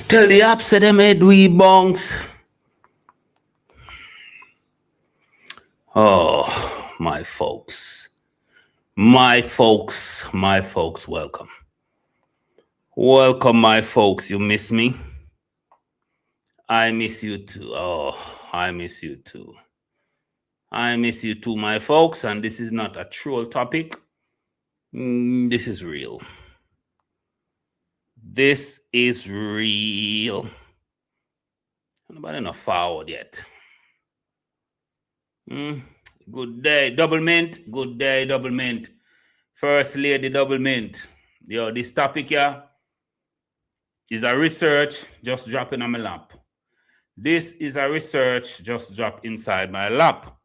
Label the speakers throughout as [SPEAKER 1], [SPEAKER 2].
[SPEAKER 1] Tell the apps that them head we bongs. Oh, my folks. My folks, welcome. Welcome, my folks. You miss me? I miss you too. Oh, I miss you too. I miss you too, my folks. And this is not a troll topic. This is real. This is real. Nobody not forward yet. Good day, double mint. Good day, double mint. First lady, double mint. Yo, this topic here is a research just dropping on my lap. This is a research just dropped inside my lap.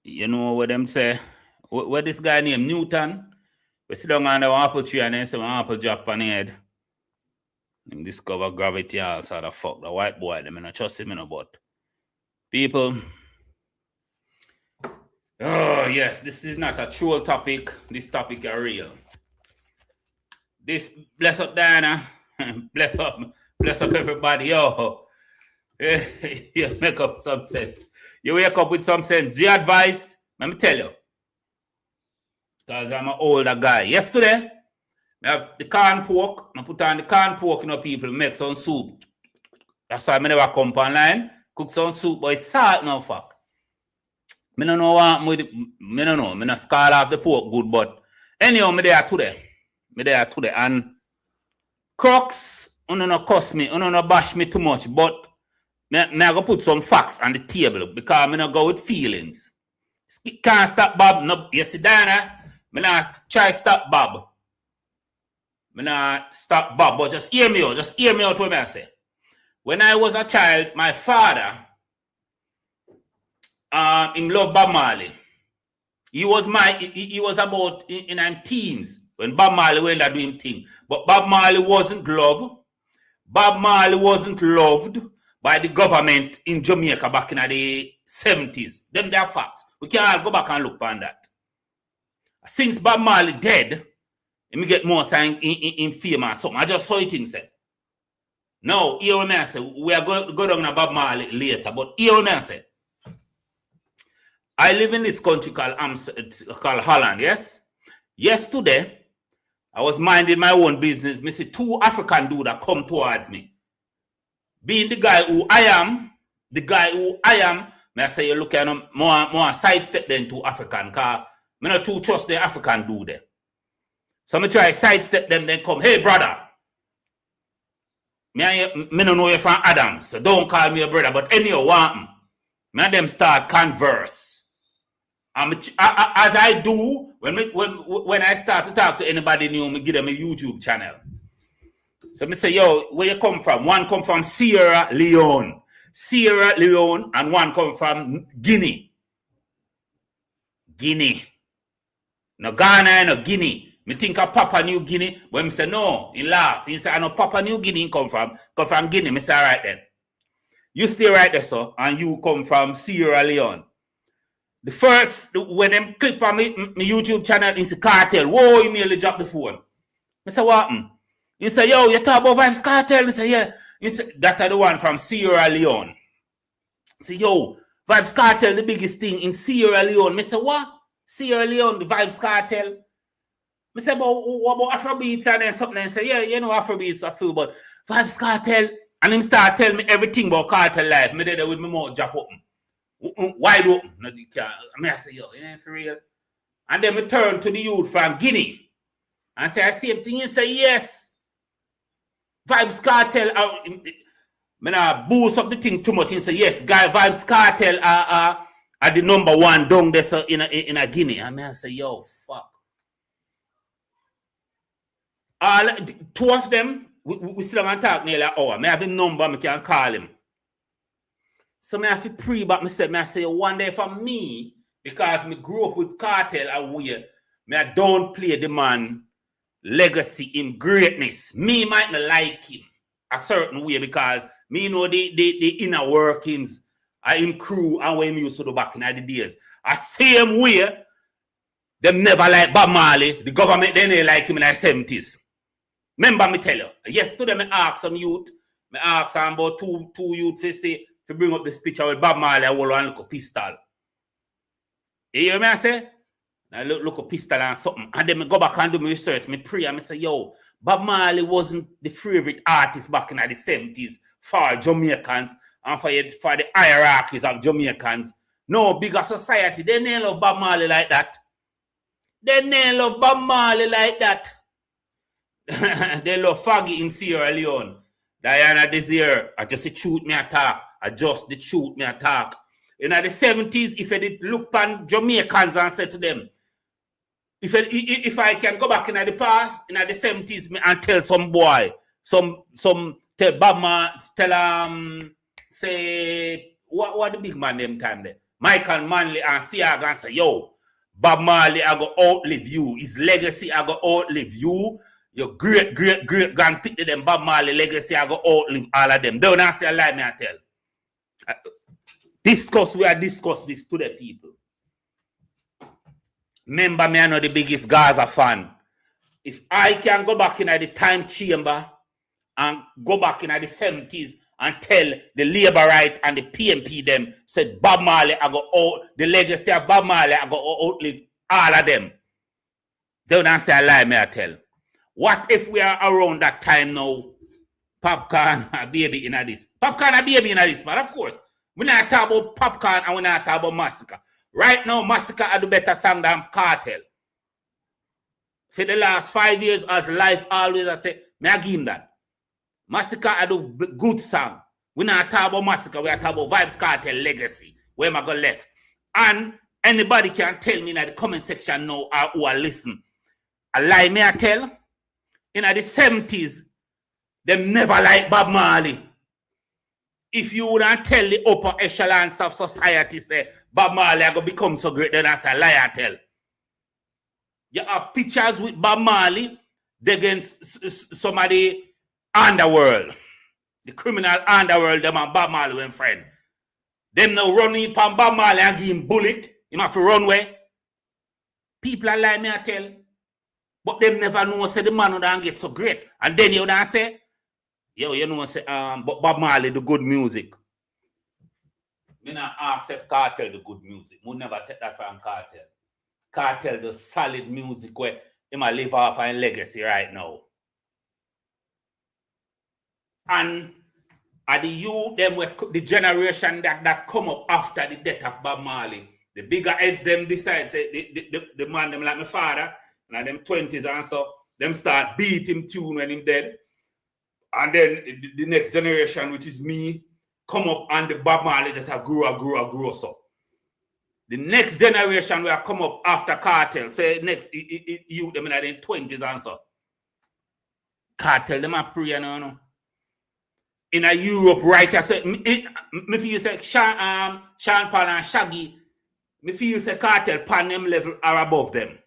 [SPEAKER 1] You know what them say? What this guy named Newton? We sit down under one apple tree and then say one apple drop on the head. Him discover gravity all sort of fuck. The white boy, them not trust him in a butt. People. Oh yes, this is not a troll topic. This topic is real. This bless up Diana. bless up everybody. Yo. You make up some sense. You wake up with some sense. The advice, let me tell you. Because I'm an older guy. Yesterday, I have the corn pork. I put on the corn pork, people make some soup. That's why I never come online. Cook some soup, but it's salt now, fuck. I don't know what I'm with it. I don't know. I not scar off the pork good, but anyhow, I'm there today. And Crocs, you don't cuss me, you don't bash me too much, but I go put some facts on the table because I don't go with feelings. Can't stop Bob. No, you see, Diana, I not try stop Bob. I not stop Bob, but just hear me out. Just hear me out what I say. When I was a child, my father, him loved Bob Marley. He was about in his teens when Bob Marley went to do him thing. But Bob Marley wasn't loved. Bob Marley wasn't loved by the government in Jamaica back in the 70s. Them they are facts. We can't go back and look on that. Since Bob Marley dead, let me get more sign in fame or something. I just saw it in said. Now, here we may say, we are going to go down to Bob Marley later, but here we may say, I live in this country called Holland, yes? Yesterday, I was minding my own business. I see two African dudes that come towards me. Being the guy who I am, I say you look at them more sidestep than two African, because I not too trust the African dude there. So I try sidestep them, then come, hey brother. Me don't know you from Adams, so don't call me a brother. But anyhow, want me and them start converse. As I do when I start to talk to anybody new, me give them a YouTube channel. So me say, yo, where you come from? One come from Sierra Leone, and one come from Guinea. No Ghana, no Guinea. Me think of Papua New Guinea. When me say no, he laugh. He say, I know Papua New Guinea come from Guinea. Me say, all right then. You stay right there, sir, and you come from Sierra Leone. The first, when them click on me YouTube channel, it's a cartel. Whoa, he nearly dropped the phone. I say, what happened? He say, yo, you talk about Vybz Kartel? He say, yeah. He say, that's the one from Sierra Leone. I say, yo, Vybz Kartel, the biggest thing in Sierra Leone. I say, what? Sierra Leone, the Vybz Kartel. I say, what about Afrobeats and then something? I say, yeah, you know Afrobeats, I feel, but Vybz Kartel. And him start telling me everything about Kartel life. Me there with my mouth drop open. Wide open. I say, yo, yeah, for real. And then we turn to the youth from Guinea. And say, I see him thing. He say, yes. Vybz Kartel. I boost up the thing too much. He say, yes, guy, Vybz Kartel are the number one down there in a Guinea. And I say, yo, fuck. Two of them, we still haven't talked nearly an hour. I have a number, I can call him. So I have to pre-back myself. I say, one day for me, because I grew up with Kartel and I don't play the man legacy in greatness. Me might not like him a certain way because me know the inner workings of him crew and what he used to do back in the days. A same way, them never like Bob Marley. The government, they didn't like him in the 70s. Remember me tell you. Yesterday me ask some youth. Me ask some about two youth to say to bring up this picture with Bob Marley and look a pistol. You hear me I say? I look a pistol and something. And then me go back and do my research. Me pray and me say, yo, Bob Marley wasn't the favorite artist back in the 70s for Jamaicans and for the hierarchies of Jamaicans. No, bigger society. They don't love Bob Marley like that. They don't love Bob Marley like that. They love Faggy in Sierra Leone. Diana Desir, I just the truth me attack. I just the truth me attack. In the 70s, if I did look on Jamaicans and say to them, if I can go back in the past, in the 70s, and tell some boy, tell Bama, say, what the big man them time there? Michael Manley and Siaga and say, yo, Bob Marley, I go outlive you. His legacy, I go outlive you. Your great grandpit them Bob Marley legacy, I go outlive all of them. Don't say a lie, me I tell. We are discuss this to the people. Remember me, I know the biggest Gaza fan. If I can go back in the time chamber and go back in the 70s and tell the labor right and the PMP them, said Bob Marley, I go out, the legacy of Bob Marley, I go outlive all of them. Don't say a lie, me I tell. What if we are around that time now? Popcorn a baby in this. Popcorn a baby in this, man, of course. We're not talking about Popcorn and we're not talking about Massacre. Right now, Massacre had a better song than Kartel. For the last 5 years, as life always, I say, may I give him that. Massacre had a good song. We're not talking about Massacre, we're talking about Vybz Kartel legacy. Where am I going left? And anybody can tell me in the comment section now or who are listening. A lie may I tell? In the 70s, them never liked Bob Marley. If you wouldn't tell the upper echelons of society, say, Bob Marley are going to become so great, then that's a lie I tell. You have pictures with Bob Marley against some of the underworld. The criminal underworld, them and Bob Marley were friends. Them now running upon Bob Marley and give him bullet. He have to run away. People are lying, me I tell. But them never know, say the man who don't get so great. And then you don't say, yo, you know, say, but Bob Marley do good music. Me not ask if Kartel do good music. We never take that from Kartel. Kartel do solid music where he might live off a legacy right now. And are the youth, them were the generation that come up after the death of Bob Marley. The bigger heads them decide, say, the man them like my father, and them 20s and so, them start beat him tune when him dead. And then the next generation, which is me, come up and the Bob Marley just grew so. The next generation will come up after Kartel, say next you them in the 20s and so. Kartel them are free, you know. In a Europe, right? I said, me feel say Sean Paul and Shaggy, me feel say Kartel pan them level are above them.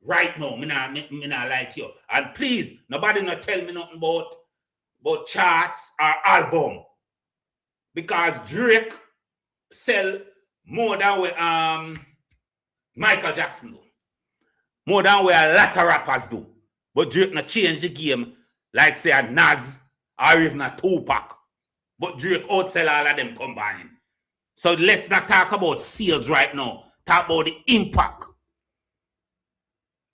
[SPEAKER 1] Right now, me not like you. And please, nobody not tell me nothing about charts or album. Because Drake sell more than what Michael Jackson do. More than what a lot of rappers do. But Drake not change the game like say a Nas or even a Tupac. But Drake outsell all of them combined. So let's not talk about sales right now. Talk about the impact.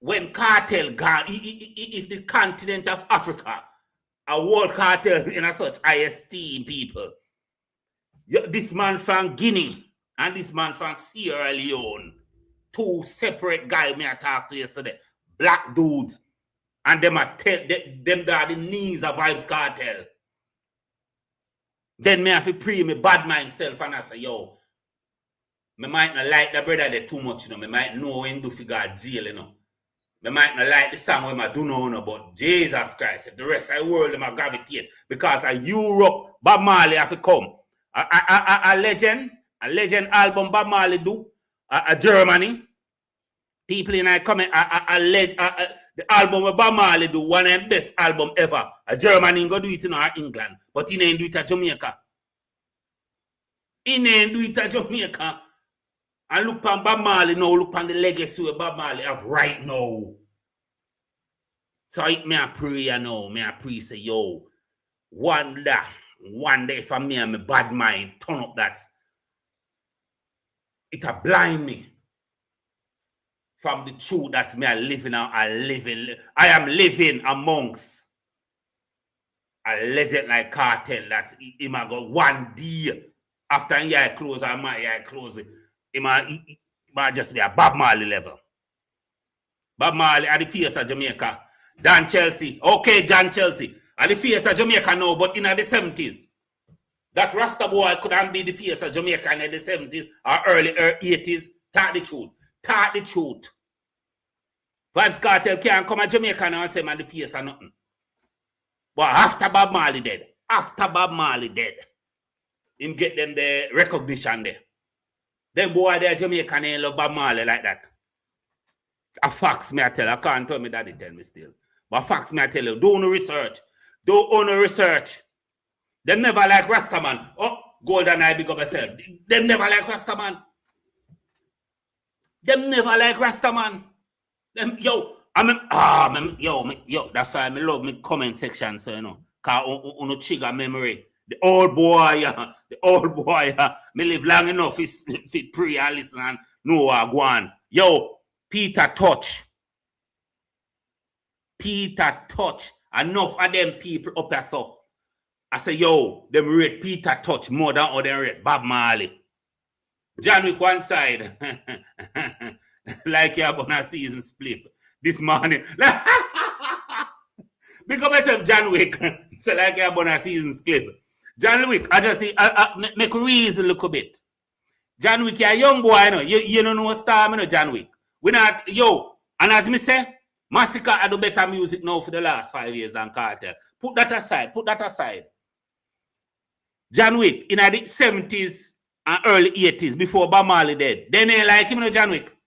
[SPEAKER 1] When Kartel gone, if the continent of Africa, a world cartel in a such high esteem people. This man from Guinea and this man from Sierra Leone, two separate guys me I talked to yesterday, black dudes, and them are them are the knees of Vybz Kartel. Then me have to pray me bad myself and I say, yo, me might not like the brother there too much, you know. Me might know when do figure jail, you know. Me might not like the song when I do know, but Jesus Christ, if the rest of the world them gravitate because of Europe, Bob Marley have to come. A legend album Bob Marley do, a Germany. People in I comment, the album with Bob Marley do, one of the best album ever. A Germany go do it in England, but he ain't do it at Jamaica. He ain't do it at Jamaica. And look on Bob Marley now, look on the legacy of Bob Marley of right now. So me a pray, you know, me a pray say, yo, one day for me and my bad mind turn up that. It a blind me from the truth that me a living out. I am living amongst a legend like Kartel. That's him a go one day after he eye close or my eye close. He might just be a Bob Marley level. Bob Marley at the face of Jamaica. Dan Chelsea. Okay, John Chelsea. At the face of Jamaica now, but in the 70s. That Rasta boy couldn't be the face of Jamaica in the 70s or early 80s. Talk the truth. Talk the truth. Vybz Kartel can't come to Jamaica now and say man the face or nothing. But after Bob Marley dead, him get them the recognition there. Them boy there Jamaican ain't love Bob Marley like that. A facts me I tell you. I can't tell me daddy tell me still. But facts me I tell you. Do no research. Them never like Rastaman. Oh, Golden Eye big up yourself. Them never like Rastaman. Them, yo, that's why I love my comment section, so you know. Cause uno trigger memory. The old boy, me live long enough fit pray and listen and know what go on. Yo, Peter Touch. Enough of them people up here so. I say, yo, them rate Peter Touch more than other rate Bob Marley. John Wick one side. Like you're gonna season spliff this morning. Because myself John Wick. So like you're gonna season spliff. John Wick, I just see make reason look a bit. John Wick, you're a young boy, you know. You don't know what star, you know, John Wick. We not, yo, and as me say, Massacre had do better music now for the last 5 years than Kartel. Put that aside. John Wick in the 70s and early 80s before Bob Marley dead. They ain't like him, you know, John Wick.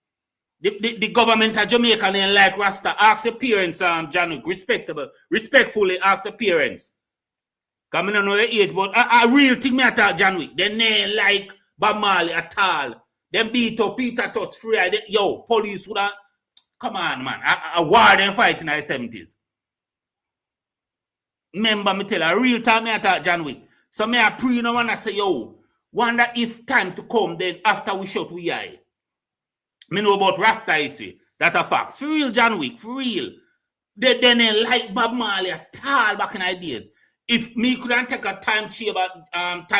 [SPEAKER 1] The government of Jamaica ain't like Rasta. Ask your parents, John Wick, respectfully ask your parents. Because I don't know the age, but a real thing me attack John Wick. They ain't like Bob Marley at all. Them beat up Peter Touch free. Yo, police would have... Come on, man. A war them fight in the 70s. Remember me tell a real time me attack John Wick. So me a pre no one I say, yo, wonder if time to come then after we shot we eye. Me know about Rasta issue. That a facts. For real, John Wick, for real. They ain't like Bob Marley at all back in the days. If me couldn't take a time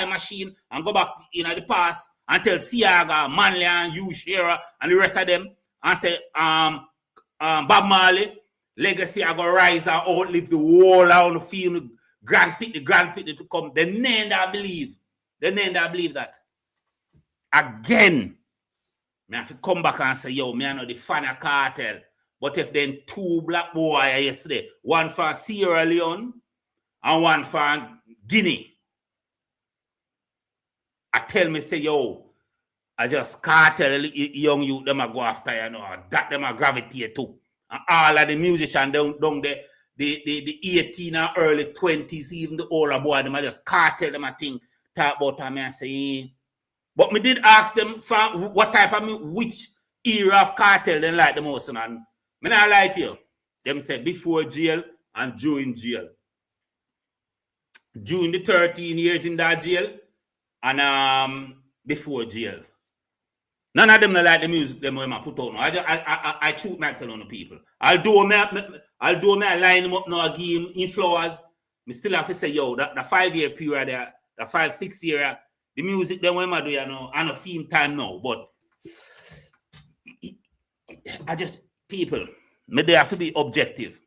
[SPEAKER 1] machine and go back in the past and tell Siaga, Manley and Hugh Shearer and the rest of them and say Bob Marley legacy I go rise and outlive the whole on the field, the grand pit to come. The name that believe that. Again, me have to come back and say, yo, me I know the fan of Kartel. But if then two black boys yesterday, one from Sierra Leone and one from Guinea, I tell me, say, yo, I just Kartel young youth, them a go after, you know, that them a gravitate too. And all of the musicians down there, the 18 and early 20s, even the older boy, them a just Kartel, them a think, talk about them and say, but me did ask them for what type of which era of Kartel they like the most, and me not lie to you. Them said before jail and during jail. During the 13 years in that jail and before jail. None of them not like the music them when I put out. I shoot my tell on the people. I'll do me line them up now, I give him in flowers. Me still have to say, yo, that the 5 year period there, the 5-6 year, the music them when I do, you know, I know theme time now, but I just people, me they have to be objective.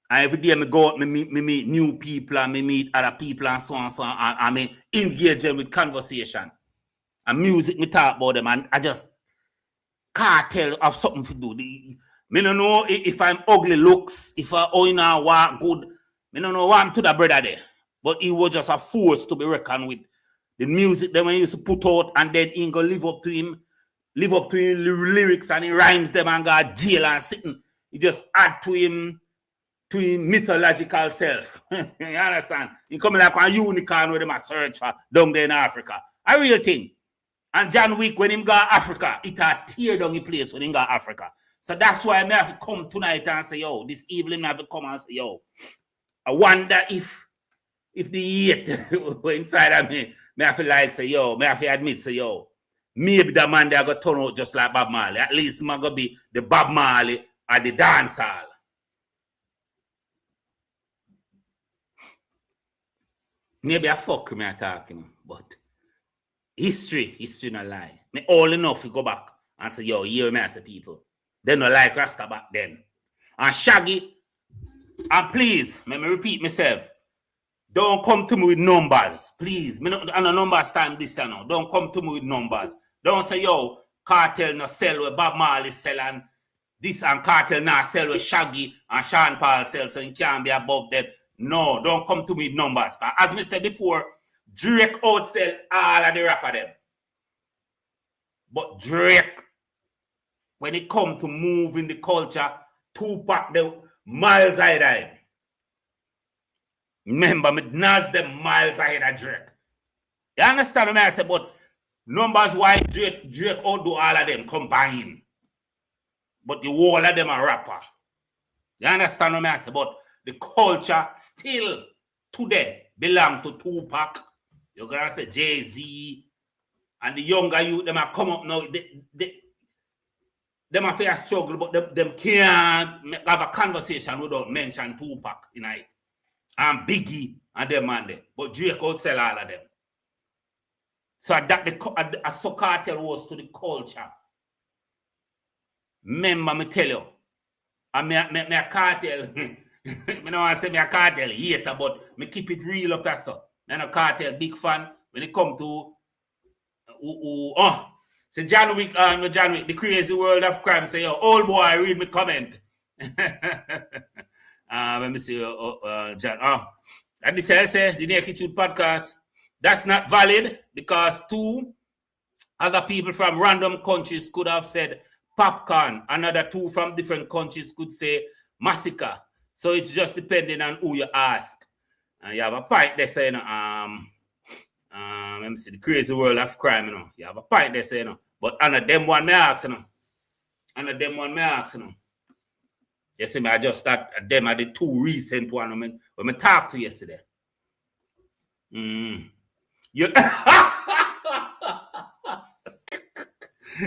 [SPEAKER 1] And every day me go out, me meet new people and me meet other people and so on, and me engage them with conversation. And music, me talk about them, and I just Kartel have something to do. Me don't know if I'm ugly looks, if I walk good. Me don't know what I'm to the brother there. But he was just a force to be reckoned with. The music that when he used to put out, and then he go live up to him the lyrics, and he rhymes them and got jail and sitting. He just add to him mythological self. You understand? He come like a unicorn with him a search for down there in Africa. A real thing. And John Wick, when him got Africa, it a tear down the place when he got Africa. So that's why I have to come tonight and say, yo, this evening I have to come and say, yo, I wonder if the hate were inside of me have to like say, yo, me have to admit, say, yo, maybe the man there going to turn out just like Bob Marley. At least I'm going to be the Bob Marley or the dancehall. Maybe I fuck me talking, but history not lie. Me all enough to go back and say, yo, hear me as a people. They not like Rasta back then. And Shaggy, and please, let me repeat myself. Don't come to me with numbers, please. Me not on a numbers time this you know. Don't come to me with numbers. Don't say, yo, Kartel no sell where Bob Marley sell and this and Kartel not sell where Shaggy and Sean Paul sell, so you can't be above them. No, don't come to me with numbers. As me said before, Drake outsell all of the rapper them. But Drake, when it come to moving the culture, Tupac, the miles ahead of him. Remember, me Nas them miles ahead of Drake. You understand what I say? But numbers wise, Drake outdo all of them combined. But the whole of them are rapper. You understand what I say? But the culture still today belong to Tupac. You're gonna say Jay-Z and the younger youth, them are come up now. Them are fair struggle, but them can't have a conversation without mention Tupac tonight. And Biggie and them man there. But Drake outsell all of them. So that a Kartel was to the culture. Remember me tell you. And me a Kartel. I don't want to say me a Kartel hater, but me keep it real up there, so. I'm a Kartel big fan when it come to so John Wick, the crazy world of crime. Say, yo, old boy, read me comment. Let me see, John. And this I say the Naked Truth podcast. That's not valid because two other people from random countries could have said popcorn. Another two from different countries could say massacre. So it's just depending on who you ask. And you have a point there saying, let me see, the crazy world of crime, you know. You have a point there saying, you know. But under them one may ask, you know. You see me, I just start them are the two recent one when we talked to yesterday. You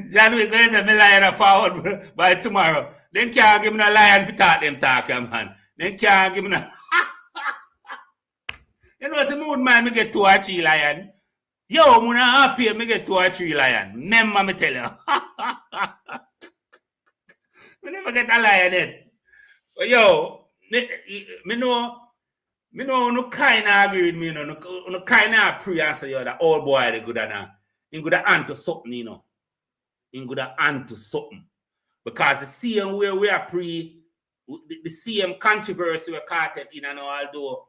[SPEAKER 1] John, we're going to say me lion forward by tomorrow. Then can't give me a lion to talk them talk, man. Then can't give me no. You know, it's a mood man, me get 2 or 3 lion. Yo, I'm happy me get 2 or 3 lion. Remember me tell you. Me never get a lion then. But yo, me know no kind of agree with me, you know. No kind of pray and say, yo, that old boy the good enough. He good hand to something, you know. He good hand to something. Because the same way we are the same controversy we Kartel in and although,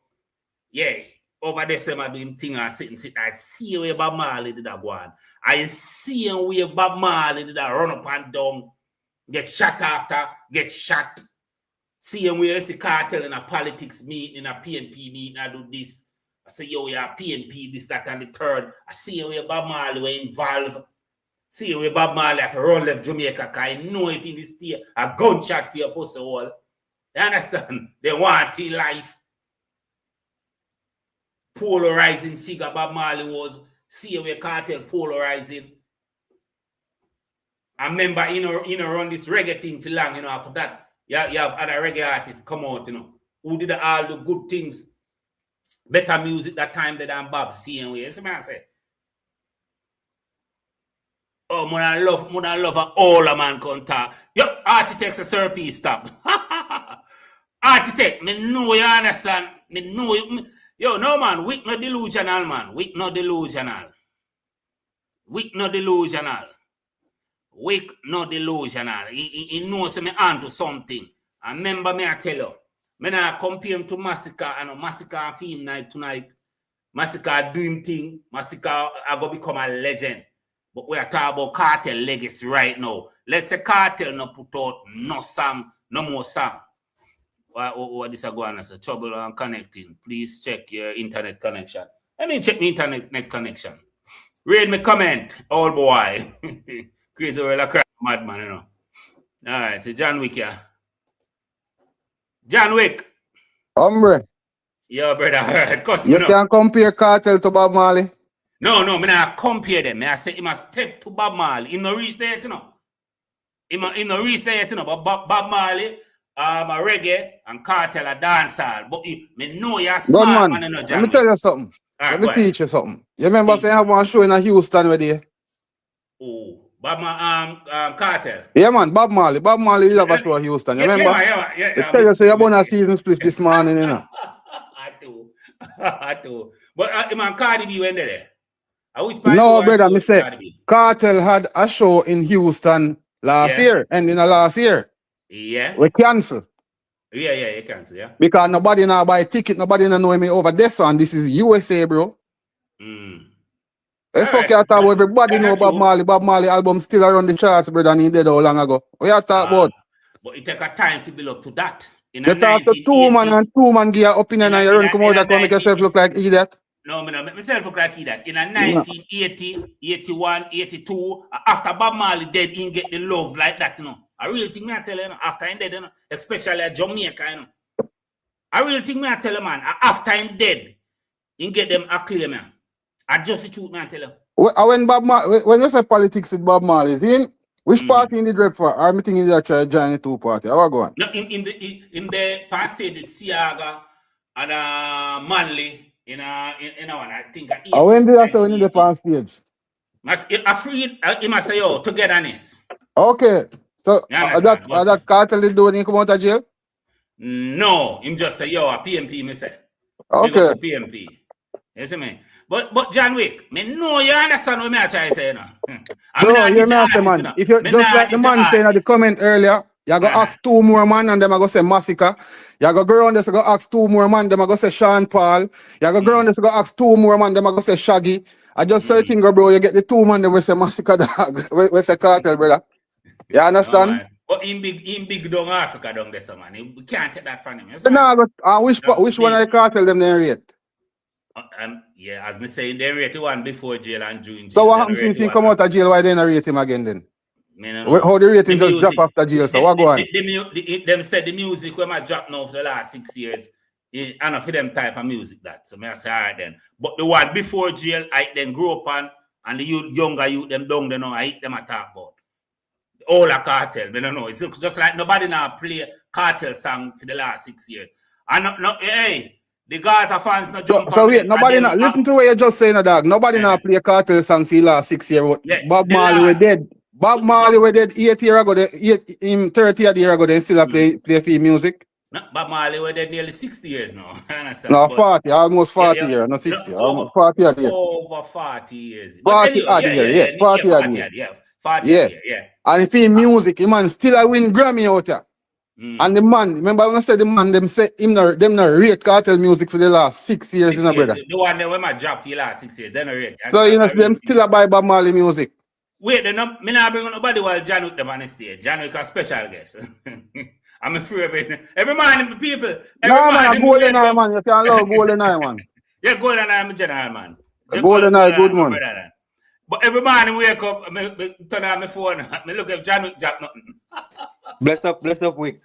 [SPEAKER 1] yeah, over there some of them thing and sit. I see where Bob Marley did that go on. I see where Bob Marley did that run up and down, get shot after, get shot. See where it's the Kartel in a politics meeting, in a PNP meeting, I do this. I say, yo, yeah, PNP, this, that, and the third. I see where Bob Marley were involved. See where Bob Marley have to run left Jamaica, because I know if in this state, a gunshot for your pussy hole. You understand? They want to life. Polarizing figure Bob Marley was. See where Kartel polarizing. I remember, you know, run this reggae thing for long, you know, after that. You have other reggae artists come out, you know, who did all the good things, better music that time than Bob seeing way. You see what I say? Oh, I love all a man can talk. Yo, architects a surface stop. Architect, me know you understand. Me know you. Yo, no man, weak no delusional, man. Weak no delusional. He knows me onto something. And remember me, I tell you, me not compare him to Massacre and Massacre and Film Night tonight. Massacre doing thing. Massacre are going to become a legend. But we are talking about Kartel legacy right now. Let's say Kartel no put out no song, no more song. What this is going on? Trouble on connecting. Please check your internet connection. Let me check my internet connection. Read me comment, old boy. Crazy world of crap, madman, you know. All right, so John Wick, yeah. John Wick.
[SPEAKER 2] Hombre,
[SPEAKER 1] Yo, brother, all right, cuss me
[SPEAKER 2] you
[SPEAKER 1] now.
[SPEAKER 2] can't compare Kartel to Bob Marley.
[SPEAKER 1] No, me not compare them. I say he must step to Bob Marley. He no reach there, you know. He no reach there, you know. But Bob Marley, a reggae and Kartel a dancehall. But me know you're smart man, you know,
[SPEAKER 2] Let
[SPEAKER 1] John
[SPEAKER 2] me
[SPEAKER 1] Wick.
[SPEAKER 2] tell you something.
[SPEAKER 1] All
[SPEAKER 2] Let
[SPEAKER 1] right,
[SPEAKER 2] me
[SPEAKER 1] go
[SPEAKER 2] teach you something. You remember saying I have one show in Houston where they?
[SPEAKER 1] Oh, Bob Kartel.
[SPEAKER 2] Yeah, man, Bob Marley. Bob Marley did have a show in Houston. You remember?
[SPEAKER 1] Yeah.
[SPEAKER 2] I tell you, so you're going to season split this morning, you know.
[SPEAKER 1] I do. But man, Cardi B went there. Which part
[SPEAKER 2] No, brother, me say,
[SPEAKER 1] Cardi B?
[SPEAKER 2] Kartel had a show in Houston last year, ending the last year.
[SPEAKER 1] Yeah.
[SPEAKER 2] We cancel.
[SPEAKER 1] Yeah, you cancel, yeah.
[SPEAKER 2] Because nobody now buy a ticket, nobody now know me over there, son. This is USA, bro. Hey, fuck you talk about everybody know Bob Marley. Bob Marley album still around the charts, brother, and he dead how long ago. What you talk about?
[SPEAKER 1] But it take a time to build up to that.
[SPEAKER 2] You talk to two man and two man give your opinion and you run come out that come make yourself look like idiot.
[SPEAKER 1] No, me make myself look like idiot. In a 1980, 81, 82, after Bob Marley dead, he get the love like that, you know. I really think me I tell you, after he dead, you know, especially at Jamaica, you know. I really think me I tell you, man, after him dead, he get them acclaim, man. I just the truth, man, I tell you.
[SPEAKER 2] When you say politics with Bob Marley, is in which party in the drip for? Or me think in the try join the two party? How I go on?
[SPEAKER 1] No, in the past stage, it's Siaga and Marley in one. I think.
[SPEAKER 2] When did I say when in the past stage?
[SPEAKER 1] He must say, yo, togetherness.
[SPEAKER 2] Okay. So that Kartel is doing he come out of jail?
[SPEAKER 1] No, him just say, yo, a PMP, me say.
[SPEAKER 2] Okay.
[SPEAKER 1] PMP. You see me? But John Wick, me know you understand what me I try to say, you know.
[SPEAKER 2] No, you know, man. If you just like the man saying at the comment earlier, you go ask two more man and them I go say Massacre. You go around this go ask two more man, them I go say Sean Paul. You go around this go ask two more man, them I go say Shaggy. I just say thing, bro, you get the two man, them we say Massacre dog. we say Kartel, brother. You understand?
[SPEAKER 1] No, but in big down Africa down there, man. We can't take that from him.
[SPEAKER 2] Which one I Kartel them they rate?
[SPEAKER 1] Yeah, as me saying, they rate one before jail and June.
[SPEAKER 2] So what happens if he come out of jail? Why they not rate him again then?
[SPEAKER 1] No.
[SPEAKER 2] How the rating just drop after jail? So what go on?
[SPEAKER 1] Them said the music when I drop now for the last 6 years, I know for them type of music that. So I say, all right then. But the one before jail, I then grew up on, and the younger youth, them down there now, I hit them a talk about. All a Kartel, but no, it's just like nobody now play Kartel song for the last 6 years. And hey, the Gaza fans not jump.
[SPEAKER 2] So wait, nobody not listen to what you just saying, dog. Nobody now play Kartel song for the last 6 years. Bob Marley was dead. Bob Marley was dead 8 years ago. 30 years ago, they still play for music.
[SPEAKER 1] No, Bob Marley was dead nearly 60 years now.
[SPEAKER 2] No, 40, almost 40 years, not 60. Almost 40 years.
[SPEAKER 1] Over 40 years.
[SPEAKER 2] 40 odd years, yeah. 40 odd years.
[SPEAKER 1] Yeah. 40 years, yeah.
[SPEAKER 2] And if he music, the man still a win Grammy out there. And the man, remember when I said the man, them say them not rate Kartel music for the last 6 years, you know, brother.
[SPEAKER 1] The one that when I dropped for the last 6 years, they not rate.
[SPEAKER 2] So you know, them still a buy Bob Marley music.
[SPEAKER 1] Wait, me not bring nobody while John Wick them on the stage. John Wick a special guest. I'm afraid of every man, people.
[SPEAKER 2] Man, Golden Eye, man. You can't love Golden Eye, man.
[SPEAKER 1] Yeah, Golden Eye, I'm a general, man.
[SPEAKER 2] Golden Eye, good man.
[SPEAKER 1] But every morning wake up, I turn on my phone, I look at John Wick drop nothing.
[SPEAKER 3] Bless up, Wick.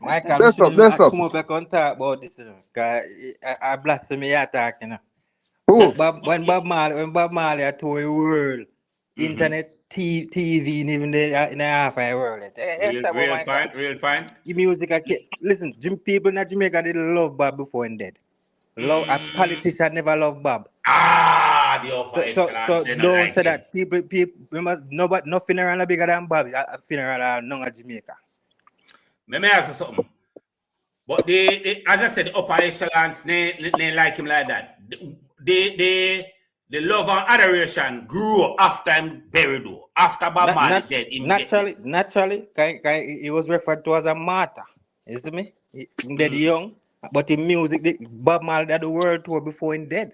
[SPEAKER 3] Michael,
[SPEAKER 2] bless up.
[SPEAKER 3] Come up back on talk about this, you know, cause I blasphemy attack, you know.
[SPEAKER 2] Who?
[SPEAKER 3] So when Bob Marley I told the world, internet, TV, and even in the half-eye world.
[SPEAKER 1] Real fine.
[SPEAKER 3] The music, listen, people in Jamaica didn't love Bob before and dead. A politician never loved Bob. So don't say that people remember no funeral bigger than Bob. A funeral none of Jamaica.
[SPEAKER 1] Let me ask you something. But as I said, the upper echelons, they like him like that. The love and adoration grew after him buried. After Bob Marley dead.
[SPEAKER 3] Naturally, he was referred to as a martyr. You see me? He dead young, but in music, Bob Marley had the world tour before he dead.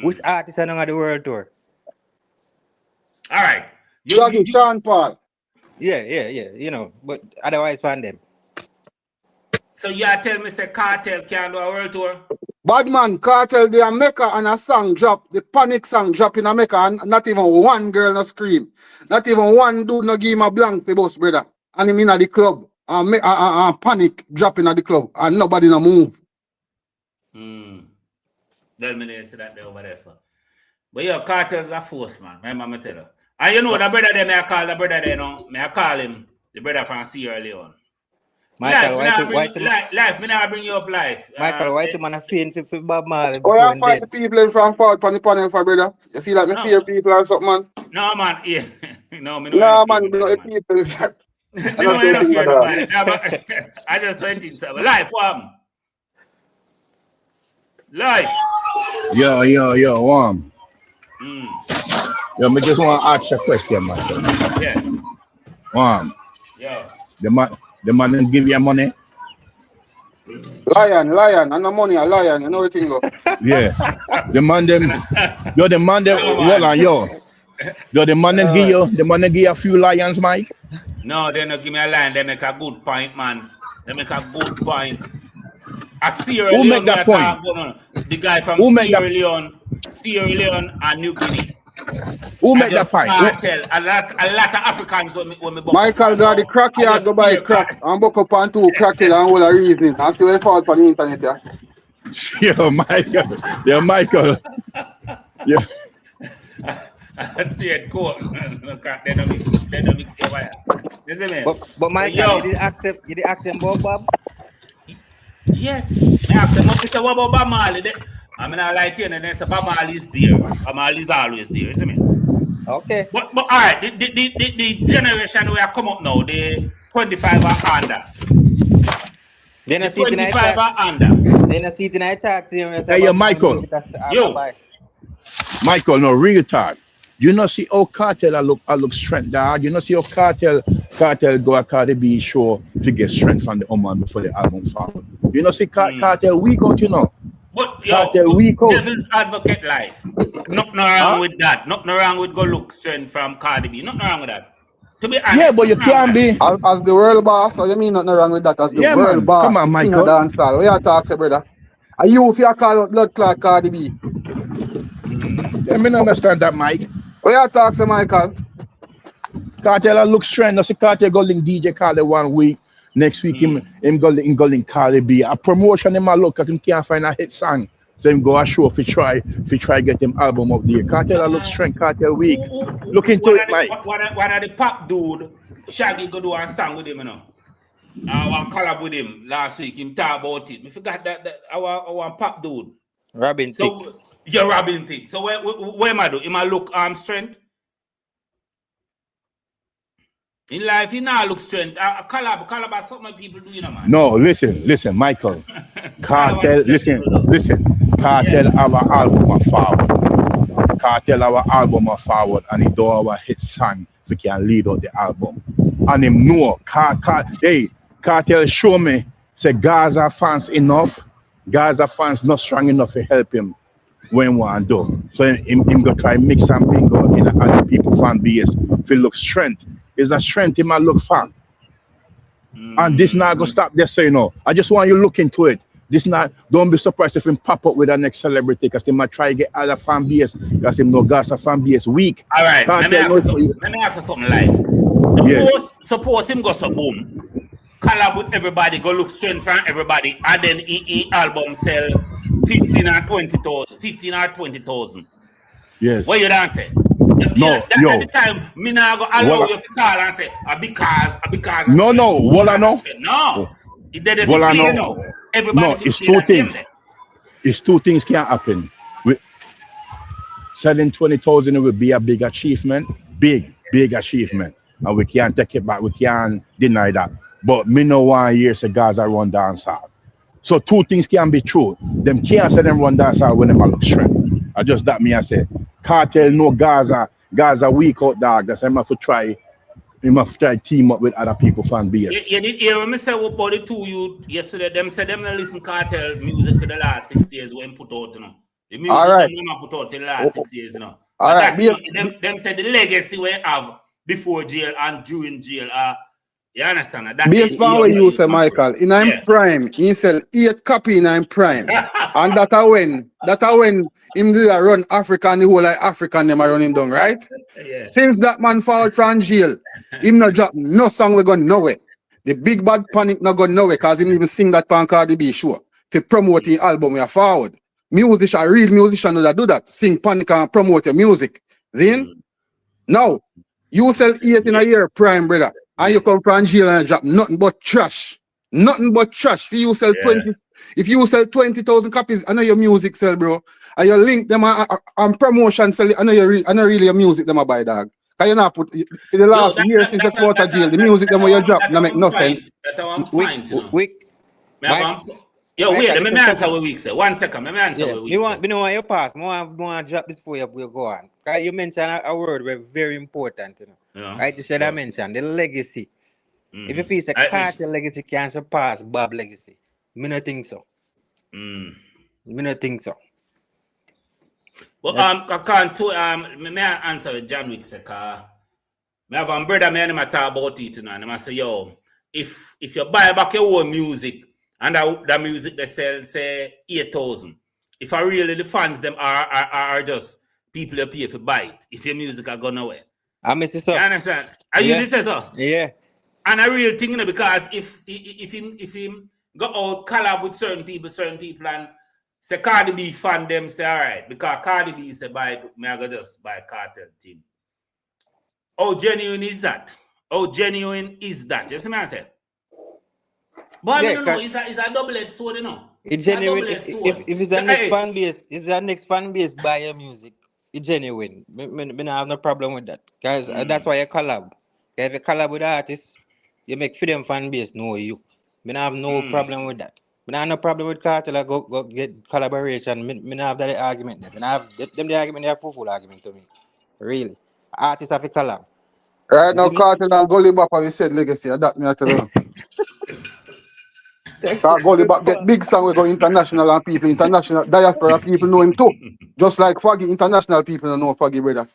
[SPEAKER 3] Which artist are on the world tour?
[SPEAKER 1] All right.
[SPEAKER 2] Shaggy, Sean Paul.
[SPEAKER 3] Yeah. You know, but otherwise, find them.
[SPEAKER 1] So you are telling me say Kartel can do a world tour?
[SPEAKER 2] Bad man, Kartel, they are Mecca and a song drop, the panic song drop in Mecca, and not even one girl no scream. Not even one dude no give him a blank for boss, brother. and him in the club and panic dropping at the club and nobody no move.
[SPEAKER 1] Then me say that there over there, so. But your Kartel's a force, man. Remember me tell you. And you know the brother there, I call the brother there now. I call him the brother from Sierra Leone.
[SPEAKER 3] Michael,
[SPEAKER 1] life, me not bring you up life.
[SPEAKER 3] Michael, why do man a fear for Bob Marley?
[SPEAKER 2] Oh, you fight the people from part on the panel for brother. You feel like me fear people or something, man?
[SPEAKER 1] No, man. Yeah. No, me no.
[SPEAKER 2] No, man, no people.
[SPEAKER 1] I don't fear nobody. I just went inside. Life, what? Life.
[SPEAKER 4] Yo, Yo, me just want to ask you a question, man.
[SPEAKER 1] Yeah.
[SPEAKER 4] Yeah. The man didn't give you money?
[SPEAKER 2] Lion, and the money a lion, you know what you go.
[SPEAKER 4] Yeah. The man them, hold on, yo, the man them give you a few lions, Mike?
[SPEAKER 1] No, they don't give me a lion, they make a good point, man. They make a good point.
[SPEAKER 4] Who make that point?
[SPEAKER 1] The guy from Sierra Leone and New Guinea.
[SPEAKER 4] Who make that point?
[SPEAKER 1] Kartel. A lot of Africans when me
[SPEAKER 2] Michael got the crack here, go buy crack and book up on 2 crack and all the reason. And see where it falls for the internet, yeah.
[SPEAKER 4] Yo, Michael. Yeah.
[SPEAKER 1] I see it cool. They don't mix your wire. You see me?
[SPEAKER 3] But Michael, you did ask him about Bob?
[SPEAKER 1] Yes. I asked him, what about Bob Marley? I mean, I like you, and then say Bob Marley is there. Bob Marley is always there. You see me?
[SPEAKER 3] Okay.
[SPEAKER 1] But all right, the generation we are come up now, the 25 are under.
[SPEAKER 3] Then
[SPEAKER 1] the 25 are under.
[SPEAKER 3] Then a seat in a taxi.
[SPEAKER 4] Hey, yo, Michael. Michael, no, real talk. You know, see how Kartel I look strength, dog. You know, see how Kartel go a Cardi B show to get strength from the Oman before the album forward. You know, see Kartel week out, you know.
[SPEAKER 1] But devil's advocate life. Nothing wrong with that. Nothing wrong with go look strength from Cardi B. Nothing wrong with that. To be honest.
[SPEAKER 4] Yeah, but you can't be.
[SPEAKER 2] As the world boss, so you mean nothing wrong with that? As the world boss.
[SPEAKER 4] Come on, Michael.
[SPEAKER 2] Dancehall. What you talk, say, brother? Are you if you call out blood clot Cardi B?
[SPEAKER 4] Let me understand that, Mike.
[SPEAKER 2] What you talk, say, Michael?
[SPEAKER 4] Kartel look strength. No, see Kartel go link DJ Khaled 1 week. Next week him go link Cardi B. A promotion him a look at him can't find a hit song. So him go a show if he try get him album of the year. Kartel look strength, Kartel week. Look into it, Mike.
[SPEAKER 1] One of the pop dude, Shaggy go do a song with him, you know. I want collab with him last week. Him talk about it. I forgot that I want pop dude.
[SPEAKER 3] Robin Thicke.
[SPEAKER 1] Yeah, Robin Thicke. So where am I do? Am I look strength? In life, you now look strength. Collab something people do, you know, man.
[SPEAKER 4] No, listen, Michael. Kartel, listen. Kartel our album of forward. Kartel our album of forward, and he do our hit song. We can lead out the album. And him know, Kartel show me, say Gaza fans enough. Gaza fans not strong enough to help him when want to do. So him go try mix and mingle in other people fan base. If he look strength. Is a strength he might look for. And this not gonna stop there, so you know. I just want you to look into it. This not, don't be surprised if him pop up with the next celebrity because he might try to get other fan base because him no Gaza fan base weak.
[SPEAKER 1] All right, let me ask you something live. Suppose him go so boom, collab with everybody, go look strength from everybody, and then he album sell 15 or 20,000.
[SPEAKER 4] Yes.
[SPEAKER 1] What you don't say?
[SPEAKER 4] No,
[SPEAKER 1] at the time, me not go allow you to call and say, because.
[SPEAKER 4] No, what I know?
[SPEAKER 1] No. It didn't
[SPEAKER 4] no.
[SPEAKER 1] Everybody
[SPEAKER 4] it's 2 things. It's 2 things can happen. Selling 20,000 will be a big achievement. Big achievement. And we can't take it back. We can't deny that. But me no 1 year say Gaza run dancehall. So 2 things can be true. Them can't say them run dancehall when them look strength. I just that me I say. Kartel no Gaza weak out dog. That's him have to try team up with other people fan base.
[SPEAKER 1] You did hear me say about the 2 you yesterday. Them said them not listen Kartel music for the last 6 years when put out, you know. The music them put out for the last 6 years, you know. Them said the legacy we have before jail and during jail You understand? That
[SPEAKER 2] Based on what you say, Michael, in I'm prime, he sell 8 copy in I'm prime. And that are when him do run Africa and the whole like African them are running down, right?
[SPEAKER 1] Yeah.
[SPEAKER 2] Since that man fall from jail, him not drop no song we go nowhere. The big bad panic not go nowhere because him even sing that pan Cardi B show. To promote the album we are forward. Musician, real musician that do that. Sing panic and promote your music. Then now you sell 8 in a year prime, brother. And you come from jail and drop nothing but trash. Nothing but trash. If you sell 20, if you sell 20,000 copies, I know your music sell, bro. And you link them and promotion sell it, I know really your music them a buy, dog. Cause you not put in the last year since you come out of jail, the music them where you drop, no make no sense.
[SPEAKER 1] That's one point, you know.
[SPEAKER 3] Yo,
[SPEAKER 1] wait, let me answer what we say. 1 second, let me answer what we say.
[SPEAKER 3] You know why you pass. I want to drop this before you go on. Because you mentioned a word very important, you know.
[SPEAKER 1] Yeah.
[SPEAKER 3] Right, you should have mentioned the legacy. If you feel the Kartel legacy can surpass Bob legacy, me not think so. Me not think so.
[SPEAKER 1] But I can't me answer with John Wick say, me have a brother me and him talk about it, you know, and I say, yo, if you buy back your own music and that music they sell say 8,000, if I really the fans them are just people you pay for buy it, if your music are gone away.
[SPEAKER 3] I miss it, so.
[SPEAKER 1] You understand? Are you this so?
[SPEAKER 3] Yeah.
[SPEAKER 1] And a real thing, you know, because if him go out collab with certain people and say Cardi B fan them say alright, because Cardi B say buy me I go just buy Kartel team. How genuine is that? How genuine is that? You see what I say? But I don't know, it's a double-edged sword, you know.
[SPEAKER 3] It's genuine. If it's the next fan base, if the next fan base buy your music, it's genuine. Me have no problem with that. Because that's why you collab. If you collab with artists, you make for them fan base know you. Me have no problem with that. Me have no problem with Kartel. I go get collaboration. Me have that argument there. Me have them the argument. They have full argument to me. Really, artists have a collab.
[SPEAKER 2] Right now, Kartel and Gully Bop have said legacy. That me I tell you. Gully Bop get big song we go international and people international diaspora people know him too. Just like Faggy, international people don't know Faggy, brother.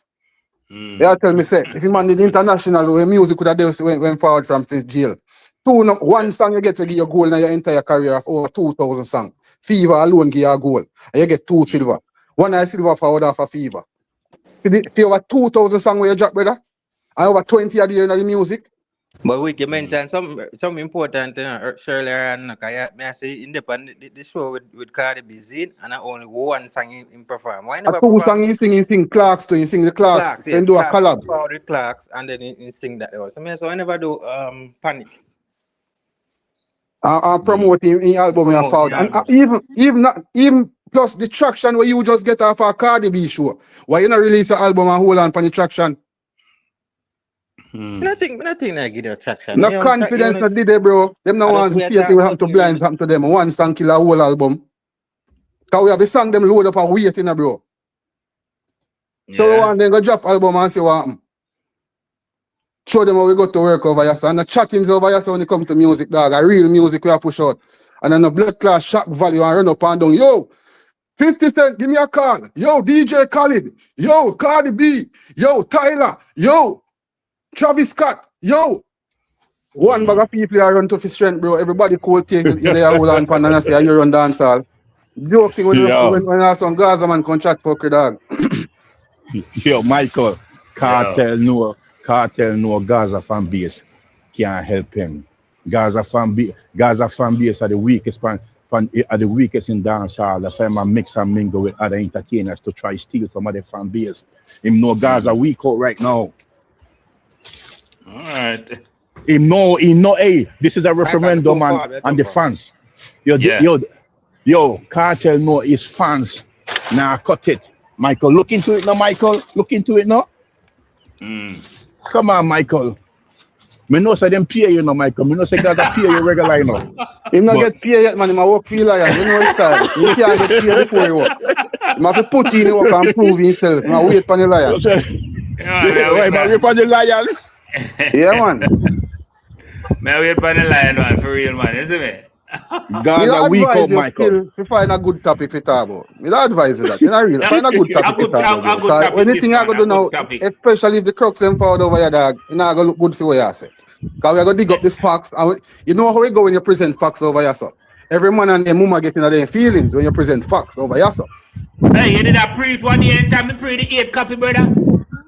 [SPEAKER 2] They tell me say if you man did international where music could have went forward from since jail. One song you get to give you a goal in your entire career of over 2,000 songs. Fever alone give you a goal. And you get 2 silver. 1 silver forward off a Fever. If you over 2,000 songs where you drop, brother, and over 20 of the year in the music.
[SPEAKER 3] But we can mention some important Shirley and I say independent the show with Cardi B Zine and only one song in perform. Why never
[SPEAKER 2] 2 songs you sing Clarks too, you sing the Clarks, then do a collab.
[SPEAKER 3] The Clarks and then you sing that also. So I never do Panic.
[SPEAKER 2] Promoting in album you found. And even plus the traction where you just get off a Cardi B show. Why you not release an album and hold on for the traction?
[SPEAKER 3] Nothing I give you traction.
[SPEAKER 2] No confidence not did it, bro. Them no ones state we have to blind something to them. One song kill a whole album. Cause we have the song them load up and waiting, bro. Yeah. So one then go drop album and say what happen. Show them how we go to work over here. So and the chattings over here so when it comes to music, dog. A real music we have push out. And then the blood class shock value and run up and down. Yo, 50 Cent, give me a call. Yo, DJ Khaled. Yo, Cardi B. Yo, Tyler. Yo, Travis Scott. Yo. One bag of people are run to his strength, bro. Everybody cool thing in there hold on pan and I say you run dancehall. Joking when I have some Gaza man contract for dog.
[SPEAKER 4] Yo, Michael, Kartel know Gaza fan base can't help him. Gaza fan base are the weakest are the weakest in dancehall. That's why I mix and mingle with other entertainers to try steal some of their fan base. Him know Gaza weak out right now.
[SPEAKER 1] All right.
[SPEAKER 4] Him know, hey, this is a referendum on the fans. Yo, Kartel know his fans. Nah, cut it. Michael, look into it now, Michael. Look into it now. Come on, Michael. Me know say them pay you now, Michael. Me know say Gaza pay you regular now.
[SPEAKER 2] Him not get paid yet, man. Him a work feel like you know his style. You can't get paid before you work. Him have to put in the work and prove himself. Now wait for the lion.
[SPEAKER 4] Wait for the lion.
[SPEAKER 2] Yeah, man.
[SPEAKER 1] Man, wait for the lion, man. For real, man. Isn't it?
[SPEAKER 4] Gaza weak out, Michael.
[SPEAKER 2] To find a good topic to talk about. Me don't advise you that. You know, really. Find a good topic to talk about. Anything I go do now, especially if the crooks them forward over your dog, you know, go look good for what you say. Because we're going to dig up the facts. You know how we go when you present facts over here, sir? Every man and their mama getting their feelings when you present facts over here, sir.
[SPEAKER 1] Hey, you did a pre it 1 day and time me pre the 8 copy, brother.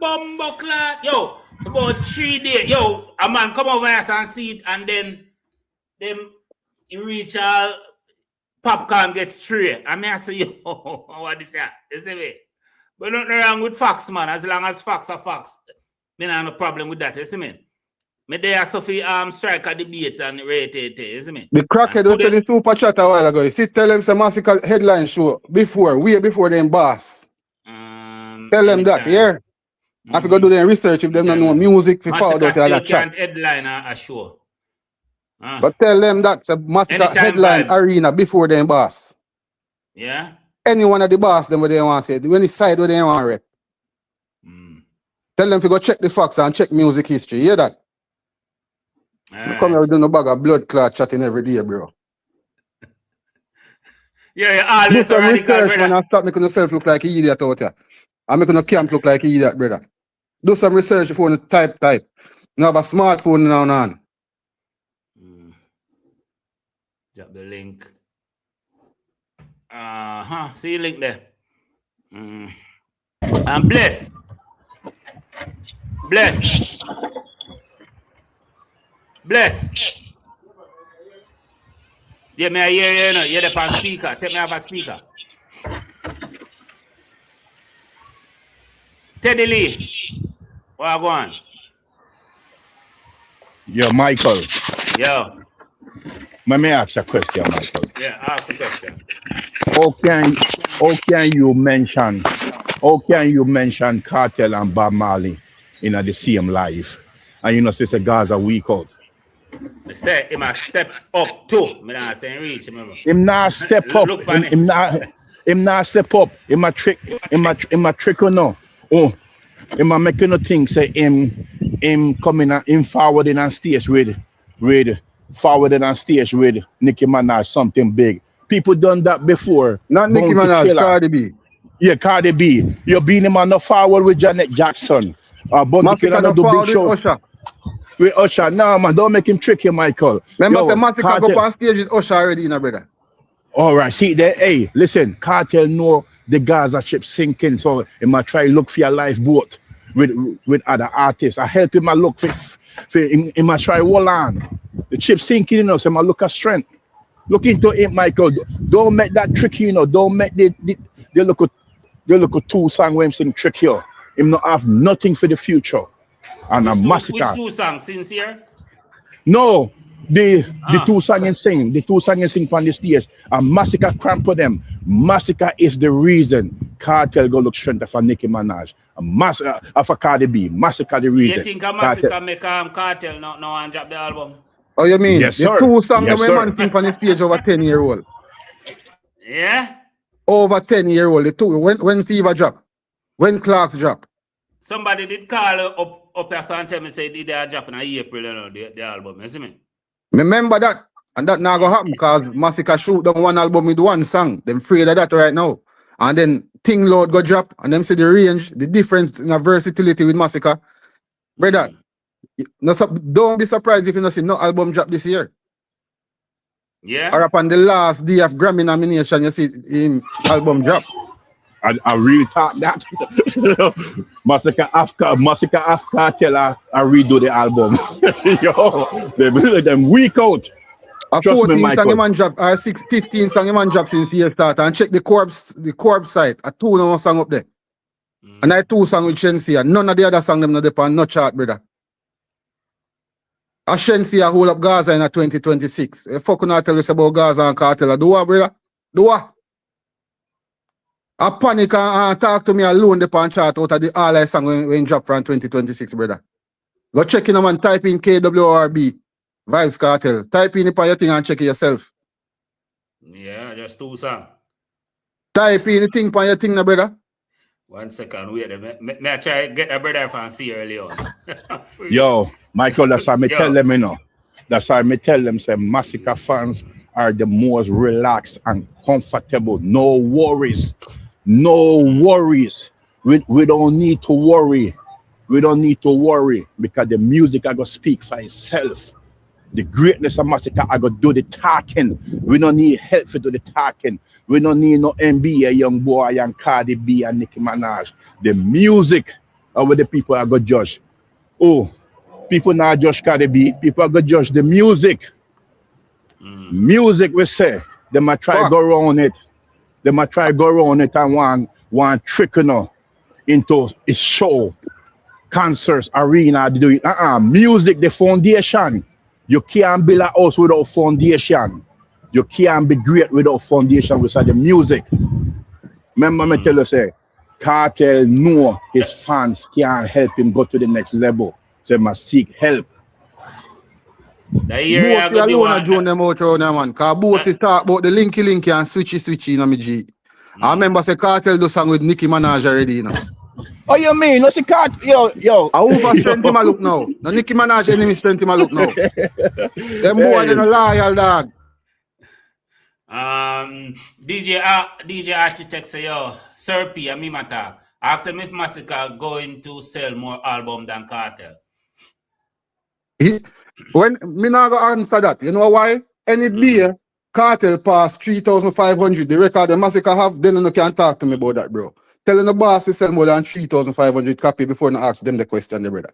[SPEAKER 1] Bumbo clot. Yo, about 3 days. Yo, a man come over here and see it, and then them you reach all popcorn gets straight. I mean, I say, yo, what is that? You see me? But nothing wrong with facts, man. As long as facts are facts. Me not have no problem with that, you see me? Me there Sophie strike a debate and rate it, you see me?
[SPEAKER 2] The crackhead was the super chat a while ago. You see, tell them some massacre headline show way before them boss. Tell them that, yeah. I have to go do their research if they don't know music.
[SPEAKER 1] Massacre still can't headline a show.
[SPEAKER 2] But tell them that it's a massacre headline Vybz arena before them boss.
[SPEAKER 1] Yeah.
[SPEAKER 2] Any one of the boss them what they want to say. When they side what they want to rep. Tell them to go check the facts and check music history. Hear that? Right. Come here with no bag of blood clot chatting every day, bro.
[SPEAKER 1] Yeah, always
[SPEAKER 2] do some research when I stop making yourself look like an idiot out here. I'm making a camp look like an idiot, brother. Do some research before you type. You have a smartphone now on.
[SPEAKER 1] Drop the link. See you link there. And bless. Yeah, me hear you know. You're the on speaker. Take me off a speaker. Teddy Lee. What go on?
[SPEAKER 4] Yo, Michael.
[SPEAKER 1] Yo.
[SPEAKER 4] Let me ask a question, Michael.
[SPEAKER 1] Yeah, ask a question.
[SPEAKER 4] How can you mention Kartel and Bob Marley in the same life? And you know, Sister Gaza week out.
[SPEAKER 1] I say him a step up too. Me not saying reach, remember.
[SPEAKER 4] Him not step up. Him not step up. Him a trick or no. Oh, him a making no thing say him coming and him forwarding on stage with forwarded on stage with Nicki Minaj something big. People done that before.
[SPEAKER 2] Not Nicki Minaj, Cardi B.
[SPEAKER 4] Yeah, Cardi B. You been him on the forward with Janet Jackson.
[SPEAKER 2] Massacre no forward with Usher.
[SPEAKER 4] With Usher. No, man, don't make him tricky, Michael.
[SPEAKER 2] Remember, say Massacre go on stage with Usher already, you know, brother.
[SPEAKER 4] All right, see there. Hey, listen, Kartel know the Gaza ship sinking, so he might try look for your lifeboat with other artists. I help him look for he might try hold on. The ship sinking, you know, so he might look at strength. Look into it, Michael. Don't make that tricky, you know. Don't make the look at two song when him sing trick here. Him not have nothing for the future. And a massacre.
[SPEAKER 1] Which two songs? Sincere?
[SPEAKER 4] No, the two songs and sing. The two songs and sing on the stage. A massacre cramp for them. Massacre is the reason Kartel go look strength for Nicki Minaj. A massacre for Cardi B. Massacre the reason.
[SPEAKER 1] You think a massacre make Kartel no and drop the album?
[SPEAKER 2] Oh, you mean?
[SPEAKER 4] Yes,
[SPEAKER 2] the
[SPEAKER 4] sir.
[SPEAKER 2] two songs that man sing on the stage over 10-year-old.
[SPEAKER 1] Yeah?
[SPEAKER 2] Over 10-year-old. The two when Fever drop. When Clarks drop.
[SPEAKER 1] Somebody did call up here and tell me say they are dropping in April, you know, the album, you see me?
[SPEAKER 2] Remember that. And that now go happen because Massacre shoot down one album with one song. Them afraid of that right now. And then Thing Lord go drop and them see the range, the difference in the versatility with Massacre. Brother, don't be surprised if you don't see no album drop this year.
[SPEAKER 1] Yeah.
[SPEAKER 2] Or upon the last day of Grammy nomination, you see him album drop.
[SPEAKER 4] I really thought that. Massacre after Kartel I redo the album. Yo, them weak out.
[SPEAKER 2] A 14 song man drop, or 15 song man drop since year start, and check the corpse site. A 2 no song up there. And I 2 song with Shensia. None of the other song them not depend no chart, brother. A Shensia hold up Gaza in a 2026. You fuck not tell us about Gaza and Kartel. Do what, brother? Do what? I panic and talk to me alone the pan chart out of the all I song when drop from 2026, brother. Go check in them and type in KWRB. Vybz Kartel. Type in it on your thing and check it yourself.
[SPEAKER 1] Yeah, just 2 songs.
[SPEAKER 2] Type in the thing on your thing, brother.
[SPEAKER 1] 1 second, wait. May I try get a brother from see early on?
[SPEAKER 4] Yo, Michael, that's why I tell them, you know. That's why I tell them, say, Massacre fans are the most relaxed and comfortable. No worries. No worries. We don't need to worry. We don't need to worry because the music I go speak for itself. The greatness of Massacre I go do the talking. We don't need help to do the talking. We don't need no NBA, Young Boy, and Cardi B and Nicki Minaj. The music of the people I go judge. Oh, people not judge Cardi B. People are go judge the music. Music we say. They might try
[SPEAKER 2] Fuck.
[SPEAKER 4] go around it. They might try go around it and one trick into a show, concerts, arena. They do it. Music, the foundation. You can't build a house without foundation. You can't be great without foundation without the music. Remember me tell you say, Cartel know his fans can't help him go to the next level. So he must seek help.
[SPEAKER 1] The area
[SPEAKER 2] Both
[SPEAKER 1] I go do
[SPEAKER 2] alone a
[SPEAKER 1] one.
[SPEAKER 2] drone them out round there, man. Cause both is talk about the linky and switchy, you know me G. I remember say Cartel do song with Nicki Minaj already, you know.
[SPEAKER 4] Oh, you mean? No, see, yo.
[SPEAKER 2] I over strength him a look now. No Nicki Minaj enemy strength him a look now. Them boy they
[SPEAKER 4] Hey,
[SPEAKER 2] no loyal dog.
[SPEAKER 1] DJ Architect say yo, Sir P and me matter. Ask him if Massacre going to sell more album than Cartel.
[SPEAKER 2] When me not go answer that, you know why? Any day Cartel pass 3,500, the record the Massacre have, then you can talk to me about that, bro. Telling the boss to sell more than 3,500 copy before you ask them the question, the brother.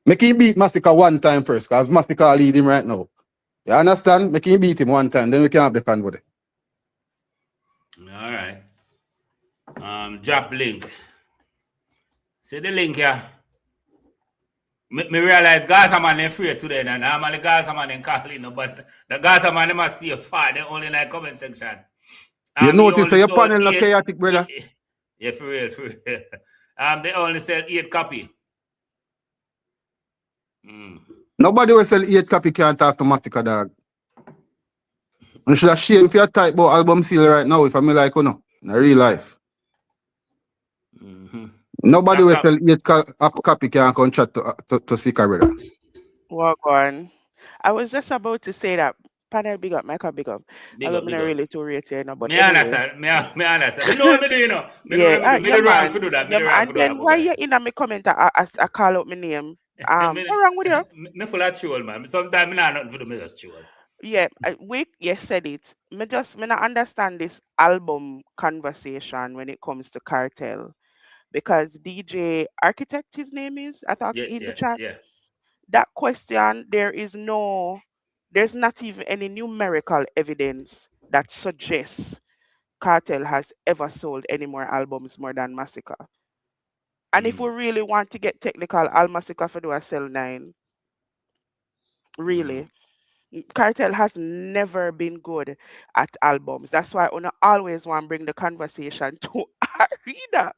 [SPEAKER 2] Make him beat Massacre one time first, cause Massacre lead him right now. You understand? Make him beat him one time, then we can have the convo there.
[SPEAKER 1] All right. Drop link. See the link here. Me realize Gaza man they free today, and normally Gaza man they calling, but the Gaza man they must stay far. They only in the comment section.
[SPEAKER 2] You notice that your panel no chaotic, brother.
[SPEAKER 1] Yeah, for real. They only sell 8 copy.
[SPEAKER 2] Nobody will sell 8 copy can't talk to Matica, dog. You should have shame if you type about album seal right now if I mean like, you know, in real life. Nobody will sell 8 copy can't come chat to Sika, brother.
[SPEAKER 5] Walk on. I was just about to say that. Panel big up, Micah big up.
[SPEAKER 1] Big
[SPEAKER 5] I'm
[SPEAKER 1] up.
[SPEAKER 5] not really too rated, no, but
[SPEAKER 1] Me
[SPEAKER 5] anyway.
[SPEAKER 1] understand. Me understand. Me know what me do, you know. Me
[SPEAKER 5] Yeah,
[SPEAKER 1] do wrong to do that. Me do wrong
[SPEAKER 5] and
[SPEAKER 1] to do
[SPEAKER 5] then
[SPEAKER 1] that.
[SPEAKER 5] why you in a me comment I call out my name? What wrong with you?
[SPEAKER 1] Me full of troll, man. Sometimes me not nothing to do, me just troll.
[SPEAKER 5] Yeah, you said it. Me not understand this album conversation when it comes to Cartel. Because DJ Architect, his name is, I thought in the chat.
[SPEAKER 1] Yeah.
[SPEAKER 5] That question, there's not even any numerical evidence that suggests Cartel has ever sold any more albums more than Massacre. And if we really want to get technical, Al Massacre for do a sell 9. Really. Cartel has never been good at albums. That's why I always want to bring the conversation to Arena.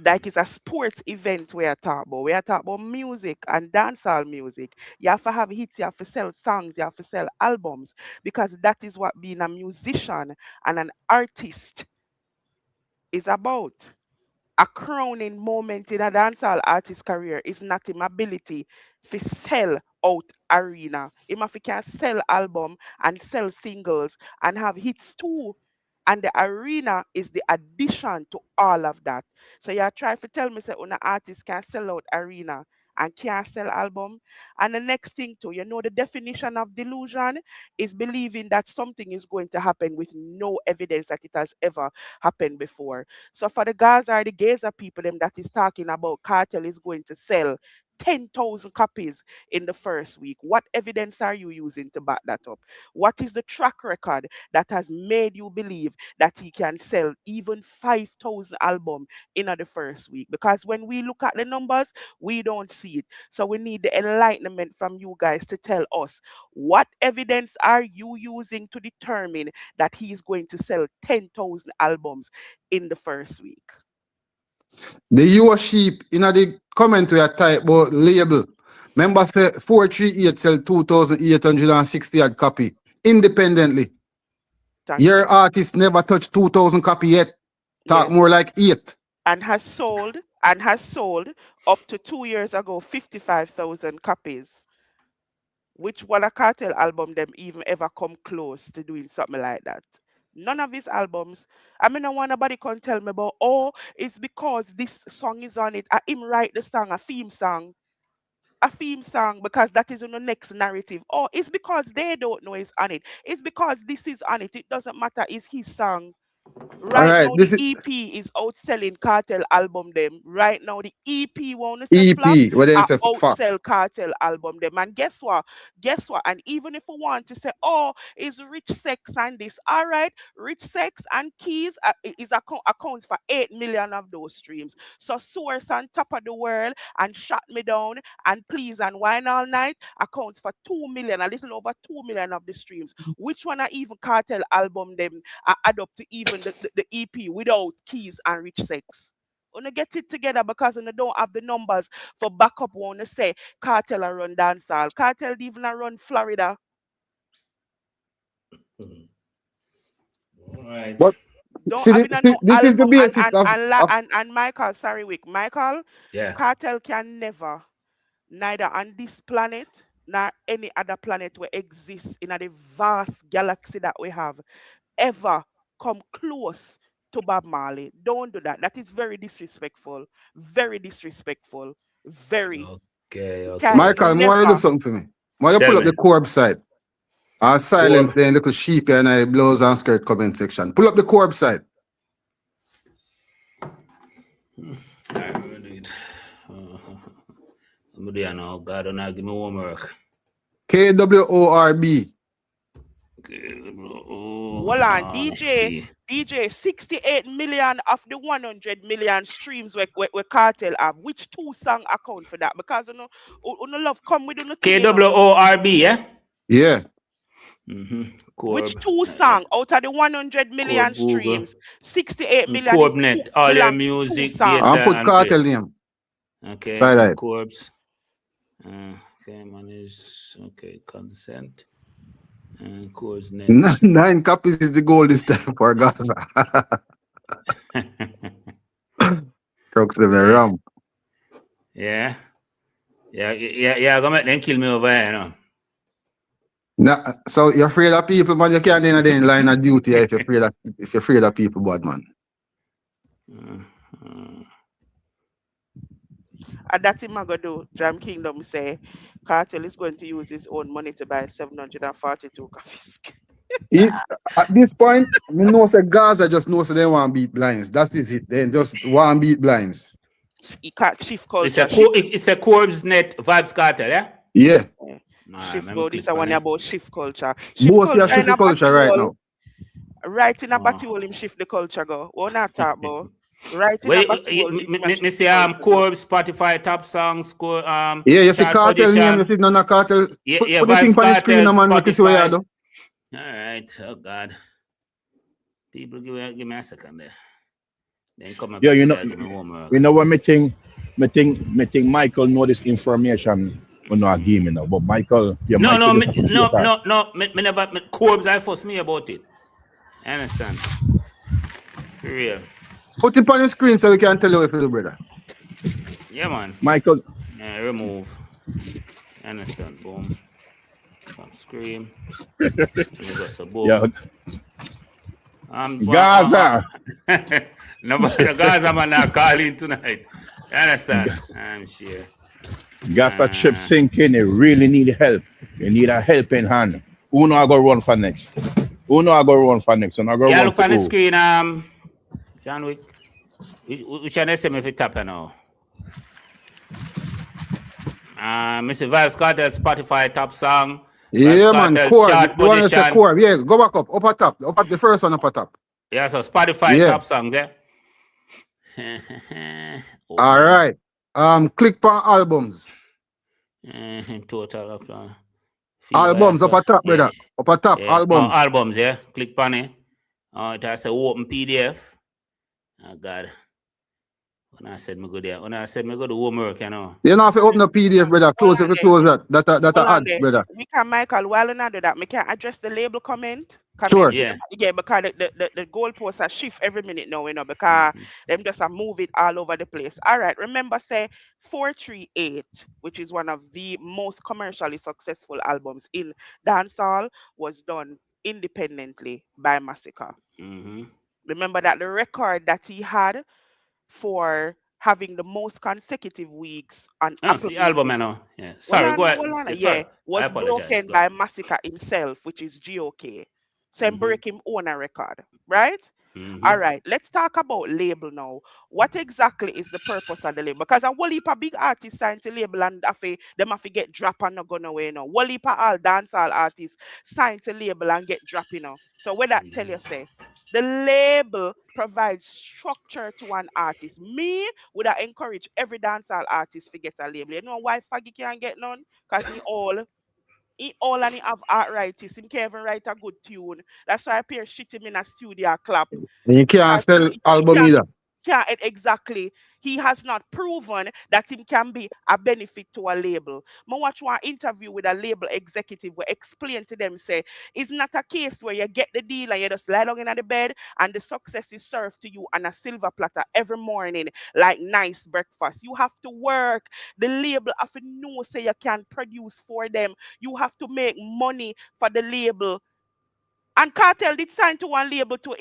[SPEAKER 5] Like it's a sports event we are talking about. We are talking about music and dancehall music. You have to have hits, you have to sell songs, you have to sell albums because that is what being a musician and an artist is about. A crowning moment in a dancehall artist career is not him ability to sell out arena. Him if he can sell album and sell singles and have hits too. And the arena is the addition to all of that. So you try to tell me say an artist can sell out arena and can't sell album. And the next thing too, the definition of delusion is believing that something is going to happen with no evidence that it has ever happened before. So for the Gaza or the Gaza people them that is talking about Cartel is going to sell 10,000 copies in the first week. What evidence are you using to back that up? What is the track record that has made you believe that he can sell even 5,000 albums in the first week? Because when we look at the numbers, we don't see it. So we need the enlightenment from you guys to tell us what evidence are you using to determine that he is going to sell 10,000 albums in the first week?
[SPEAKER 2] The US sheep in the comment we are type about label. Remember say 438 sell 2,860 odd copy independently. Your artist never touched 2,000 copy yet. Talk more like 8.
[SPEAKER 5] And has sold up to 2 years ago 55,000 copies. Which one a Cartel album them even ever come close to doing something like that? None of his albums. I mean, no one nobody can tell me about, oh, it's because this song is on it. I him write the song, a theme song, because that is on the next narrative. Or it's because they don't know it's on it. It's because this is on it. It doesn't matter. It's his song.
[SPEAKER 2] All
[SPEAKER 5] Right
[SPEAKER 2] right,
[SPEAKER 5] now, the
[SPEAKER 2] this is
[SPEAKER 5] EP is outselling Cartel album them. Right now, the EP wanna say flop,
[SPEAKER 2] EP. What they
[SPEAKER 5] I
[SPEAKER 2] say facts.
[SPEAKER 5] outsell Cartel album them. And guess what? Guess what? And even if we want to say, oh, is Rich Sex and this, all right, Rich Sex and Keys accounts for 8 million of those streams. So Source on Top of the World and Shut Me Down and Please and Wine All Night accounts for 2 million, a little over 2 million of the streams. Which one are even Cartel album them add up to even the EP without Keys and Rich Sex? Wanna get it together because you don't have the numbers for backup. Wanna say Cartel a run dancehall. Cartel even a run Florida.
[SPEAKER 1] All right.
[SPEAKER 2] But
[SPEAKER 5] Don't
[SPEAKER 2] see,
[SPEAKER 5] have in a no
[SPEAKER 2] this is the
[SPEAKER 5] album
[SPEAKER 2] basics of
[SPEAKER 5] and Michael, sorry Wick. Michael,
[SPEAKER 1] Yeah.
[SPEAKER 5] Cartel can never, neither on this planet nor any other planet where exists in a the vast galaxy that we have, ever come close to Bob Marley. Don't do that. That is very disrespectful. Very disrespectful. Very.
[SPEAKER 1] Okay,
[SPEAKER 5] Can
[SPEAKER 1] okay,
[SPEAKER 2] Michael. I
[SPEAKER 1] okay.
[SPEAKER 2] want you to do
[SPEAKER 5] never.
[SPEAKER 2] something for me. Why you
[SPEAKER 1] Tell
[SPEAKER 2] pull up
[SPEAKER 1] me.
[SPEAKER 2] the Corb side? I silence
[SPEAKER 1] Corb.
[SPEAKER 2] the little sheep here and I blouse and skirt comment section. Pull up the Corb side.
[SPEAKER 1] I'm gonna do it. I'm gonna do it now. God, don't give me homework.
[SPEAKER 2] KWORB.
[SPEAKER 5] Hold on, DJ, 68 million of the 100 million streams we Cartel have. Which two song account for that? Because you know love come with the thing,
[SPEAKER 1] KWORB, yeah?
[SPEAKER 2] Yeah.
[SPEAKER 5] Which
[SPEAKER 1] Corb.
[SPEAKER 5] two song out of the 100 million
[SPEAKER 1] Corb Google.
[SPEAKER 5] streams, 68 million is
[SPEAKER 1] Corb Net. All your
[SPEAKER 5] belong to two
[SPEAKER 1] music,
[SPEAKER 5] songs.
[SPEAKER 2] And
[SPEAKER 1] data,
[SPEAKER 2] put
[SPEAKER 1] and
[SPEAKER 2] cartel
[SPEAKER 1] place.
[SPEAKER 2] name.
[SPEAKER 1] Okay,
[SPEAKER 2] Side
[SPEAKER 1] and
[SPEAKER 2] right.
[SPEAKER 1] Corbs. Okay, manage. Okay, consent. And Corbs Net.
[SPEAKER 2] 9 copies is the goal this time for Gaza. Crooks in the rum.
[SPEAKER 1] Yeah. Yeah, go make them kill me over here, you know.
[SPEAKER 2] Nah, so you're afraid of people, man. You can't in the line of duty if you're afraid of people, bad man.
[SPEAKER 5] And that's him I go do. Jam Kingdom say Cartel is going to use his own money to buy 742 copies.
[SPEAKER 2] At this point, me know say Gaza just knows they want to beat blinds. That is it. They just want to beat blinds.
[SPEAKER 5] He can't shift culture.
[SPEAKER 1] It's a Corbs Net Vybz Kartel, yeah?
[SPEAKER 2] Yeah.
[SPEAKER 1] Nah,
[SPEAKER 5] Shift
[SPEAKER 1] man,
[SPEAKER 5] go this
[SPEAKER 1] click
[SPEAKER 5] one
[SPEAKER 1] on it.
[SPEAKER 5] about shift culture.
[SPEAKER 2] Most
[SPEAKER 5] culture
[SPEAKER 2] shift
[SPEAKER 5] in a
[SPEAKER 2] culture right
[SPEAKER 5] battle.
[SPEAKER 2] now.
[SPEAKER 5] Right in a battle him shift the culture go. What not talk about? Right in a
[SPEAKER 1] Wait,
[SPEAKER 5] battle.
[SPEAKER 1] me see Corbs Spotify top songs,
[SPEAKER 2] Yeah, you see
[SPEAKER 1] chart
[SPEAKER 2] cartel name, you
[SPEAKER 1] position.
[SPEAKER 2] see none of cartel.
[SPEAKER 1] Yeah,
[SPEAKER 2] Put the thing
[SPEAKER 1] Vybz
[SPEAKER 2] on the screen,
[SPEAKER 1] Kartel,
[SPEAKER 2] man. Make you see what you
[SPEAKER 1] Spotify.
[SPEAKER 2] do.
[SPEAKER 1] All right, oh God. People give me a second there. Then come up
[SPEAKER 4] Yeah,
[SPEAKER 1] give me homework.
[SPEAKER 4] you know what me think Michael know this information when I give me now. But Michael, yeah,
[SPEAKER 1] No,
[SPEAKER 4] Michael
[SPEAKER 1] me never Corbs I fuss me about it. I understand. For real.
[SPEAKER 2] Put it on the screen so we can tell you if you do, brother.
[SPEAKER 1] Yeah, man.
[SPEAKER 4] Michael,
[SPEAKER 1] Yeah, remove. I understand. Boom. Some scream. And we got some boom.
[SPEAKER 4] yeah,
[SPEAKER 1] Gaza. Nobody Gaza man not calling tonight. You understand? I'm sure.
[SPEAKER 4] gas a chip sinking, you really need help. You need a helping hand. Who know I go run for next? Who know I go run for next? And I go
[SPEAKER 1] Yeah,
[SPEAKER 4] run
[SPEAKER 1] look
[SPEAKER 4] for
[SPEAKER 1] on the
[SPEAKER 4] who?
[SPEAKER 1] screen, John Wick. Which one SM if you tap now? Mr. Vybz Kartel Spotify top song.
[SPEAKER 2] Yeah, man. Corb.
[SPEAKER 1] Chart
[SPEAKER 2] The one that say
[SPEAKER 1] position.
[SPEAKER 2] Corb. Yeah, go back up at top. Up at the first one up at top.
[SPEAKER 1] Yeah, so Spotify top songs, yeah.
[SPEAKER 2] All right. Click on albums.
[SPEAKER 1] Total of
[SPEAKER 2] albums up at top, brother. Up at top, albums.
[SPEAKER 1] Albums, yeah. Click on it. It has a open PDF. Oh God. When I said me go there, when I said me go to homework, you know.
[SPEAKER 2] You know if you open the PDF, brother. Close it, close that. That ad, brother.
[SPEAKER 5] We can Michael while not do that. We can address the label comment.
[SPEAKER 2] Sure.
[SPEAKER 5] Yeah, because the goalposts are shift every minute now, you know, because them just move it all over the place. All right, remember, say 438, which is one of the most commercially successful albums in dancehall, was done independently by Massacre.
[SPEAKER 1] Mm-hmm.
[SPEAKER 5] Remember that the record that he had for having the most consecutive weeks on
[SPEAKER 1] Oh,
[SPEAKER 5] Apple
[SPEAKER 1] see album,
[SPEAKER 5] Music.
[SPEAKER 1] I know. Yeah. Sorry, go ahead. Yeah,
[SPEAKER 5] Yeah,
[SPEAKER 1] sorry. I
[SPEAKER 5] was
[SPEAKER 1] apologize.
[SPEAKER 5] broken
[SPEAKER 1] Go ahead.
[SPEAKER 5] by Massacre himself, which is GOK. So him
[SPEAKER 1] Mm-hmm.
[SPEAKER 5] break him own a record, right?
[SPEAKER 1] Mm-hmm.
[SPEAKER 5] All right, let's talk about label now. What exactly is the purpose of the label? Because a whole heap of big artists signed to label and them have to get drop and not gone away now. Whole heap of all dancehall artists signed to label and get drop, So what that tell you say? The label provides structure to an artist. Me would I encourage every dancehall artist to get a label. You know why Faggy can't get none? Because he all and he have arthritis. He can't even write a good tune. That's why I pair shit him in a studio clap.
[SPEAKER 2] And you can't
[SPEAKER 5] Because
[SPEAKER 2] sell
[SPEAKER 5] he
[SPEAKER 2] album
[SPEAKER 5] can't
[SPEAKER 2] either.
[SPEAKER 5] exactly. He has not proven that him can be a benefit to a label. I watch one interview with a label executive where explain to them say it's not a case where you get the deal and you just lie down in the bed and the success is served to you on a silver platter every morning like nice breakfast. You have to work. The label have to know say you can produce for them. You have to make money for the label. And Cartel did sign to one label too.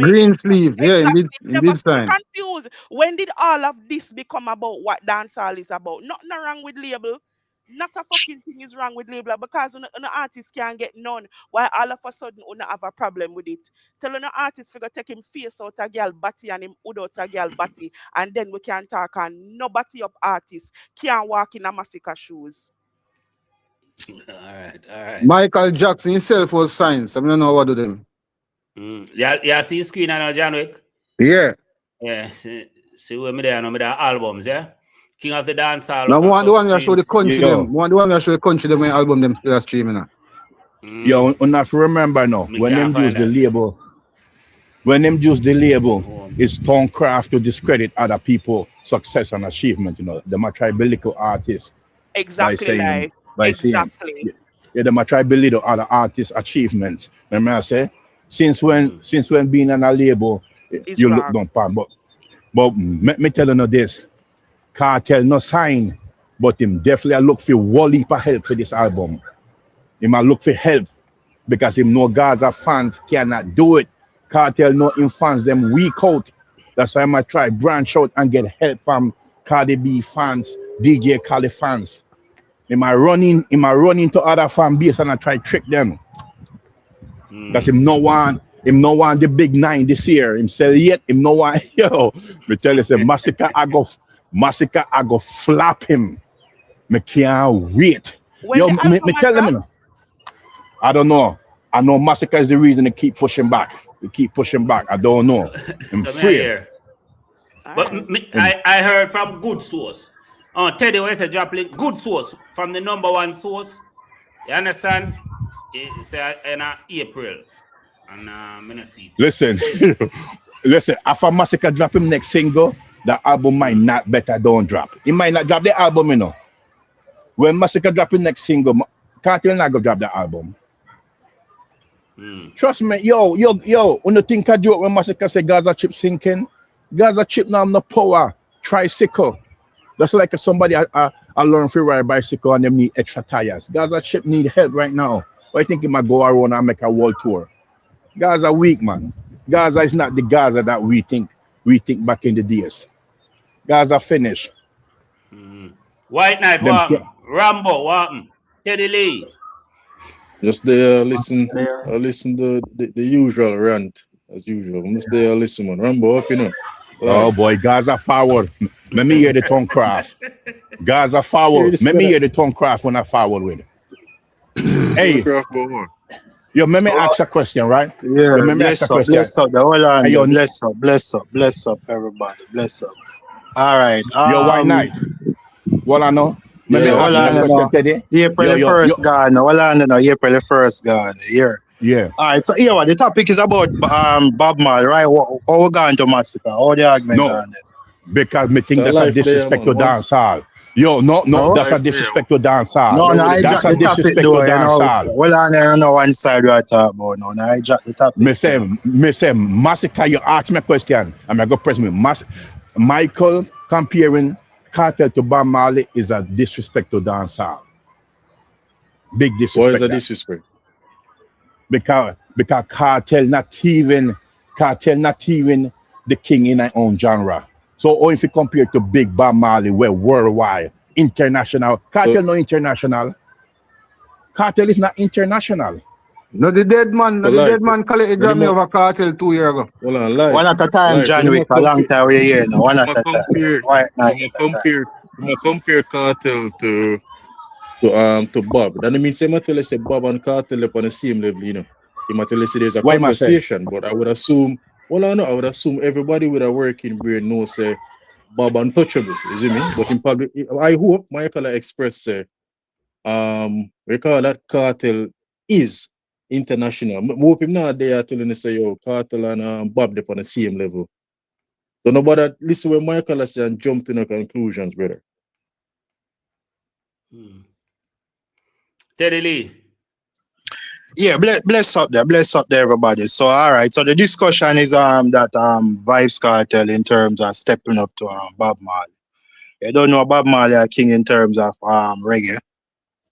[SPEAKER 2] Green sleeves, yeah,
[SPEAKER 5] Exactly.
[SPEAKER 2] in
[SPEAKER 5] Never
[SPEAKER 2] bid
[SPEAKER 5] feel
[SPEAKER 2] sign.
[SPEAKER 5] confused. When did all of this become about what dancehall is about? Nothing wrong with label. Not a fucking thing is wrong with label because an artist can't get none. Why all of a sudden una have a problem with it? Tell an artist figure take him face out a girl body and him hood out a girl body, and then we can talk and nobody up artist can't walk in a massacre shoes.
[SPEAKER 1] All right, all right.
[SPEAKER 2] Michael Jackson himself was signed, so I don't know what to do them.
[SPEAKER 1] Yeah, yeah, see screen I know, John Wick?
[SPEAKER 2] Yeah.
[SPEAKER 1] Yeah, see where me there, no, me there albums, yeah? King of the Dancehall
[SPEAKER 2] Now
[SPEAKER 1] of
[SPEAKER 2] one the one where I show the
[SPEAKER 1] Substance.
[SPEAKER 2] country
[SPEAKER 4] Yo,
[SPEAKER 2] them. One the one where I show the country them when album them still streaming now.
[SPEAKER 4] yo, you have to remember now,
[SPEAKER 1] Me
[SPEAKER 4] when
[SPEAKER 1] can't
[SPEAKER 4] them use
[SPEAKER 1] find
[SPEAKER 4] the
[SPEAKER 1] that.
[SPEAKER 4] label, when them use the label,
[SPEAKER 1] Oh,
[SPEAKER 4] it's tonecraft to discredit other people's success and achievement, They might try belittle artists by
[SPEAKER 5] Exactly,
[SPEAKER 4] saying,
[SPEAKER 5] life. Exactly.
[SPEAKER 4] yeah, they might try belittle other artists' achievements. Remember I say, since when being on a label,
[SPEAKER 5] It's
[SPEAKER 4] you look
[SPEAKER 5] wrong.
[SPEAKER 4] down pan. But me tell you this, Cartel no sign, but him definitely a look for whole heap of help for this album. He might look for help because him know Gaza fans cannot do it. Cartel know him fans them weak out. That's why I might try branch out and get help from Cardi B fans, DJ Khaled fans. Him I run into other fan base and I try trick them. Because him no want the big nine this year. Him say yet him no want yo. Me tell you say Massacre I go flap him. Me can't wait.
[SPEAKER 5] When
[SPEAKER 4] Yo,
[SPEAKER 5] the
[SPEAKER 4] me
[SPEAKER 5] album
[SPEAKER 4] tell them,
[SPEAKER 5] drop,
[SPEAKER 4] I don't know. I know Massacre is the reason they keep pushing back. They keep pushing back. I don't know. I'm
[SPEAKER 1] so me
[SPEAKER 4] afraid.
[SPEAKER 1] here.
[SPEAKER 5] all
[SPEAKER 1] But
[SPEAKER 5] right.
[SPEAKER 1] I heard from good source. Teddy was a drop link. Good source from the number one source. You understand? It's in April. And I'm gonna see it.
[SPEAKER 4] Listen, listen. After Massacre drop him next single, the album might not better don't drop. He might not drop the album, When Massacre drop his next single, Cartel not go drop the album. Trust me, yo. When you think I joke when Massacre say Gaza chip sinking, Gaza chip now have no power. Tricycle. That's like somebody I learn to ride bicycle and them need extra tires. Gaza chip need help right now. But I think he might go around and make a world tour. Gaza weak, man. Gaza is not the Gaza that we think back in the days. Gaza finished.
[SPEAKER 1] White Knight,
[SPEAKER 4] Them
[SPEAKER 1] what happened? Rambo, what happened? Teddy Lee.
[SPEAKER 6] Just there, listen to the usual rant as usual. Must there listen, man. Rambo up,
[SPEAKER 4] Oh boy, Gaza forward. Let me hear the tongue craft. Gaza forward. Let me hear the tongue craft when I forward with it. Hey, yo, let me ask a question, right?
[SPEAKER 7] Yeah,
[SPEAKER 4] Let me
[SPEAKER 7] bless
[SPEAKER 4] ask a
[SPEAKER 7] up,
[SPEAKER 4] question.
[SPEAKER 7] bless up. Hold on,
[SPEAKER 4] Hey, yo,
[SPEAKER 7] bless up, everybody, bless up. All right.
[SPEAKER 4] Yo, White Knight. Well, I know. Let me
[SPEAKER 7] Yeah,
[SPEAKER 4] ask
[SPEAKER 7] hold
[SPEAKER 4] you a
[SPEAKER 7] on,
[SPEAKER 4] question, Teddy.
[SPEAKER 7] April the
[SPEAKER 4] Yo,
[SPEAKER 7] first gone. Hold on, April the first gone. Here.
[SPEAKER 4] Yeah.
[SPEAKER 7] All right. So here, what the topic is about Bob Marley, right? How we going to Massacre? How the argument
[SPEAKER 4] No.
[SPEAKER 7] on this?
[SPEAKER 4] Because me think
[SPEAKER 6] The
[SPEAKER 4] that's a
[SPEAKER 6] life there,
[SPEAKER 4] disrespect to
[SPEAKER 6] man.
[SPEAKER 4] dancehall. Yo, no,
[SPEAKER 7] No?
[SPEAKER 4] that's a disrespect to dancehall.
[SPEAKER 7] No, I
[SPEAKER 4] That's
[SPEAKER 7] dropped
[SPEAKER 4] a
[SPEAKER 7] the topic
[SPEAKER 4] disrespect to
[SPEAKER 7] though,
[SPEAKER 4] dancehall.
[SPEAKER 7] Hold on, one side we are talking about now. I dropped the topic.
[SPEAKER 4] Me say, Massacre, you ask me a question. I'm going to press me. Michael comparing Cartel to Bob Marley is a disrespect to dancehall. Big disrespect.
[SPEAKER 6] What is a
[SPEAKER 4] that.
[SPEAKER 6] disrespect?
[SPEAKER 4] because Cartel not even the king in our own genre. So or if you compare to Big Bob Marley, we're worldwide, international.
[SPEAKER 6] So
[SPEAKER 4] Cartel no international. Cartel is not international.
[SPEAKER 2] No, the dead
[SPEAKER 6] life.
[SPEAKER 2] collected
[SPEAKER 6] When
[SPEAKER 2] Grammy
[SPEAKER 6] him
[SPEAKER 2] over Cartel 2 years ago.
[SPEAKER 6] hold on, life.
[SPEAKER 7] One at a time,
[SPEAKER 6] Life.
[SPEAKER 7] John
[SPEAKER 6] When him
[SPEAKER 7] Wick,
[SPEAKER 6] a
[SPEAKER 7] a long
[SPEAKER 6] compare
[SPEAKER 7] time we're here now. One at
[SPEAKER 6] when
[SPEAKER 7] a
[SPEAKER 6] him a
[SPEAKER 7] time.
[SPEAKER 6] compare
[SPEAKER 7] White night
[SPEAKER 6] when him
[SPEAKER 7] at a time.
[SPEAKER 6] compare Cartel to Bob. That means say tell us say Bob and Cartel up on the same level, you know. He might tell us say there's a
[SPEAKER 4] What am I say?
[SPEAKER 6] conversation, but I would assume I would assume everybody with a working brain knows say Bob untouchable, you see me? But in public I hope Michael express say we call that Cartel is international. I hope him not there telling us say yo Cartel and Bob they on the same level. So nobody listen when Michael say and jump to no conclusions, brother.
[SPEAKER 1] Teddy Lee.
[SPEAKER 7] Yeah, bless up there, everybody. So all right, so the discussion is that Vybz Kartel in terms of stepping up to Bob Marley. You don't know Bob Marley a king in terms of reggae,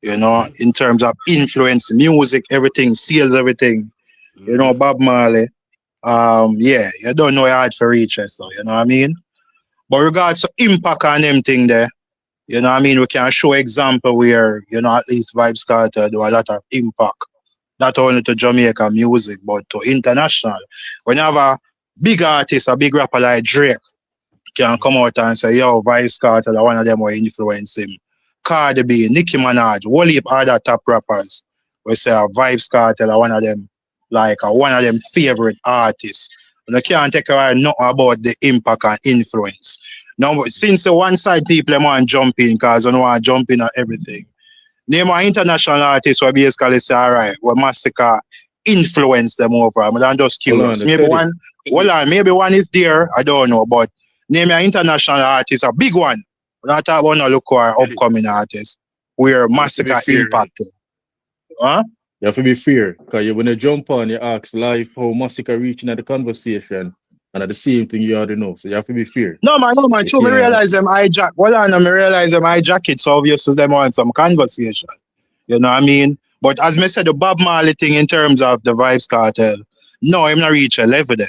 [SPEAKER 7] you know, in terms of influence, music, everything, sales, everything. You know, Bob Marley, yeah, you don't know it hard for reach, so you know what I mean? But regards to impact on them thing there, you know what I mean, we can show example where, you know, at least Vybz Kartel do a lot of impact. Not only to Jamaica music, but to international. When you have a big artist, a big rapper like Drake, can come out and say, yo, Vybz Kartel, one of them will influence him. Cardi B, Nicki Minaj, whole heap other top rappers. We say Vybz Kartel, one of them, like one of them favorite artists. And I can't take away nothing about the impact and influence. Now, since the one side people want to jump in, because they don't want to jump in on everything. Name an international artist who basically say, all right, we Massacre influence them over. I'm just curious. Maybe one is there, I don't know, but name an international artist, a big one. We're not talking about no local or upcoming artists where Massacre impacted. Huh?
[SPEAKER 6] You have to be fair, because when you jump on, you ask live how Massacre reaching at the conversation, and at the same thing you already know. So you have to be fair.
[SPEAKER 7] No, man, true. Me realize them hijack. Me realize them hijack it, so obviously them want some conversation. You know what I mean? But as me said, the Bob Marley thing in terms of the Vybz Kartel, no, I'm not reach a level there.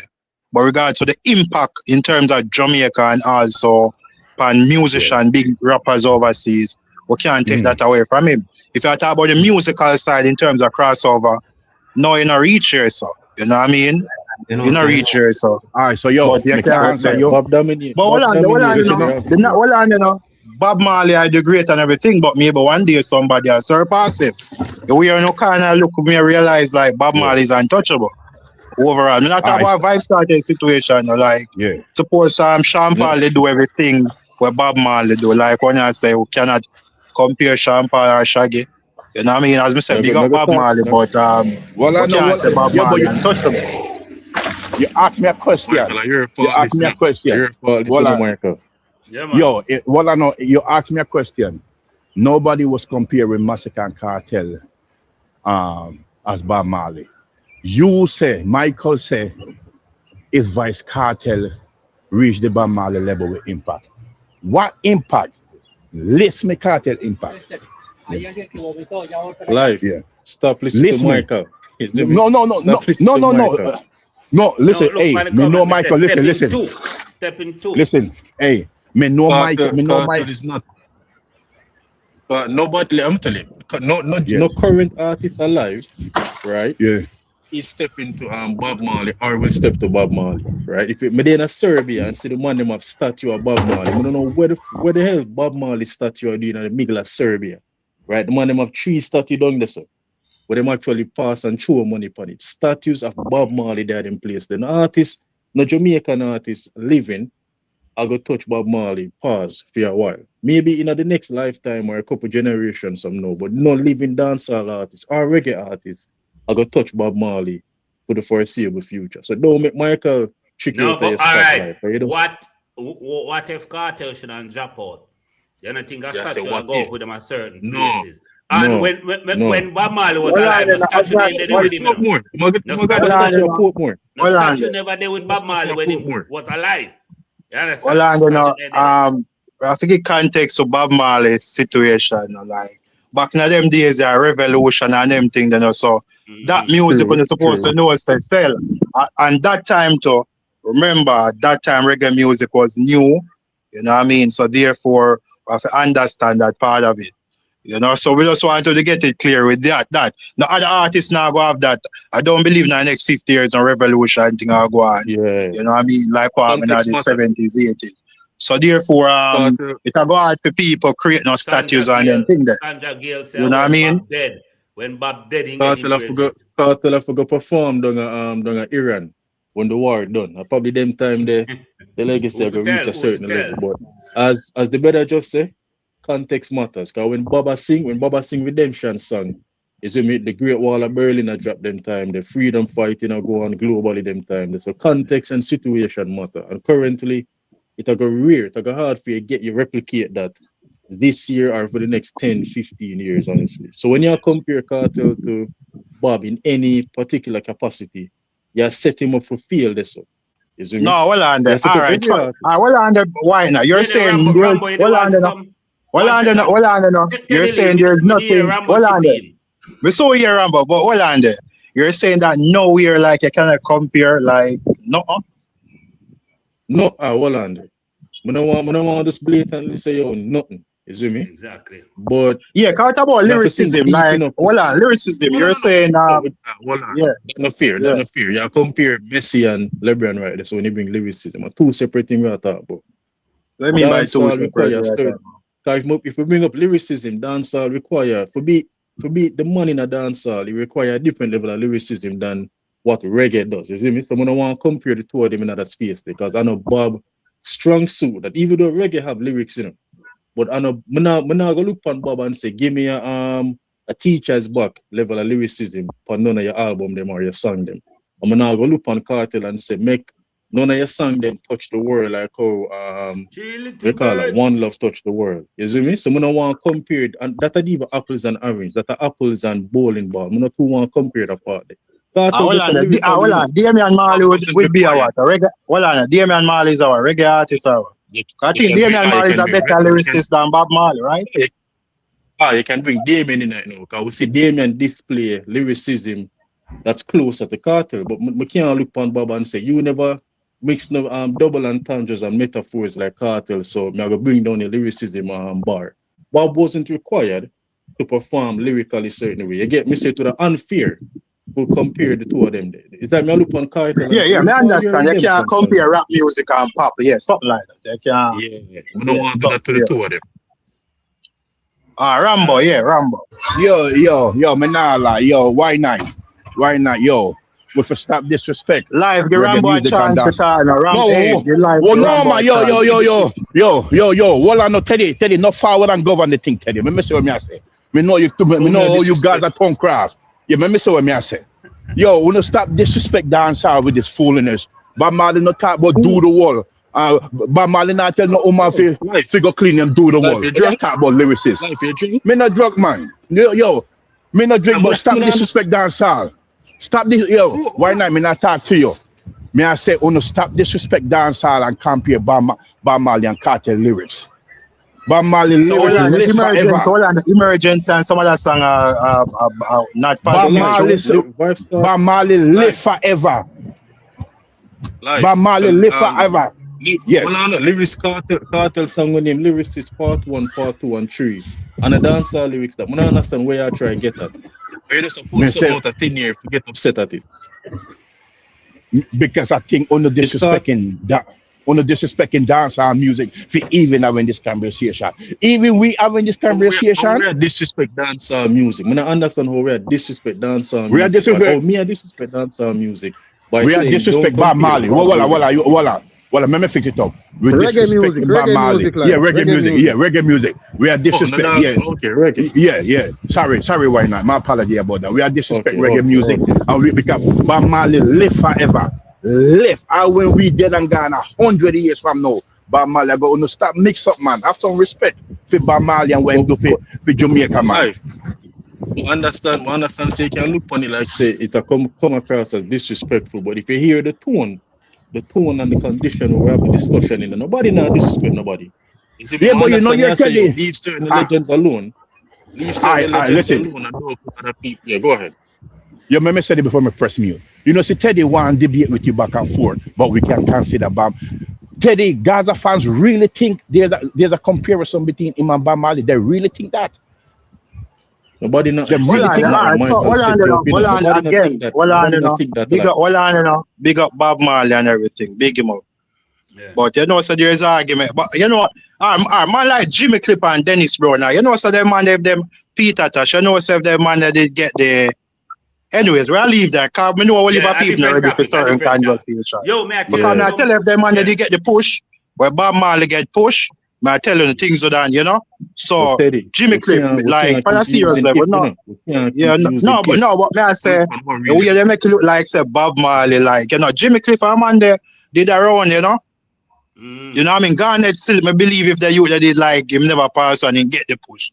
[SPEAKER 7] But regards to the impact in terms of Jamaica and also pan musician, big rappers overseas, we can't take that away from him. If you talk about the musical side in terms of crossover, no, you're not reach here, so. You know what I mean? You're not reach here, so.
[SPEAKER 4] All right, so yo,
[SPEAKER 7] but you can't say
[SPEAKER 6] Bob dominate.
[SPEAKER 7] But hold on, you know. Bob Marley are the great and everything, but maybe one day somebody will surpass him. We are no kind of look me realize like Bob Marley is untouchable. Overall, I'm not talking about Vybz Kartel situation. Like, suppose Sean Paul they do everything what Bob Marley do. Like when I say we cannot compare Sean Paul or Shaggy. You know what I mean? As I said, big up Bob Marley, but we can't say Bob Marley untouchable.
[SPEAKER 4] You ask me a question. You ask me a question. Yo, what I know, you asked me a question. Nobody was comparing Massacre and Cartel as Bob Marley. You say, Michael say, is Vybz Kartel reach the Bob Marley level with impact? What impact? List me Cartel impact.
[SPEAKER 6] Life. Stop listening to Michael.
[SPEAKER 4] No, listen,
[SPEAKER 1] look,
[SPEAKER 4] hey, me know Michael, listen.
[SPEAKER 1] Step in two.
[SPEAKER 4] Listen, hey, me know Michael,
[SPEAKER 6] is not. But nobody, I'm telling you, no current artist alive, right?
[SPEAKER 4] Yeah.
[SPEAKER 6] He step into Bob Marley or will step to Bob Marley, right? If me in a Serbia and see the man them have statue of Bob Marley, I don't know where the hell Bob Marley statue are doing in the middle of Serbia, right? The man them have 3 statues down there, so. But them actually pass and throw money upon it. Statues of Bob Marley there in place. Then artists, no Jamaican artists living, I go touch Bob Marley, pause for a while. Maybe in the next lifetime or a couple generations, some know, but no living dancehall artists or reggae artists, I go touch Bob Marley for the foreseeable future. So don't make Michael trick you out of your spotlight.
[SPEAKER 1] What if Cartel should drop out? You don't think a statue will go with them at certain places? And when Bob Marley was alive, the statue they did with him. The statue never did with Bob Marley when he was alive. You understand?
[SPEAKER 7] I think it context of Bob Marley's situation, like back in them days, revolution and them thing, you know. So that music when you're supposed to know say sell. And that time too, remember that time reggae music was new, you know what I mean? So therefore we have to understand that part of it. You know, so we just wanted to get it clear with that. The other artists now go have that. I don't believe in the next 50 years on revolution thing will go on.
[SPEAKER 6] Yeah.
[SPEAKER 7] You know what I mean? Like what in the
[SPEAKER 6] Context matter.
[SPEAKER 7] 70s, 80s. So therefore, it's go hard for people create no statues and them thing there.
[SPEAKER 1] Sandra Gale said,
[SPEAKER 7] You know what I mean?
[SPEAKER 1] Bob dead. When Bob dead, he
[SPEAKER 6] Cartel have to go perform down Iran when the war done. Probably them time the legacy will reach a certain level. But as the brother just say, context matters. Because when Baba sing Redemption song, is the Great Wall of Berlin a drop them time, the freedom fighting go on globally them time. So context and situation matter. And currently it go rare, it go hard for you to get you replicate that this year or for the next 10, 15 years, honestly. So when you compare Kartel to Bob in any particular capacity, you set him up for fail this up.
[SPEAKER 7] No, well on there. All right. So, well on there, why now? You're saying you're saying there's nothing. Well on there. We saw here Rambo, but hold on there. You're saying that nowhere like you cannot compare like no.
[SPEAKER 6] No, hold on there. I don't want to just blatantly say nothing. You see me?
[SPEAKER 1] Exactly.
[SPEAKER 6] But
[SPEAKER 7] yeah, talk about lyricism. Like, hold on, lyricism. You're saying
[SPEAKER 6] hold on. Yeah. No fear. You compare Messi and LeBron right there. So when you bring lyricism, two separate things we are talking about.
[SPEAKER 7] Let me buy two separate.
[SPEAKER 6] If we bring up lyricism, dancehall require for be the money in a dancehall, it require a different level of lyricism than what reggae does. You see me? So I don't want to compare the two of them in that space because I know Bob strong suit that even though reggae have lyrics in it, but I know I'm not gonna look on Bob and say give me a teacher's book level of lyricism for none of your album them or your song them. I'm not gonna look on Kartel and say make none of your song them touch the world like how they call it One Love touch the world. You see me? So I don't want to compare it, and that are even apples and oranges, that are apples and bowling ball. I don't want to compare the part there.
[SPEAKER 7] Hold on. Damian Marley would be our reggae. Hold on, Damian Marley is our reggae artist. I think Damian Marley is a better lyricist than Bob Marley, right?
[SPEAKER 6] You can bring Damian in it now, because we see Damian display lyricism that's closer to Kartel, but we can't look on Bob and say you never mix no double entendres and metaphors like Kartel, so I'm gonna bring down the lyricism bar. Bob wasn't required to perform lyrically certain way. You get me say to the unfair. Who compare the two of them? It's like me look on Kartel.
[SPEAKER 7] Yeah, I understand. You can't compare rap music and pop. Yeah, something like that. You can't.
[SPEAKER 6] Yeah. We don't want to do that to the two of them.
[SPEAKER 7] Rambo. Yeah, Rambo.
[SPEAKER 4] Yo, me nah lie. Yo, why not? Yo, we for stop disrespect.
[SPEAKER 7] Live, the Rambo a chance to call. No,
[SPEAKER 4] man. Yo. Well, I know Teddy, not forward and govern the thing, Teddy. Me say what me I say. Me know you guys are tongue craft. Yeah, me say what me I say. Yo, we don't stop disrespect dancehall with this foolishness. Bob Marley not talk about do the wall. Bob Marley not tell no woman figure clean and do the wall. You talk about lyricists. Me not drunk, man. Yo, me not drink, but stop disrespect dancehall. Stop this, yo. Why not? Me not talk to you. Me I say, stop disrespect dancehall and compare Bob Marley and Kartel lyrics. Bob Marley
[SPEAKER 7] so Emergence and some other song are not
[SPEAKER 4] Bob Marley live forever. Bob Marley live forever.
[SPEAKER 6] Yes. Well, lyrics Kartel song with him, Lyricist Part 1, Part 2, and 3. And the dancehall lyrics that I don't understand where you try to get at. You just put some out of thin air if you get upset at it.
[SPEAKER 4] Because I think disrespecting dancehall music for even having this conversation. Even we having this conversation.
[SPEAKER 6] We are disrespect dancehall music. I don't understand how we are disrespect dancehall music.
[SPEAKER 4] We are
[SPEAKER 6] disrespect dancehall music.
[SPEAKER 4] We are disrespect Bob Marley. Well, let me fix it up. We disrespect Bob Marley. Reggae music. We are disrespect.
[SPEAKER 6] Okay, reggae.
[SPEAKER 4] Yeah. Sorry, why not? My apology about that. We are disrespect reggae music, and we because Bob Marley live forever. And when we dead and gone 100 years from now, Bob Marley go to stop mix up, man. Have some respect for Bob Marley and when do for Jamaica, man.
[SPEAKER 6] I understand. So you can look funny like say it come across as disrespectful, but if you hear the tone and the condition we have a discussion in, nobody now disrespect nobody.
[SPEAKER 4] But you know you're Teddy.
[SPEAKER 6] Leave certain legends alone. Leave some of the legends
[SPEAKER 4] listen.
[SPEAKER 6] alone and don't put other people. Yeah, go ahead.
[SPEAKER 4] You remember said it before me press mute. You know, see Teddy want to debate with you back and forth, but we can consider Bob. Teddy, Gaza fans really think there's a comparison between him and Bob Marley. They really think that.
[SPEAKER 6] Nobody not
[SPEAKER 4] Them
[SPEAKER 7] Hold
[SPEAKER 4] really
[SPEAKER 7] on,
[SPEAKER 4] think that.
[SPEAKER 7] alright. So hold on, again. Hold on, hold on, big up Bob Marley and everything. Big him up.
[SPEAKER 1] Yeah.
[SPEAKER 7] But you know, so there's argument. But you know, our man like Jimmy Clipper and Dennis Brown. Now, you know, so them man, them Peter Tosh. You know, so them man that did get the. Anyways, we'll leave that. Cause we know all of people already for certain conversation.
[SPEAKER 1] Yo, man,
[SPEAKER 7] because I tell you, if them man that they get the push, where Bob Marley get push, I tell you the things so done, you know. So
[SPEAKER 6] Teddy,
[SPEAKER 7] Jimmy Clip, like, on a serious level, no. Yeah, but may I say, the way they make it look like say Bob Marley, like, you know, Jimmy Cliff and man there did around, you know. You know what I mean? Garnet still, I believe if the youth that did like him never pass on and get the push.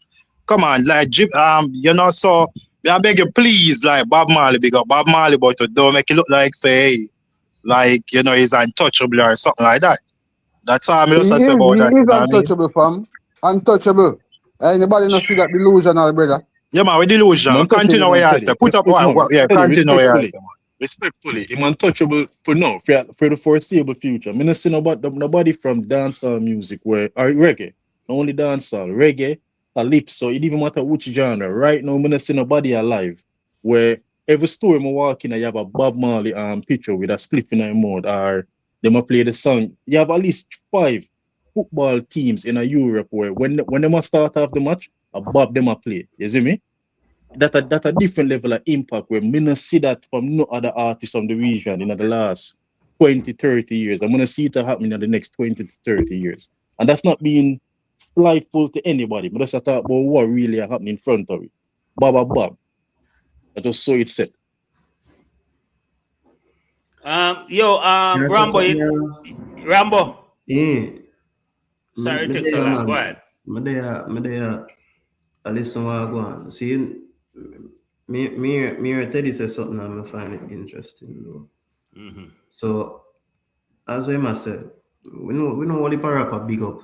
[SPEAKER 7] Come on, like Jim, you know, so I beg you please, like Bob Marley, big up Bob Marley, but don't make it look like say, like, you know, he's untouchable or something like that. That's how I'm just say about that.
[SPEAKER 2] He is untouchable, fam. Untouchable. Anybody not see that delusional, brother?
[SPEAKER 7] Yeah, man, with delusion. Continue what you say. Put up what, yeah, continue what you say, man.
[SPEAKER 6] Respectfully, I'm untouchable for now, for the foreseeable future. I'm not seeing nobody from dancehall music or reggae. Only dancehall, reggae, calypso, it even matter which genre. Right now, I'm not seeing nobody alive where every store I walk in, you have a Bob Marley picture with a spliff in a mouth, or they might play the song. You have at least 5 football teams in Europe where when they must start off the match, a Bob them a play. You see me? That a different level of impact where me not see that from no other artist from the region in the last 20, 30 years. I'm gonna see it happening in the next 20 to 30 years. And that's not being spiteful to anybody, but that's a talk about what really are happening in front of it. Bob. I just saw it set.
[SPEAKER 1] Rambo.
[SPEAKER 8] Yeah.
[SPEAKER 1] Sorry, it takes so long. Go ahead.
[SPEAKER 8] I listen what I go on. See, me or Teddy says something I find it interesting though. So as I must say, we know what the rapper big up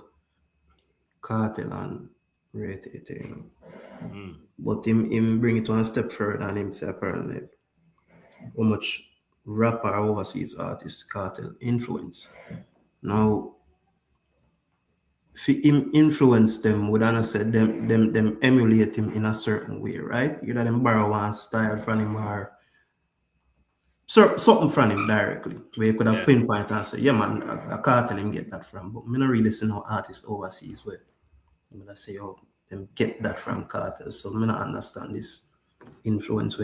[SPEAKER 8] Kartel and rate it, you know. But him bring it one step further and him say apparently how much rapper overseas artists Kartel influence. Now him influence them, would I say them emulate him in a certain way, right? You know, them borrow one style from him or something from him directly, where you could have pinpoint and say, yeah man, a Kartel him get that from. But me not really see no artists overseas where I'm gonna say, oh, them get that from Kartel. So me not understand this influence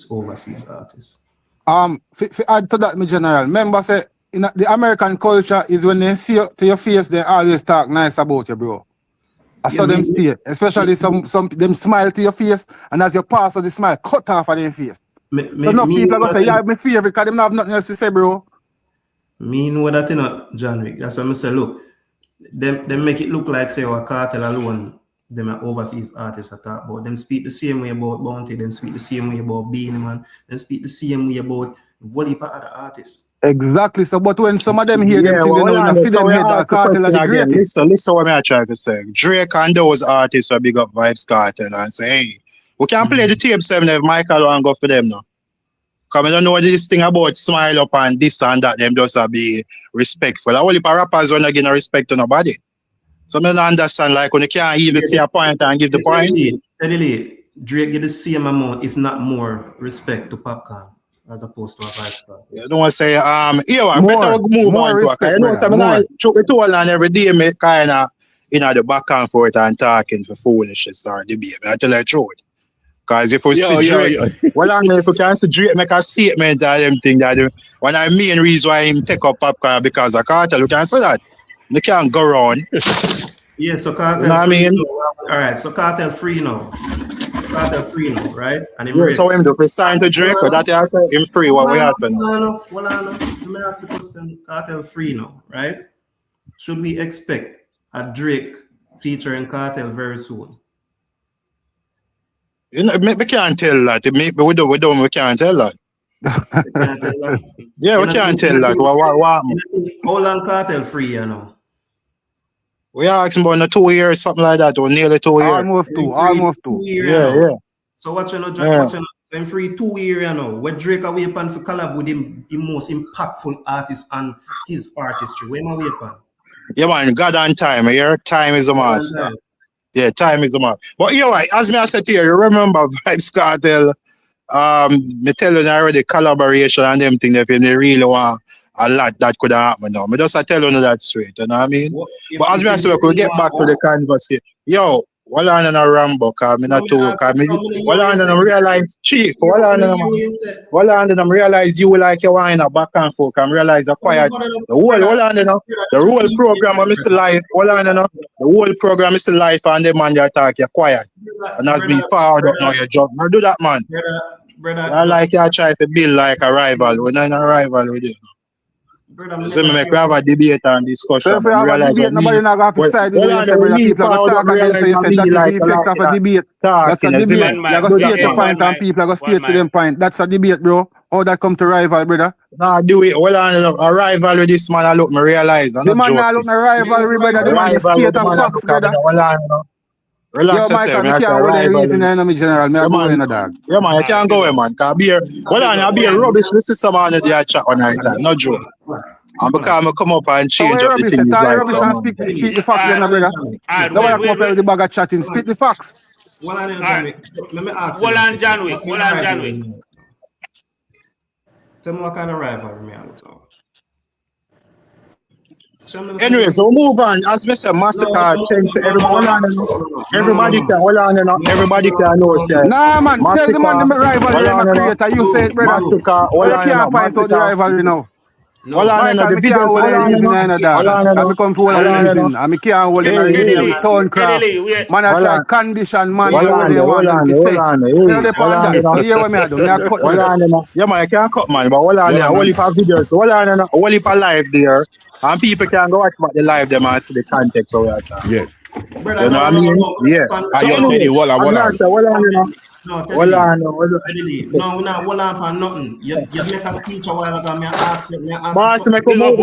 [SPEAKER 8] overseas artists.
[SPEAKER 2] To add to that, me general, remember say in the American culture is when they see you to your face, they always talk nice about you, bro. I saw them see it. Especially some them smile to your face, and as you pass of the smile, cut off of their face. So no people are gonna say, yeah, my favorite, because them not have nothing else to say, bro.
[SPEAKER 8] Me know that, you know, John Wick. That's why I say, look, them make it look like say our Kartel alone, them are overseas artists at talk about. Them speak the same way about Bounty, them speak the same way about Beanie Man, them speak the same way about what heap of other artists.
[SPEAKER 2] Exactly. So, but when some of them hear them,
[SPEAKER 7] well,
[SPEAKER 2] they know
[SPEAKER 7] so we ask the question again. Listen what I try to say. Drake and those artists are big up Vybz Kartel and say, hey, we can play the tape 7 if Michael and go for them now. Because I don't know this thing about smile up and this and that, them just be respectful. All the rappers when again respect to nobody. So I don't understand, like when you can't even see a point and give the point.
[SPEAKER 8] Drake get the same amount, if not more, respect to Popcorn as opposed to a Vybz Kartel.
[SPEAKER 7] You don't want to say, yeah, better move on to it. You know, so I choke it all and every day, me kind of, you know, the back and forth and talking for foolishness or debate. I tell you the truth. Because if we see Drake, well, if we can see Drake make a statement and them thing that one of the main reasons why him take up Popcorn because of Kartel, we can say that. You can't go around.
[SPEAKER 8] Yeah, so Kartel, you know what I mean? All right, so Kartel free now. Kartel free now, right? And him
[SPEAKER 7] so him do we sign to Drake, or that you say him free, what we ask now?
[SPEAKER 8] Well, let me ask the question, Kartel free now, right? Should we expect a Drake featuring Kartel very soon?
[SPEAKER 7] You know, we can't tell that. We can't tell that. Yeah, we can't tell that. What?
[SPEAKER 8] How long Kartel free, you know?
[SPEAKER 7] We are asking about 2 years, something like that, or nearly 2 years.
[SPEAKER 2] Almost two.
[SPEAKER 7] Yeah.
[SPEAKER 8] So what you know,
[SPEAKER 7] Yeah.
[SPEAKER 8] what you know, I'm free 2 years, you know. Where Drake a weapon for collab with him, the most impactful artist on his artistry. Where my weapon?
[SPEAKER 7] Yeah, man, God on time. Your time is a master. Yeah, time is a master. But you're right, as me I said to you, you remember Vybz Kartel, me tell you already collaboration and them thing if you really want a lot that could happen now. Me just I tell you that straight, you know what I mean? But as me I say, we could get back to the conversation. Yo, hold on in a Rambo, cause me not too, cause me, hold on and I realize, Chief, hold on and I realize you like you want in a back and forth, and realize you're quiet. The whole, hold on, you know, the whole program, I miss life, hold on, you know, the whole program is life, and the man you talk, you're quiet. And as me forward up now, you jump. Now do that, man.
[SPEAKER 8] Brother,
[SPEAKER 7] I like you try to build like a rival. We're not a rival with you. So me make we have a debate and discussion.
[SPEAKER 2] So if we have a debate, nobody not going to side with you, say, brother, people are going to talk against you. That is the effect of a debate. That's a debate. You're going to state your point and people are going to state to them point. That's a debate, bro. How that come to rival, brother?
[SPEAKER 7] Nah, do it. Hold on, a rival with this man, I look, me realize.
[SPEAKER 2] The man not look a rivalry, brother. The man is state and facts, brother.
[SPEAKER 7] Hold on, you know. Relax
[SPEAKER 2] yo, Michael, me can't hold any reason in me general. Me go in a dog.
[SPEAKER 7] Yeah, man, you can't go away, man. Cause beer, hold on, I be a rubbish. This is someone that they chat one night time, no joke. And because I come up and change up the thing.
[SPEAKER 2] So rubbish and speak the facts, then, brother. Nobody come up with the bag of chatting. Speak the facts.
[SPEAKER 8] Let me ask you.
[SPEAKER 1] Hold on, John Wick.
[SPEAKER 8] Tell me what kind of rivalry me have.
[SPEAKER 7] Anyway, so move on. As we say, massacre change to everyone. Everybody can hold on, you know. Everybody can know. Say,
[SPEAKER 2] nah, man. Tell the man the rivalry and creator. You say it, brother.
[SPEAKER 7] Massacre.
[SPEAKER 2] Hold on, you can't find out the rivalry now.
[SPEAKER 7] Hold on,
[SPEAKER 2] Michael,
[SPEAKER 7] the video.
[SPEAKER 2] Hold on, reason in a dog. I come to hold on reason. I can't hold in a reason. Stonecraft. Man, I try condition man.
[SPEAKER 7] Hold on.
[SPEAKER 2] Hold on.
[SPEAKER 7] Yeah, man, I can't cut, man. But hold on, there. Only for videos. Hold on, only for live there. And people can go watch the live them and see the context of it.
[SPEAKER 4] Yeah.
[SPEAKER 7] You know what I mean? Yeah.
[SPEAKER 4] So anyway, hold on, you know.
[SPEAKER 8] No, hold on for nothing. You make a speech a while ago, me ask you.
[SPEAKER 7] Boss, make a move.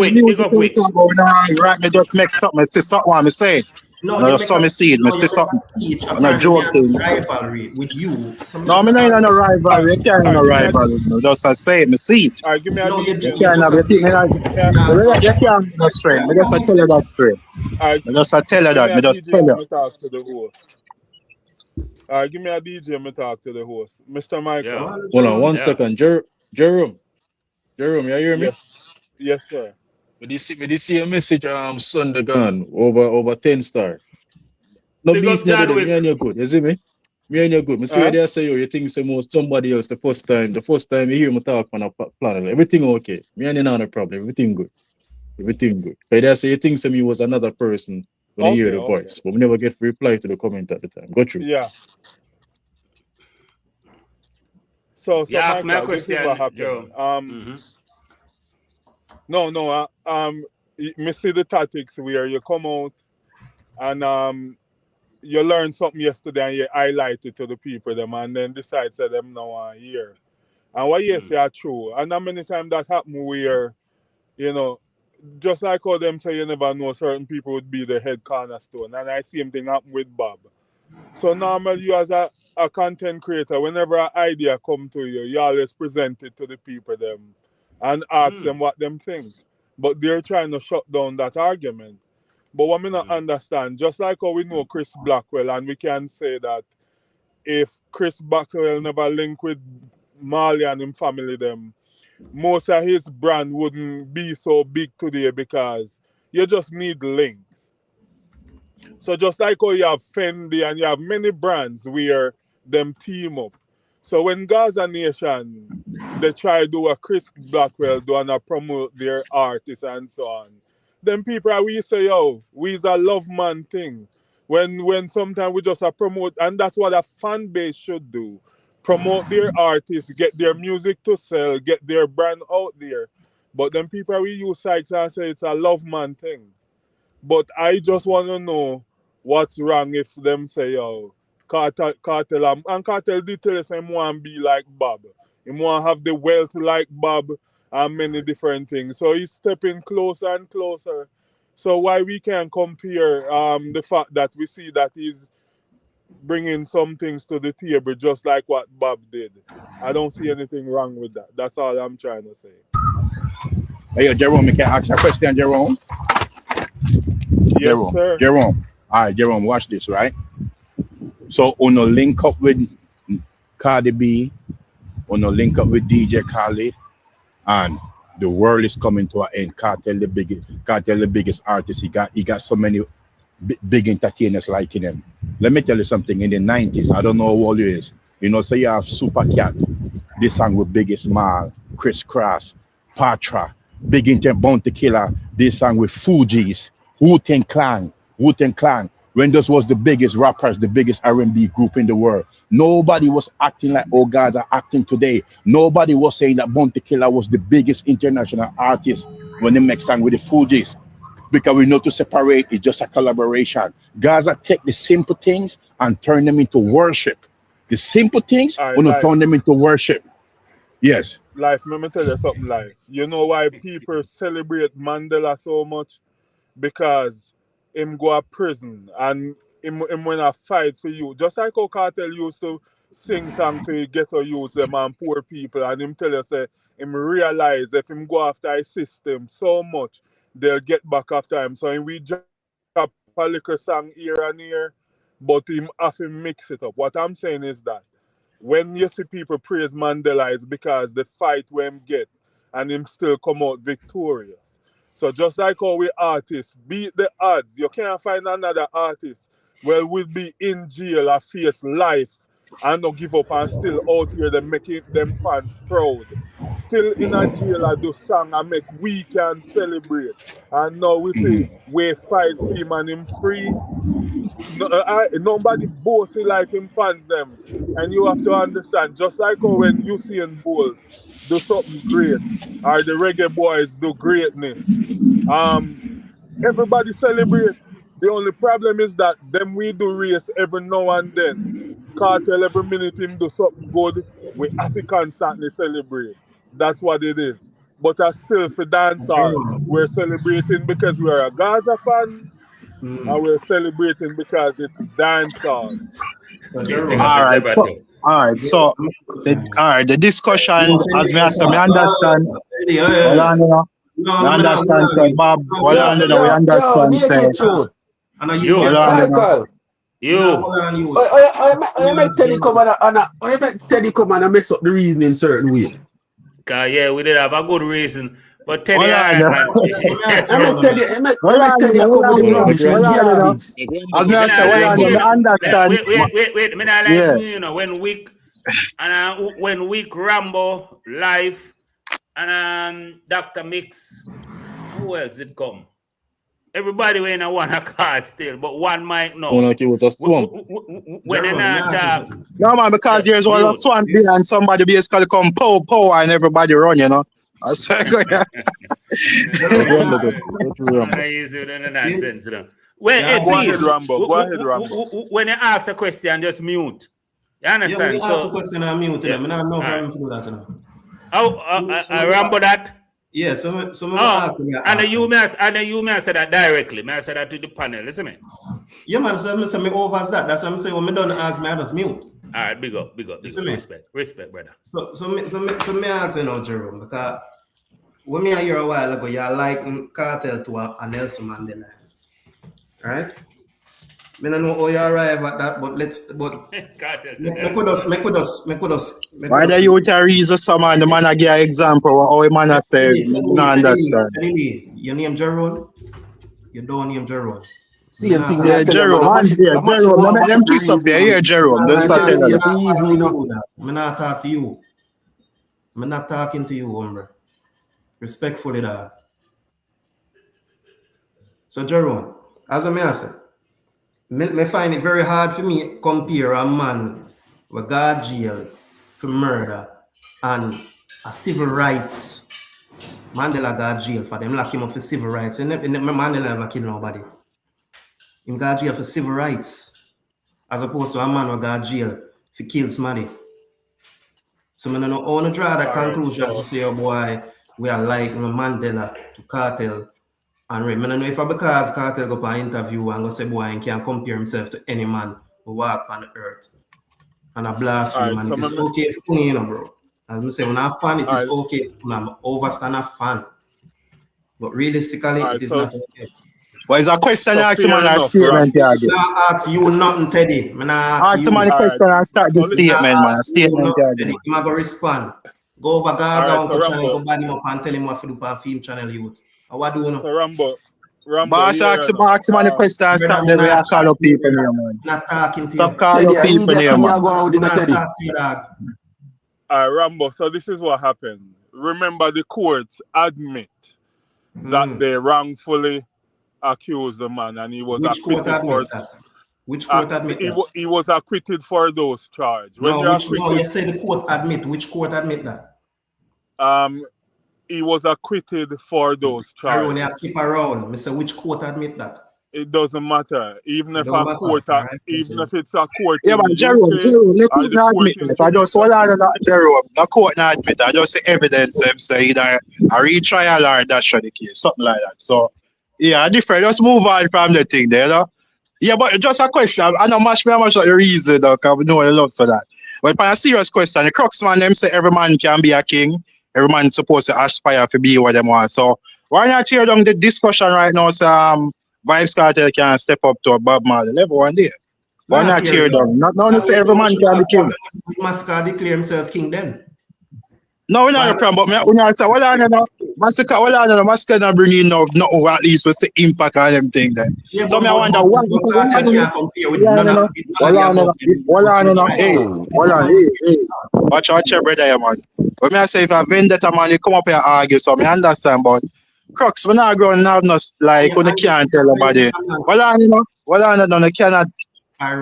[SPEAKER 7] Right, me just make something. Say something. I say. No, so me see it. Me say something. I'm not joking.
[SPEAKER 8] Rivalry with you.
[SPEAKER 7] No, me not in a rivalry. You can't have a rivalry. Just I say it. Me see it.
[SPEAKER 6] All right, give me a
[SPEAKER 7] you can't have. You can't have that straight. Me just tell you that straight. Me just tell you that. Me just tell you.
[SPEAKER 6] All right, give me a DJ and me talk to the host. Mr. Michael.
[SPEAKER 1] Yeah.
[SPEAKER 3] Hold on 1 second. Jerome, you hear me?
[SPEAKER 6] Yes, sir.
[SPEAKER 3] Did you see a message Sunday gone over 10 star? No
[SPEAKER 1] Big
[SPEAKER 3] beef
[SPEAKER 1] up John
[SPEAKER 3] neither.
[SPEAKER 1] Wick.
[SPEAKER 3] Me and you good. You see me? Me and you good. Me see where they say you think say more somebody else the first time you hear me talk on a planet. Everything okay. Me and you not a problem. Everything good. But they say you think some you was another person when you hear the voice. But we never get reply to the comment at the time. Go through.
[SPEAKER 6] Yeah. So
[SPEAKER 1] you ask
[SPEAKER 6] Michael,
[SPEAKER 1] me a question, Joe.
[SPEAKER 6] No. Me see the tactics where you come out and you learn something yesterday and you highlight it to the people them and then decide to them now here. And what you say are true. And how many times that happen where, you know, just like how them say you never know certain people would be the head cornerstone. And I see same thing happen with Bob. So normally you as a content creator, whenever an idea come to you, you always present it to the people them and ask them what them think. But they're trying to shut down that argument. But what me not understand, just like how we know Chris Blackwell, and we can say that if Chris Blackwell never link with Marley and him family them, most of his brand wouldn't be so big today because you just need links. So just like how you have Fendi and you have many brands where them team up. So when Gaza Nation, they try to do a Chris Blackwell, do and promote their artists and so on, then people are we say, yo, we's a love man thing. When sometimes we just promote, and that's what a fan base should do. Promote their artists, get their music to sell, get their brand out there. But then people we use sites and say it's a love man thing. But I just want to know what's wrong if them say, yo, Kartel and Kartel did tell us him want to be like Bob. He want to have the wealth like Bob and many different things. So he's stepping closer and closer
[SPEAKER 9] So why we can't compare the fact that we see that he's bringing some things to the table just like what Bob did. I don't see anything wrong with that. That's all I'm trying to say.
[SPEAKER 4] Hey, yo, Jerome, you can ask a question, Jerome.
[SPEAKER 9] Yes, sir.
[SPEAKER 4] Jerome. All right, Jerome, watch this, right? So, on a link up with Cardi B, on a link up with DJ Khaled, and the world is coming to an end. Cartel the biggest artist. He got so many big entertainers liking him. Let me tell you something. In the 90s, I don't know how old you is. You know, so you have Super Cat, this song with Biggest Mal, Chris Cross, Patra, Big Intent Bounty Killer, this song with Fugees, Wu-Tang Clan. When those was the biggest rappers, the biggest R&B group in the world. Nobody was acting like all guys are acting today. Nobody was saying that Bounty Killer was the biggest international artist when they make song with the Fugees. Because we know to separate, it's just a collaboration. Gaza take the simple things and turn them into worship. The simple things,
[SPEAKER 9] Alright,
[SPEAKER 4] we're going to turn them into worship. Yes.
[SPEAKER 9] Life, let me tell you something like, you know why people celebrate Mandela so much? Because him go to prison and him win a fight for you. Just like how Cartel used to sing songs for ghetto youths them and poor people, and him tell you say him realize if him go after his system so much, they'll get back after him. So we drop a little song here and here, but him have to mix it up. What I'm saying is that when you see people praise Mandela, it's because the fight where him get and him still come out victorious. So just like how we artists beat the odds, you can't find another artist well will be in jail or face life and not give up and still out here them making them fans proud. Still in a jail I do song and make we can celebrate. And now we say we fight for him and him free. Nobody bossy like him fans them. And you have to understand, just like how when Usain Bolt do something great, or the reggae boys do greatness, everybody celebrate. The only problem is that them we do race every now and then. Cartel every minute him do something good, we have to constantly celebrate. That's what it is. But I still for dancehall, we're celebrating because we're a Gaza fan, and we're celebrating because it's dancehall.
[SPEAKER 7] All right. So the discussion, as me say, me understand. We understand, say, Bob. We understand, say.
[SPEAKER 10] I make Teddy come and mess up the reason in certain way.
[SPEAKER 1] Yeah, we did have a good reason. But Teddy, I when Week Rambo live and Dr. Mix, who else did come? Everybody were in a one card still, but one mic no.
[SPEAKER 6] Like it was a swamp.
[SPEAKER 1] When they not talk.
[SPEAKER 7] No man, because there's one a swamp there and somebody basically come pow and everybody run, you know.
[SPEAKER 1] Well, please,
[SPEAKER 9] Go ahead, Rambo.
[SPEAKER 1] When you ask a question, just mute. You understand?
[SPEAKER 8] Yeah, ask a question and mute them. I don't know how to do that.
[SPEAKER 1] I Rambo that?
[SPEAKER 8] Yeah, so
[SPEAKER 1] ask me. And you may say that directly. May I say that to the panel, listen me.
[SPEAKER 8] Yeah, man, so me overs that. That's what I'm saying. When me don't ask me, I just mute.
[SPEAKER 1] All right, big up. Respect, brother.
[SPEAKER 8] So me ask you now, Jerome, because when me hear a while ago, you like Cartel to a Nelson Mandela, right? Me don't know how you arrive at that, but make us.
[SPEAKER 7] Why the youth are reason someone the man a give an example of how a man a say, no understand.
[SPEAKER 8] Your name Jerome? You don't name Jerome.
[SPEAKER 7] Jerome. Let me them twist up there. Here, Jerome. Don't start telling them.
[SPEAKER 8] I'm not talking to you. I'm not talking to you, hombre. Respectfully, dad. So, Jerome, as a man said, I find it very hard for me to compare a man with got jail for murder and a civil rights. Mandela got jail for them lock him up for civil rights. And Mandela never killed nobody. Him got jail for civil rights, as opposed to a man who got jail for kill somebody. So I don't know how to draw that conclusion to say, oh boy, we are like Mandela to Cartel. And right, I don't know if because Cartel go for an interview and go say boy and can compare himself to any man who walk on the earth. And a blasphemy, and it is okay for me, you know, bro. As I say, when I'm a fan, it is okay for me. I'm overstand a fan. But realistically, it is not okay.
[SPEAKER 7] Well, it's a question I ask him on a statement here again.
[SPEAKER 8] I ask you nothing, Teddy. I
[SPEAKER 7] ask him on a question and start the statement, man. A statement here again.
[SPEAKER 8] I'm going to respond. Go over Gaza on the channel, go ban him up and tell him what to do for film channel youth. What do you know?
[SPEAKER 9] Rambo.
[SPEAKER 7] Boss, ask him on the question and stop them way I call up people here, man.
[SPEAKER 8] Not talking to you.
[SPEAKER 7] Stop calling up people here, man.
[SPEAKER 9] Rambo, so this is what happened. Remember, the courts admit that they wrongfully accused the man and he was acquitted for that.
[SPEAKER 8] Which court admit that?
[SPEAKER 9] He was acquitted for those charges.
[SPEAKER 8] You say the court admit. Which court admit that?
[SPEAKER 9] He was acquitted for those charges.
[SPEAKER 8] When you skip around, Mr. Which court admit that?
[SPEAKER 9] It doesn't matter. Even if it's a court.
[SPEAKER 7] Yeah, but Jerome, no court not admit that. I just hold on to that, Jerome. No court not admit that. I just say evidence them say either a retrial or that's the case, something like that. So yeah, different. Just move on from the thing there, you know? Yeah, but just a question. I know much the reason, though, because we know I love for that. But for a serious question, the crux man them say every man can be a king. Every man is supposed to aspire to be what they want. So why not tear down the discussion right now? So Vybz Kartel can step up to a Bob Marley level one day. Why not tear down? Not necessarily every man can be king.
[SPEAKER 8] Massacre declare himself king then.
[SPEAKER 7] No, we're not a problem, but when I say, well, I don't know, Massacre not bring in nothing, at least with the impact on them thing then.
[SPEAKER 8] Yeah,
[SPEAKER 7] so I wonder what watch out your brother, man. But me I say if a vendetta man, you come up here and argue, so I understand, but crux, when I grow now, not like when you can't tell nobody. You cannot,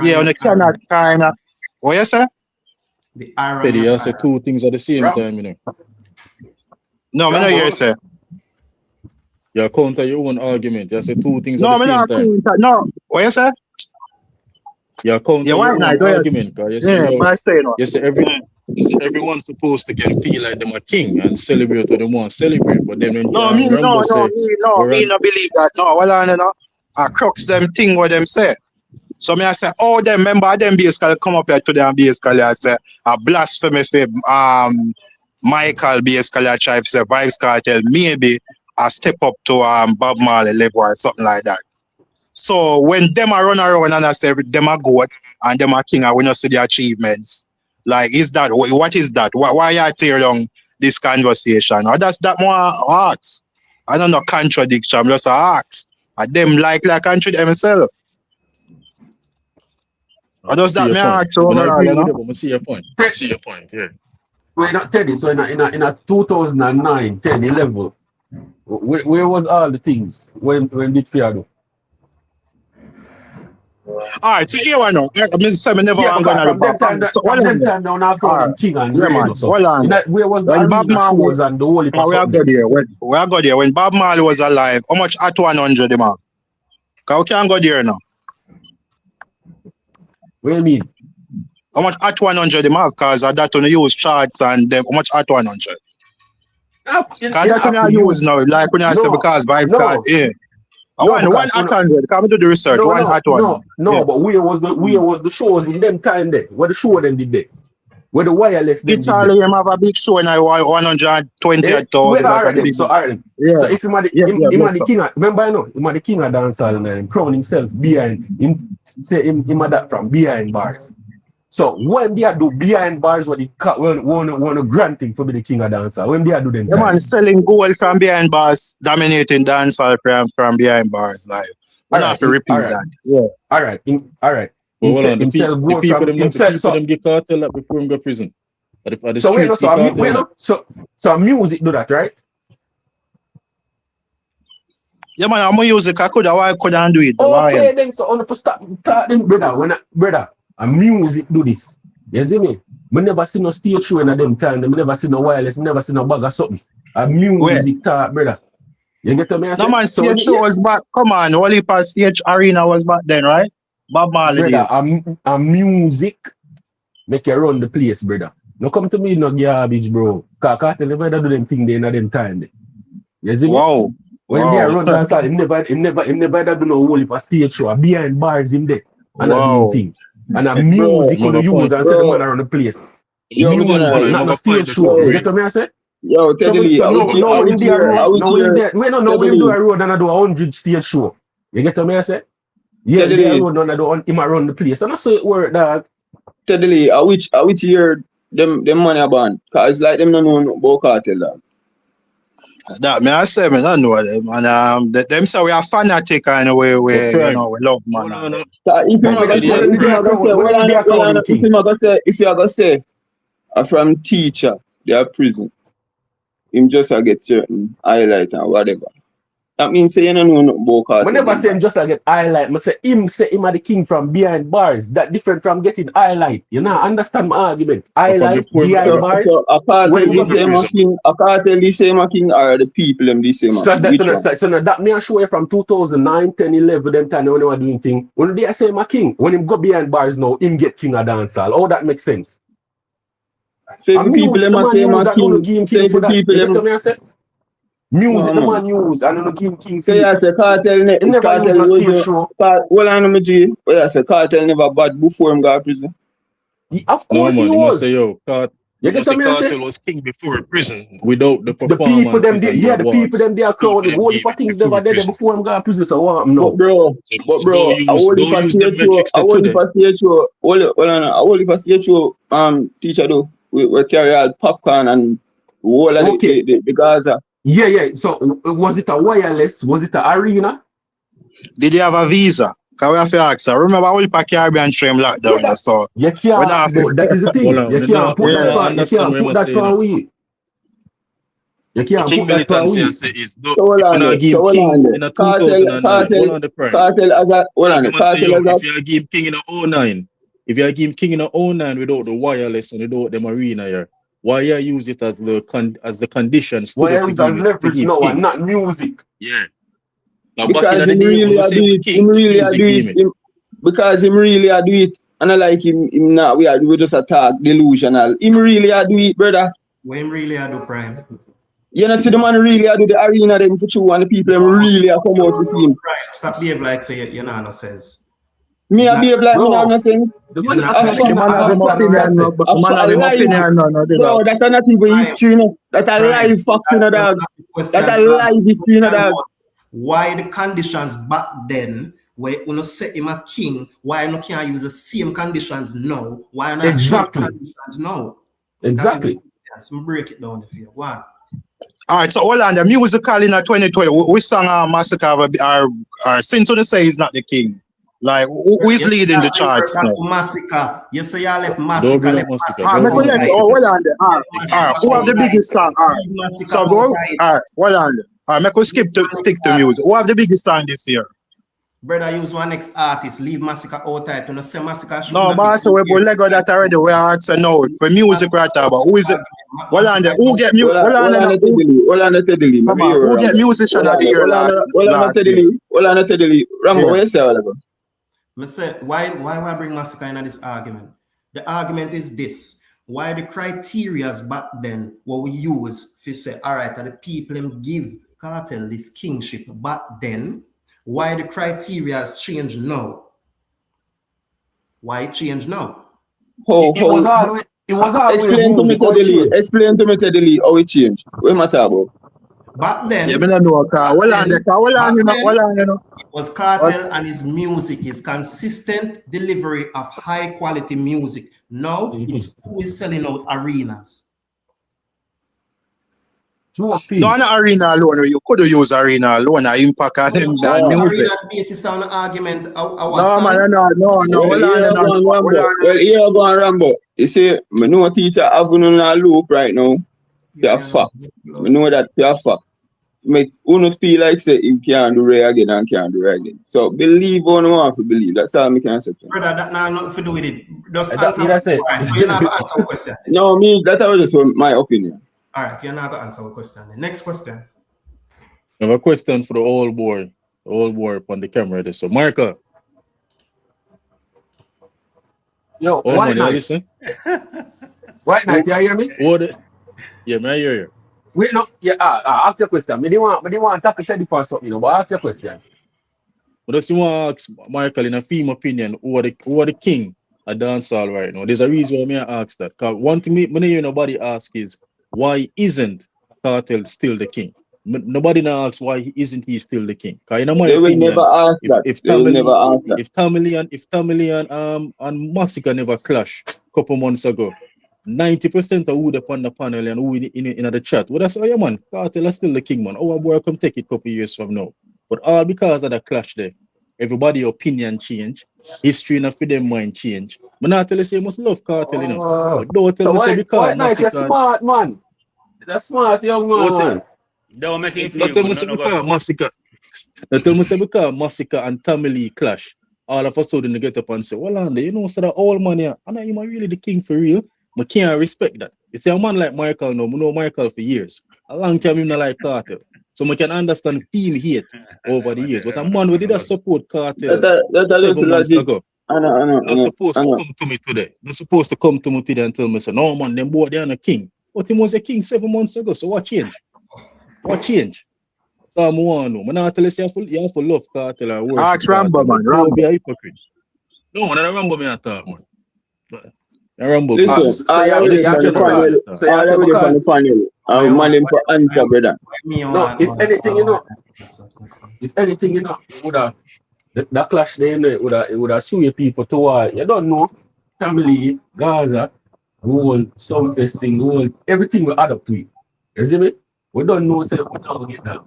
[SPEAKER 7] you cannot kind of, what you say?
[SPEAKER 8] The irony.
[SPEAKER 6] You say two things at the same time, you know.
[SPEAKER 7] No, I don't hear you say.
[SPEAKER 6] You counter your own argument. You say two things at the same time.
[SPEAKER 7] No, what you say?
[SPEAKER 6] You counter your own argument. You say everyone's supposed to feel like they're a king and celebrate what they want to celebrate. But then when
[SPEAKER 7] me no believe that. No, I crux them thing what them say. So me I say, oh, them member them basically come up here today and basically I say a blasphemy for Michael basically I try to say Vybz Kartel maybe a step up to Bob Marley level or something like that. So when them are run around and I say them are good and them are king and we not see the achievements, like is that what is that? Why you tear down this conversation? Or that's that more arts? I don't know contradiction, I'm just a ask. And them like contradict themselves. Or does that mean I
[SPEAKER 6] see your point. See your point, yeah.
[SPEAKER 10] We're not Teddy, so in a 2009, 10, 11, where was all the things when did Fiado?
[SPEAKER 7] Alright, so here I know. I never
[SPEAKER 10] want to time down after king and where was the Bob Marley was and the holy
[SPEAKER 7] we are go there when Bob Marley was alive. How much at 100 him have? Because we can't go there now.
[SPEAKER 10] What do you mean?
[SPEAKER 7] How much at 100 him have? Because that when you use charts and them, how much at 100? Because that when you use now, like when I say because Vybz Kartel, yeah. One at 100. Come do the research. One at 100.
[SPEAKER 10] But where was the shows in them time there? Where the show them did they? Where the wireless did
[SPEAKER 7] it's all them have a big show now 120,000.
[SPEAKER 10] So Ireland. Yeah. So if him the king, remember I know him the king of dancehall and crown himself behind him say him that from behind bars. So when they do behind bars, what they want to granting for be the king of dancehall. When they do them,
[SPEAKER 7] the man selling gold from behind bars, dominating dancehall from behind bars, like we have to repeat that. Yeah.
[SPEAKER 10] All right.
[SPEAKER 6] Hold on. The people them get cartel up before him go prison.
[SPEAKER 10] So music do that, right?
[SPEAKER 7] Yeah, man, I'm music. I couldn't do it.
[SPEAKER 10] Okay, then so on for stop them, brother. And music do this. You see me? We never see no stage show in them time. We never see no wireless. We never see no bag of something. And music talk, brother. You get to me?
[SPEAKER 7] No man, stage show was back. Come on, Wally Pass stage arena was back then, right? Bob Marley.
[SPEAKER 10] Brother, and music make you run the place, brother. No come to me no garbage, bro. Cause Kartel never do them thing there in them time. You see me?
[SPEAKER 7] Wow.
[SPEAKER 10] When they run dancehall, him never do no whole heap of stage show. Behind bars him there and I doing things. And a music
[SPEAKER 6] Bro,
[SPEAKER 10] could use and say the man around the place.
[SPEAKER 11] Yo,
[SPEAKER 10] Music,
[SPEAKER 11] general.
[SPEAKER 10] not no stage show.
[SPEAKER 11] Yo,
[SPEAKER 10] You get what me I say?
[SPEAKER 11] yo, Teddy Lee,
[SPEAKER 10] So
[SPEAKER 11] I
[SPEAKER 10] now when him do a road, now when him do when him do
[SPEAKER 11] Lee,
[SPEAKER 10] a road and I do 100 stage show. You get what me I say? Yeah,
[SPEAKER 11] Teddy
[SPEAKER 10] they
[SPEAKER 11] Lee.
[SPEAKER 10] road and I do him around the place. And I say it work, dog.
[SPEAKER 11] Teddy Lee, I which year them money are banned? Cause it's like them no know about cartel, dog.
[SPEAKER 7] That me I say, me don't know them, and them say we are fanatic in a way where you know we love man.
[SPEAKER 11] If you are gonna say from teacher they are prison, him just get certain highlight and whatever. That means say you don't know nothing about cartel.
[SPEAKER 10] Whenever say him just get highlight, I say him are the king from behind bars. That different from getting highlight. You know, understand my argument. Highlight behind bars.
[SPEAKER 11] So a cartel the same king or the people them the same
[SPEAKER 10] so that me I show you from 2009, 10, 11, them time when they were doing thing. When they say my king, when him go behind bars now, him get king of dancehall. All that makes sense.
[SPEAKER 11] So if people them say my king, say the people them.
[SPEAKER 10] Music, the man use, and don't give king.
[SPEAKER 11] So yeah, say cartel was show. Well, I know my G. Well, I say cartel never bad before him got prison.
[SPEAKER 10] Of course he was.
[SPEAKER 6] Say, yo, cartel was king before prison without the performance.
[SPEAKER 10] The people them there, the people them there crowd. Whole heap of things never there before him got prison. So what no?
[SPEAKER 11] But bro, I only pass teacher do. We carry out popcorn and whole of the Gaza.
[SPEAKER 10] Yeah. So was it a wireless? Was it a arena?
[SPEAKER 7] Did you have a visa? Can we have to ask? Remember all the Caribbean train lockdown so
[SPEAKER 10] you can't. That is the thing. You can't put that for away. You can't put that for away.
[SPEAKER 6] If you give king in a 09, if you give king in a 09 without the wireless and without the marina here, why you use it as the conditions?
[SPEAKER 10] Why use as leverage now and not music?
[SPEAKER 6] Yeah. Now,
[SPEAKER 11] because him really do it. Because him really do it. And I like him not we just attack delusional. Him really do it, brother.
[SPEAKER 8] When him really do prime.
[SPEAKER 11] You know, see the man really do the arena then for you and the people really come out to see him.
[SPEAKER 8] Stop behave like say you know no sense.
[SPEAKER 11] Me I behave like me have no sense.
[SPEAKER 7] Man have
[SPEAKER 11] no, that's not even history, no. That's a live fact, dog. That's a live history, dog.
[SPEAKER 8] Why the conditions back then where you set him a king, why you can't use the same conditions now? Why not conditions now?
[SPEAKER 10] Exactly.
[SPEAKER 8] Yes, break it down if you want.
[SPEAKER 7] All right, so hold on. The musical in 2020, we sang Massacre or since you say he's not the king. Like who is leading the charts now?
[SPEAKER 8] Massacre. You say you left Massacre.
[SPEAKER 7] Hold on there. All right. Who have the biggest song? All right. So go. All right. Hold on there. All right, make us stick to music. Who have the biggest song this year?
[SPEAKER 8] Brother, use one next artist. Leave Massacre out tight. You know, say Massacre.
[SPEAKER 7] No, but so we Lego that already. We are asking now for music right now. But who is it? Hold on there. Who get music? Hold on there. Who get musician of the year last?
[SPEAKER 11] Hold on, Teddy Lee. Rambo, what you say, Oliver?
[SPEAKER 8] I say, why bring Massacre into this argument? The argument is this. Why the criterias back then what we use to say, all right, the people them give cartel this kingship back then, why the criterias change now? Why it change now?
[SPEAKER 10] It was always
[SPEAKER 11] Explain to me, Teddy Lee, how it changed. What matter about?
[SPEAKER 8] Back then,
[SPEAKER 7] yeah, I know.
[SPEAKER 8] It was Kartel and his music, his consistent delivery of high quality music. Now it's who is selling out arenas.
[SPEAKER 7] No, not arena alone. You could use arena alone. Impact on them music.
[SPEAKER 8] Arena basis on the argument.
[SPEAKER 7] No.
[SPEAKER 11] Well, here go on Rambo. You see, I know a teacher having on a loop right now. They're fact. I know that they're fact. Make you not feel like say you can't do it again and can't do it again. So believe or no want to believe. That's all I can say.
[SPEAKER 8] Brother, that now nothing to do with it. Just answer. That's it. So you're not gonna answer a question.
[SPEAKER 11] No, me that was just my opinion.
[SPEAKER 8] All right, you're not gonna answer a question. The next question.
[SPEAKER 6] I have a question for the old boy on the camera there. So Marco.
[SPEAKER 10] Yo, White Night.
[SPEAKER 6] Listen?
[SPEAKER 10] White Night, you hear me?
[SPEAKER 6] Yeah, man, I hear you.
[SPEAKER 10] Wait, no, yeah, ask your question. Me didn't want to tackle Teddy for something, but ask your questions.
[SPEAKER 6] But just you want to ask Michael, in a film opinion, who are the king of dancehall right now? There's a reason why me I ask that. Because one thing me hear nobody ask is why isn't Kartel still the king? Nobody now asks why isn't he still the king? Because in my
[SPEAKER 11] They will
[SPEAKER 6] opinion,
[SPEAKER 11] never ask that.
[SPEAKER 6] if
[SPEAKER 11] They will never ask that.
[SPEAKER 6] Tamale and Massacre never clash a couple months ago, 90% of who they on the panel and who in the chat, well, that's yeah man, Kartel is still the king, man. Our boy come take it a couple years from now. But all because of the clash there, everybody opinion change, history enough for them mind change. But not tell you say you must love Kartel, you know. But don't tell me say because
[SPEAKER 10] Massacre. You're smart, man. You're smart, young man.
[SPEAKER 1] Don't make him feel
[SPEAKER 6] Don't tell me
[SPEAKER 1] good.
[SPEAKER 6] say because Massacre. Don't tell me say because Massacre and Tamale clash. All of a sudden they get up and say, well, Andy, you know, so that old man here, and I'm really the king for real. I can't respect that. You see, a man like Michael now, I know Michael for years. A long time him not like Kartel. So I can understand feel hate over the years. But a man who did a support Kartel 7 months ago. Not supposed to come to me today. Not supposed to come to me today and tell me, so no man, them boy they are a king. But he was a king 7 months ago. So what change? What change? So I'm one no. I'm not tell you you have to love Kartel or worship.
[SPEAKER 7] Ask Rambo, man.
[SPEAKER 6] Rambo be a hypocrite. No, man, I Rambo me at all, man. Rambo.
[SPEAKER 11] Listen, all I ready on the panel. I'm manning for answer, brother.
[SPEAKER 10] No, if anything, you know, would have that clash there, it would have sway people to you don't know, family, Gaza, whole Sumfest thing, whole everything will add up to it. You see me? We don't know, say we don't get that.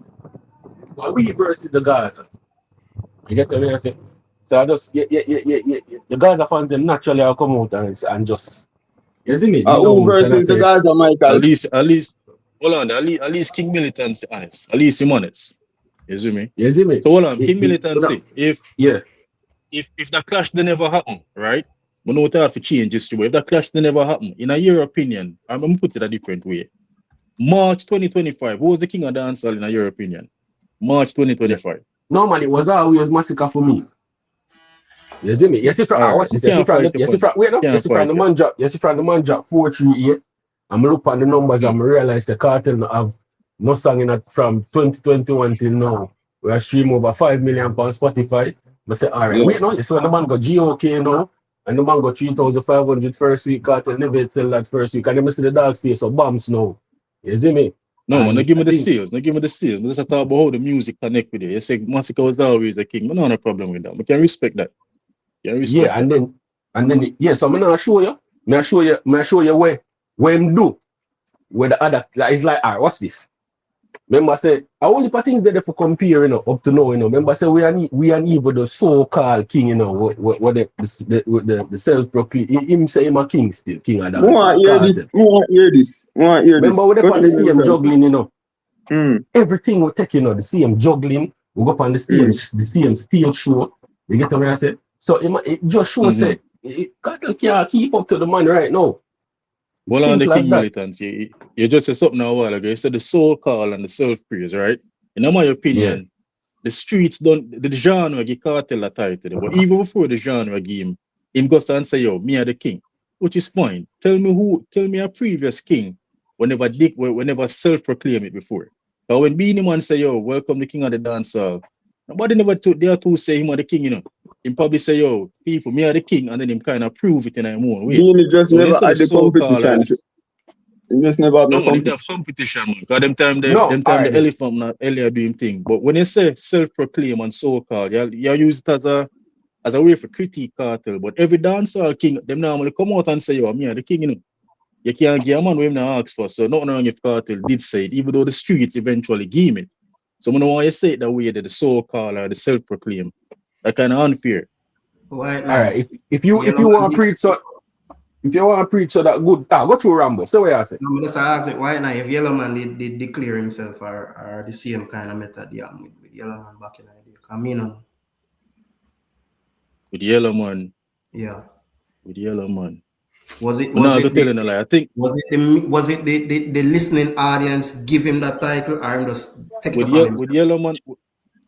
[SPEAKER 10] But we versus the Gaza. You get what I say? So I just the Gaza fans them naturally will come out and just you see me?
[SPEAKER 11] Who versus the Gaza, Michael?
[SPEAKER 6] At least hold on, at least King Militant's honest. At least him honest. You see me?
[SPEAKER 10] You see me?
[SPEAKER 6] So hold on, King Militant say if that clash they never happen, right? We know what I have to change history, but if that clash they never happen, in your opinion, I'm gonna put it a different way. March 2025, who was the king of dancehall in your opinion? March 2025.
[SPEAKER 10] No man, it was always Massacre for me. You see me? You see from watch this. You see from the man drop. You see from the man drop 438. I'm look at the numbers and I realize the Kartel have no song in it from 2021 till now. We are stream over 5 million on Spotify. I say, all right, wait, no, you see when the man got GOK now, and the man got 3,500 first week, Kartel never sell that first week, and then I see the dog stay so bombs now. You see me?
[SPEAKER 6] No, man, give me the sales. But just talk about how the music connect with it. You say Massacre was always the king. I don't have a problem with that. We can respect that.
[SPEAKER 10] And then so I'm gonna show you. I show you where when do where the other like it's like watch this. Remember I said I only put things there for compare, up to now, Remember I said we are even the so-called king, what the self-proclaimed him say him a king still, king of that.
[SPEAKER 11] I want hear this.
[SPEAKER 10] Remember we on the same juggling, everything we take, the same juggling, we go up on the stage, the same stage show. You get what I said? So it just shows that Kartel can't keep up to the man right now.
[SPEAKER 6] Well, on the King Militants, you just said something a while ago. You said the soul call and the self-praise, right? In my opinion, the streets don't, the genre give Kartel a title. But even before the genre give him goes and say, yo, me are the king, which is fine. Tell me a previous king whenever self-proclaim it before. But when Beanie Man say, yo, welcome the king of the dancehall, nobody never they are to say him are the king, Him probably say, yo, people, me are the king, and then him kind of prove it in a own way.
[SPEAKER 11] Beanie just never had the competition. He just never had
[SPEAKER 6] the competition, man. Because them time the elephant not earlier doing thing. But when you say self-proclaim and so-called, you use it as a way for critique Kartel. But every dancehall king, them normally come out and say, yo, me are the king, You can't give a man what him not ask for. So nothing wrong if Kartel did say it, even though the streets eventually give him it. So I don't want you say it that way that the so-called or the self-proclaim. That kind of unfair.
[SPEAKER 10] All right. If you want to preach so that good, go through Rambo. So what I say?
[SPEAKER 8] No, just ask it why now if Yellow Man did declare himself or the same kind of method with Yellow Man back in the day. I mean,
[SPEAKER 6] with Yellow Man.
[SPEAKER 8] Yeah.
[SPEAKER 6] With Yellow Man.
[SPEAKER 8] Was it the listening audience give him that title or him just take it upon himself?
[SPEAKER 6] With Yellow Man.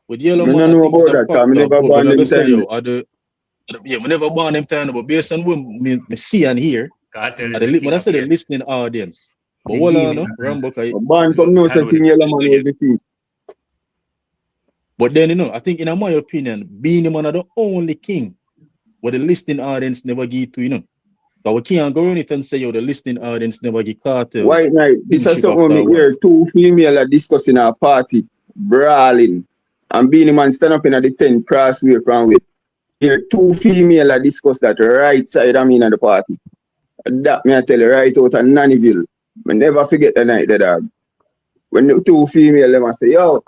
[SPEAKER 6] With Yellow
[SPEAKER 11] Man, I know about that. I never born them time.
[SPEAKER 6] We never born them time, but based on what me see and hear, when I say the listening audience, But hold on, no? Rambo,
[SPEAKER 11] Born from no such thing, yellow man was the king.
[SPEAKER 6] But then, you know, I think in my opinion, being Man are the only king what the listening audience never give to, you know. But we can't go on it and say, yo, the listening audience never give Kartel.
[SPEAKER 11] White Night, this is something we hear two females are discussing at a party, brawling, and Beenie Man stand up in the tent crossway from with. Here, two females are discuss that right side of me in the party. That me I tell you right out of Nannyville. I never forget the night, the dog. When the two females, them I say, yo,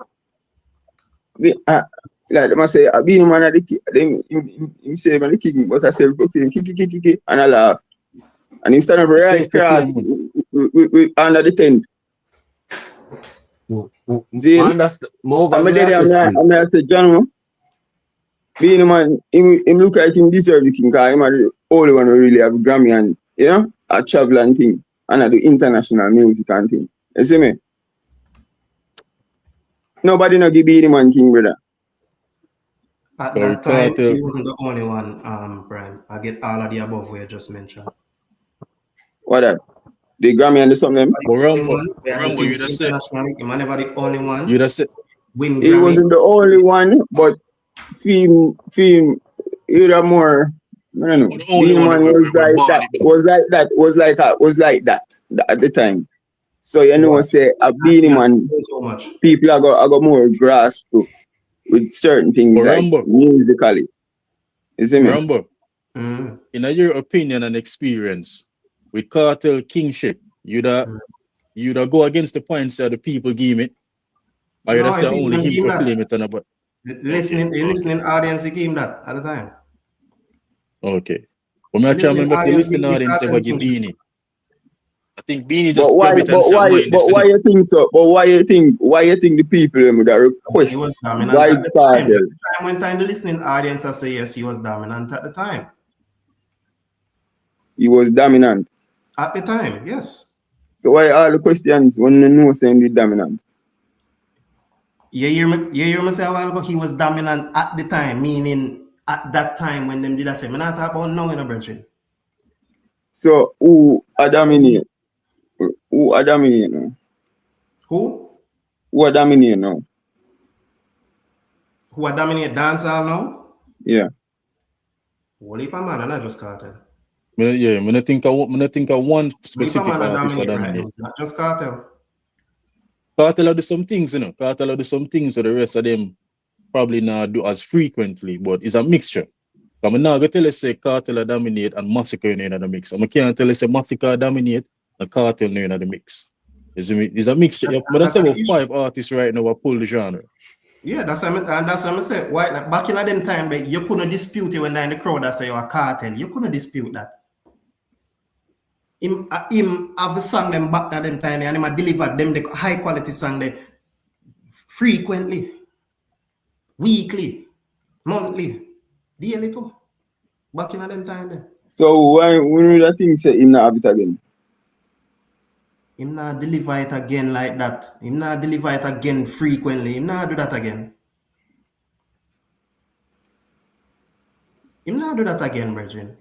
[SPEAKER 11] like them I say, I been man at the king. Then him say man the king, but I say kiki, and I laugh. And him stand up right across under the tent. See? I'm I say, John, being man, him look like him deserve the king, because him the only one who really have a Grammy and, you know, a travel and thing, and I do international music and thing. You see me? Nobody no give Beenie Man king, brother.
[SPEAKER 8] At that time, he wasn't the only one, Brian. I get all of the above we just mentioned.
[SPEAKER 11] What that? The Grammy and the something?
[SPEAKER 6] Rumble, you just said.
[SPEAKER 8] He was never the only one.
[SPEAKER 6] You just said.
[SPEAKER 11] He wasn't the only one, but film, either more. I don't know. Beenie Man was like that at the time. So you know, say a Beenie Man, people I got more grasp to with certain things like musically. You see me?
[SPEAKER 6] Remember, in your opinion and experience with Kartel kingship, you'd go against the points that the people give it, or you'd say only him proclaim it and about.
[SPEAKER 8] Listening audience, he gave him that at the time.
[SPEAKER 6] Okay. But I remember the listening audience ever give Beenie. I think Beenie just grab it and say,
[SPEAKER 11] but why you think so? But why you think the people that request Vybz Kartel?
[SPEAKER 8] When time the listening audience I say yes, he was dominant at the time.
[SPEAKER 11] He was dominant.
[SPEAKER 8] At the time, yes.
[SPEAKER 11] So why all the questions when you know saying the dominant?
[SPEAKER 8] You hear me say a while ago he was dominant at the time, meaning at that time when them did I say, I'm not talking about now in a brethren.
[SPEAKER 11] So who are dominate? Who are dominate now?
[SPEAKER 8] Who?
[SPEAKER 11] Who are dominate now?
[SPEAKER 8] Who are dominate dancehall now?
[SPEAKER 11] Yeah.
[SPEAKER 8] Well, if a man and not just Kartel.
[SPEAKER 6] Yeah, I think of one specific artist that dominate.
[SPEAKER 8] It's not just Kartel.
[SPEAKER 6] Kartel will do some things, you know. Kartel will do some things, so the rest of them probably not do as frequently, but it's a mixture. I'm not going to tell you say Kartel dominate and Massacre in the mix. I can't tell you say Massacre dominate and Kartel in the mix. It's a mixture. But I say about 5 artists right now who pull the genre.
[SPEAKER 8] Yeah, that's what I say. Why back in them time, you couldn't dispute it when they're in the crowd that say you're a Kartel. You couldn't dispute that. Him have the song them back at them time and him deliver them the high quality song they frequently, weekly, monthly. Daily too. Back in them time there.
[SPEAKER 11] So why when that thing say him not have it again?
[SPEAKER 8] Him not deliver it again like that. Him not deliver it again frequently. Him not do that again. Him not do that again, brethren.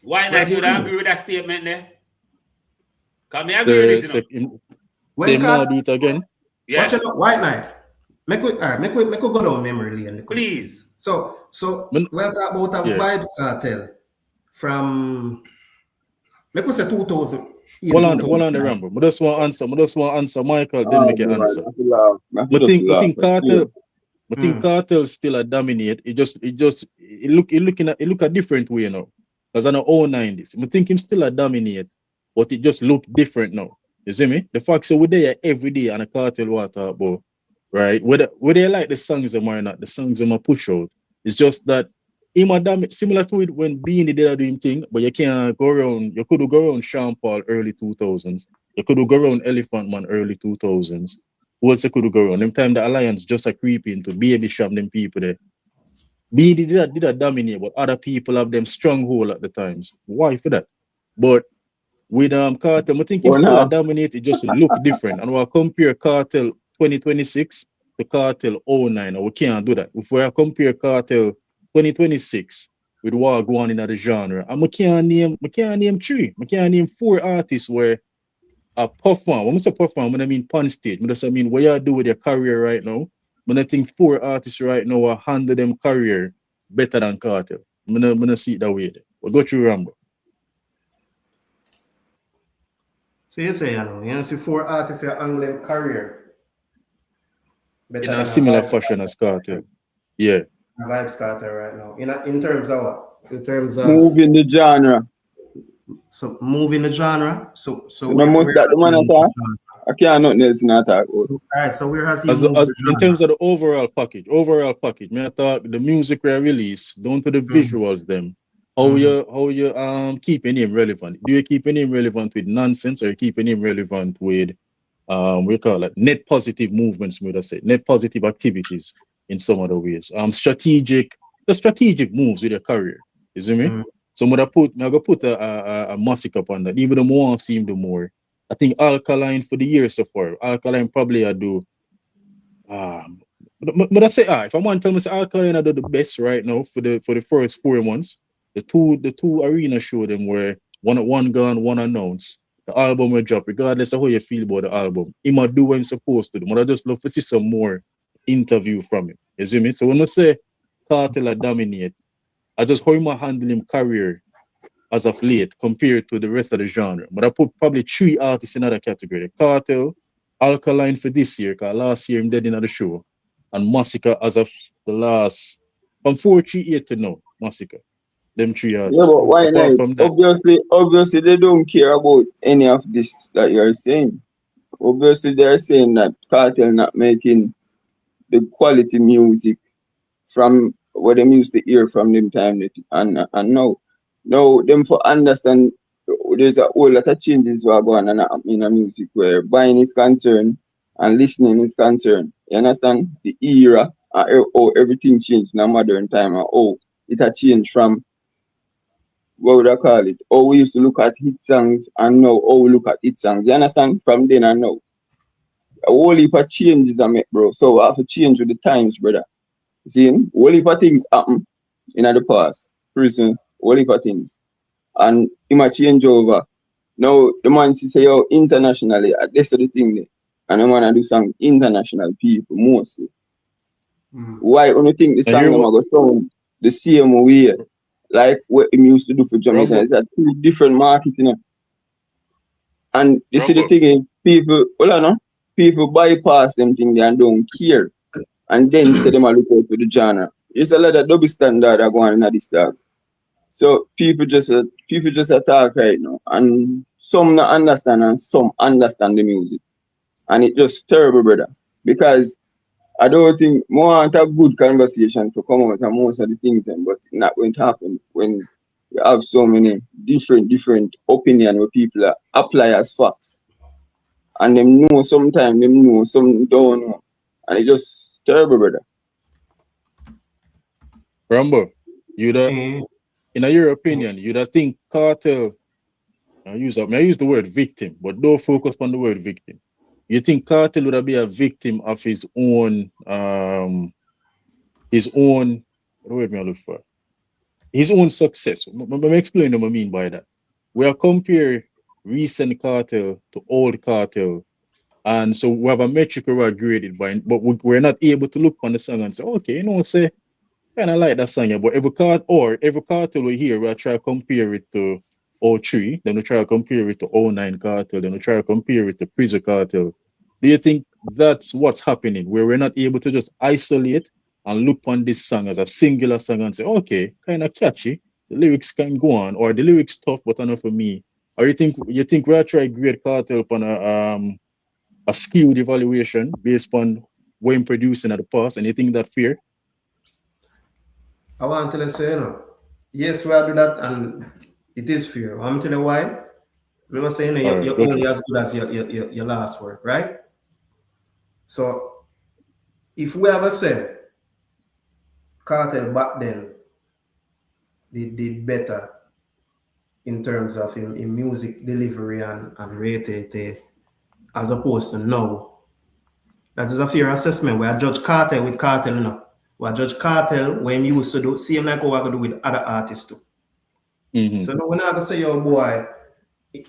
[SPEAKER 1] Why not you don't agree with that statement there? Can me agree with it, you know?
[SPEAKER 6] When not do it again?
[SPEAKER 1] Yeah.
[SPEAKER 8] Watch out, White Knight. Make we go down memory lane.
[SPEAKER 1] Please.
[SPEAKER 8] So we'll talk about a Vybz Kartel from make we say 2000.
[SPEAKER 6] Hold on the Rambo. I just want to answer Michael, then make an answer. I think Kartel still a dominate. It look a different way now. Because I know all 90s. I think him still a dominate, but it just look different now. You see me? The fact that we're there every day and a Kartel water about. Right, whether they like the songs them or not, the songs them a push out. It's just that him a damn similar to it when Beenie did do him thing, but you can't go around. You could go around Sean Paul early 2000s. You could go around Elephant Man early 2000s. Who else you could go around? Them time the Alliance just a creep into Baby Shop them people there. Beenie did a dominate, but other people have them stronghold at the times. Why for that? But with Kartel, I think him still a dominate. It just look different, and we'll compare Kartel 2026 to Kartel 09, and we can't do that. If we compare Kartel 2026 with what go on in the genre. And I can't name 3. I can't name 4 artists where a perform. When I say perform, I mean on stage. I just mean what you do with your career right now. But I think 4 artists right now are handle them career better than Kartel. I'm gonna see it that way. We'll go through Rambo.
[SPEAKER 8] So you say, you see 4 artists who are handling career better
[SPEAKER 6] In
[SPEAKER 8] than
[SPEAKER 6] a similar
[SPEAKER 8] Vybz
[SPEAKER 6] fashion as Kartel. Yeah.
[SPEAKER 8] Vybz Kartel right now. In terms of what? In terms of
[SPEAKER 11] moving the genre.
[SPEAKER 8] So moving the genre. So
[SPEAKER 11] No most that the man attack. I can't nothing else in attack.
[SPEAKER 8] All right, so where has he
[SPEAKER 6] As
[SPEAKER 8] moved the
[SPEAKER 6] in
[SPEAKER 8] genre?
[SPEAKER 6] terms of the overall package, me I thought the music we release down to the visuals them. How you keeping him relevant? Do you keeping him relevant with nonsense or you keeping him relevant with we call it net positive movements, would I say, net positive activities in some other ways. Strategic moves with your career. You see me? So I'm gonna put a massive up on that. Even the more I see him, the more. I think Alkaline for the year so far. Alkaline probably I do. But I say if I want to tell me say Alkaline I do the best right now for the first 4 months. The two arena show them where one gone, one announced. The album will drop, regardless of how you feel about the album. He might do what he's supposed to do. But I just love to see some more interview from him. You see me? So when I say Kartel dominate, I just how him handle him career as of late compared to the rest of the genre. But I put probably 3 artists in another category. Kartel, Alkaline for this year, because last year I'm dead in the show. And Massacre as of the last from 438 to now, Massacre. Them 3 artists.
[SPEAKER 11] Yeah, but why
[SPEAKER 6] Apart
[SPEAKER 11] not?
[SPEAKER 6] from that,
[SPEAKER 11] Obviously they don't care about any of this that you're saying. Obviously they're saying that Kartel not making the quality music from what them used to hear from them time and now. Now them for understand there's a whole lot of changes that are going on in the music where buying is concerned and listening is concerned. You understand? The era and how everything changed in a modern time and how it has changed from what would I call it? How we used to look at hit songs and now how we look at hit songs. You understand? From then and now. A whole heap of changes I make, bro. So I have to change with the times, brother. See, a whole heap of things happen in the past. Prison, whole heap of things. And it might change over. Now the man say, oh, internationally, that's the thing there. And I want to do songs international people mostly. Why only think the song them go sound the same way? Like what him used to do for Jamaica. It's a 2 different market, you know. And you see the thing is people bypass them thing and don't care. And then say them a look out for the genre. It's a lot of double standard that go on in this dog. So people just attack right now. And some not understand and some understand the music. And it just terrible, brother. Because I don't think more want a good conversation to come out and most of the things, but it's not going to happen when you have so many different opinions where people apply as facts. And them know sometimes, them know, some don't know. And it's just terrible, brother.
[SPEAKER 6] Rambo, in your opinion, you'd think Kartel, I use the word victim, but don't focus on the word victim. You think Kartel would be a victim of his own what word may I look for? His own success. Let me explain what I mean by that. We are comparing recent Kartel to old Kartel. And so we have a metric we are graded by, but we're not able to look on the song and say, okay, say, kind of like that song, yeah, but every Kartel we hear, we try to compare it to 03, then we try to compare it to 09 Kartel, then we try to compare it to Prison Kartel. Do you think that's what's happening, where we're not able to just isolate and look on this song as a singular song and say, okay, kind of catchy, the lyrics can go on, or the lyrics tough, but enough for me? Or you think we're trying to grade Kartel upon a skewed evaluation based on what him producing at the past, and you think that fair?
[SPEAKER 8] I want to say, yes, we are do that, and it is fair. I'm tell you why. Remember saying you're only as good as your last work, right? So if we ever say Kartel back then did better in terms of in music delivery and rate as opposed to now, that is a fair assessment. We are judge Kartel with Kartel, what Judge Kartel when he used to do, same like what I do with other artists too. So now when I go say, yo boy, me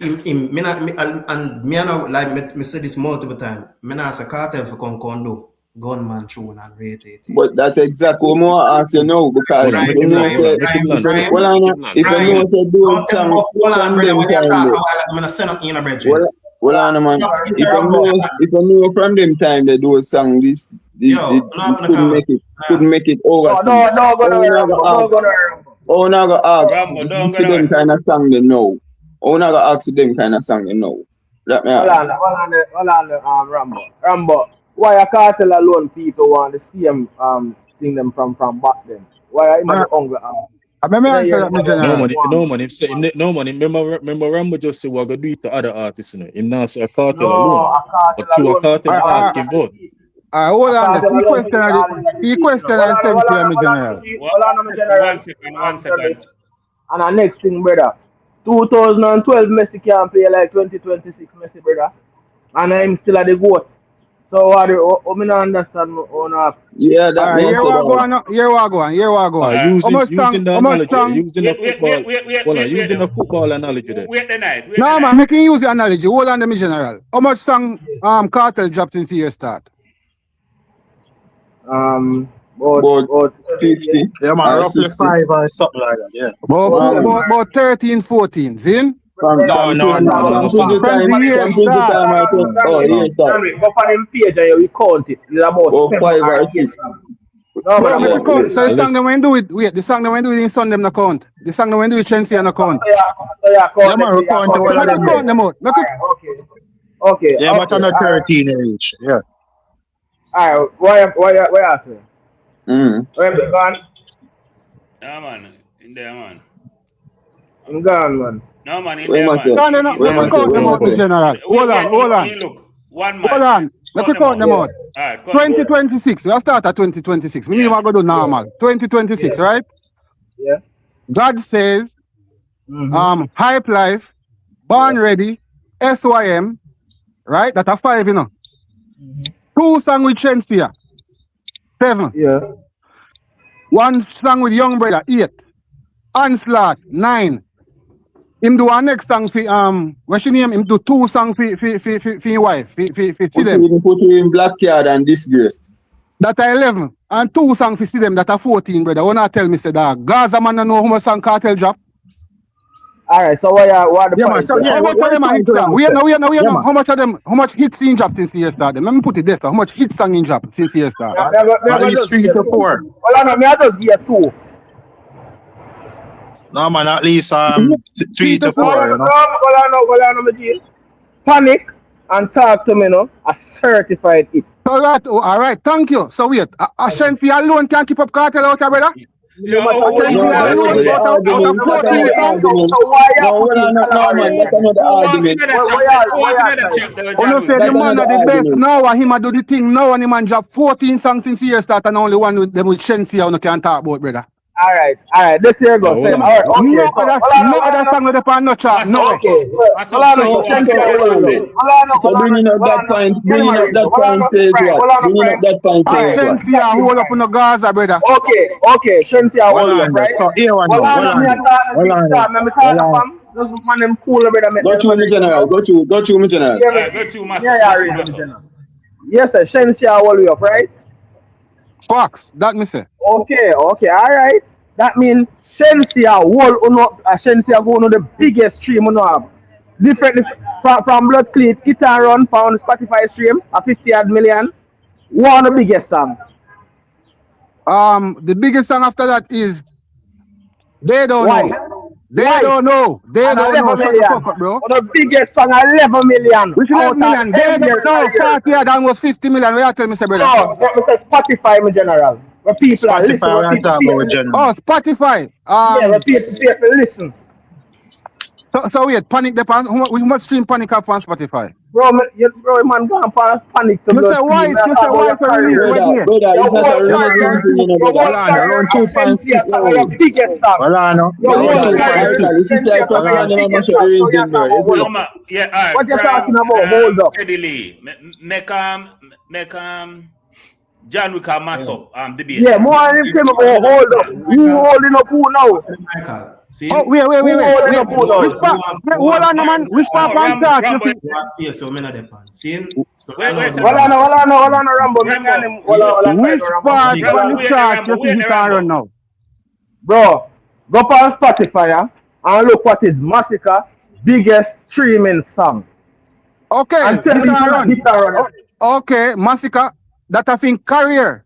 [SPEAKER 8] say this multiple times. Me not say Kartel for come do gunman tune and rate it.
[SPEAKER 11] But that's exactly what I ask you now because if you know if you know say those songs from them time.
[SPEAKER 8] I'm gonna send up in a bridge.
[SPEAKER 11] Well, on man. If you know from them time they do a song, this couldn't make it over.
[SPEAKER 12] No,
[SPEAKER 11] Oh, now go ask them kind of song they know. Oh, now go ask them kind of song they know. Let me
[SPEAKER 12] hold on, Rambo. Why a Kartel alone people want the same thing them from back then? Why are you the uncle?
[SPEAKER 2] Let me answer that,
[SPEAKER 6] No money. Remember Rambo just say we're gonna do it to other artists, you know. Him not say a Kartel alone. But to a Kartel ask him both.
[SPEAKER 2] Hold on. The question I sent to me, General.
[SPEAKER 12] One second. And the next thing, brother. 2012 Messi can't play like 2026 Messi, brother. And I'm still at the goat. So I don't understand.
[SPEAKER 11] Yeah, that
[SPEAKER 2] here we go on.
[SPEAKER 6] Using the football analogy there.
[SPEAKER 2] No, man, making use the analogy. Hold on, me General. How much song Kartel dropped since the year start?
[SPEAKER 11] About 50.
[SPEAKER 7] Yeah, man, roughly 5 or something like that. Yeah.
[SPEAKER 2] About 13, 14. Zin?
[SPEAKER 11] No.
[SPEAKER 12] Go for them page and we count it. It's about
[SPEAKER 11] 5 or 6.
[SPEAKER 2] So the song they went do it. Wait, the song they went do it in Sunday no count. The song they went do it Chelsea no count.
[SPEAKER 7] Yeah, man, we count all of them.
[SPEAKER 12] Okay.
[SPEAKER 7] Yeah, but on the 13 each. Yeah.
[SPEAKER 12] Alright, why asking? Where am I gone?
[SPEAKER 1] Yeah, man. In there, man.
[SPEAKER 12] I'm gone, man.
[SPEAKER 1] No, man. In there, man.
[SPEAKER 2] General. Hold on.
[SPEAKER 1] Look, one man.
[SPEAKER 2] Hold on. Let me count them out. 2026. We have started at 2026. We need to go to normal. 2026, right?
[SPEAKER 12] Yeah.
[SPEAKER 2] God says, Hype Life, Born Ready, SYM, right? That are 5, you know. 2 songs with Chensea, 7.
[SPEAKER 12] Yeah.
[SPEAKER 2] 1 song with Young Brother, 8. Onslaught, 9. Him do our next song for what she name? Him do 2 songs for your wife. For them.
[SPEAKER 11] Put you in black card and disgrace.
[SPEAKER 2] That are 11. And 2 songs for them that are 14, brother. When I tell me say that Gaza man don't know how much song Kartel drop.
[SPEAKER 12] Alright, so what the
[SPEAKER 2] how much of them are hit song? We know how much of them, how much hits in drop since the start. Let me put it there. How much hit song in drop since the start?
[SPEAKER 7] At least 3 to 4.
[SPEAKER 12] Well, no, me I just give 2.
[SPEAKER 7] No, man, at least 3 to 4, you know.
[SPEAKER 12] Hold on, Panic and talk to me, no. A certified hit.
[SPEAKER 2] All right, thank you. So wait, Shenfi alone can keep up Kartel out, brother? Now him do the thing now and him man drop 14 songs since he start and only one with them with Shensi you can't talk about, brother.
[SPEAKER 12] Alright, this here goes.
[SPEAKER 2] No other song with the pan no chat. No.
[SPEAKER 11] So bringing up that point says what? Bringing up that point says what?
[SPEAKER 2] Shensi hold up on the Gaza, brother.
[SPEAKER 12] Okay, Shensi hold up, right?
[SPEAKER 7] So here one now.
[SPEAKER 11] Go to me, General. Go to me, General.
[SPEAKER 12] Yes, sir. Shensi hold up, right?
[SPEAKER 2] Fox, that me say.
[SPEAKER 12] Okay, all right. That means Shensi going on the biggest stream on have. Different from Blood Cleat, Guitar Run found Spotify stream a 50 odd million. One of the biggest song.
[SPEAKER 2] The biggest song after that is They Don't Know. They don't know. Shut the fuck up, bro.
[SPEAKER 12] The biggest song, 11 million.
[SPEAKER 2] Which 11 million? They don't know. 40 and almost 50 million. What you tell me, say, brother?
[SPEAKER 12] No, it says Spotify in general. Where people
[SPEAKER 7] Spotify are talking about general.
[SPEAKER 2] Oh, Spotify.
[SPEAKER 12] Where people listen.
[SPEAKER 2] So wait, Panic the pan. How much stream Panic up on Spotify?
[SPEAKER 12] Bro, man, go and Panic.
[SPEAKER 2] You say why? For real?
[SPEAKER 7] Around 2.6.
[SPEAKER 12] Biggest song.
[SPEAKER 1] Yeah,
[SPEAKER 12] what you talking about? Hold up.
[SPEAKER 1] Steadily. Make John Wick can mass up debate.
[SPEAKER 12] Yeah, more than him tell me about hold up. Who holding up who now?
[SPEAKER 8] Michael, see?
[SPEAKER 2] Oh, wait.
[SPEAKER 12] Who holding up who now?
[SPEAKER 2] Which part? Hold on, man. Which part can talk? You see?
[SPEAKER 8] Space, so many depend. See? So
[SPEAKER 1] Wait,
[SPEAKER 12] Hold on, Rambo.
[SPEAKER 2] Which part when you talk, you see hit and run now?
[SPEAKER 12] Bro, go on Spotify and look what is Massacre biggest streaming song.
[SPEAKER 2] Okay,
[SPEAKER 12] And tell me hit and run.
[SPEAKER 2] Okay, Massacre, that I think career.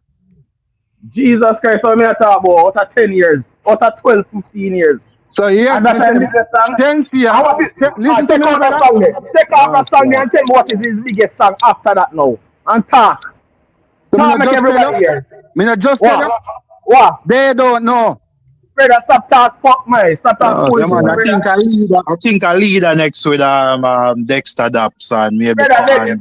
[SPEAKER 12] Jesus Christ, so me I talk about out of 10 years, out of 12, 15 years.
[SPEAKER 2] So yes,
[SPEAKER 12] And that's the biggest song.
[SPEAKER 2] listen to
[SPEAKER 12] Take off a song there. Take off a song there and tell me what is his biggest song after that now. And talk. Talk make everybody hear.
[SPEAKER 2] Me not just tell you.
[SPEAKER 12] What?
[SPEAKER 2] They don't know.
[SPEAKER 12] Brother, stop talk fuck man. Stop talk
[SPEAKER 7] Yeah, man, I think a leader next with Dexter Daps and maybe
[SPEAKER 12] Brother,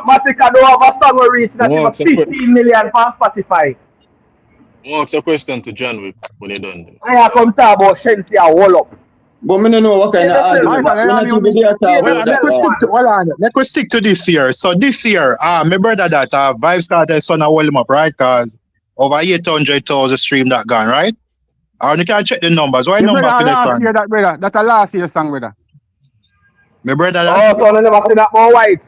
[SPEAKER 12] Massacre don't have a song we reach that
[SPEAKER 6] What's
[SPEAKER 12] even 15 million on Spotify.
[SPEAKER 6] What's a question to John Wick when you done?
[SPEAKER 12] I come talk about Shensi and wall up.
[SPEAKER 11] But me don't know what kind of argument.
[SPEAKER 7] Let us stick to this year. So this year, my brother that Vybz Kartel son of hold him up, right? Cause over 800,000 stream that gone, right? And you can check the numbers. Why number for this song?
[SPEAKER 2] That's a last year song, brother.
[SPEAKER 7] My brother
[SPEAKER 12] that. Oh, so I never said that about white.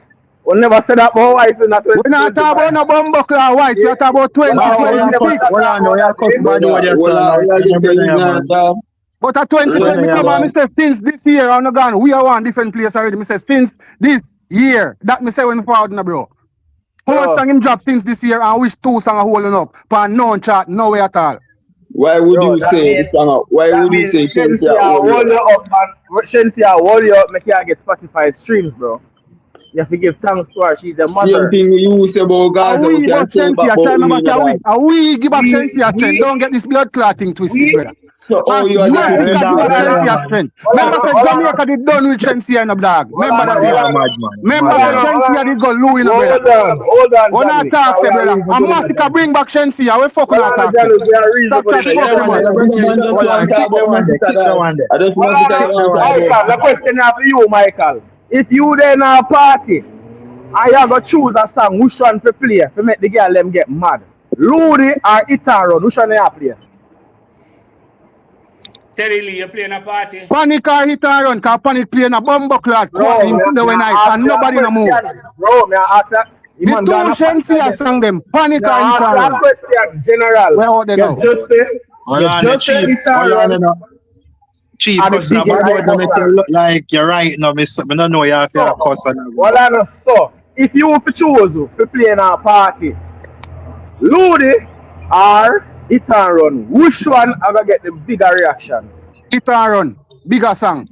[SPEAKER 12] We never said that about white. We're not
[SPEAKER 2] talking about no bumbuckler white. We're talking about 2026. But at 2020, come on, Mr. Since this year, I'm not gone. We are one different place already. Mr. Since this year, that me say when forward now, bro. Whole song him drop since this year and which 2 songs are holding up. For no chart, no way at all.
[SPEAKER 11] Why would you say this song? Why would you say
[SPEAKER 12] Shensi hold you up and Shensi hold you up, make you get Spotify streams, bro. You have to give thanks to her. She's a mother.
[SPEAKER 11] Same thing you say about Gaza.
[SPEAKER 2] We give back Shensi a strength. Don't get this blood clotting twisted, brother.
[SPEAKER 11] So, you are
[SPEAKER 2] Remember that Jamaica did done with Shensi and a dog. Remember that. Remember that Shensi did go Louis, brother.
[SPEAKER 12] Hold on.
[SPEAKER 2] When I talk, brother, and Massacre bring back Shensi. We fuck on that.
[SPEAKER 12] Michael, the question now for you, Michael. If you then a party and you go choose a song, which one to play to make the girl them get mad? Ludi or Itaro, which one you play?
[SPEAKER 1] Terry Lee, you playing a party?
[SPEAKER 2] Panic or hit and run, cause Panic playing a bumbo clock, and nobody no move.
[SPEAKER 12] Bro, may I ask that?
[SPEAKER 2] The 2 Shensi a song them, Panic or hit and run.
[SPEAKER 12] That question, general.
[SPEAKER 2] Where are they now?
[SPEAKER 7] Chief, because now like you're right now, miss. I don't know you have to cuss on.
[SPEAKER 12] Well, I know. So, if you want to choose to play in a party, Ludi or Hit and Run, which one are gonna get the bigger reaction?
[SPEAKER 2] Hit and Run, bigger song.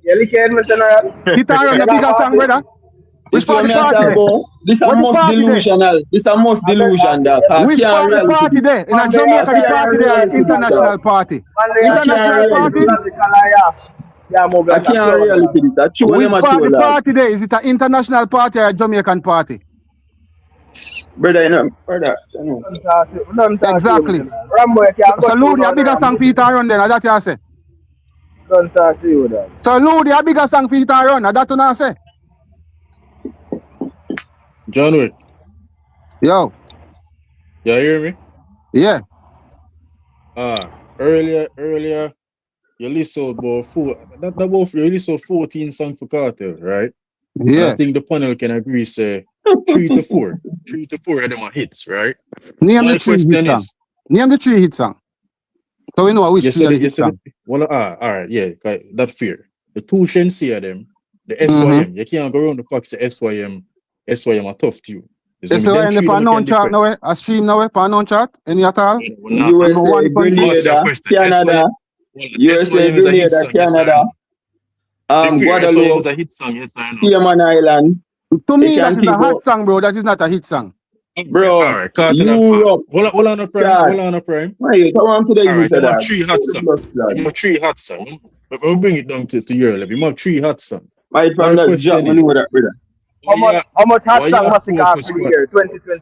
[SPEAKER 12] You look at me, General.
[SPEAKER 2] Hit and Run, the bigger song, brother.
[SPEAKER 11] This one this is most delusional. This is most delusional.
[SPEAKER 2] Which party there? In a Jamaica the party there, international party. International party.
[SPEAKER 11] I can't really do this.
[SPEAKER 2] Which party there? Is it an international party or a Jamaican party?
[SPEAKER 11] Brother,
[SPEAKER 2] Exactly. So Ludi, a bigger song for Hit and Run then, that's what you say.
[SPEAKER 12] Don't talk to you then.
[SPEAKER 2] So Ludi, a bigger song for Hit and Run, that's what you say.
[SPEAKER 6] John Wick.
[SPEAKER 2] Yo.
[SPEAKER 6] You hear me?
[SPEAKER 2] Yeah.
[SPEAKER 6] Earlier, you listed about 14 songs for Kartel, right?
[SPEAKER 2] Yeah.
[SPEAKER 6] I think the panel can agree, say 3 to 4. 3 to 4 of them are hits, right?
[SPEAKER 2] Name the 3 hit song. Name the 3 hit song. So we know which 3 hit song.
[SPEAKER 6] Well, all right, yeah, that's fair. The 2 Shensi of them, the SYM, you can't go around the fact that SYM are tough to you.
[SPEAKER 2] SYM the unknown chart now, a stream now, unknown chart, any at all?
[SPEAKER 11] USA, Grenada, Canada, USA, Grenada, Canada, Guadeloupe, Cayman Island.
[SPEAKER 2] To me, that is a hot song, bro. That is not a hit song.
[SPEAKER 11] Bro,
[SPEAKER 6] Europe. Hold on a prime.
[SPEAKER 11] Wait, come on to the
[SPEAKER 6] youth of that. 3 hot songs. You have 3 hot songs. We'll bring it down to your level. You have 3 hot songs.
[SPEAKER 11] Right from that job, you know that, brother.
[SPEAKER 12] How much hot song must you have for the year 2020?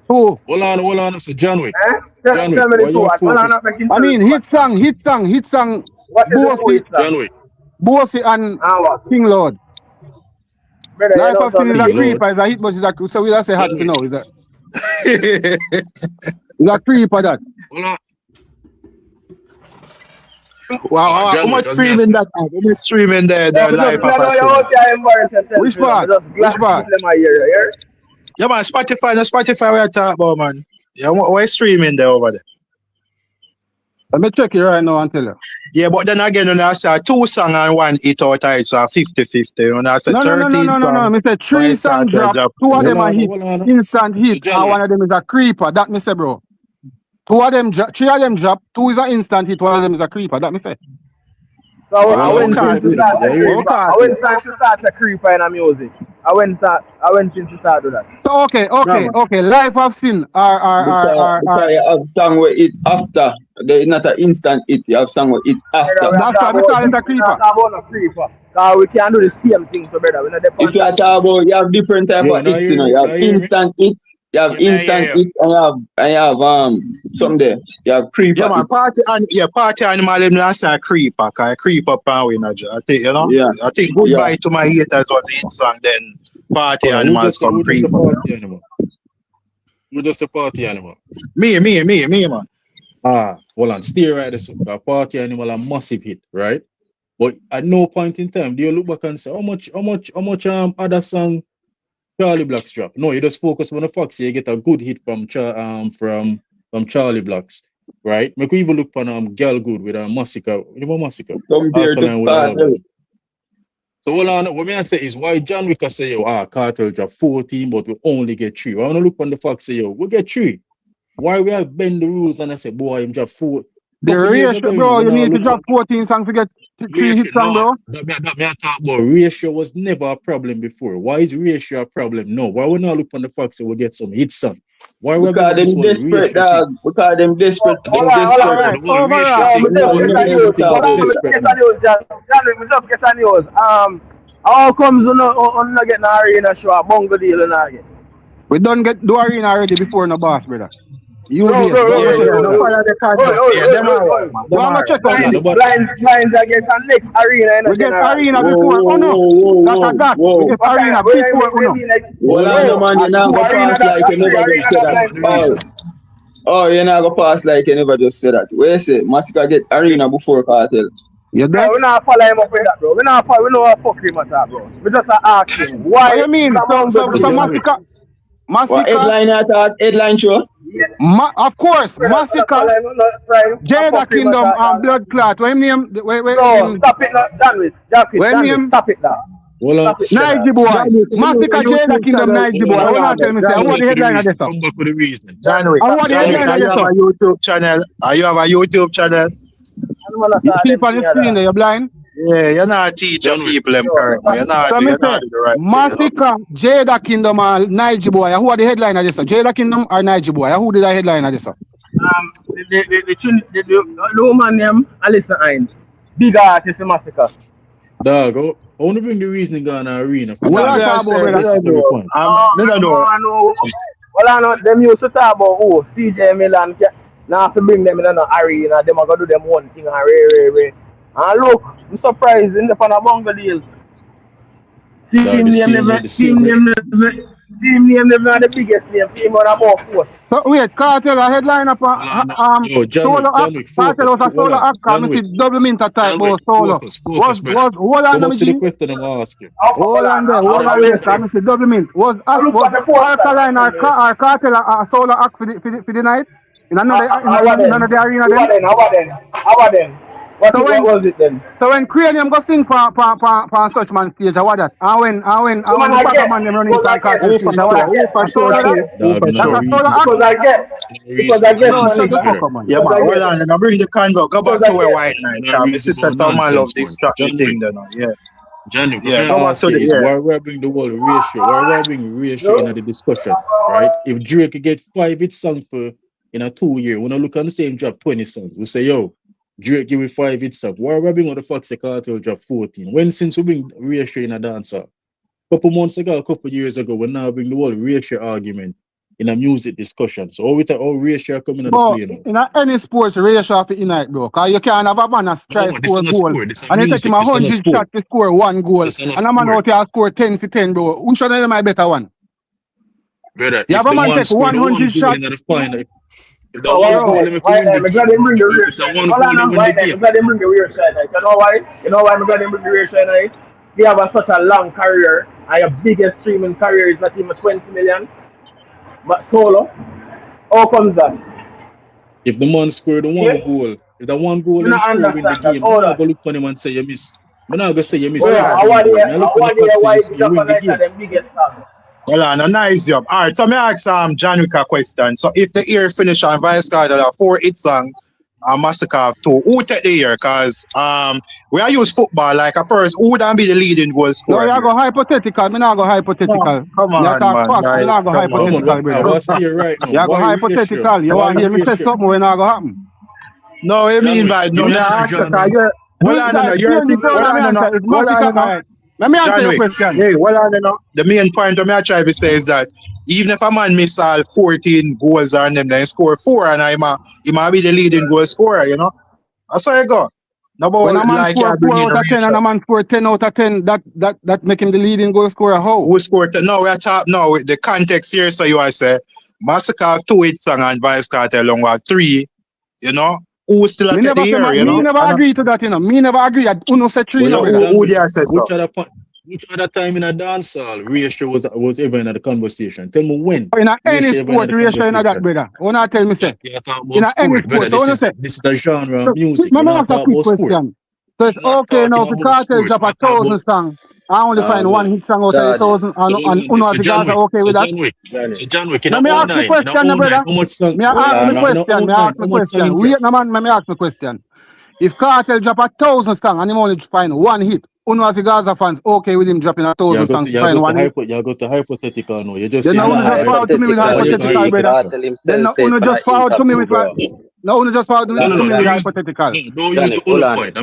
[SPEAKER 2] Who?
[SPEAKER 6] Hold on. So John Wick.
[SPEAKER 12] John Wick.
[SPEAKER 2] I mean, hit song.
[SPEAKER 12] What is it?
[SPEAKER 6] John Wick.
[SPEAKER 2] Bossy and King Lord.
[SPEAKER 12] Brother,
[SPEAKER 2] Life of King is a creep, is a hit, but so we'll say hot to know. You got free for that.
[SPEAKER 6] Hold on.
[SPEAKER 7] Wow, how much streaming that? How much streaming the live?
[SPEAKER 2] Which part? Which part?
[SPEAKER 7] Yeah, man, Spotify, no Spotify we are talking about, man. Yeah, what streaming there over there?
[SPEAKER 2] Let me check it right now and tell you.
[SPEAKER 7] Yeah, but then again, when I say 2 songs and 1 hit out, it's a 50-50. When I say 13 songs,
[SPEAKER 2] no. Me say 3 songs drop. 2 of them are hit, instant hit, and 1 of them is a creeper. That me say, bro. 2 of them, 3 of them drop. 2 is an instant hit. 1 of them is a creeper. That me say.
[SPEAKER 12] So I went time to start a creeper in the music. I went since to start with that.
[SPEAKER 2] So okay. Life of Sin
[SPEAKER 11] Because you have song with it after. They're not an instant hit. You have song with it after.
[SPEAKER 2] That's why we call it a creeper.
[SPEAKER 12] Because we can do the same thing, so brother.
[SPEAKER 11] If you are talking about, you have different type of hits, you know. You have instant hits. You have instant hits, and you have some there. You have creeper.
[SPEAKER 7] Yeah, man, party animal them not say creeper, cause creep up and win. I think, you know.
[SPEAKER 11] Yeah.
[SPEAKER 7] I think Goodbye to My Haters was the hit song. Then party animals come creep.
[SPEAKER 6] We're just a party animal.
[SPEAKER 7] Me, man.
[SPEAKER 6] Hold on. Stay right there. So a party animal a massive hit, right? But at no point in time do you look back and say how much other song Charlie Blacks drop. No, you just focus on the fact you get a good hit from Charlie Blacks, right? We could even look on Girl Good with a Massacre. You know Massacre?
[SPEAKER 11] Compared to Kartel.
[SPEAKER 6] So hold on, what I say is why John Wick say Kartel drop 14, but we only get 3. I want to look on the fact say we get 3. Why we have bend the rules and I say boy him drop 4.
[SPEAKER 2] The ratio, bro, you need to drop 14 songs to get 3 hits on, bro.
[SPEAKER 6] That me I talk about ratio was never a problem before. Why is ratio a problem? No. Why we not look on the fact that we get some hits on? Why we
[SPEAKER 11] because them desperate, dog. Because them desperate.
[SPEAKER 12] Hold on. Just get a news. How comes you not get an arena show at Bungle Deal and again?
[SPEAKER 2] We don't get the arena already before no boss, brother. You
[SPEAKER 12] follow
[SPEAKER 7] the
[SPEAKER 12] I'm check Blind against the next arena.
[SPEAKER 2] We get arena before. Oh no, that's we get arena before.
[SPEAKER 11] Well, I know, man, you're not gonna pass like you never just said that. Oh, you're not gonna pass like you never just said that. Where you say Massacre get arena before Kartel?
[SPEAKER 2] Yeah,
[SPEAKER 12] we're not following him up with that, bro. We know what fuck him at that, bro. We just asking why.
[SPEAKER 2] What you mean? So
[SPEAKER 11] Massacre. Headline show.
[SPEAKER 2] Of course, Massacre, Jada Kingdom and Blood Clot. What name?
[SPEAKER 12] Stop it, stop it now.
[SPEAKER 2] Niger boy, Massacre, Jada Kingdom, Niger boy. I want to tell me, I want the headline of this.
[SPEAKER 6] Come back with the reason.
[SPEAKER 7] January, you have a YouTube channel. You have a YouTube channel.
[SPEAKER 2] You keep on the screen there, you're blind.
[SPEAKER 7] Yeah, you're not teaching people them currently. You're not doing the right thing.
[SPEAKER 2] Massacre, Jada Kingdom and Niger boy. Who are the headline of this? Jada Kingdom or Niger boy? Who did the headline of this?
[SPEAKER 12] The woman named Alyssa Hines. Big artist in Massacre.
[SPEAKER 6] Dog, I want to bring the reasoning down the arena.
[SPEAKER 2] What are you talking about?
[SPEAKER 12] I know. Well, I know them used to talk about CJ Milan. Now have to bring them in the arena. Them are going to do them one thing and ray. And look, I'm surprised in the Bungle Deal. Team name never had the biggest name. Team on about 4.
[SPEAKER 2] So wait, Kartel a headline up solo act. Kartel was a solo act. I see double minter type about solo. Was hold on
[SPEAKER 6] to the question I'm asking.
[SPEAKER 2] Hold on there. I see double mint. Was Alkaline or Kartel a solo act for the night? In another arena
[SPEAKER 12] then? What was it then?
[SPEAKER 2] So when Cranium go sing for such man stage, what that? And when the Papa man them running to the car,
[SPEAKER 12] because I guess.
[SPEAKER 7] Yeah, man, well on, and I bring the convo. Go back to where white night. My sister some man love this thing then. Yeah.
[SPEAKER 6] Johnny, why we bring the whole ratio? Why we bring ratio in the discussion, right? If Drake get 5 hit songs for in a 2 year, when I look on the same drop 20 songs, we say, yo, Drake give me 5 hits up. Why are we bringing on the Fox Kartel drop 14? When since we bring ratio in a dancer? Couple months ago, a couple years ago, we now bring the whole ratio argument in a music discussion. So all ratio coming on the play now.
[SPEAKER 2] In any sports, ratio of the night, bro. Because you can't have a man that try to score a goal. And you take him 100 shots to score 1 goal. And a man out here score 10 for 10, bro. Who should have my better one?
[SPEAKER 6] Brother,
[SPEAKER 2] Yeah,
[SPEAKER 6] if
[SPEAKER 2] but
[SPEAKER 6] the
[SPEAKER 2] man
[SPEAKER 6] man
[SPEAKER 2] take
[SPEAKER 6] score the
[SPEAKER 2] 100
[SPEAKER 6] one goal
[SPEAKER 2] shot.
[SPEAKER 6] in the final, if the
[SPEAKER 12] Oh,
[SPEAKER 6] one
[SPEAKER 12] why,
[SPEAKER 6] goal
[SPEAKER 12] why,
[SPEAKER 6] they make
[SPEAKER 12] why,
[SPEAKER 6] win the
[SPEAKER 12] I'm glad
[SPEAKER 6] game,
[SPEAKER 12] they bring the rear
[SPEAKER 6] if the
[SPEAKER 12] side.
[SPEAKER 6] one
[SPEAKER 12] Hold
[SPEAKER 6] goal
[SPEAKER 12] on,
[SPEAKER 6] they win
[SPEAKER 12] why,
[SPEAKER 6] the
[SPEAKER 12] I'm
[SPEAKER 6] game.
[SPEAKER 12] glad they bring the rear side. You know why? You know why I'm glad they bring the rear side? They have such a long career, and your biggest streaming career is not even 20 million. But solo, how comes that?
[SPEAKER 6] If the man score the
[SPEAKER 12] Yeah?
[SPEAKER 6] one goal, if the one goal
[SPEAKER 12] You
[SPEAKER 6] them
[SPEAKER 12] not
[SPEAKER 6] score win the
[SPEAKER 12] understand that.
[SPEAKER 6] game, I'm
[SPEAKER 12] Hold
[SPEAKER 6] not
[SPEAKER 12] on.
[SPEAKER 6] gonna look on him and say you miss. I'm not gonna say you miss
[SPEAKER 7] Hold
[SPEAKER 12] Brother,
[SPEAKER 6] for
[SPEAKER 7] on.
[SPEAKER 12] I
[SPEAKER 6] one
[SPEAKER 12] want
[SPEAKER 6] goal.
[SPEAKER 12] to
[SPEAKER 6] Me I look on the
[SPEAKER 12] I
[SPEAKER 6] fact say
[SPEAKER 12] why
[SPEAKER 6] you
[SPEAKER 12] drop
[SPEAKER 6] win
[SPEAKER 12] a
[SPEAKER 6] the
[SPEAKER 12] night of
[SPEAKER 6] game.
[SPEAKER 12] them biggest song.
[SPEAKER 7] Hold on, a nice job. All right, so me ask John Wick a question. So if the year finish on Vybz Kartel have 4 hit song and Massacre have 2, who take the year? Cause we are use football like a person who would be the leading goal
[SPEAKER 2] No,
[SPEAKER 7] scorer
[SPEAKER 2] you
[SPEAKER 7] here.
[SPEAKER 2] go hypothetical. Me not go
[SPEAKER 7] No,
[SPEAKER 2] hypothetical.
[SPEAKER 7] come
[SPEAKER 2] You
[SPEAKER 7] on,
[SPEAKER 2] talk
[SPEAKER 7] man.
[SPEAKER 2] facts. You
[SPEAKER 7] Like,
[SPEAKER 2] not go
[SPEAKER 7] come on.
[SPEAKER 6] Come on,
[SPEAKER 2] hypothetical,
[SPEAKER 6] I
[SPEAKER 2] brother.
[SPEAKER 6] was here right now.
[SPEAKER 2] You go
[SPEAKER 6] Why ratio?
[SPEAKER 2] hypothetical. You
[SPEAKER 6] Why
[SPEAKER 2] want hear me say
[SPEAKER 6] ratio?
[SPEAKER 2] something when not go happen.
[SPEAKER 7] No, I
[SPEAKER 6] John
[SPEAKER 7] mean
[SPEAKER 6] Wick,
[SPEAKER 7] by
[SPEAKER 6] give
[SPEAKER 7] no,
[SPEAKER 6] me
[SPEAKER 7] me
[SPEAKER 6] an answer,
[SPEAKER 7] ask you,
[SPEAKER 6] John
[SPEAKER 7] 'cause
[SPEAKER 6] Wick.
[SPEAKER 7] you're, hold on, no, you're
[SPEAKER 2] Change the tone
[SPEAKER 7] hold
[SPEAKER 2] of
[SPEAKER 7] on,
[SPEAKER 2] my
[SPEAKER 7] no,
[SPEAKER 2] answer. It's
[SPEAKER 7] hold on,
[SPEAKER 2] Massacre. All
[SPEAKER 7] no.
[SPEAKER 2] right. Let me answer
[SPEAKER 7] John
[SPEAKER 2] your
[SPEAKER 7] Wick.
[SPEAKER 2] question.
[SPEAKER 7] Hey, hold on, no. The main point of me I try to say is that even if a man miss all 14 goals on them, then he score 4 and he might be the leading goal scorer, you know? That's how you go. No,
[SPEAKER 2] When
[SPEAKER 7] but
[SPEAKER 2] a man
[SPEAKER 7] like
[SPEAKER 2] score
[SPEAKER 7] you bring
[SPEAKER 2] 4
[SPEAKER 7] in
[SPEAKER 2] out
[SPEAKER 7] a
[SPEAKER 2] of 10 and
[SPEAKER 7] ratio.
[SPEAKER 2] a man score 10 out of 10, that make him the leading goal scorer. How?
[SPEAKER 7] Who scored? No, we are talking now with the context here. So you are say Massacre have 2 hit song and Vybz Kartel along with 3. You know, who still
[SPEAKER 2] Me
[SPEAKER 7] take the
[SPEAKER 2] never say
[SPEAKER 7] year? You
[SPEAKER 2] me
[SPEAKER 7] know,
[SPEAKER 2] never agree to that, you know. Me never agree. Uno say 3, you
[SPEAKER 6] But
[SPEAKER 2] know,
[SPEAKER 7] so
[SPEAKER 2] brother.
[SPEAKER 6] John
[SPEAKER 7] who
[SPEAKER 6] Wick,
[SPEAKER 7] dare say so?
[SPEAKER 6] which other time in a dancehall ratio was ever in the conversation? Tell me when
[SPEAKER 2] In a any
[SPEAKER 6] ratio ever in
[SPEAKER 2] sport,
[SPEAKER 6] the
[SPEAKER 2] ratio in that,
[SPEAKER 6] conversation.
[SPEAKER 2] brother. When I tell me say,
[SPEAKER 6] You talk
[SPEAKER 2] in
[SPEAKER 6] about
[SPEAKER 2] a any
[SPEAKER 6] sport, brother.
[SPEAKER 2] sport. So when you say,
[SPEAKER 6] This is the genre of
[SPEAKER 2] so,
[SPEAKER 6] music.
[SPEAKER 2] let
[SPEAKER 6] We're
[SPEAKER 2] me
[SPEAKER 6] not
[SPEAKER 2] ask a
[SPEAKER 6] talking
[SPEAKER 2] quick
[SPEAKER 6] about sport.
[SPEAKER 2] question. So it's
[SPEAKER 6] We're not
[SPEAKER 2] okay
[SPEAKER 6] talking
[SPEAKER 2] now for
[SPEAKER 6] about
[SPEAKER 2] Cartel
[SPEAKER 6] sports.
[SPEAKER 2] drop a
[SPEAKER 6] We're talking about
[SPEAKER 2] 1,000 song. I only find one hit song out of the
[SPEAKER 13] Jordan,
[SPEAKER 2] 1,000
[SPEAKER 6] so
[SPEAKER 2] and
[SPEAKER 6] hold on.
[SPEAKER 2] Uno
[SPEAKER 6] So
[SPEAKER 2] as the
[SPEAKER 6] John
[SPEAKER 2] guys are
[SPEAKER 6] Wick.
[SPEAKER 2] okay with that.
[SPEAKER 13] Johnny,
[SPEAKER 6] So John Wick in a
[SPEAKER 2] Let me
[SPEAKER 6] oh
[SPEAKER 2] ask the
[SPEAKER 6] 09, in a
[SPEAKER 2] question,
[SPEAKER 6] oh
[SPEAKER 2] no,
[SPEAKER 6] 09,
[SPEAKER 2] brother.
[SPEAKER 6] how much song?
[SPEAKER 2] May
[SPEAKER 6] Hold
[SPEAKER 2] I ask
[SPEAKER 6] on
[SPEAKER 2] me
[SPEAKER 13] hold
[SPEAKER 6] now.
[SPEAKER 13] on.
[SPEAKER 6] In a
[SPEAKER 2] question?
[SPEAKER 6] oh
[SPEAKER 2] May I ask
[SPEAKER 6] 09,
[SPEAKER 2] me
[SPEAKER 6] how much song
[SPEAKER 2] question?
[SPEAKER 6] him
[SPEAKER 2] Wait,
[SPEAKER 6] drop?
[SPEAKER 2] no man, let me ask me question. If Cartel drop a 1,000 song and him only find one hit, Uno as the Gaza fans okay with him dropping a 1,000 songs to find one hit?
[SPEAKER 6] You go to hypothetical now. You just
[SPEAKER 2] Then
[SPEAKER 6] say
[SPEAKER 2] now
[SPEAKER 6] nah
[SPEAKER 2] Uno just forward to me with
[SPEAKER 6] hypothetical. Why you go
[SPEAKER 2] hypothetical,
[SPEAKER 13] Hypothetically,
[SPEAKER 2] brother.
[SPEAKER 6] hypothetical?
[SPEAKER 13] Cartel
[SPEAKER 2] Then
[SPEAKER 13] himself
[SPEAKER 2] now
[SPEAKER 13] said
[SPEAKER 2] Uno
[SPEAKER 13] for
[SPEAKER 2] just
[SPEAKER 13] an
[SPEAKER 2] forward to me
[SPEAKER 13] interview,
[SPEAKER 2] with
[SPEAKER 13] bro.
[SPEAKER 2] now Uno just forward
[SPEAKER 6] No,
[SPEAKER 2] to me with
[SPEAKER 6] don't use
[SPEAKER 2] hypothetical.
[SPEAKER 6] don't use
[SPEAKER 13] Johnny,
[SPEAKER 6] the
[SPEAKER 13] hold
[SPEAKER 6] Uno
[SPEAKER 13] on.
[SPEAKER 6] point.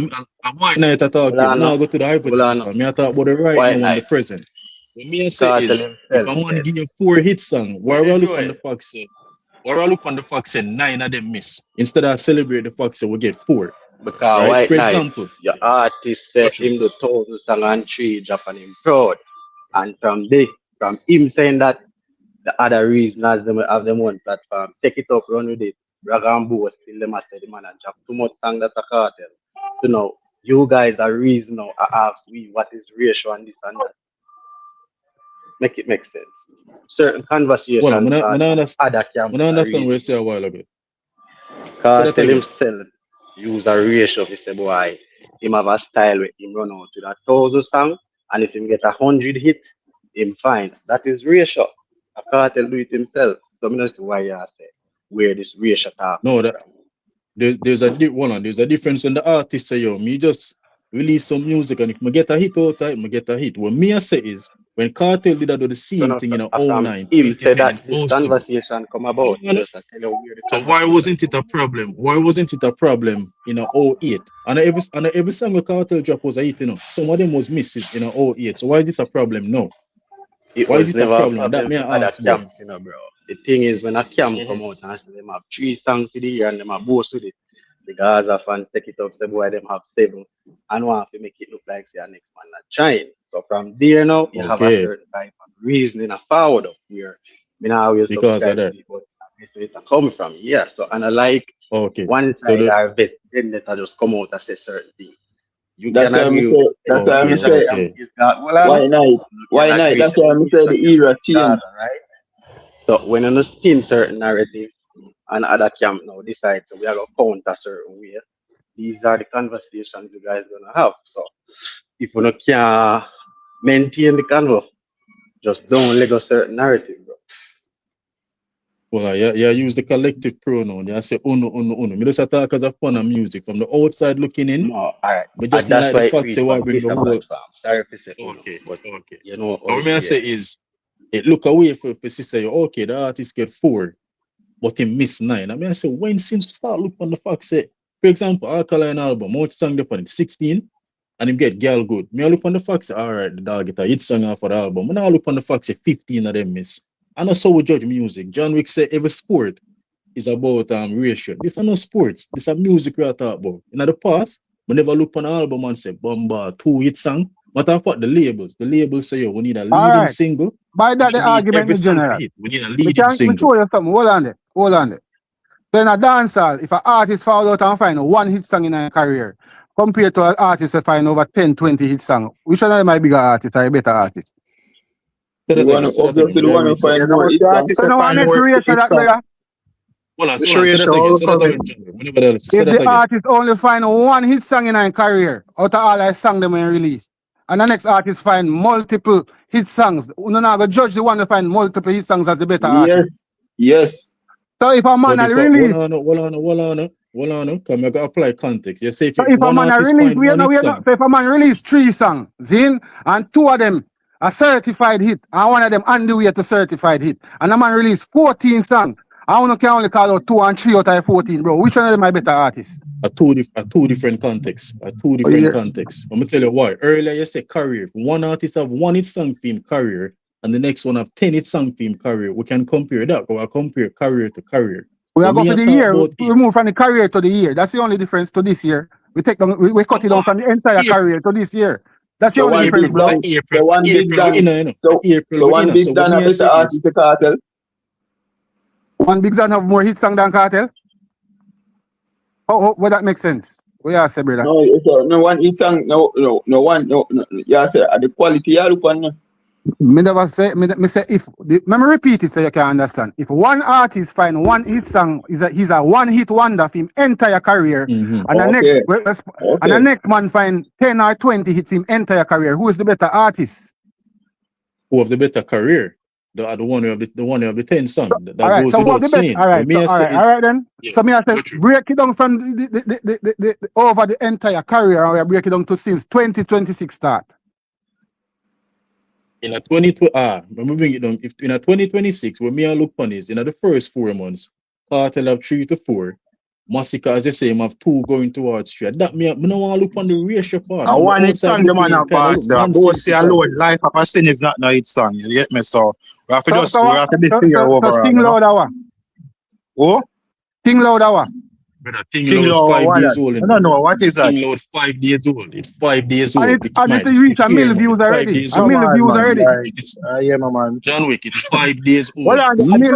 [SPEAKER 6] I'm white night at talk
[SPEAKER 13] Hold
[SPEAKER 6] here. Me
[SPEAKER 13] on.
[SPEAKER 6] now go to the
[SPEAKER 13] Hold on.
[SPEAKER 6] hypothetical. Me I talk about the right
[SPEAKER 13] White
[SPEAKER 6] now and the
[SPEAKER 13] Knight.
[SPEAKER 6] present. What me I say
[SPEAKER 13] Cartel
[SPEAKER 6] is if
[SPEAKER 13] himself
[SPEAKER 6] I want to
[SPEAKER 13] said.
[SPEAKER 6] give you 4 hit song, why
[SPEAKER 1] Hey,
[SPEAKER 6] we look on the
[SPEAKER 1] Joel.
[SPEAKER 6] fact say why we look on the fact say 9 of them miss. Instead of celebrate the fact say we get 4.
[SPEAKER 13] Because
[SPEAKER 6] Right?
[SPEAKER 13] White
[SPEAKER 6] For
[SPEAKER 13] Knight,
[SPEAKER 6] example,
[SPEAKER 13] your artist said him the 1,000 song and 3 drop and him proud. And from him saying that, the other reason as them have them one platform, take it up, run with it. Brag and boast, still them a say the man and drop too much song that a cartel. So now, you guys are reason now ask we what is ratio and this and that. Make it make sense. Certain
[SPEAKER 6] well,
[SPEAKER 13] conversations on other camps
[SPEAKER 6] I
[SPEAKER 13] are
[SPEAKER 6] understand what you
[SPEAKER 13] reason.
[SPEAKER 6] say a while ago. Say that
[SPEAKER 13] Cartel
[SPEAKER 6] again.
[SPEAKER 13] himself use a ratio. He say, boy, him have a style where him run out with 1,000 song, and if him get 100 hit, him fine. That is ratio. A cartel do it himself. So I don't see why you say where this ratio talk
[SPEAKER 6] No,
[SPEAKER 13] come
[SPEAKER 6] that
[SPEAKER 13] from.
[SPEAKER 6] there's a difference in the artist say yo. Me just release some music and if me get a hit out of it, me get a hit. What me I say is when Cartel did do the
[SPEAKER 13] So
[SPEAKER 6] same
[SPEAKER 13] now
[SPEAKER 6] thing in
[SPEAKER 13] from
[SPEAKER 6] 09,
[SPEAKER 13] him say
[SPEAKER 6] 2010,
[SPEAKER 13] that this
[SPEAKER 6] 07.
[SPEAKER 13] conversation come about. He just tell you where the
[SPEAKER 6] So why
[SPEAKER 13] conversation
[SPEAKER 6] wasn't it
[SPEAKER 13] come
[SPEAKER 6] a problem? Why wasn't it a problem in a 08? And every single Cartel drop was a hit, you know. Some of them was misses in a 08. So why is it a problem now?
[SPEAKER 13] It
[SPEAKER 6] Why is
[SPEAKER 13] was
[SPEAKER 6] it a
[SPEAKER 13] never a
[SPEAKER 6] problem? That
[SPEAKER 13] problem
[SPEAKER 6] may
[SPEAKER 13] for
[SPEAKER 6] I
[SPEAKER 13] other
[SPEAKER 6] ask about.
[SPEAKER 13] camps, bro. The thing is, when a camp come out and say them have 3 songs for the year and them have boast with it, the Gaza fans take it up, say boy, them have 7, and want to make it look like say next man not trying. So from there now, you have a
[SPEAKER 6] Okay,
[SPEAKER 13] certain type of reasoning, a forward up where me now always
[SPEAKER 6] because of
[SPEAKER 13] subscribe to
[SPEAKER 6] that.
[SPEAKER 13] it, but it come from. Yeah, so and I like
[SPEAKER 6] Okay.
[SPEAKER 13] one
[SPEAKER 6] So
[SPEAKER 13] side are vet, then let just come out and say certain things. You can
[SPEAKER 11] That's why I'm
[SPEAKER 13] agree
[SPEAKER 11] say.
[SPEAKER 13] with
[SPEAKER 11] That's why I'm
[SPEAKER 13] education
[SPEAKER 11] say.
[SPEAKER 13] camp is that well, I know.
[SPEAKER 11] Why night?
[SPEAKER 13] You can
[SPEAKER 11] Why night?
[SPEAKER 13] agree
[SPEAKER 11] That's
[SPEAKER 13] say
[SPEAKER 11] why
[SPEAKER 13] the
[SPEAKER 11] I'm say
[SPEAKER 13] Easter
[SPEAKER 11] the
[SPEAKER 13] camp
[SPEAKER 11] era
[SPEAKER 13] is
[SPEAKER 11] change.
[SPEAKER 13] Gaza, right? So when you spin certain narrative and other camp now decide so we are gonna counter certain way, these are the conversations you guys gonna have. So if you can maintain the convo, just don't let go certain narrative, bro.
[SPEAKER 6] well, yeah, use the collective pronoun. Yeah, say uno. Me just talk as a fun of music. From the outside looking in,
[SPEAKER 13] No, alright.
[SPEAKER 6] but
[SPEAKER 13] And
[SPEAKER 6] just not
[SPEAKER 13] that's
[SPEAKER 6] like the
[SPEAKER 13] why it
[SPEAKER 6] fact say
[SPEAKER 13] reach
[SPEAKER 6] why
[SPEAKER 13] from
[SPEAKER 6] bring the
[SPEAKER 13] Easter
[SPEAKER 6] whole.
[SPEAKER 13] platform. Sorry for say uno,
[SPEAKER 6] Okay.
[SPEAKER 13] but
[SPEAKER 6] Okay.
[SPEAKER 13] you know how
[SPEAKER 6] What
[SPEAKER 13] it
[SPEAKER 6] me I
[SPEAKER 13] be.
[SPEAKER 6] say is it look away for say okay, the artist get 4, but he miss 9. I mean I say when since start look on the fact say, for example, Alkaline album, much song they on it 16 and him get girl good. Me I look on the fact say alright, the dog get a hit song off of the album. Me now look on the fact say 15 of them miss. And that's how we judge music. John Wick say every sport is about ratio. This are no sports. This are music we are talking about. In the past, we never look on an album and say Bomba 2 hit song Matter of fact, the labels say, yo, we need a
[SPEAKER 2] All
[SPEAKER 6] leading
[SPEAKER 2] right.
[SPEAKER 6] single.
[SPEAKER 2] By that,
[SPEAKER 6] We
[SPEAKER 2] the
[SPEAKER 6] need
[SPEAKER 2] argument
[SPEAKER 6] every
[SPEAKER 2] in
[SPEAKER 6] song to
[SPEAKER 2] general.
[SPEAKER 6] hit. We need a
[SPEAKER 2] Me
[SPEAKER 6] leading single.
[SPEAKER 2] show you something. Hold on there. Hold on there. So in a dancehall, if an artist fall out and find one hit song in a career, compared to an artist that find over 10, 20 hit song, which one of them are bigger artist or a better artist?
[SPEAKER 11] The one obviously the one who find more hit songs.
[SPEAKER 2] So no one next ratio that, brother.
[SPEAKER 6] Hold on, say that again. Say that again, Johnny. Whenever else, say
[SPEAKER 2] If
[SPEAKER 6] that
[SPEAKER 2] the
[SPEAKER 6] again.
[SPEAKER 2] artist only find one hit song in a career, out of all I sang them when release, and the next artist find multiple hit songs, you not go judge the one who find multiple hit songs as the better artist.
[SPEAKER 11] Yes.
[SPEAKER 2] So if a man
[SPEAKER 6] But
[SPEAKER 2] release,
[SPEAKER 6] hold on, come I gotta apply context. You say if,
[SPEAKER 2] so if a
[SPEAKER 6] one
[SPEAKER 2] man
[SPEAKER 6] artist
[SPEAKER 2] release,
[SPEAKER 6] find
[SPEAKER 2] we
[SPEAKER 6] one
[SPEAKER 2] know,
[SPEAKER 6] hit song,
[SPEAKER 2] so if a man release 3 songs, then and 2 of them a certified hit, and one of them on the way to certified hit, and a man release 14 songs, I can only call out 2 and 3 out of 14, bro. Which one of them are better artists?
[SPEAKER 6] a two different contexts. I'm gonna tell you why. Earlier you said career. If one artist have one hit song theme career, and the next one have 10 hit song theme career, we can compare that. We'll compare career to career.
[SPEAKER 2] We are going for the year. We move from the career to the year. That's the only difference to this year. We take down, we cut it down from the entire career to this year. That's the only difference, bro.
[SPEAKER 11] So one big Dan, so one big Dan a better artist than Kartel.
[SPEAKER 2] One big Dan have more hit song than Kartel. Oh, what that makes sense? What you say, brother?
[SPEAKER 11] No, so no one hit song, no. Yeah, say the quality you look on.
[SPEAKER 2] Me never say. Me say if. Let me repeat it so you can understand. If one artist find one hit song, he's a one hit wonder for him entire career, and the next man find 10 or 20 hits him entire career. Who is the better artist?
[SPEAKER 6] Who have the better career? The one who have the 10 songs. That
[SPEAKER 2] all right,
[SPEAKER 6] goes
[SPEAKER 2] so
[SPEAKER 6] without saying.
[SPEAKER 2] All right, then.
[SPEAKER 6] Yeah,
[SPEAKER 2] so me I say break it down from the over the entire career, and we break it down to since 2026 start.
[SPEAKER 6] In a 2020, when we bring it down, if in a 2026, when me and look on is in the first 4 months, Kartel have 3 to 4, Massacre, as you say, have 2 going towards 3. That me no want to look on the ratio part.
[SPEAKER 7] I want it song the man of boss. Bossy alone, Life of a Sin is not no hit song. You get me? So we have to be fair overall.
[SPEAKER 2] King Loud hour.
[SPEAKER 7] Oh?
[SPEAKER 2] King Loud hour.
[SPEAKER 6] Brother, King Loud 5 days old.
[SPEAKER 7] No, what is that?
[SPEAKER 6] King Loud 5 days old. It's 5 days old.
[SPEAKER 2] And it reached a million views already. A million views already.
[SPEAKER 7] Yeah, my man.
[SPEAKER 6] John Wick, it's 5 days old.
[SPEAKER 2] Well, you need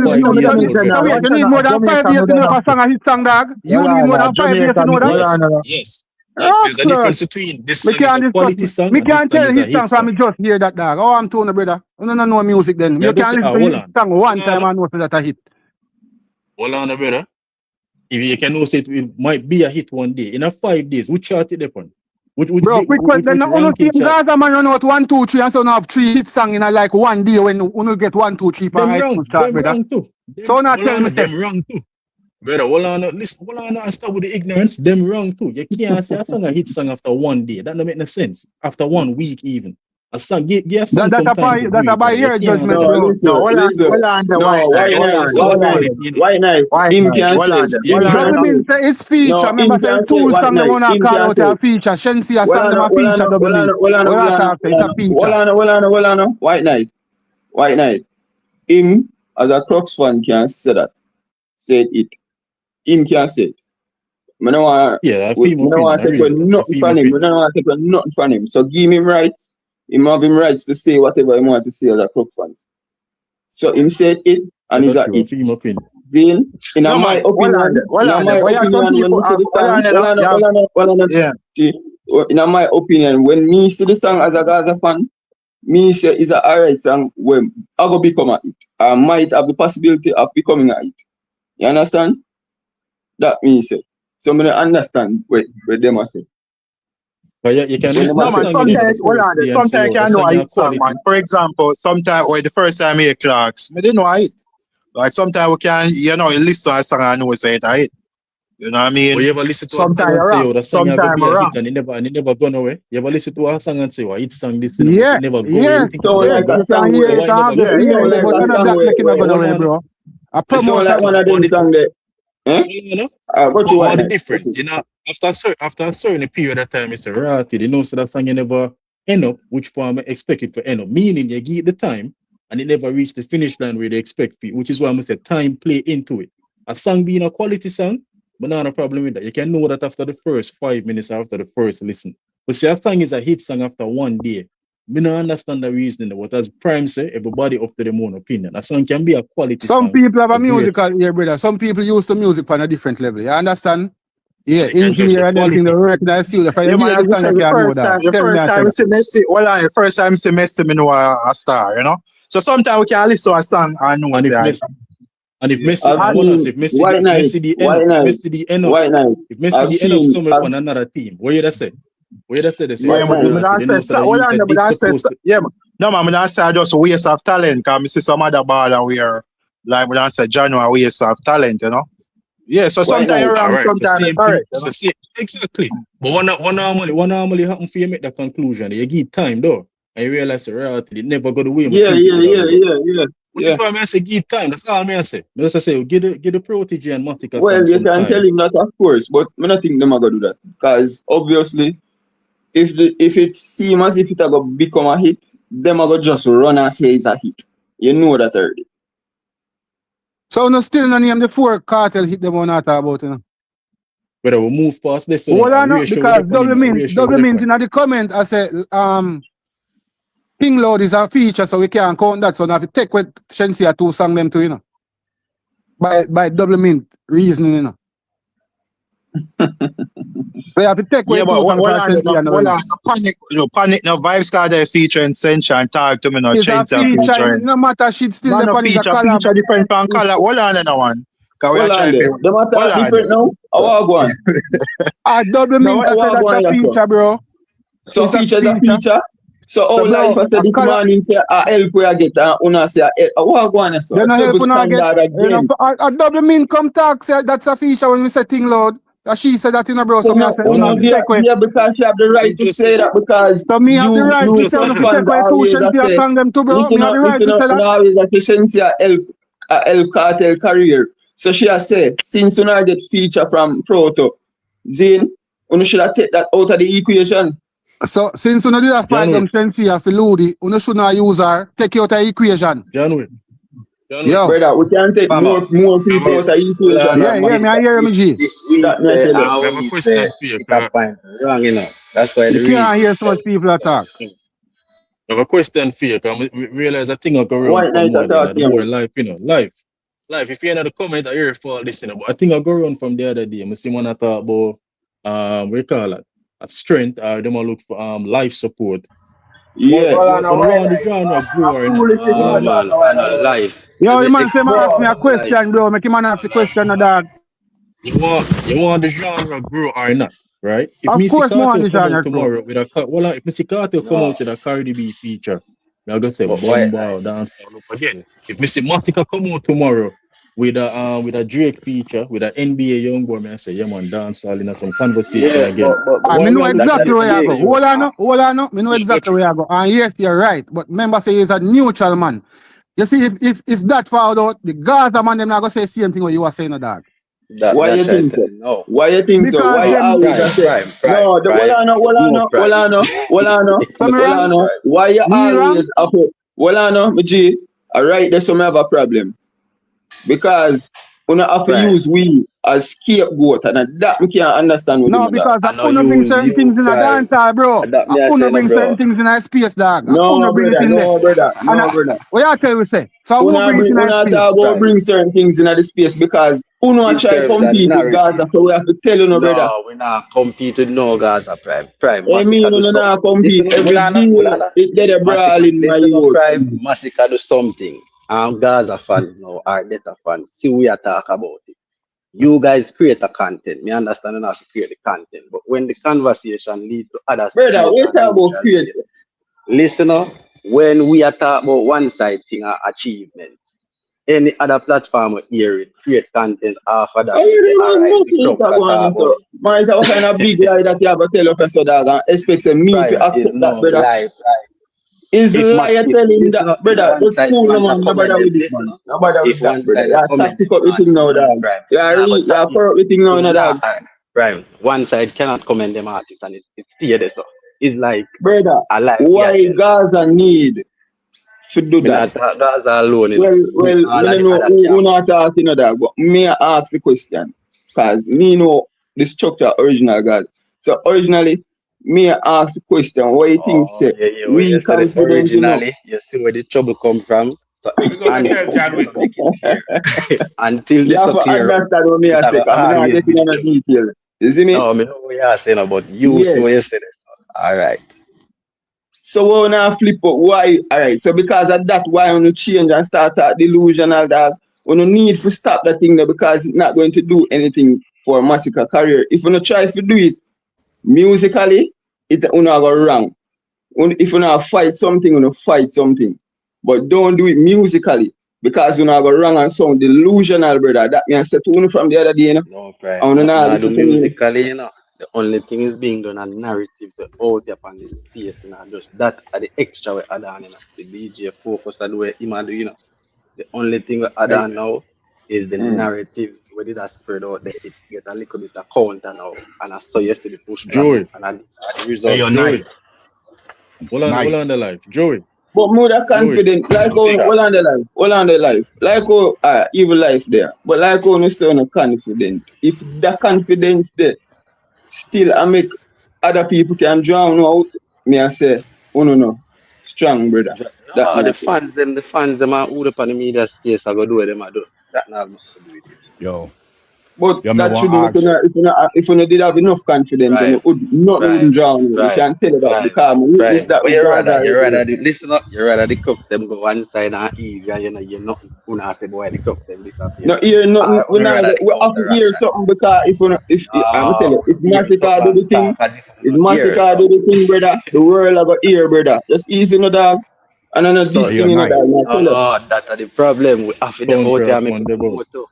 [SPEAKER 2] more than 5 years to know a song, a hit song, dog. You need more than 5 years to know that.
[SPEAKER 6] Yes. There's a difference between this song is a quality song.
[SPEAKER 2] Me can't tell his song from me just hear that, dog. Oh, I'm telling you, brother. You don't know music then. You can't listen to his song one time and know that a hit.
[SPEAKER 6] Hold on, brother. If you can know say it might be a hit one day. In a 5 days, which chart it upon?
[SPEAKER 2] Bro, quick question. Then only see Gaza man run out 1, 2, 3 and so now have 3 hit song in a like one day when you get 1, 2, 3 for iTunes chart, brother. So not tell me
[SPEAKER 6] them wrong too. Brother, hold on and stop with the ignorance. Them wrong too. You can't say a song a hit song after 1 day. That don't make no sense. After 1 week even. A song, get a song
[SPEAKER 2] that's a by your judgment.
[SPEAKER 11] No, hold on. Why not? Him can't say.
[SPEAKER 2] It's feature. Remember, say 2 songs they wanna call out a feature. Shensi a song them a feature.
[SPEAKER 11] Hold on. White Knight. Him as a Crocs fan can say that. Said it. Him can say it. I don't want to take nothing from him. So give him rights. He have him rights to say whatever he want to say as a Crocs fan. So him said it and he's at it. Then, in my opinion, when me see the song as a Gaza fan, me say it's a alright song when I go become a hit. I might have the possibility of becoming a hit. You understand? That means it. So I understand what them are saying.
[SPEAKER 6] But you can
[SPEAKER 7] sometimes you can know a hit song, man. For example, sometimes the first time I hear Clarks, I didn't know a hit. Like sometimes we can, you listen to a song and know it's a hit. You know what I mean?
[SPEAKER 6] You ever listen to a song and say, the song is going to be a hit and it never gone away? You ever listen to a song and say, hit song this and it never go away?
[SPEAKER 11] So like a song
[SPEAKER 2] bro.
[SPEAKER 11] I promote like one of them song there.
[SPEAKER 6] What the difference? After a certain period of time, it's a rarity. So that song you never end up, which point I expect it to end up. Meaning you give it the time and it never reach the finish line where they expect it, which is why I'm say time play into it. A song being a quality song, but not a problem with that. You can know that after the first 5 minutes after the first listen. But see, a song is a hit song after one day. Me don't understand the reasoning. What as Prime say, everybody up to their own opinion. A song can be a quality
[SPEAKER 2] Some
[SPEAKER 6] song.
[SPEAKER 2] people have a
[SPEAKER 6] great
[SPEAKER 2] musical ear, brother. Some people use the music on a different level. You understand? Yeah,
[SPEAKER 6] They can judge
[SPEAKER 2] engineer
[SPEAKER 6] the
[SPEAKER 2] and them thing,
[SPEAKER 6] quality.
[SPEAKER 2] the recognize you. If I
[SPEAKER 7] Yeah, man,
[SPEAKER 2] hear
[SPEAKER 7] as
[SPEAKER 2] the
[SPEAKER 7] I
[SPEAKER 2] song,
[SPEAKER 7] said,
[SPEAKER 2] you can't know that.
[SPEAKER 7] the
[SPEAKER 2] Tell me
[SPEAKER 7] first
[SPEAKER 2] I
[SPEAKER 7] time
[SPEAKER 2] said
[SPEAKER 7] I
[SPEAKER 2] that.
[SPEAKER 7] see Messi, the first time I see Messi, me know a star, you know. So sometimes we can listen to a song and know
[SPEAKER 6] And if
[SPEAKER 7] say,
[SPEAKER 6] Messi, and if
[SPEAKER 7] yeah.
[SPEAKER 6] Messi,
[SPEAKER 11] I've
[SPEAKER 6] I
[SPEAKER 7] And,
[SPEAKER 6] wanna say
[SPEAKER 11] seen
[SPEAKER 6] if Messi,
[SPEAKER 11] White
[SPEAKER 6] if
[SPEAKER 11] Knight,
[SPEAKER 6] Messi the end up,
[SPEAKER 11] White
[SPEAKER 6] if
[SPEAKER 11] Knight,
[SPEAKER 6] Messi the end up,
[SPEAKER 11] White Knight.
[SPEAKER 6] if Messi
[SPEAKER 11] I've
[SPEAKER 6] the end up
[SPEAKER 11] seen,
[SPEAKER 6] somewhere
[SPEAKER 11] I've
[SPEAKER 6] on another team, what you that say? What you that say? They say
[SPEAKER 11] White
[SPEAKER 7] yeah,
[SPEAKER 11] Knight.
[SPEAKER 7] but
[SPEAKER 6] royalty.
[SPEAKER 7] I
[SPEAKER 6] They know
[SPEAKER 7] say,
[SPEAKER 6] for the
[SPEAKER 7] well,
[SPEAKER 6] youth
[SPEAKER 7] I
[SPEAKER 6] that
[SPEAKER 7] but
[SPEAKER 6] did
[SPEAKER 7] I say,
[SPEAKER 6] supposed to.
[SPEAKER 7] yeah, man. No, man, I say just a waste of talent. Cause I see some other baller where, like, when I say January waste of talent, you know. Yeah, so
[SPEAKER 11] White
[SPEAKER 7] sometimes
[SPEAKER 11] Knight.
[SPEAKER 7] you're
[SPEAKER 6] All
[SPEAKER 7] wrong,
[SPEAKER 6] right. So
[SPEAKER 7] sometimes you're
[SPEAKER 6] same thing.
[SPEAKER 7] correct, you
[SPEAKER 6] So
[SPEAKER 7] know.
[SPEAKER 6] see exactly. But one normally happen for you make the conclusion. You give time though, and you realize the reality. It never go the way you
[SPEAKER 11] Yeah,
[SPEAKER 6] think it
[SPEAKER 11] yeah,
[SPEAKER 6] would have
[SPEAKER 11] yeah,
[SPEAKER 6] go.
[SPEAKER 11] yeah, yeah,
[SPEAKER 6] Which is
[SPEAKER 11] yeah.
[SPEAKER 6] why I say give time. That's all I say. As I say, give the Protege and Matica
[SPEAKER 11] Well, you
[SPEAKER 6] some
[SPEAKER 11] can tell
[SPEAKER 6] time.
[SPEAKER 11] him that, of course, but I don't think them are gonna do that. Because obviously, if it seems as if it are gonna become a hit, them are gonna just run and say it's a hit. You know that already.
[SPEAKER 2] So no still no name the four cartel hit them on not about, you know.
[SPEAKER 6] Whether we move past this,
[SPEAKER 2] Hold
[SPEAKER 6] and
[SPEAKER 2] on, no,
[SPEAKER 6] ratio with
[SPEAKER 2] because
[SPEAKER 6] the pan, and ratio with
[SPEAKER 2] double
[SPEAKER 6] the
[SPEAKER 2] mint in
[SPEAKER 6] pan.
[SPEAKER 2] the comment I say King Load is a feature, so we can't count that. So now if you take what Shensia two song them to, you know. By double mint reasoning, you know. So you have to take
[SPEAKER 7] Yeah,
[SPEAKER 2] away
[SPEAKER 7] but
[SPEAKER 2] two songs from Shensia now, you know.
[SPEAKER 7] panic, panic, no Vybz Kartel featuring Sencha and talk to me, no
[SPEAKER 2] It's a
[SPEAKER 7] Chencha
[SPEAKER 2] feature,
[SPEAKER 7] featuring.
[SPEAKER 2] no matter shit still
[SPEAKER 7] Man,
[SPEAKER 2] the
[SPEAKER 7] no
[SPEAKER 2] fan is a collab.
[SPEAKER 7] feature different from color. Hold on, no one. Cause we are
[SPEAKER 11] Hold on
[SPEAKER 7] trying
[SPEAKER 11] there.
[SPEAKER 7] to,
[SPEAKER 11] Them are
[SPEAKER 7] hold
[SPEAKER 11] talk
[SPEAKER 7] on.
[SPEAKER 11] different now. I want go on.
[SPEAKER 2] A double
[SPEAKER 7] No,
[SPEAKER 2] mint, I
[SPEAKER 11] I
[SPEAKER 2] said
[SPEAKER 11] want go
[SPEAKER 2] that's
[SPEAKER 11] on
[SPEAKER 2] a
[SPEAKER 11] that so.
[SPEAKER 2] feature, bro.
[SPEAKER 11] So
[SPEAKER 2] It's a
[SPEAKER 11] feature is a
[SPEAKER 2] feature.
[SPEAKER 11] feature. So
[SPEAKER 2] So
[SPEAKER 11] all life
[SPEAKER 2] bro,
[SPEAKER 11] I said
[SPEAKER 2] a
[SPEAKER 11] this
[SPEAKER 2] collab,
[SPEAKER 11] morning say a help we I get and una say I want go on so.
[SPEAKER 2] they
[SPEAKER 11] A
[SPEAKER 2] no help
[SPEAKER 11] double
[SPEAKER 2] you not get,
[SPEAKER 11] standard
[SPEAKER 2] you know,
[SPEAKER 11] again.
[SPEAKER 2] a double mint come talk, say that's a feature when we say Thing Loud. She said that, you know, bro,
[SPEAKER 11] So
[SPEAKER 2] so me I
[SPEAKER 11] no,
[SPEAKER 2] say, you
[SPEAKER 6] Hold
[SPEAKER 2] know,
[SPEAKER 11] uno
[SPEAKER 2] have to
[SPEAKER 6] on.
[SPEAKER 2] take away.
[SPEAKER 11] yeah, because you have the right to say that because
[SPEAKER 2] So me have the right
[SPEAKER 11] you
[SPEAKER 2] to
[SPEAKER 11] as
[SPEAKER 2] tell
[SPEAKER 11] a
[SPEAKER 2] them to
[SPEAKER 11] fan
[SPEAKER 2] take away two
[SPEAKER 11] always I
[SPEAKER 2] Shensia
[SPEAKER 11] say
[SPEAKER 2] song them too, bro.
[SPEAKER 11] if you
[SPEAKER 2] Me have
[SPEAKER 11] know
[SPEAKER 2] the
[SPEAKER 11] if
[SPEAKER 2] right
[SPEAKER 11] you
[SPEAKER 2] to
[SPEAKER 11] know
[SPEAKER 2] say
[SPEAKER 11] you
[SPEAKER 2] that.
[SPEAKER 11] know always that Shensia help cartel career. So she has say since you get feature from Proto, Zane, you should have take that out of the equation.
[SPEAKER 2] So since you know did a fight
[SPEAKER 6] January.
[SPEAKER 2] down Shensia for Ludi, you should not use her, take you out of the equation.
[SPEAKER 6] January.
[SPEAKER 2] Yo.
[SPEAKER 11] Brother, we can take
[SPEAKER 13] Mama,
[SPEAKER 11] more people out of the equation
[SPEAKER 2] Yeah,
[SPEAKER 11] than
[SPEAKER 2] me I
[SPEAKER 11] Master.
[SPEAKER 2] hear me, G.
[SPEAKER 13] this we
[SPEAKER 11] That me I
[SPEAKER 13] say
[SPEAKER 11] tell you.
[SPEAKER 6] I
[SPEAKER 13] and
[SPEAKER 6] have a
[SPEAKER 13] we say
[SPEAKER 6] question for you.
[SPEAKER 13] it a point wrong, you know. That's why
[SPEAKER 2] You
[SPEAKER 13] the
[SPEAKER 2] can't
[SPEAKER 13] reason
[SPEAKER 2] hear so much people attack.
[SPEAKER 6] I have a question for you. Because we realize I think I go around
[SPEAKER 11] White
[SPEAKER 6] for
[SPEAKER 11] Knight
[SPEAKER 6] more than
[SPEAKER 11] attack
[SPEAKER 6] the more
[SPEAKER 11] him.
[SPEAKER 6] life, you know. Life. If you hear the comment, I hear it for listening. But I think I go around from the other day. I see one I talk about what you call it? A strength or them I look for life support.
[SPEAKER 11] Yeah.
[SPEAKER 6] When around the genre grow or not.
[SPEAKER 13] oh man, and a life.
[SPEAKER 2] Yo,
[SPEAKER 13] Is
[SPEAKER 2] the
[SPEAKER 13] it
[SPEAKER 2] man say man ask me a
[SPEAKER 13] life?
[SPEAKER 2] question, bro. Make him man ask the question, no dog.
[SPEAKER 6] You want the genre grow or not, right? If
[SPEAKER 2] Of
[SPEAKER 6] Missy
[SPEAKER 2] course more on
[SPEAKER 6] Cartel
[SPEAKER 2] the
[SPEAKER 6] come out
[SPEAKER 2] genre, bro.
[SPEAKER 6] tomorrow with if Missy Cartel come
[SPEAKER 13] No.
[SPEAKER 6] out with a Cardi B feature, I'm gonna say
[SPEAKER 13] But white
[SPEAKER 6] Bumba dance all up again. If Missy Matica come out tomorrow with a Drake feature with an NBA young boy, I say yeah man, dance all in some conversation
[SPEAKER 13] yeah,
[SPEAKER 6] again.
[SPEAKER 2] I
[SPEAKER 6] Why
[SPEAKER 2] me
[SPEAKER 6] we
[SPEAKER 2] know
[SPEAKER 6] are look
[SPEAKER 13] that
[SPEAKER 6] for
[SPEAKER 2] exactly
[SPEAKER 6] this
[SPEAKER 2] where
[SPEAKER 6] and
[SPEAKER 2] you
[SPEAKER 6] say
[SPEAKER 2] go.
[SPEAKER 6] yo,
[SPEAKER 2] Hold on, no. Me know
[SPEAKER 6] yeah, go
[SPEAKER 2] exactly
[SPEAKER 6] through.
[SPEAKER 2] where you go. And yes, you're right. But remember say he's a neutral man. You see, if that found out, the Gaza man them not gonna say same thing what you were saying, no dog.
[SPEAKER 11] Why
[SPEAKER 13] that
[SPEAKER 11] you
[SPEAKER 13] I
[SPEAKER 11] think
[SPEAKER 13] tell
[SPEAKER 11] so?
[SPEAKER 13] you no.
[SPEAKER 11] Why you think so?
[SPEAKER 2] Because
[SPEAKER 11] Why you
[SPEAKER 13] No,
[SPEAKER 2] them
[SPEAKER 11] always I say no? The
[SPEAKER 13] prime. No prime.
[SPEAKER 2] some wrong,
[SPEAKER 11] Why you
[SPEAKER 2] me wrong.
[SPEAKER 11] always up? My G. Alright, that's why I have a problem because we not have to
[SPEAKER 13] Prime.
[SPEAKER 11] use we as scapegoat and that we can't understand what
[SPEAKER 2] No,
[SPEAKER 11] you know.
[SPEAKER 2] because
[SPEAKER 13] I
[SPEAKER 2] I
[SPEAKER 13] know
[SPEAKER 2] couldn't bring
[SPEAKER 13] use
[SPEAKER 2] certain
[SPEAKER 13] you
[SPEAKER 2] things in a
[SPEAKER 13] prime.
[SPEAKER 2] dancehall, bro.
[SPEAKER 13] That
[SPEAKER 2] I
[SPEAKER 13] me I say
[SPEAKER 2] couldn't
[SPEAKER 13] no
[SPEAKER 2] bring certain
[SPEAKER 13] bro.
[SPEAKER 2] things in a space, dog. I
[SPEAKER 11] No
[SPEAKER 2] couldn't bring it
[SPEAKER 11] brother,
[SPEAKER 2] in there.
[SPEAKER 11] no brother,
[SPEAKER 2] And
[SPEAKER 11] no brother.
[SPEAKER 2] what you tell we say? So who bring it in a
[SPEAKER 11] Una
[SPEAKER 2] space?
[SPEAKER 11] talk about
[SPEAKER 13] Prime.
[SPEAKER 11] bring certain things in the space because Uno
[SPEAKER 13] In
[SPEAKER 11] try
[SPEAKER 13] terms of
[SPEAKER 11] compete with Gaza,
[SPEAKER 13] narrative.
[SPEAKER 11] so we have to tell you no brother.
[SPEAKER 13] No, we not compete with no Gaza prime. Prime.
[SPEAKER 11] I
[SPEAKER 13] Massacre
[SPEAKER 11] mean,
[SPEAKER 13] do
[SPEAKER 11] no, not
[SPEAKER 13] something.
[SPEAKER 11] compete
[SPEAKER 13] Listen up,
[SPEAKER 11] every day.
[SPEAKER 13] Mulana.
[SPEAKER 11] It did a brawl
[SPEAKER 13] Massacre.
[SPEAKER 11] in my
[SPEAKER 13] Listen up,
[SPEAKER 11] youth.
[SPEAKER 13] Prime. Massacre do something. Gaza fans now are data fans. See we are talk about it. You guys create a content. Me understand enough to create the content. But when the conversation leads to other
[SPEAKER 11] Brother,
[SPEAKER 13] space
[SPEAKER 11] we
[SPEAKER 13] and
[SPEAKER 11] talk about
[SPEAKER 13] neutral
[SPEAKER 11] create.
[SPEAKER 13] space, listen up. When we are talking about one side thing or achievement, any other platform will hear it, create content after that.
[SPEAKER 11] I
[SPEAKER 13] We say,
[SPEAKER 11] really
[SPEAKER 13] all
[SPEAKER 11] want
[SPEAKER 13] right, the
[SPEAKER 11] nothing
[SPEAKER 13] crowd
[SPEAKER 11] to
[SPEAKER 13] are
[SPEAKER 11] go on.
[SPEAKER 13] talking about
[SPEAKER 11] So, man, what kind of big lie that you have to tell a person dog and expect me to
[SPEAKER 13] prime is
[SPEAKER 11] accept that,
[SPEAKER 13] no
[SPEAKER 11] brother?
[SPEAKER 13] lie.
[SPEAKER 11] Is
[SPEAKER 13] If
[SPEAKER 11] liar
[SPEAKER 13] if
[SPEAKER 11] telling
[SPEAKER 13] listen
[SPEAKER 11] that,
[SPEAKER 13] up, if
[SPEAKER 11] brother?
[SPEAKER 13] one
[SPEAKER 11] The
[SPEAKER 13] side
[SPEAKER 11] school, no
[SPEAKER 13] fans are
[SPEAKER 11] man, no
[SPEAKER 13] comment
[SPEAKER 11] bother
[SPEAKER 13] them,
[SPEAKER 11] with it,
[SPEAKER 13] listen
[SPEAKER 11] man.
[SPEAKER 13] up.
[SPEAKER 11] No bother
[SPEAKER 13] If
[SPEAKER 11] with that,
[SPEAKER 13] one
[SPEAKER 11] brother.
[SPEAKER 13] side are
[SPEAKER 11] You're
[SPEAKER 13] comment
[SPEAKER 11] toxic
[SPEAKER 13] them
[SPEAKER 11] up the thing now,
[SPEAKER 13] artists,
[SPEAKER 11] dog.
[SPEAKER 13] prime.
[SPEAKER 11] You're per with thing now, no, dog.
[SPEAKER 13] Prime. One side cannot comment them artists and it's still there. So it's like
[SPEAKER 11] Brother,
[SPEAKER 13] a life me I
[SPEAKER 11] why
[SPEAKER 13] tell.
[SPEAKER 11] Gaza need to do
[SPEAKER 13] Me
[SPEAKER 11] that?
[SPEAKER 13] not Gaza alone, you know.
[SPEAKER 11] Well,
[SPEAKER 13] All
[SPEAKER 11] me
[SPEAKER 13] of
[SPEAKER 11] no
[SPEAKER 13] the
[SPEAKER 11] know
[SPEAKER 13] other
[SPEAKER 11] who
[SPEAKER 13] camp.
[SPEAKER 11] not talking of that, but me I ask the question. Cause me know the structure original God. So originally, me ask the question, what you think say?
[SPEAKER 13] Yeah, when
[SPEAKER 11] We
[SPEAKER 13] you said it
[SPEAKER 11] confident,
[SPEAKER 13] originally, you see where the trouble come from. So,
[SPEAKER 1] Big up yourself, John Wick.
[SPEAKER 13] until
[SPEAKER 11] You
[SPEAKER 13] this
[SPEAKER 11] have
[SPEAKER 13] so
[SPEAKER 11] to
[SPEAKER 13] clear up,
[SPEAKER 11] understand what me
[SPEAKER 13] it
[SPEAKER 11] I say,
[SPEAKER 13] have
[SPEAKER 11] because I'm not
[SPEAKER 13] always
[SPEAKER 11] getting
[SPEAKER 13] be the
[SPEAKER 11] any
[SPEAKER 13] trouble.
[SPEAKER 11] details. You see me?
[SPEAKER 13] No, I mean, what you are saying about you see
[SPEAKER 11] Yes.
[SPEAKER 13] what you said. All right.
[SPEAKER 11] So we now flip up why? Alright, so because of that, why we change and start that delusional that we don't need to stop that thing there because it's not going to do anything for a Massacre career. If we don't try to do it musically, it will not go wrong. If you not fight something, you fight something. But don't do it musically because you not go wrong and sound delusional, brother. That me I said to you from the other day, you know.
[SPEAKER 13] No, right.
[SPEAKER 11] I want
[SPEAKER 13] Nothing I do
[SPEAKER 11] listen to me.
[SPEAKER 13] musically, you know. The only thing is being done on narratives out there on the space, you know. Just that are the extra we add on, you know. The DJ focus on the way him and do, you know. The only thing we add on now is the narratives where it has spread out there. It get a little bit of counter now. And I saw yesterday push back
[SPEAKER 6] Joey.
[SPEAKER 13] and the result.
[SPEAKER 10] Hey, yo,
[SPEAKER 6] Joey.
[SPEAKER 10] night.
[SPEAKER 6] Hold on the life. Joey.
[SPEAKER 11] But more that confident, like how hold on the life. Like how evil life there. But like how you say no confident. If that confidence there still I make other people can drown out, me I say, oh no. Strong brother. That
[SPEAKER 13] No,
[SPEAKER 11] me I
[SPEAKER 13] the
[SPEAKER 11] say.
[SPEAKER 13] fans them are who up on the media space I go do it, them I do. That not much to do with it.
[SPEAKER 4] Yo.
[SPEAKER 11] But
[SPEAKER 4] Yo, me
[SPEAKER 11] that
[SPEAKER 4] want
[SPEAKER 11] shouldn't
[SPEAKER 4] ask.
[SPEAKER 11] if you did have enough confidence,
[SPEAKER 13] Right.
[SPEAKER 11] nothing wouldn't drown you. You can tell you that because I witness that
[SPEAKER 13] But
[SPEAKER 11] with Gaza.
[SPEAKER 13] listen up, you rather the cook them go one side and easy and you're not gonna say boy the cook them disappear.
[SPEAKER 11] No hear nothing.
[SPEAKER 13] We rather
[SPEAKER 11] We have to hear something because if I'm tell you, if Massacre do the thing, brother, the world have a ear, brother. Just easy no dog. And I know this thing in the dog.
[SPEAKER 13] No, that's the problem. We have to out there make motor.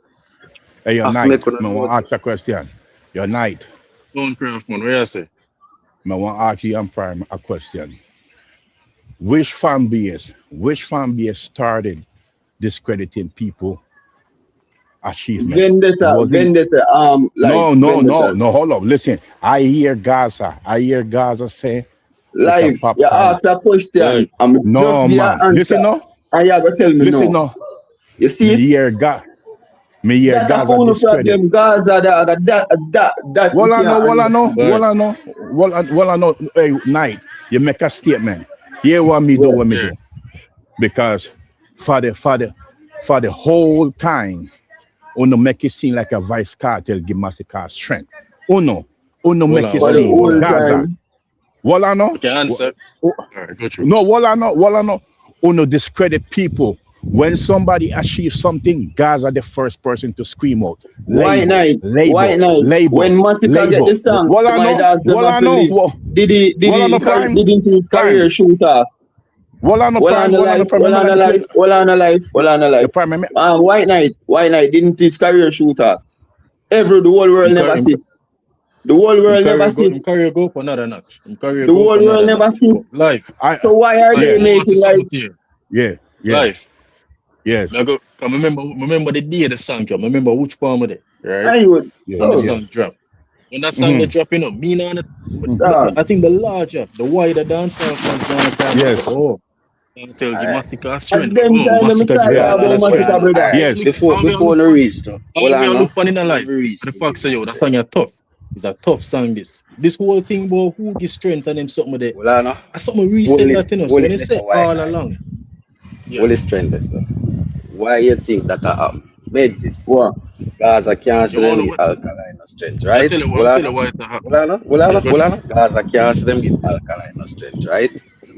[SPEAKER 4] Hey, your night. I want to ask a question. Your night.
[SPEAKER 6] Stonecraft, man, what you say?
[SPEAKER 4] I want to ask you and Prime a question. Which fan base started discrediting people achievement?
[SPEAKER 11] Vendetta.
[SPEAKER 4] Like no, hold up. Listen, I hear Gaza say
[SPEAKER 11] life. You ask a question. I'm just the answer.
[SPEAKER 4] Listen no.
[SPEAKER 11] And you gotta tell me
[SPEAKER 4] listen
[SPEAKER 11] no. You see
[SPEAKER 4] me hear Gaza
[SPEAKER 11] problem. Gaza that
[SPEAKER 4] Well I know. Hey, night. You make a statement. Hear what me do. Because for the whole time, Uno make it seem like a Vybz Kartel give Massacre strength. Uno make it seem Gaza. Well I know.
[SPEAKER 6] Okay, answer.
[SPEAKER 4] No, well I know. Uno discredit people. When somebody achieves something, Gaza the first person to scream out.
[SPEAKER 11] White night. When Massacre get the song, didn't his career shoot off? White night didn't his career shoot off? The whole world never see. The whole world never see.
[SPEAKER 6] Career go up another notch.
[SPEAKER 11] The whole world never see.
[SPEAKER 6] Life.
[SPEAKER 11] So why are they making like?
[SPEAKER 4] Yeah.
[SPEAKER 6] Life.
[SPEAKER 4] Yes.
[SPEAKER 6] Remember the day the song drop. Remember which part of it, right?
[SPEAKER 11] When
[SPEAKER 6] the song drop. When that song is dropping up, me on it. I think the larger, the wider dancehall fans down the time.
[SPEAKER 4] Yes.
[SPEAKER 6] I'll tell you, Massacre strength.
[SPEAKER 13] Yes. Before the reach,
[SPEAKER 6] we look fun in the life. The fact say, yo, that song is tough. It's a tough song. This whole thing about who gives strength and them something there. That's something recent that you know. So when you say all along.
[SPEAKER 13] Holy strength, why you think that meds it?
[SPEAKER 11] What?
[SPEAKER 13] Gaza can't see them give alkaline strength, right?
[SPEAKER 6] Tell you why it happened.
[SPEAKER 13] Gaza can't see them give alkaline strength, right?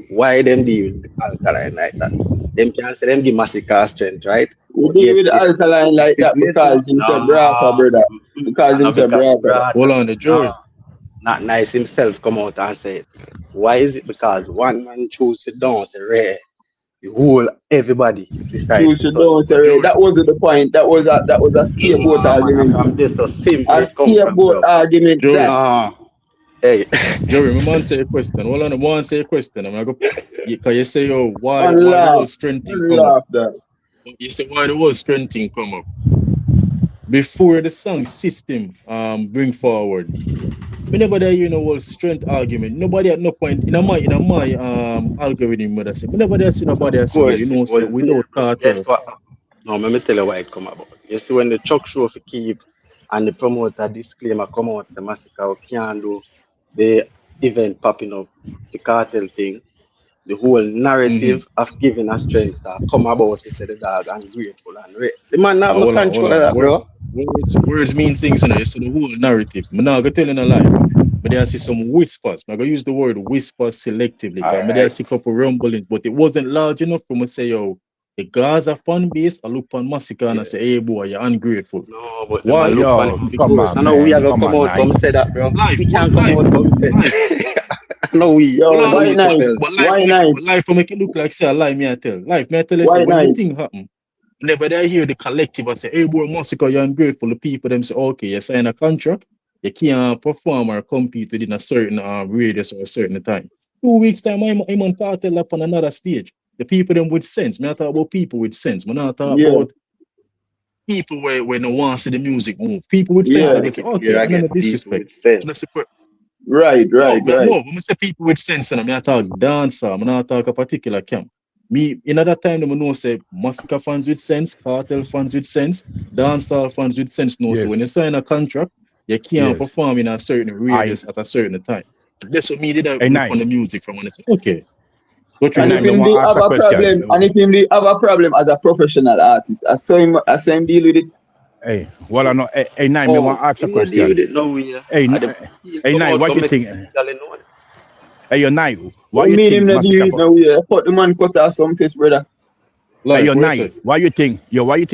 [SPEAKER 13] Why them deal with alkaline like that? Them can't see them give Massacre strength, right?
[SPEAKER 11] We deal with alkaline like that because he's a brother. Because he's a brother.
[SPEAKER 6] Hold on, the jury.
[SPEAKER 13] Not nice himself come out and say it. Why is it? Because one man choose to dance rare. The whole everybody
[SPEAKER 11] choose to dance rare. That wasn't the point. That was a scapegoat argument.
[SPEAKER 13] I'm just so simple.
[SPEAKER 11] A scapegoat argument.
[SPEAKER 13] Hey,
[SPEAKER 6] Joey, my man say a question. Hold on, one say a question. I'm gonna go because you say, yo, why the whole strength thing come up? You say why the whole strength thing come up before the song system bring forward. Whenever there you know whole strength argument, nobody at no point in my algorithm would say. Whenever there see nobody else, you know, say without Kartel.
[SPEAKER 13] No, let me tell you why it come about. You see when the Chuck show for keep and the promoter disclaimer come out, the Massacre can't do the event popping up, the cartel thing, the whole narrative of giving a strength star come about to say the dog ungrateful and the man have no
[SPEAKER 6] Hold on, hold
[SPEAKER 13] control of
[SPEAKER 6] on.
[SPEAKER 13] that, bro.
[SPEAKER 6] Words mean things, you know. You see the whole narrative. I'm not gonna tell you a lie, but there I see some whispers. I'm gonna use the word whispers selectively. Cause maybe I see a couple rumblings, but it wasn't large enough for me to say, yo, the Gaza fan base, I look on Massacre and I say, hey boy, you're ungrateful.
[SPEAKER 13] No, but the
[SPEAKER 6] Why?
[SPEAKER 13] man look on
[SPEAKER 4] Yo,
[SPEAKER 13] him
[SPEAKER 4] come
[SPEAKER 13] because I
[SPEAKER 4] on,
[SPEAKER 13] know we are
[SPEAKER 4] man.
[SPEAKER 13] gonna
[SPEAKER 4] Come
[SPEAKER 13] come
[SPEAKER 4] on,
[SPEAKER 13] out
[SPEAKER 4] night.
[SPEAKER 13] come say that, bro.
[SPEAKER 6] Life,
[SPEAKER 13] We
[SPEAKER 6] what
[SPEAKER 13] can't come
[SPEAKER 6] life?
[SPEAKER 13] out come say.
[SPEAKER 6] Life.
[SPEAKER 13] I know we.
[SPEAKER 11] Yo,
[SPEAKER 13] I know
[SPEAKER 11] white
[SPEAKER 13] we
[SPEAKER 11] night,
[SPEAKER 13] tell.
[SPEAKER 6] But
[SPEAKER 11] white night,
[SPEAKER 6] life will make it look like say a lie, me I tell. Life, may I tell you, say,
[SPEAKER 11] white
[SPEAKER 6] when the
[SPEAKER 11] night.
[SPEAKER 6] thing happen, whenever they hear the collective and say, hey boy, Massacre, you're ungrateful, the people them say, okay, you sign a contract, you can't perform or compete within a certain radius or a certain time. 2 weeks time, I'm on Cartel up on another stage. The people them with sense. Me I talk about people with sense. Me not talk
[SPEAKER 11] Yeah,
[SPEAKER 6] about people where no one see the music move. People with sense,
[SPEAKER 11] yeah.
[SPEAKER 6] I
[SPEAKER 13] I
[SPEAKER 6] go
[SPEAKER 13] make
[SPEAKER 6] say,
[SPEAKER 13] it clear
[SPEAKER 6] okay, I
[SPEAKER 13] again.
[SPEAKER 6] don't
[SPEAKER 13] People
[SPEAKER 6] disrespect.
[SPEAKER 13] with sense.
[SPEAKER 6] That's the
[SPEAKER 11] Right,
[SPEAKER 6] no,
[SPEAKER 11] right, right.
[SPEAKER 6] no. When I say people with sense, and I talk dancer, I'm not talk a particular camp. Me, in other time, I know say Massacre fans with sense, Cartel fans with sense, dancehall fans with sense. No, so
[SPEAKER 4] Yes,
[SPEAKER 6] when you sign a contract, you can't
[SPEAKER 4] yes.
[SPEAKER 6] perform in a certain
[SPEAKER 4] I
[SPEAKER 6] radius at a certain time. That's what me did I
[SPEAKER 4] hey
[SPEAKER 6] look on
[SPEAKER 4] night.
[SPEAKER 6] the music from when I say, okay, go
[SPEAKER 4] Hey
[SPEAKER 6] through
[SPEAKER 11] And
[SPEAKER 6] the
[SPEAKER 11] if
[SPEAKER 4] night, me
[SPEAKER 11] him
[SPEAKER 6] life.
[SPEAKER 4] want
[SPEAKER 11] they
[SPEAKER 4] to ask
[SPEAKER 11] have
[SPEAKER 4] a
[SPEAKER 11] a problem, and
[SPEAKER 4] question.
[SPEAKER 11] if him they have a problem as a professional artist, I saw him deal with it.
[SPEAKER 4] Hey, well I know hey night, me want
[SPEAKER 13] Oh,
[SPEAKER 4] to ask a
[SPEAKER 13] him not deal with
[SPEAKER 4] question.
[SPEAKER 13] it no way.
[SPEAKER 4] Hey,
[SPEAKER 13] And the team
[SPEAKER 4] hey
[SPEAKER 13] come
[SPEAKER 4] night,
[SPEAKER 13] out
[SPEAKER 4] what
[SPEAKER 13] come
[SPEAKER 4] you
[SPEAKER 13] make it
[SPEAKER 4] think?
[SPEAKER 13] legally known.
[SPEAKER 4] Hey, your night, why
[SPEAKER 11] What
[SPEAKER 4] you
[SPEAKER 11] mean him
[SPEAKER 4] think
[SPEAKER 11] not deal
[SPEAKER 4] Massacre
[SPEAKER 11] with it no way? Put the man cut off some face, brother.
[SPEAKER 4] Hey,
[SPEAKER 6] Life,
[SPEAKER 4] your
[SPEAKER 6] where you
[SPEAKER 4] night,
[SPEAKER 6] say?
[SPEAKER 4] why you think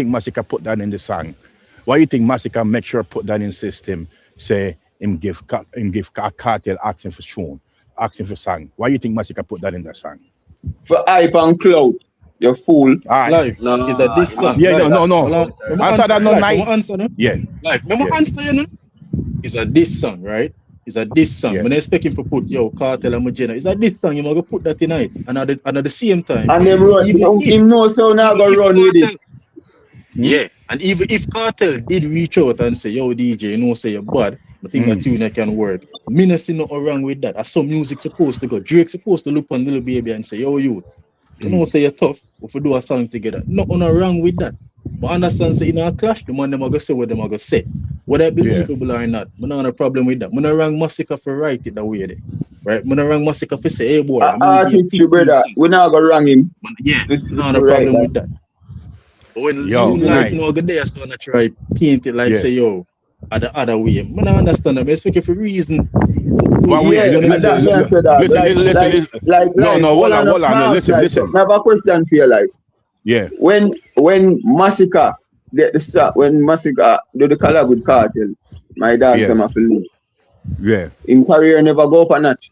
[SPEAKER 4] Massacre put that in the song? Why you think Massacre make sure put that in system? Say him give cartel asking for tune, asking for song. Why you think Massacre put that in the song?
[SPEAKER 11] For hype and clout, you fool.
[SPEAKER 4] All right.
[SPEAKER 6] Life is a
[SPEAKER 13] No,
[SPEAKER 6] this
[SPEAKER 13] him have
[SPEAKER 6] song.
[SPEAKER 13] to
[SPEAKER 4] Yeah,
[SPEAKER 13] put
[SPEAKER 6] Life.
[SPEAKER 13] that
[SPEAKER 4] no.
[SPEAKER 6] Hold
[SPEAKER 13] stuff
[SPEAKER 6] on.
[SPEAKER 13] out there,
[SPEAKER 6] Remember
[SPEAKER 4] Answer
[SPEAKER 13] man.
[SPEAKER 6] answer.
[SPEAKER 4] that no
[SPEAKER 6] Life.
[SPEAKER 4] night.
[SPEAKER 6] Remember answer. No?
[SPEAKER 4] Yeah,
[SPEAKER 6] Life. Remember
[SPEAKER 4] yeah,
[SPEAKER 6] answer. You know. It's a this song, right? It's a this song.
[SPEAKER 4] yeah.
[SPEAKER 6] When I expect him to put yo Cartel and Magena, it's a this song. You gonna put that tonight, and at the same time,
[SPEAKER 11] And them run,
[SPEAKER 6] even if
[SPEAKER 11] him know so now
[SPEAKER 6] even
[SPEAKER 11] go
[SPEAKER 6] if
[SPEAKER 11] run with it.
[SPEAKER 6] Cartel,
[SPEAKER 4] Hmm?
[SPEAKER 6] yeah, and even if Cartel did reach out and say, yo DJ, you know, say you're bad, I think that
[SPEAKER 4] Mm.
[SPEAKER 6] tune can work. Me not see nothing wrong with that. As some music supposed to go. Drake supposed to look on Little Baby and say, yo you know, say you're tough. If we do a song together, nothing wrong with that. But understand, say in a clash, the man them are gonna say what them are gonna say. Whether
[SPEAKER 4] Yeah.
[SPEAKER 6] believable or not, I don't have a problem with that. I don't wrong Massacre for write it that way there. Right? I don't wrong Massacre for say, hey boy, I mean give you
[SPEAKER 11] Artistry,
[SPEAKER 6] 15
[SPEAKER 11] brother.
[SPEAKER 6] cents.
[SPEAKER 11] We now go wrong him.
[SPEAKER 6] Yeah, I don't have a
[SPEAKER 11] Right,
[SPEAKER 6] problem
[SPEAKER 11] that.
[SPEAKER 6] with that. But when
[SPEAKER 4] Yo,
[SPEAKER 6] even
[SPEAKER 11] Easily.
[SPEAKER 6] life
[SPEAKER 4] night.
[SPEAKER 6] no go there, so I try paint it like
[SPEAKER 4] Yeah.
[SPEAKER 6] say, yo, the other way. I don't understand that. I speak for reason.
[SPEAKER 4] Well, wait.
[SPEAKER 11] Yeah,
[SPEAKER 6] When them
[SPEAKER 11] that
[SPEAKER 6] say,
[SPEAKER 11] me I
[SPEAKER 6] so,
[SPEAKER 11] said that.
[SPEAKER 4] Listen, listen. No,
[SPEAKER 11] Life.
[SPEAKER 4] no.
[SPEAKER 11] Hold on,
[SPEAKER 4] Hold on.
[SPEAKER 11] now
[SPEAKER 4] Listen,
[SPEAKER 11] life. So,
[SPEAKER 4] listen.
[SPEAKER 11] I have a question for your life.
[SPEAKER 4] Yeah,
[SPEAKER 11] When Massacre get the start, when Massacre do the collab with Cartel, my dog
[SPEAKER 4] yes,
[SPEAKER 11] them have to leave.
[SPEAKER 4] yeah,
[SPEAKER 11] In career never go up a notch.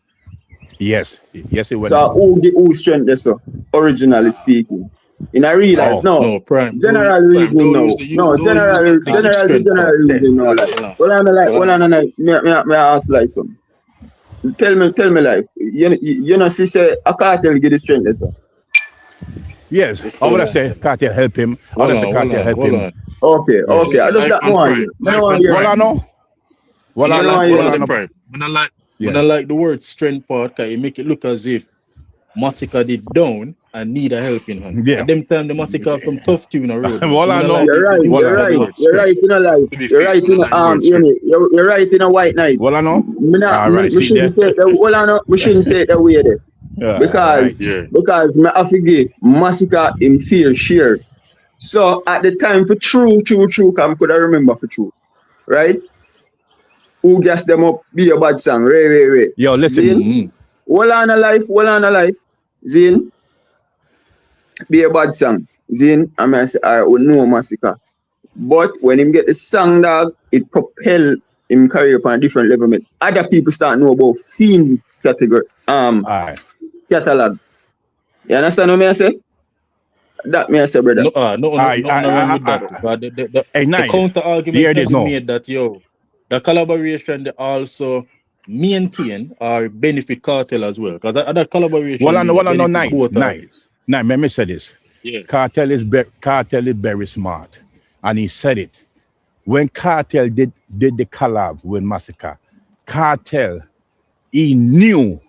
[SPEAKER 4] yes, yes. It went
[SPEAKER 11] So
[SPEAKER 4] up.
[SPEAKER 11] who strength there so, originally speaking. In a real life,
[SPEAKER 4] Oh,
[SPEAKER 11] no.
[SPEAKER 6] no, prime,
[SPEAKER 11] General
[SPEAKER 6] prime,
[SPEAKER 11] reason no. No,
[SPEAKER 6] don't use the strength
[SPEAKER 11] general
[SPEAKER 6] part.
[SPEAKER 11] reason no like.
[SPEAKER 6] Hold on.
[SPEAKER 11] Hold on, me ask like some. Tell me life. You know see say a cartel get the strength there so.
[SPEAKER 4] yes. I would have said Cartel help him. I would have said Cartel help
[SPEAKER 6] Hold
[SPEAKER 4] him.
[SPEAKER 6] on.
[SPEAKER 4] Yeah.
[SPEAKER 11] Okay. I just
[SPEAKER 6] Life
[SPEAKER 11] that
[SPEAKER 6] and
[SPEAKER 11] one.
[SPEAKER 6] prime,
[SPEAKER 11] I don't
[SPEAKER 6] life
[SPEAKER 11] want to
[SPEAKER 6] and
[SPEAKER 11] hear
[SPEAKER 4] Well,
[SPEAKER 6] prime.
[SPEAKER 4] I know.
[SPEAKER 6] When I like,
[SPEAKER 11] hear
[SPEAKER 6] hold on
[SPEAKER 11] that.
[SPEAKER 6] the prime. When I
[SPEAKER 4] Yeah.
[SPEAKER 6] like the word strength part, cause it make it look as if Massacre did down and need a helping hand.
[SPEAKER 4] Yeah.
[SPEAKER 6] At them time, the Massacre have some tough tune on road now.
[SPEAKER 4] Well,
[SPEAKER 6] So
[SPEAKER 4] I
[SPEAKER 6] when I
[SPEAKER 4] know.
[SPEAKER 6] like
[SPEAKER 11] You're
[SPEAKER 6] the
[SPEAKER 11] right.
[SPEAKER 4] Well,
[SPEAKER 6] usage
[SPEAKER 4] I
[SPEAKER 6] of the
[SPEAKER 4] know.
[SPEAKER 6] word
[SPEAKER 11] You're
[SPEAKER 6] strength.
[SPEAKER 11] right in a life.
[SPEAKER 6] To be
[SPEAKER 11] You're
[SPEAKER 6] fair,
[SPEAKER 11] right
[SPEAKER 6] when I
[SPEAKER 11] in
[SPEAKER 6] like the word strength.
[SPEAKER 11] you're right in a white night.
[SPEAKER 4] Well, I know.
[SPEAKER 11] Me not,
[SPEAKER 4] All right.
[SPEAKER 11] me
[SPEAKER 4] See
[SPEAKER 11] shouldn't
[SPEAKER 4] there.
[SPEAKER 11] say it that. Well, I know. We shouldn't say it that way there
[SPEAKER 4] All right.
[SPEAKER 6] Yeah.
[SPEAKER 11] because me have to give Massacre in fear share. So at the time for true, come could I remember for true, right? Who gas them up? Be a bad song, Ray.
[SPEAKER 4] Yo, listen.
[SPEAKER 11] Zin,
[SPEAKER 6] Mm-hmm.
[SPEAKER 11] well on a life. Zin, be a bad song. Zin, I mean I say I will know Massacre. But when him get the song dog, it propel him career upon a different level. Make other people start know about fiend category
[SPEAKER 4] All right.
[SPEAKER 11] catalog. You understand what I say? That me I say, brother.
[SPEAKER 6] Nothing wrong with that. But
[SPEAKER 4] Hey,
[SPEAKER 6] the
[SPEAKER 4] night.
[SPEAKER 6] counter
[SPEAKER 4] Here
[SPEAKER 6] argument
[SPEAKER 4] it
[SPEAKER 6] can
[SPEAKER 4] is
[SPEAKER 6] be
[SPEAKER 4] now.
[SPEAKER 6] made that the collaboration they also maintain or benefit Cartel as well. Because that collaboration do
[SPEAKER 4] Well, I know.
[SPEAKER 6] benefit
[SPEAKER 4] Night.
[SPEAKER 6] both
[SPEAKER 4] Night.
[SPEAKER 6] artists.
[SPEAKER 4] Night. Let me say this.
[SPEAKER 6] Yeah.
[SPEAKER 4] Cartel is very smart, and he said it when Cartel did the collab with Massacre. Cartel, he knew,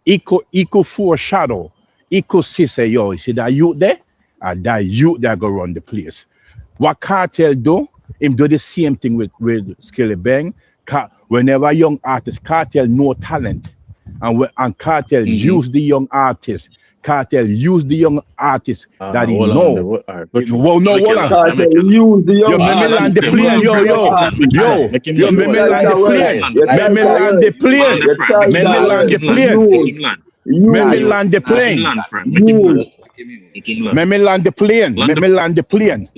[SPEAKER 4] he could foreshadow, he could say, yo, you see that youth there, and that youth that go run the place. What Cartel do, him do the same thing with Skilly Bang. Whenever young artist, Cartel no talent. and Kartel used the young artists. Kartel used the young artists that he know. Well, no, hold on.
[SPEAKER 11] Kartel use the young
[SPEAKER 4] Yo, me land the
[SPEAKER 11] artists.
[SPEAKER 4] plane. Yo, me land the plane. Me land the plane. Me land the plane. Me land the plane. Me land the plane. Me land the plane.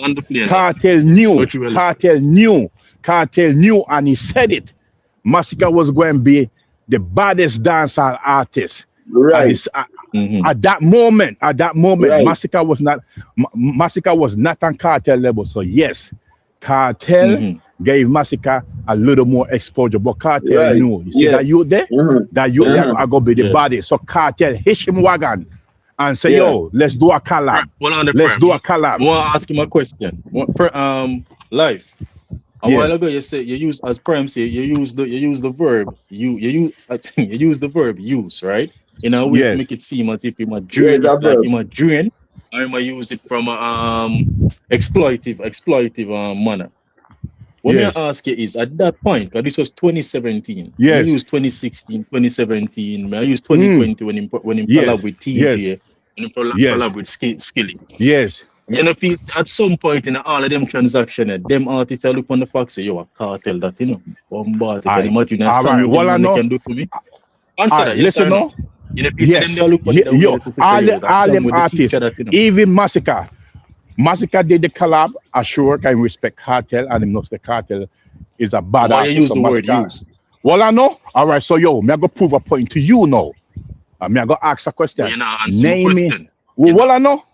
[SPEAKER 4] Kartel knew, and he said it. Massacre was going to be the baddest dancehall artist.
[SPEAKER 11] Right.
[SPEAKER 4] At that moment,
[SPEAKER 11] right.
[SPEAKER 4] Massacre was not on Kartel level. So yes, Kartel gave Massacre a little more exposure, but Kartel knew. You see that you there? That you there are gonna be the body. So Kartel hitch him wagon and say, yo, let's do a collab. Let's do a collab.
[SPEAKER 6] I want to ask him a question. Life. A while ago, you said you use, as Prime say, you use the verb use, right? In a way to make it seem as if you might drain, or you might use it from a exploitive manner. What I ask you is, at that point, because this was 2017, I used 2016, 2017, I used 2020 when he collab with TJ, when he collab with Skilly.
[SPEAKER 4] Yes.
[SPEAKER 6] You know, if at some point in all of them transactions, them artists are look on the fact say, yo, a Kartel that, you know, bombard. Can imagine a song they can do for me? Answer that.
[SPEAKER 4] Listen, no.
[SPEAKER 6] You know, them look on
[SPEAKER 4] all them artists, even Massacre did the collab. I sure can respect Kartel, and him knows the Kartel is a bad artist.
[SPEAKER 6] Why use the word use?
[SPEAKER 4] Well, I know. All right, so yo, me I go prove a point to you now. Me I go ask a question. Name me. Well, I know.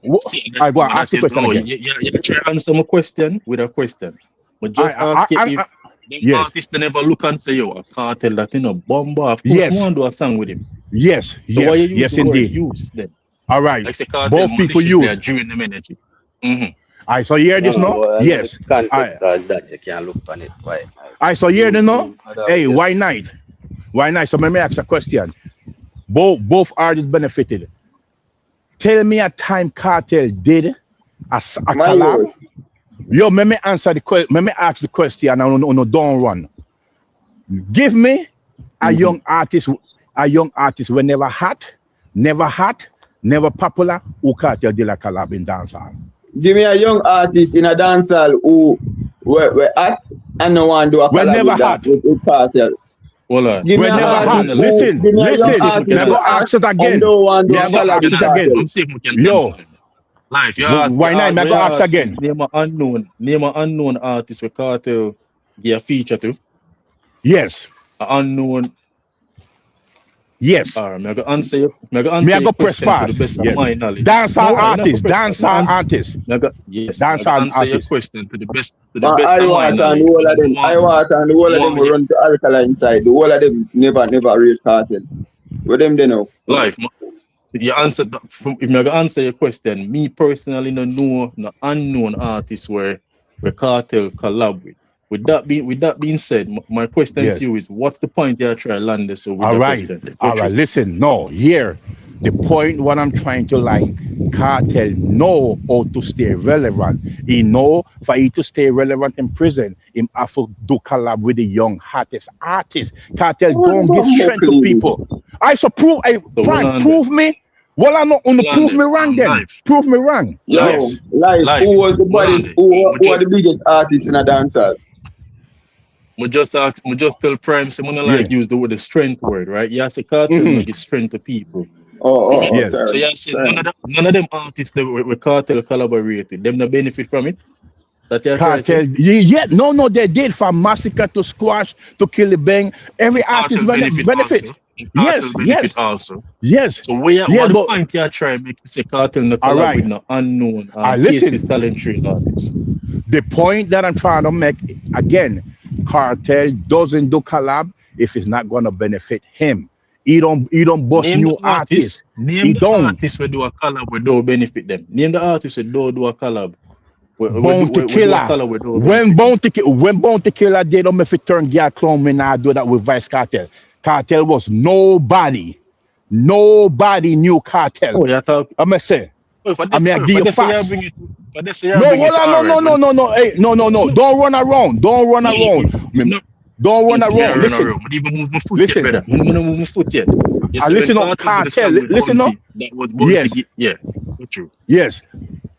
[SPEAKER 4] I go ask the question again.
[SPEAKER 6] You try to answer my question with a question. But just ask if the artist never look and say, yo, a Kartel that, you know, bomba. Of course, you want to do a song with him.
[SPEAKER 4] Yes,
[SPEAKER 6] so why you use the word
[SPEAKER 4] indeed.
[SPEAKER 6] use then?
[SPEAKER 4] All right.
[SPEAKER 6] Like say Kartel,
[SPEAKER 4] both people use.
[SPEAKER 6] During the energy.
[SPEAKER 4] I saw you hear this now? Yes.
[SPEAKER 13] That you can look on it. Why?
[SPEAKER 4] I saw you hear this now? Hey, why not? Why not? So let me ask a question. Both artists benefited. Tell me a time Kartel did a collab. Yo, let me answer the question. Let me ask the question and don't run. Give me a young artist who never hot, never popular, who Kartel did a collab in dancehall.
[SPEAKER 11] Give me a young artist in a dancehall who were hot and no one do a collab with Kartel.
[SPEAKER 6] Give
[SPEAKER 4] me never hot. Listen. Never ask it again. Yo.
[SPEAKER 6] Life,
[SPEAKER 4] why not? Never ask again.
[SPEAKER 6] Name an unknown artist with Kartel give a feature to.
[SPEAKER 4] Yes.
[SPEAKER 6] Unknown.
[SPEAKER 4] Yes.
[SPEAKER 6] Alright, I go answer you.
[SPEAKER 4] I go press pass.
[SPEAKER 6] To the best of my knowledge.
[SPEAKER 4] Dancehall artist. Dancehall artist.
[SPEAKER 6] Yes.
[SPEAKER 4] Dancehall
[SPEAKER 6] answer your
[SPEAKER 4] artist.
[SPEAKER 6] question to the best of my knowledge.
[SPEAKER 11] I want and the whole of them will run to Alkaline side. The whole of them never reach Kartel. What them they know?
[SPEAKER 6] Life. If you answer if I answer your question, me personally no unknown artists where Kartel collab with. With that being said, my question to you is, what's the point you're trying to land this? All right,
[SPEAKER 4] listen, no, here, the point what I'm trying to Kartel know how to stay relevant. He know for he to stay relevant in prison, him have to do collab with the young hottest artists. Kartel don't give strength to people. Prove me. Well, I know, prove me wrong then.
[SPEAKER 6] Life.
[SPEAKER 4] Prove me wrong.
[SPEAKER 11] Life. Who was the baddest? Who are the biggest artists in a dancehall?
[SPEAKER 6] I just tell Prime, so I'm not use the word the strength word, right? You say Kartel give strength to people.
[SPEAKER 4] Yes.
[SPEAKER 6] So you say none of them artists that with Kartel collaborated, them no benefit from it. That
[SPEAKER 4] Kartel, no, they did from Massacre to Squash to Kill the Bang. Every artist benefit. Yes.
[SPEAKER 6] Also.
[SPEAKER 4] Yes.
[SPEAKER 6] So what point you try make you say Kartel no collab with no unknown talent trained artists?
[SPEAKER 4] The point that I'm trying to make again, Kartel doesn't do collab if it's not gonna benefit him. He don't bust new artists.
[SPEAKER 6] Name the artists who do a collab where don't benefit them. Name the artists who don't do a collab.
[SPEAKER 4] When Bounty Killer did if it turn girl clown, me now do that with Vybz Kartel. Kartel was nobody knew Kartel.
[SPEAKER 6] Oh, you talk.
[SPEAKER 4] I'm gonna say.
[SPEAKER 6] No.
[SPEAKER 4] Hey, no. Don't run around.
[SPEAKER 6] But even move my foot yet, brother. I'm gonna move my foot yet. Yes,
[SPEAKER 10] listen up, Cartel. Listen up.
[SPEAKER 6] That was Bunty.
[SPEAKER 10] Yes.
[SPEAKER 6] True.
[SPEAKER 10] Yes.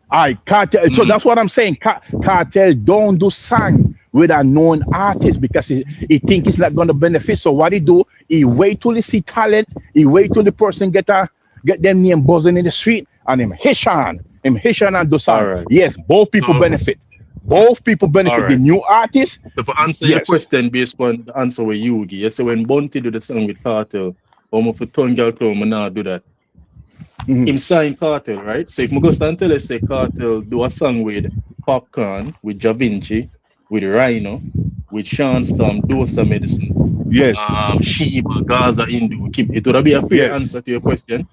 [SPEAKER 10] All right, Cartel. So that's what I'm saying. Cartel don't do song with a known artist because he think it's not going to benefit. So what he do, he wait till he see talent, he wait till the person get them name buzzing in the street, and him Hishan and do song. Right. Yes, both people benefit. Both people benefit. Right. The new artist.
[SPEAKER 6] So for answer your question based on the answer with Yugi, you say when Bunty do the song with Cartel, for Ton Girl Club, I now do that. Him sign Cartel, right? So if I go stand tell us say Cartel do a song with Popcorn, with Ja Vinci, with Rhino, with Sean Storm, Dosa Medicine,
[SPEAKER 10] yes,
[SPEAKER 6] Sheba, Gaza, Hindu, it would be a fair answer to your question.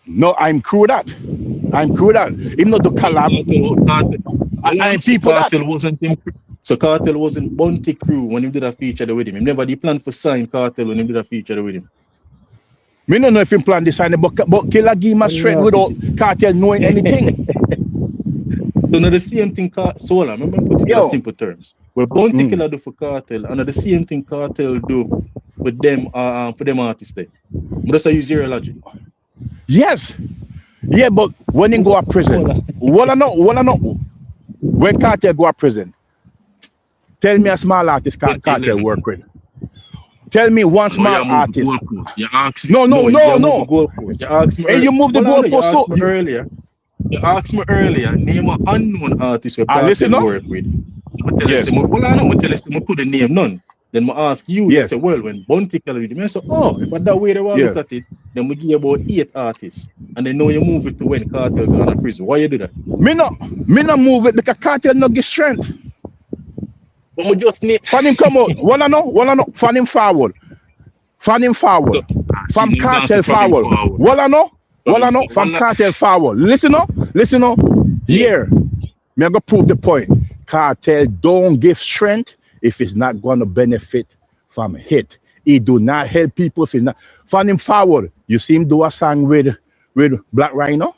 [SPEAKER 10] No, I'm cool that. Him not do collab.
[SPEAKER 6] And people Cartel wasn't him. So Cartel wasn't Bunty crew when he did a feature with him. He never did plan for sign Cartel when he did a feature with him.
[SPEAKER 10] Me don't know if he planned this sign, but Killer give my strength without Cartel knowing anything.
[SPEAKER 6] So now the same thing Solar, remember put together simple terms. Where Bunty Killer do for Cartel, and the same thing Cartel do with them for them artists there. But that's how you use your logic.
[SPEAKER 10] Yes. Yeah, but when he go to prison, what I know. When Cartel go to prison, tell me a small artist Cartel work with. Tell me one small artist.
[SPEAKER 6] You asked
[SPEAKER 10] me. No.
[SPEAKER 6] You asked me.
[SPEAKER 10] And you moved the goalpost
[SPEAKER 6] earlier. You asked me earlier. Name an unknown artist who Cartel work with. I tell you, I couldn't name none. Then I ask you, you say, well, when Bunty Killer with me, I say, if I that way they want to look at it, then we give about 8 artists. And then know you move it to when Cartel go to prison. Why you do that?
[SPEAKER 10] Me no move it because Cartel no get strength.
[SPEAKER 6] But we just need
[SPEAKER 10] fan him come out. Wanna know? Fan him forward. From Cartel forward. Wanna know? From Cartel forward. Listen up. Here. Me go prove the point. Cartel don't give strength if it's not gonna benefit from hit. He do not help people if he's not. Fan him forward. You see him do a song with Black Rhino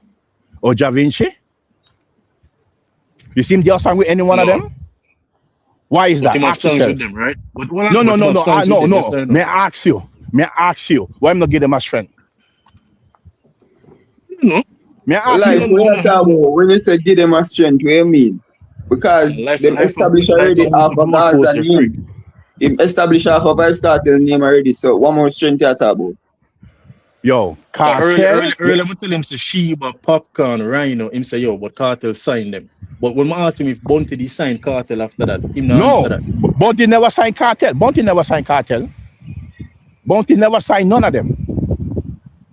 [SPEAKER 10] or Ja Vinci? You see him do a song with any one of them? Why is that?
[SPEAKER 6] With them, right?
[SPEAKER 10] No. May I ask you, why I'm not give them a strength?
[SPEAKER 11] No.
[SPEAKER 10] May I ask
[SPEAKER 11] you? When you say give them a strength, what do you mean? Because them established already half of Gaza name. Him established half of Vybz Kartel name already. So one more strength you talk about.
[SPEAKER 10] Yo, Cartel.
[SPEAKER 6] Earlier I tell him say Sheba, Popcorn, Rhino. Him say but Cartel signed them. But when I asked him if Bunty did sign Cartel after that, him not answer that.
[SPEAKER 10] Bunty never signed Cartel. Bunty never signed none of them.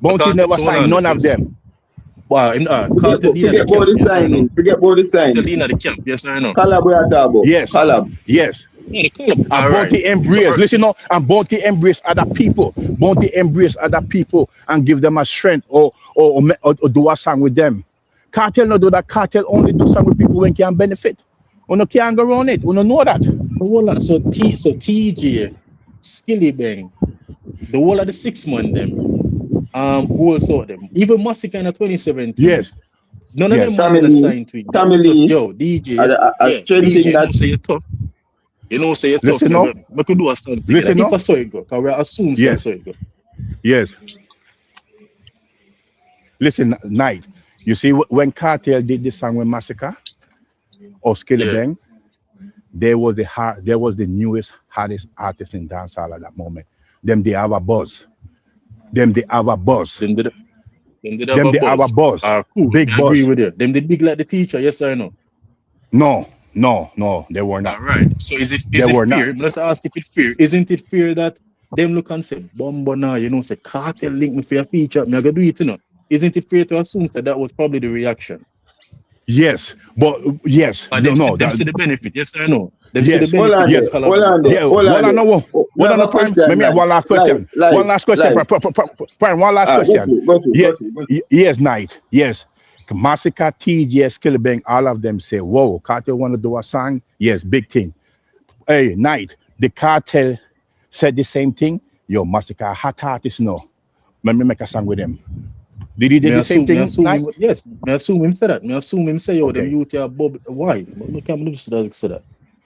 [SPEAKER 10] Bunty never signed none of them.
[SPEAKER 6] Wow, Cartel
[SPEAKER 11] forget about the signing.
[SPEAKER 6] Cartel in the camp, yes I know.
[SPEAKER 11] Collab.
[SPEAKER 10] Yes.
[SPEAKER 11] Collab.
[SPEAKER 10] Yes. And Bunty embrace. Listen up. And Bunty embrace other people. And give them a strength or do a song with them. Cartel no do that. Cartel only do song with people when can benefit. Uno can't go around it. Uno know that.
[SPEAKER 6] So TJ, Skilly Bang, the whole of the 6 man them, who also them, even Massacre in 2017.
[SPEAKER 10] Yes.
[SPEAKER 6] None of them are assigned to it. Just, DJ, DJ, you know say you're tough. You know say you're tough. We could do a song together. If I saw it go, because we assume so saw it go.
[SPEAKER 10] Yes. Listen, Night. You see, when Cartel did this song with Massacre or Skilly Bang, there was the newest, hottest artist in dancehall at that moment. They have a buzz. Them they have a buzz.
[SPEAKER 6] Cool.
[SPEAKER 10] Big
[SPEAKER 6] I
[SPEAKER 10] buzz.
[SPEAKER 6] agree with you. Them they big like the teacher, yes or no?
[SPEAKER 10] No, they were not.
[SPEAKER 6] All right. So is it fair? Let's ask if it's fair. Isn't it fair that them look and say, Bombo now, say Cartel link me for your feature, me I go do it, Isn't it fair to assume that was probably the reaction?
[SPEAKER 10] Yes, but yes.
[SPEAKER 6] But them see the benefit, yes or no? Them
[SPEAKER 10] see the benefit. Yes. Hold on. Let me have one last question. One last question. Yes, Night. Yes. Massacre, TJ, Skilly Bang, all of them say, whoa, Cartel want to do a song? Yes, big thing. Hey, Night, the Cartel said the same thing. Yo, Massacre, hot artist, no. Let me make a song with him. Did he do the same thing?
[SPEAKER 6] Yes, I assume him say that. I assume him say, yo, them youth are bob. Why? I can't believe say that.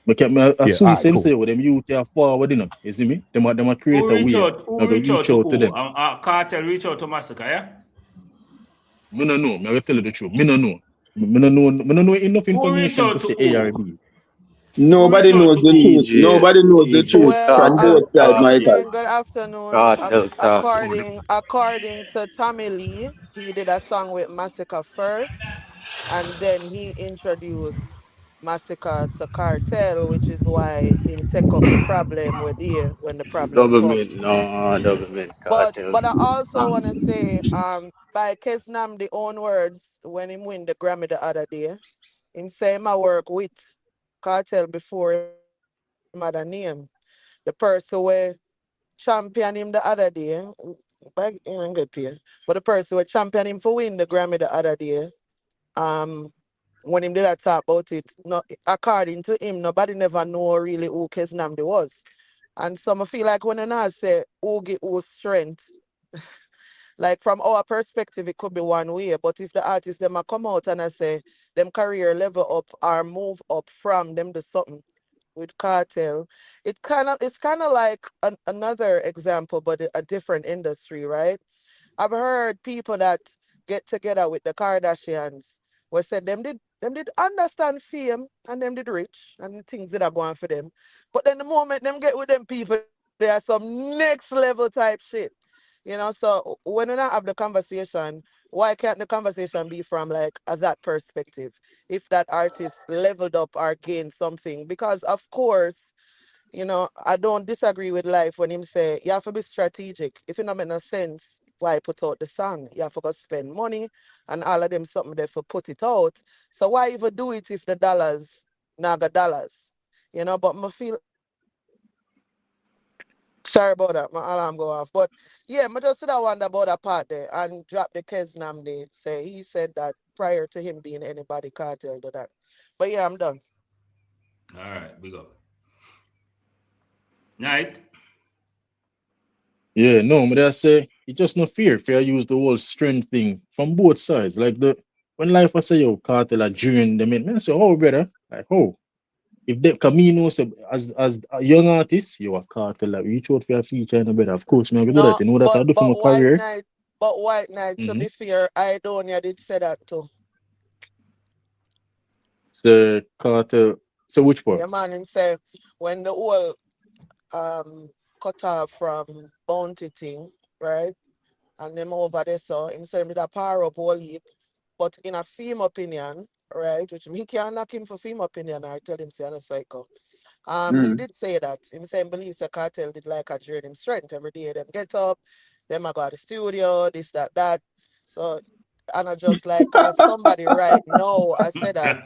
[SPEAKER 6] I assume same
[SPEAKER 4] cool.
[SPEAKER 6] say with them youth are forward, you know. You see me? Them a create
[SPEAKER 1] Who
[SPEAKER 6] a
[SPEAKER 1] reach
[SPEAKER 6] way.
[SPEAKER 1] out? Who
[SPEAKER 6] Like
[SPEAKER 1] reach out
[SPEAKER 6] reach
[SPEAKER 1] to
[SPEAKER 6] out to
[SPEAKER 1] who?
[SPEAKER 6] them.
[SPEAKER 1] Cartel reach out to Massacre, yeah?
[SPEAKER 6] Me no know. Me will tell you the truth. Me no know. Me no know enough
[SPEAKER 1] Who reach
[SPEAKER 6] information
[SPEAKER 1] out
[SPEAKER 6] to
[SPEAKER 1] to
[SPEAKER 6] say
[SPEAKER 1] who?
[SPEAKER 6] ARB.
[SPEAKER 11] Nobody
[SPEAKER 1] Who reach out
[SPEAKER 11] knows
[SPEAKER 1] to
[SPEAKER 11] the
[SPEAKER 1] who?
[SPEAKER 11] truth. Nobody knows the truth
[SPEAKER 13] TJ,
[SPEAKER 14] Well,
[SPEAKER 11] from both sides,
[SPEAKER 14] good
[SPEAKER 11] Michael.
[SPEAKER 14] evening, good afternoon.
[SPEAKER 13] Cartel talk.
[SPEAKER 14] According to Tommy Lee, he did a song with Massacre first, and then he introduced Massacre to Cartel, which is why him take up the problem with here when the problem come.
[SPEAKER 13] Government cartel.
[SPEAKER 14] But I also wanna say, by Kesnam the own words, when him win the Grammy the other day, him say him a work with Cartel before him had a name. The person where champion him the other day, back in get paid. But the person who champion him for win the Grammy the other day, um, when him did that talk about it, no, according to him, nobody never know really who Kesnamdi was. And some feel like when I say who get who strength, like from our perspective, it could be one way. But if the artists them a come out and I say them career level up or move up from them to something with Cartel, it's kind of like another example, but a different industry, right? I've heard people that get together with the Kardashians who said them did understand fame and them did rich and things that are going for them. But then the moment them get with them people, they are some next level type shit. So when I have the conversation, why can't the conversation be from like that perspective? If that artist leveled up or gained something. Because of course, I don't disagree with life when him say you have to be strategic. If it not make no sense, why put out the song? You have to go spend money and all of them something there for put it out. So why even do it if the dollars not got dollars? But I feel sorry about that, my alarm go off. But yeah, I just I wonder about that part there and drop the Kesnam there. Say he said that prior to him being anybody cartel do that. But yeah, I'm done.
[SPEAKER 1] All right, big up. Night.
[SPEAKER 6] Yeah, no, but I say you just no fear if you use the whole strength thing from both sides. Like when life was say yo cartel are during them, man, I say, oh brother, like if the Camino say as a young artist, you are cartel like reach out for your feature and better. Of course, man, we do that.
[SPEAKER 14] No,
[SPEAKER 6] You know what I do for
[SPEAKER 14] but
[SPEAKER 6] my career.
[SPEAKER 14] White Knight, to
[SPEAKER 6] Mm-hmm.
[SPEAKER 14] be fair, I don't did say that too.
[SPEAKER 6] So cartel. So which part?
[SPEAKER 14] The man himself, when the whole cut off from bounty thing, right? And them over there, so him said me that power up whole heap. But in a film opinion, right, which me can't knock him for film opinion, I tell him say I'm a psycho. He did say that. Him saying believes the cartel did like a journey him strength every day. Them get up, them I go to the studio, this, that. So and I just like as somebody right now, I said that.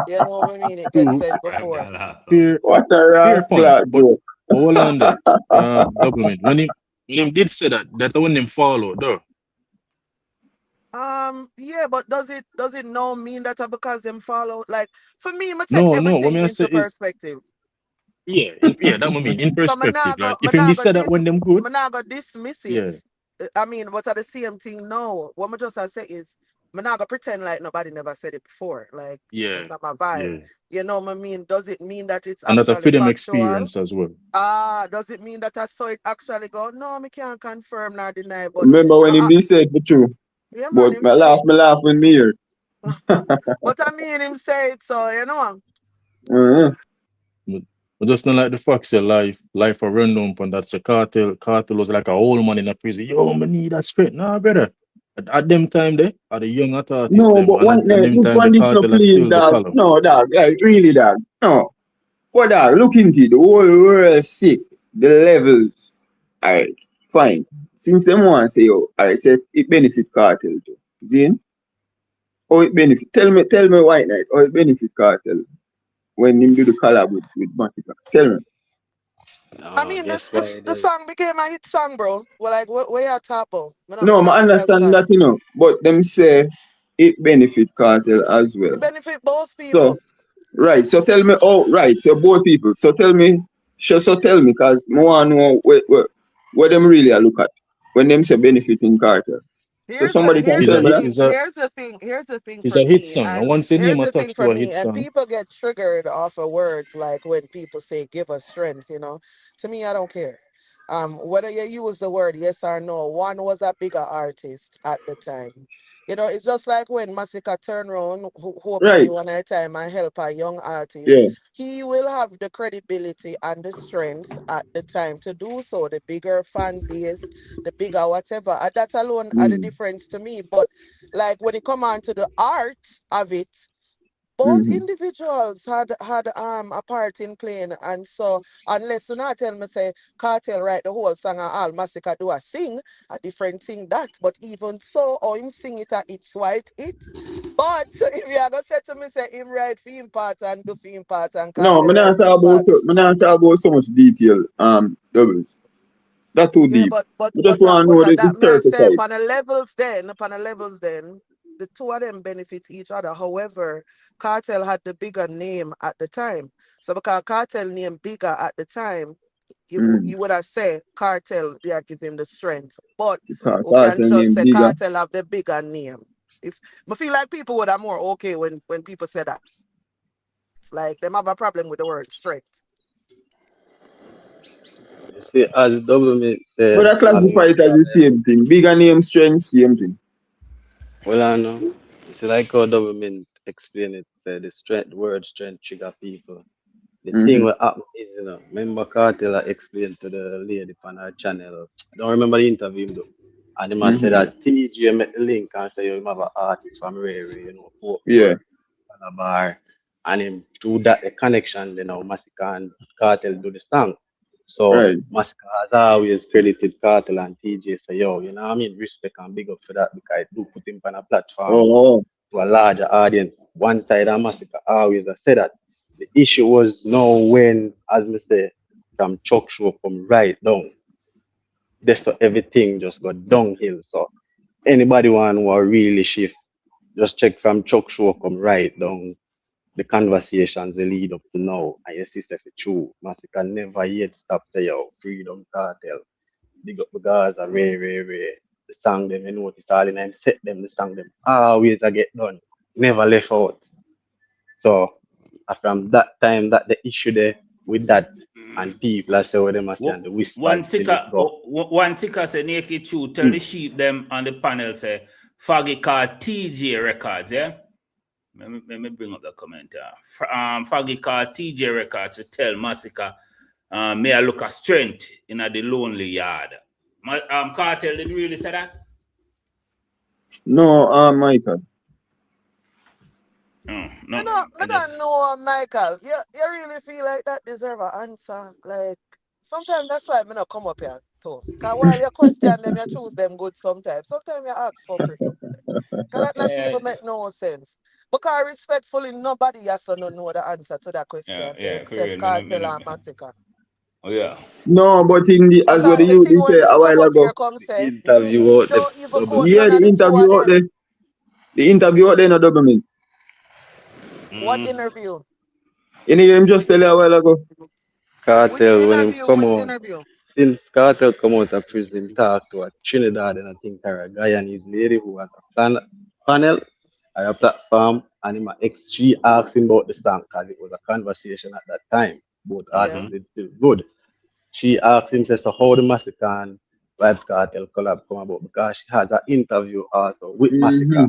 [SPEAKER 14] You know what I mean? It gets
[SPEAKER 6] True.
[SPEAKER 14] said before.
[SPEAKER 6] Fair
[SPEAKER 11] What a
[SPEAKER 6] point.
[SPEAKER 11] rascal,
[SPEAKER 6] But
[SPEAKER 11] bro.
[SPEAKER 6] hold on there. Doublemint. When him did say that when him follow though.
[SPEAKER 14] Yeah, but does it now mean that because them follow? Like for me, I take
[SPEAKER 6] No, what
[SPEAKER 14] everything
[SPEAKER 6] me I say
[SPEAKER 14] into
[SPEAKER 6] is
[SPEAKER 14] perspective.
[SPEAKER 6] that what I mean in
[SPEAKER 14] So
[SPEAKER 6] perspective. Like if him did say that when them good,
[SPEAKER 14] me not go dismiss it.
[SPEAKER 6] yeah.
[SPEAKER 14] I mean, but at the same thing, no. What I just say is, me not go pretend like nobody never said it before. Like
[SPEAKER 6] Yeah.
[SPEAKER 14] it's not my vibe.
[SPEAKER 6] Yeah.
[SPEAKER 14] You know what I mean? Does it mean that it's
[SPEAKER 6] And that a
[SPEAKER 14] actually
[SPEAKER 6] freedom
[SPEAKER 14] factual?
[SPEAKER 6] experience as well.
[SPEAKER 14] Does it mean that I saw it actually go? No, me can't confirm nor deny. But
[SPEAKER 11] Remember when him did said the truth?
[SPEAKER 14] yeah, man,
[SPEAKER 11] But
[SPEAKER 14] him say
[SPEAKER 11] me laugh when me hear.
[SPEAKER 14] but I mean him say it, so you know.
[SPEAKER 11] Uh-huh.
[SPEAKER 6] But just not like the fact say life a random and that's a cartel. Cartel was like a old man in a prison. Yo, me need that strength. Nah, brother. At them time they are the young artists
[SPEAKER 11] No,
[SPEAKER 6] them
[SPEAKER 11] but
[SPEAKER 6] and
[SPEAKER 11] one
[SPEAKER 6] at
[SPEAKER 11] night,
[SPEAKER 6] them
[SPEAKER 11] look
[SPEAKER 6] time the
[SPEAKER 11] on this no
[SPEAKER 6] cartel are
[SPEAKER 11] please,
[SPEAKER 6] still the
[SPEAKER 11] dog.
[SPEAKER 6] column.
[SPEAKER 11] No, dog. Like, really, dog. No. But, dog, look into it. The whole world sick. The levels. Alright, fine. Since them want say, yo, I said it benefit cartel too. See? How it benefit? Tell me, White Knight, how it benefit cartel when him do the collab with Massacre. Tell me.
[SPEAKER 14] I mean, the song became a hit song, bro. Well, like, where you top of?
[SPEAKER 11] No, I understand that, you know. But them say it benefit cartel as well.
[SPEAKER 14] It benefit both
[SPEAKER 11] So,
[SPEAKER 14] people.
[SPEAKER 11] right. So tell me, right. So both people. So tell me, because I want to know what them really look at when them say benefiting cartel. So
[SPEAKER 5] Here's the
[SPEAKER 11] somebody can
[SPEAKER 5] here's
[SPEAKER 6] It's
[SPEAKER 11] tell
[SPEAKER 5] the
[SPEAKER 11] me
[SPEAKER 6] a
[SPEAKER 11] that.
[SPEAKER 5] thing. Here's the thing
[SPEAKER 6] it's
[SPEAKER 5] for
[SPEAKER 6] a hit
[SPEAKER 5] me.
[SPEAKER 6] song. And
[SPEAKER 5] And
[SPEAKER 6] once the name
[SPEAKER 5] here's the thing
[SPEAKER 6] attached to
[SPEAKER 5] for
[SPEAKER 6] a hit
[SPEAKER 5] me. And
[SPEAKER 6] song,
[SPEAKER 5] people get triggered off of words like when people say "give us strength." To me, I don't care. Whether you use the word yes or no, one was a bigger artist at the time. It's just like when Masika turn around, who open
[SPEAKER 11] Right.
[SPEAKER 5] you one at a time and help a young artist.
[SPEAKER 11] Yeah.
[SPEAKER 5] He will have the credibility and the strength at the time to do so. The bigger fan base, the bigger whatever. And that alone are the
[SPEAKER 11] Mm.
[SPEAKER 5] difference to me. But like when it come on to the art of it, both
[SPEAKER 11] Mm-hmm.
[SPEAKER 5] individuals had a part in playing, and so unless you not tell me say Cartel write the whole song and all Massacre do a sing a different thing that, but even so, or him sing it it's white it. But if you are gonna say to me say him write for him part and do for him part and
[SPEAKER 11] No,
[SPEAKER 5] Cartel write for him part,
[SPEAKER 11] me not talk about so much detail. Doubles. That too
[SPEAKER 5] yeah,
[SPEAKER 11] deep.
[SPEAKER 5] but but
[SPEAKER 11] We just
[SPEAKER 5] but uh,
[SPEAKER 11] want to
[SPEAKER 5] but
[SPEAKER 11] know
[SPEAKER 5] uh,
[SPEAKER 11] the
[SPEAKER 5] that may I
[SPEAKER 11] surface
[SPEAKER 5] say
[SPEAKER 11] side.
[SPEAKER 5] upon the levels then, the two of them benefit each other. However, Cartel had the bigger name at the time. So because Cartel name bigger at the time,
[SPEAKER 11] Mm.
[SPEAKER 5] you would have said Cartel they are give him the strength. But
[SPEAKER 11] Because
[SPEAKER 5] we can
[SPEAKER 11] cartel
[SPEAKER 5] just
[SPEAKER 11] name
[SPEAKER 5] say
[SPEAKER 11] bigger.
[SPEAKER 5] Cartel have the bigger name. If I feel like people would have more okay when people say that. Like them have a problem with the word strength.
[SPEAKER 13] You see, as Doublemint
[SPEAKER 11] But
[SPEAKER 13] said,
[SPEAKER 11] I classify
[SPEAKER 13] having
[SPEAKER 11] it as the same thing. Bigger name, strength, same thing.
[SPEAKER 13] well, I know. It's like how Doublemint explain it, the strength, word strength trigger people. The thing
[SPEAKER 11] Mm-hmm.
[SPEAKER 13] what happened is, remember Cartel explained to the lady on her channel. I don't remember the interview though. And the man said
[SPEAKER 11] Mm-hmm.
[SPEAKER 13] that TJ met the link and say you have an artist from Rary,
[SPEAKER 11] Yeah.
[SPEAKER 13] Portmore, on a bar. And him through that the connection, Massacre and Cartel do the song. So
[SPEAKER 11] Right.
[SPEAKER 13] Massacre has always credited Cartel and TJ say, yo, you know what I mean? Respect and big up for that because it do put him on a platform
[SPEAKER 11] Oh.
[SPEAKER 13] to a larger audience. One side of Massacre always I say that. The issue was now when, as me say, from Chuck Show come right down. That's so everything just got downhill. So anybody want who really shift, just check from Chuck Show come right down. The conversations will lead up to now. And you see if it's true. Massacre never yet stop say yo, freedom cartel. Big up the guys are rare. The song them, you notice all the time, set them, the song them always I get done. Never left out. So from that time that the issue there with that and people I say what them must and the
[SPEAKER 1] One
[SPEAKER 13] whispered till it
[SPEAKER 1] sicker,
[SPEAKER 13] go.
[SPEAKER 1] one sicker say naked true. Tell the sheep them on the panel say Foggy called TJ Records, yeah. Let me bring up the comment. Foggy called TJ Records to tell Massacre, may I look a strength in the lonely yard. Cartel didn't really say that.
[SPEAKER 11] No, Michael.
[SPEAKER 1] No,
[SPEAKER 5] I don't know, Michael. You really feel like that deserve an answer? Like sometimes that's why I not come up here too. Cause while you question them, you choose them good sometimes. Sometimes you ask for criticism. Cause that not even make no sense. Because respectfully, nobody has to know the answer to that question
[SPEAKER 1] for
[SPEAKER 5] except
[SPEAKER 1] real.
[SPEAKER 5] Cartel and Massacre.
[SPEAKER 1] Oh yeah.
[SPEAKER 11] No, but in the as what
[SPEAKER 5] Because
[SPEAKER 11] the
[SPEAKER 5] the
[SPEAKER 11] youth
[SPEAKER 5] thing
[SPEAKER 11] they
[SPEAKER 5] when
[SPEAKER 11] say
[SPEAKER 5] me
[SPEAKER 11] a
[SPEAKER 5] come
[SPEAKER 11] while
[SPEAKER 5] up
[SPEAKER 11] ago.
[SPEAKER 5] here come say,
[SPEAKER 13] Interview
[SPEAKER 5] me
[SPEAKER 13] out the
[SPEAKER 5] don't even
[SPEAKER 13] double.
[SPEAKER 5] quote
[SPEAKER 11] Yeah,
[SPEAKER 5] none
[SPEAKER 11] the
[SPEAKER 5] of the two
[SPEAKER 11] interview
[SPEAKER 5] of
[SPEAKER 11] out there.
[SPEAKER 5] them.
[SPEAKER 11] The interview out there no double mean.
[SPEAKER 5] What interview?
[SPEAKER 11] You hear him just tell you a while ago.
[SPEAKER 5] Which
[SPEAKER 13] Cartel when him
[SPEAKER 5] interview?
[SPEAKER 13] come
[SPEAKER 5] Which
[SPEAKER 13] out.
[SPEAKER 5] interview?
[SPEAKER 13] Since Cartel come out of prison, talk to a Trinidad and I think her a Guyanese lady who has a panel or a platform and him a ex she asked him about the song because it was a conversation at that time. Both
[SPEAKER 5] Yeah.
[SPEAKER 13] artists did still good. She asked him, says, so how the Massacre and Vybz Kartel collab come about because she has an interview also with
[SPEAKER 11] Mm-hmm.
[SPEAKER 13] Massacre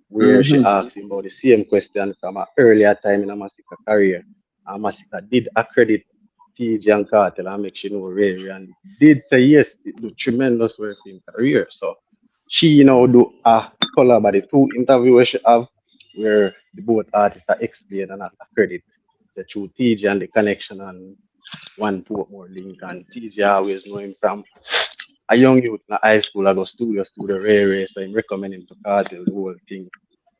[SPEAKER 13] where she asked him about the same question from an earlier time in a Massacre career. And Massacre did accredit TJ and Cartel and make she know Ray and did say yes, it do tremendous work in career. So she do a collab at the two interviews she have where the both artists are explain and accredit the true TJ and the connection and one Portmore link and TJ always know him from a young youth in high school. I go studio rare, so I'm recommending to Cartel the whole thing.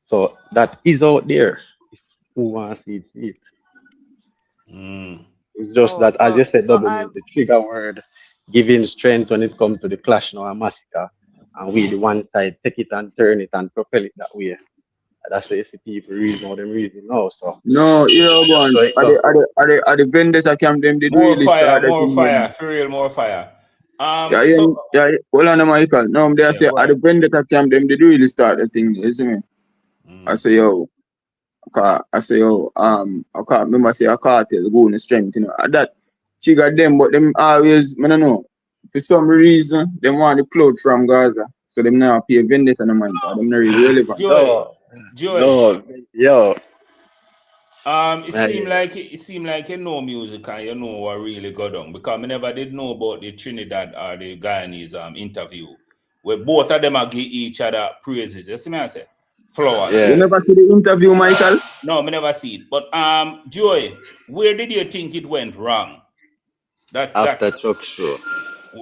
[SPEAKER 13] So that is out there. If who wants to see it. It's just
[SPEAKER 5] Oh,
[SPEAKER 13] that as
[SPEAKER 5] so
[SPEAKER 13] you said,
[SPEAKER 5] so
[SPEAKER 13] double
[SPEAKER 5] I
[SPEAKER 13] mean the trigger word giving strength when it comes to the clash now and massacre. And we the one side take it and turn it and propel it that way. That's why you see people reason how them reason now. So
[SPEAKER 11] No, you know, go
[SPEAKER 13] just
[SPEAKER 11] on.
[SPEAKER 13] so it
[SPEAKER 11] Are
[SPEAKER 13] go.
[SPEAKER 11] the vendetta camp them did
[SPEAKER 1] More
[SPEAKER 11] really
[SPEAKER 1] fire,
[SPEAKER 11] start that
[SPEAKER 1] more
[SPEAKER 11] thing them.
[SPEAKER 1] fire, for real, more fire.
[SPEAKER 11] Yeah,
[SPEAKER 1] So
[SPEAKER 11] yeah, hold on, Michael. No, they
[SPEAKER 1] yeah,
[SPEAKER 11] say
[SPEAKER 1] go
[SPEAKER 11] at the
[SPEAKER 1] ahead.
[SPEAKER 11] vendetta camp, them did really start the thing, you see me? I say, yo, I say, yo, I can't remember say a cartel go in the strength, you know. That she got them, but them always, I don't know. For some reason, they want the cloth from Gaza. So them now pay vendetta no man, them not really relevant.
[SPEAKER 1] Joey,
[SPEAKER 13] No,
[SPEAKER 1] Joey.
[SPEAKER 13] no, yo,
[SPEAKER 1] It seemed like you know music and you know what really got on because I never did know about the Trinidad or the Guyanese interview where both of them are give each other praises. You see me I say? Flowers.
[SPEAKER 11] You
[SPEAKER 13] yeah.
[SPEAKER 11] never see the interview, Michael?
[SPEAKER 1] No, I never see it. But Joey, where did you think it went wrong? That that
[SPEAKER 13] After Chuck show,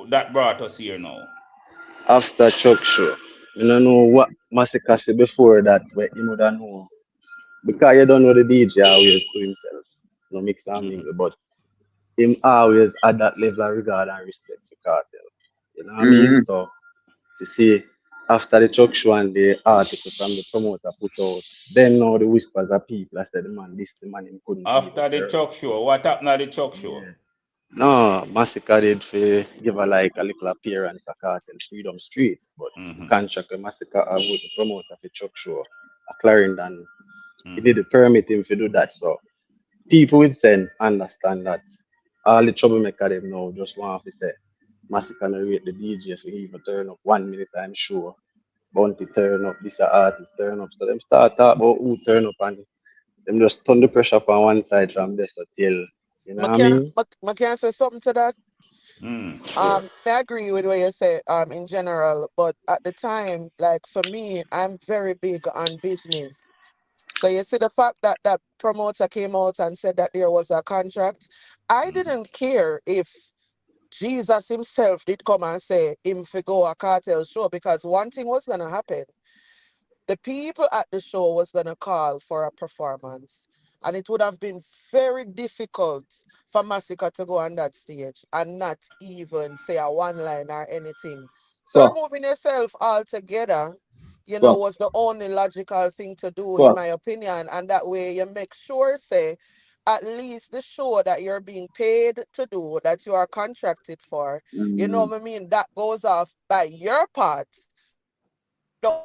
[SPEAKER 1] that brought us here now.
[SPEAKER 13] after Chuck show, you don't know what Massacre say before that, where you would know because you don't know the DJ always to himself, no mix and mingle, but him always at that level of regard and respect for Cartel. You know what I mean?
[SPEAKER 11] Mm-hmm.
[SPEAKER 13] So you see, after the Chuck show and the article from the promoter put out, then now the whispers of people I said the man, this the man him couldn't even
[SPEAKER 1] After the
[SPEAKER 13] turn up.
[SPEAKER 1] Chuck show, what happened at the Chuck show?
[SPEAKER 13] Yeah. No, Massacre did for give a like a little appearance at Cartel Freedom Street, but the
[SPEAKER 1] Mm-hmm.
[SPEAKER 13] contract with Massacre have with the promoter for Chuck show, a Clarendon, he
[SPEAKER 1] Mm-hmm.
[SPEAKER 13] didn't permit him to do that. So people with sense understand that all the troublemaker them now just want to say Massacre narrate the DJ for even turn up 1 minute I'm sure. Bounty turn up, this a artist turn up. So them start talk about who turn up and them just turn the pressure up on one side from this to till you know what I mean?
[SPEAKER 14] I can say something to that.
[SPEAKER 1] Mm.
[SPEAKER 13] Sure.
[SPEAKER 14] I agree with what you say, in general, but at the time, like for me, I'm very big on business. So you see the fact that that promoter came out and said that there was a contract, I didn't care if Jesus himself did come and say him for go a cartel show because one thing was gonna happen. The people at the show was gonna call for a performance. And it would have been very difficult for Massacre to go on that stage and not even say a one line or anything. So
[SPEAKER 11] Fox,
[SPEAKER 14] removing yourself altogether, was
[SPEAKER 11] Fox,
[SPEAKER 14] the only logical thing to do, in my
[SPEAKER 11] Fox.
[SPEAKER 14] opinion. And that way you make sure, say, at least the show that you're being paid to do, that you are contracted for, you know
[SPEAKER 11] Mm.
[SPEAKER 14] what I mean? That goes off by your part without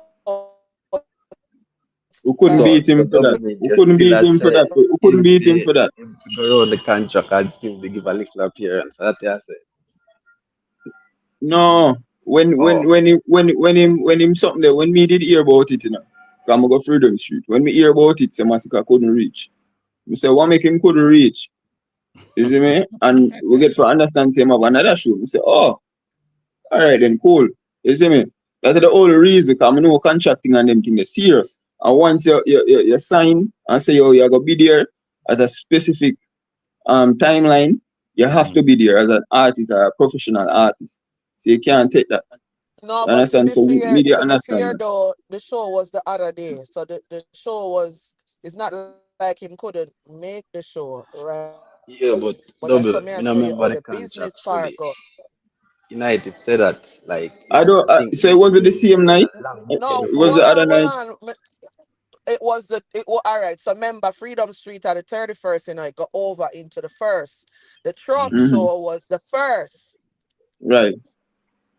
[SPEAKER 11] Who couldn't
[SPEAKER 13] So
[SPEAKER 11] beat
[SPEAKER 14] by
[SPEAKER 11] him
[SPEAKER 13] so
[SPEAKER 11] for that?
[SPEAKER 13] Dominic
[SPEAKER 11] Who
[SPEAKER 13] you
[SPEAKER 11] couldn't
[SPEAKER 13] still
[SPEAKER 11] beat
[SPEAKER 13] I
[SPEAKER 11] him for
[SPEAKER 13] say
[SPEAKER 11] that? Who couldn't
[SPEAKER 13] him
[SPEAKER 11] beat him
[SPEAKER 13] say
[SPEAKER 11] for that?
[SPEAKER 13] him go around the contract and still they give a little appearance. That I say.
[SPEAKER 11] No.
[SPEAKER 13] Oh,
[SPEAKER 11] When him something there, when me did hear about it, you know, come go Freedom Street. When me hear about it, say Massacre couldn't reach. Me say, what make him couldn't reach? You see me? And we get to understand him have another show. Me say, oh, all right then, cool. You see me? That's the whole reason, because I know contracting and them things are serious. And once you sign and say, oh, you're going to be there at a specific timeline, you have to
[SPEAKER 1] Mm.
[SPEAKER 11] be there as an artist or a professional artist. So you can't take that.
[SPEAKER 14] no,
[SPEAKER 11] You
[SPEAKER 14] but
[SPEAKER 11] understand? So media
[SPEAKER 14] to be
[SPEAKER 11] understand
[SPEAKER 14] fair
[SPEAKER 11] that.
[SPEAKER 14] though, the show was the other day. So the show was it's not like him couldn't make the show, right? But as
[SPEAKER 13] yeah,
[SPEAKER 14] for
[SPEAKER 13] but
[SPEAKER 14] me I show you
[SPEAKER 13] double.
[SPEAKER 14] how the
[SPEAKER 13] Me not remember the
[SPEAKER 14] business
[SPEAKER 13] contract
[SPEAKER 14] part go.
[SPEAKER 13] fully. United said that like
[SPEAKER 11] I don't,
[SPEAKER 13] I think
[SPEAKER 11] so was it the
[SPEAKER 13] him
[SPEAKER 11] same
[SPEAKER 13] get
[SPEAKER 11] night?
[SPEAKER 13] a long
[SPEAKER 14] No,
[SPEAKER 11] It was
[SPEAKER 13] before
[SPEAKER 11] the
[SPEAKER 13] that.
[SPEAKER 11] other
[SPEAKER 14] hold
[SPEAKER 11] night?
[SPEAKER 14] on. It was all right. So remember, Freedom Street at the 31st, it got over into the first. The truck
[SPEAKER 1] Mm-hmm.
[SPEAKER 11] Mm-hmm.
[SPEAKER 14] show was the first.
[SPEAKER 11] Right.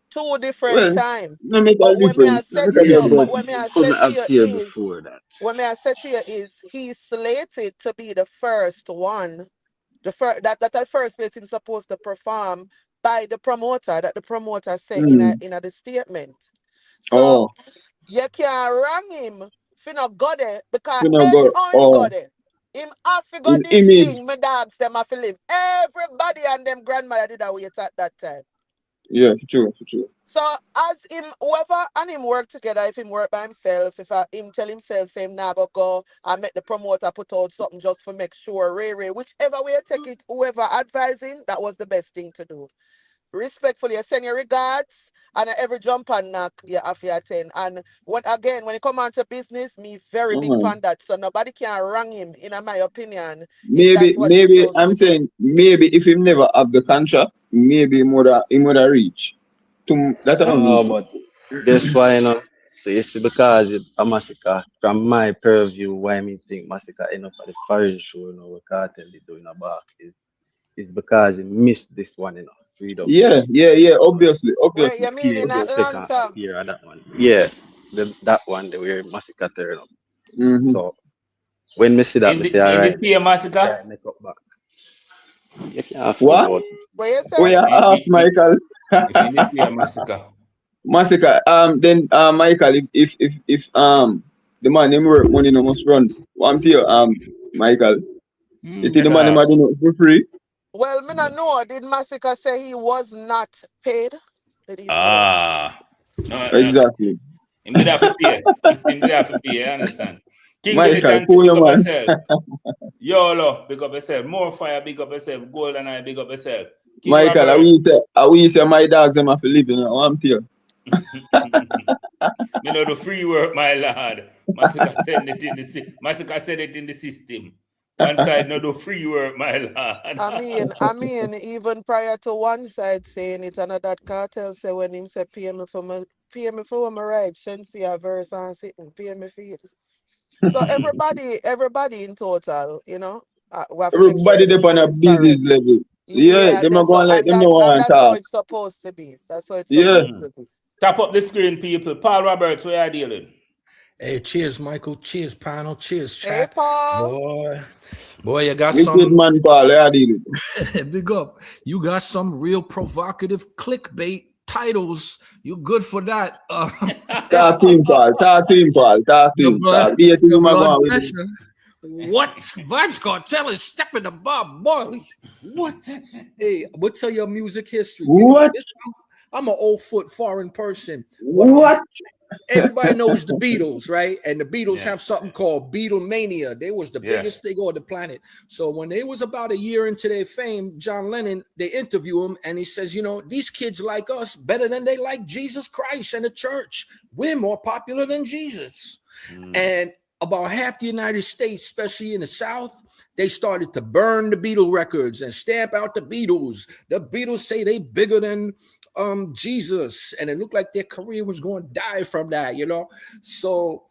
[SPEAKER 14] Two different
[SPEAKER 11] Well,
[SPEAKER 14] time.
[SPEAKER 11] no make a
[SPEAKER 14] But when me I
[SPEAKER 11] difference. No
[SPEAKER 14] said
[SPEAKER 11] make a
[SPEAKER 14] to
[SPEAKER 13] Yeah,
[SPEAKER 14] you,
[SPEAKER 11] difference.
[SPEAKER 13] but
[SPEAKER 14] but when me
[SPEAKER 13] he
[SPEAKER 14] I
[SPEAKER 13] couldn't
[SPEAKER 14] said to
[SPEAKER 13] have
[SPEAKER 14] you
[SPEAKER 13] here
[SPEAKER 14] is,
[SPEAKER 13] before that.
[SPEAKER 14] when me I said to you is, he's slated to be the first one. The first that at first place him supposed to perform by the promoter that the promoter said
[SPEAKER 11] Mm.
[SPEAKER 14] in a the statement. So
[SPEAKER 11] Oh,
[SPEAKER 14] you can't wrong him if you not go there because
[SPEAKER 11] you know, go,
[SPEAKER 14] anyhow him go
[SPEAKER 11] oh,
[SPEAKER 14] there. Him have to go
[SPEAKER 11] his
[SPEAKER 14] did
[SPEAKER 11] image.
[SPEAKER 14] sing, my dogs them have to live. Everybody and them grandmother did a wait at that time.
[SPEAKER 11] Yeah, for true, for true.
[SPEAKER 14] So as him whoever and him work together, if him work by himself, if him tell himself say him nah go and make the promoter put out something just for make sure Ray, whichever way you take it, whoever advise him, that was the best thing to do. Respectfully, I send your regards and every jump and knock you have to attend. And when it come on to business, me very big
[SPEAKER 11] Uh-huh.
[SPEAKER 14] fan that. So nobody can wrong him, in my opinion, if
[SPEAKER 11] Maybe,
[SPEAKER 14] that's what he
[SPEAKER 11] maybe
[SPEAKER 14] chose
[SPEAKER 11] I'm
[SPEAKER 14] to do.
[SPEAKER 11] saying maybe if him never have the contract, maybe he would have reach. That I
[SPEAKER 13] No,
[SPEAKER 11] mean.
[SPEAKER 13] but guess why, So it's because it's a massacre. From my purview, why me think massacre end up at the foreign show, what Cartel they doing a back is because he missed this one, freed up.
[SPEAKER 11] Yeah. Obviously.
[SPEAKER 14] Wait, you mean
[SPEAKER 13] Fear,
[SPEAKER 14] in
[SPEAKER 13] second
[SPEAKER 14] Atlanta?
[SPEAKER 13] fear of that one. Yeah, that one, the way massacre turn up.
[SPEAKER 11] Mm-hmm.
[SPEAKER 13] So when me see that,
[SPEAKER 1] In
[SPEAKER 13] me
[SPEAKER 1] the
[SPEAKER 13] say, all
[SPEAKER 1] in the
[SPEAKER 13] right,
[SPEAKER 1] Pier massacre?
[SPEAKER 13] try make up back. You can't figure
[SPEAKER 11] What?
[SPEAKER 13] out.
[SPEAKER 14] What you
[SPEAKER 11] Oh
[SPEAKER 14] say?
[SPEAKER 11] yeah, ask Michael.
[SPEAKER 1] If in the Pier massacre.
[SPEAKER 11] Massacre. Then Michael, if the man him work money no must run. One pay Michael. It is the
[SPEAKER 1] Just
[SPEAKER 11] man him
[SPEAKER 1] ask.
[SPEAKER 11] do it for free.
[SPEAKER 14] Well, me not know. Did Massacre say he was not paid? Did he say that?
[SPEAKER 1] No.
[SPEAKER 11] Exactly.
[SPEAKER 1] Him did have to pay. Him did have to pay, I understand. King
[SPEAKER 11] Michael,
[SPEAKER 1] Diligence,
[SPEAKER 11] cool
[SPEAKER 1] big
[SPEAKER 11] your
[SPEAKER 1] up
[SPEAKER 11] man.
[SPEAKER 1] yourself. YOLO, big up yourself. More Fire, big up yourself. Golden Eye, big up yourself. King
[SPEAKER 11] Michael,
[SPEAKER 1] Robert.
[SPEAKER 11] I will say my dogs them have to live in one pay.
[SPEAKER 1] Me know the free work, my lord. Massacre said it in the Massacre said it in the system. One side no do free work, my lord.
[SPEAKER 14] I mean, even prior to one side saying it, another cartel say when him say pay me for my right, shouldn't see a verse and sitting, pay me for it. So everybody in total, we have to make sure
[SPEAKER 11] Everybody
[SPEAKER 14] the
[SPEAKER 11] dep on a
[SPEAKER 14] meaning is
[SPEAKER 11] business
[SPEAKER 14] correct.
[SPEAKER 11] level. Yeah,
[SPEAKER 14] Yeah,
[SPEAKER 11] them are
[SPEAKER 14] that's
[SPEAKER 11] going
[SPEAKER 14] what,
[SPEAKER 11] like them no
[SPEAKER 14] and
[SPEAKER 11] want to
[SPEAKER 14] that's how
[SPEAKER 11] talk.
[SPEAKER 14] it's supposed to be. That's how it's
[SPEAKER 11] Yeah.
[SPEAKER 14] supposed to be.
[SPEAKER 1] Tap up the screen, people. Paul Roberts, where are you dealing?
[SPEAKER 15] Hey, cheers, Michael. Cheers, panel. Cheers,
[SPEAKER 14] Hey,
[SPEAKER 15] chat.
[SPEAKER 14] Paul.
[SPEAKER 15] Boy, you got
[SPEAKER 11] Wicked
[SPEAKER 15] some.
[SPEAKER 11] man, Paul, where are you
[SPEAKER 15] Big up. You got some real provocative clickbait titles. You good for that.
[SPEAKER 11] Talk to him, Paul. Talk to him, Paul. Talk to
[SPEAKER 15] The
[SPEAKER 11] him.
[SPEAKER 15] blood,
[SPEAKER 11] Be it
[SPEAKER 15] the
[SPEAKER 11] him
[SPEAKER 15] blood
[SPEAKER 11] going with him.
[SPEAKER 15] pressure. What? Vybz Kartel is stepping to Bob Marley. What? Hey, we'll tell your music history.
[SPEAKER 11] What?
[SPEAKER 15] I'm an old foot foreign person. But
[SPEAKER 11] What?
[SPEAKER 15] everybody knows the Beatles, right? And the Beatles
[SPEAKER 1] Yeah.
[SPEAKER 15] have something called Beatlemania. They was the biggest thing on the planet. So when they was about a year into their fame, John Lennon, they interview him and he says, these kids like us better than they like Jesus Christ and the church. We're more popular than Jesus. And about half the United States, especially in the South, they started to burn the Beatle records and stamp out the Beatles. The Beatles say they bigger than Jesus, and it looked like their career was going to die from that, So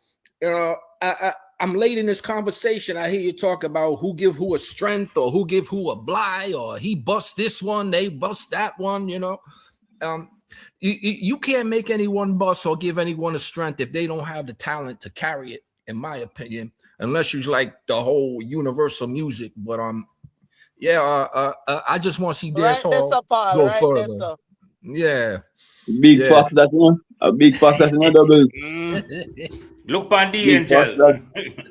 [SPEAKER 15] I'm late in this conversation. I hear you talk about who give who a strength or who give who a bly, or he busts this one, they bust that one, You can't make anyone bust or give anyone a strength if they don't have the talent to carry it, in my opinion, unless you like the whole universal music. But I just want to see dancehall
[SPEAKER 14] Paul.
[SPEAKER 15] go
[SPEAKER 14] Right there,
[SPEAKER 15] further.
[SPEAKER 14] sir.
[SPEAKER 15] Yeah.
[SPEAKER 11] Big fox that one. A big fox that's in double.
[SPEAKER 1] Look on the
[SPEAKER 11] Big
[SPEAKER 1] angel
[SPEAKER 11] fox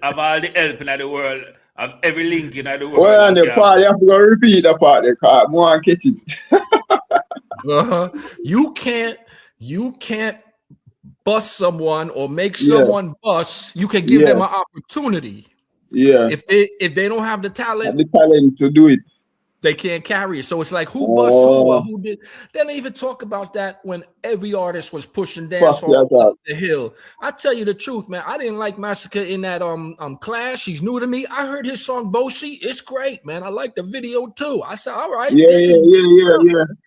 [SPEAKER 1] of all the help in the world, of every link in the world.
[SPEAKER 11] Well, and the part, you have to go repeat the part, the car. More and catch
[SPEAKER 15] it. You can't bust someone or make someone bust. You can give them an opportunity.
[SPEAKER 11] Yeah.
[SPEAKER 15] If they don't have the talent,
[SPEAKER 11] to do it,
[SPEAKER 15] they can't carry it. So it's like who bust who or who did. They don't even talk about that when every artist was pushing dancehall up the hill. I tell you the truth, man. I didn't like Massacre in that Clash. He's new to me. I heard his song Bosie. It's great, man. I like the video too. I said, all right,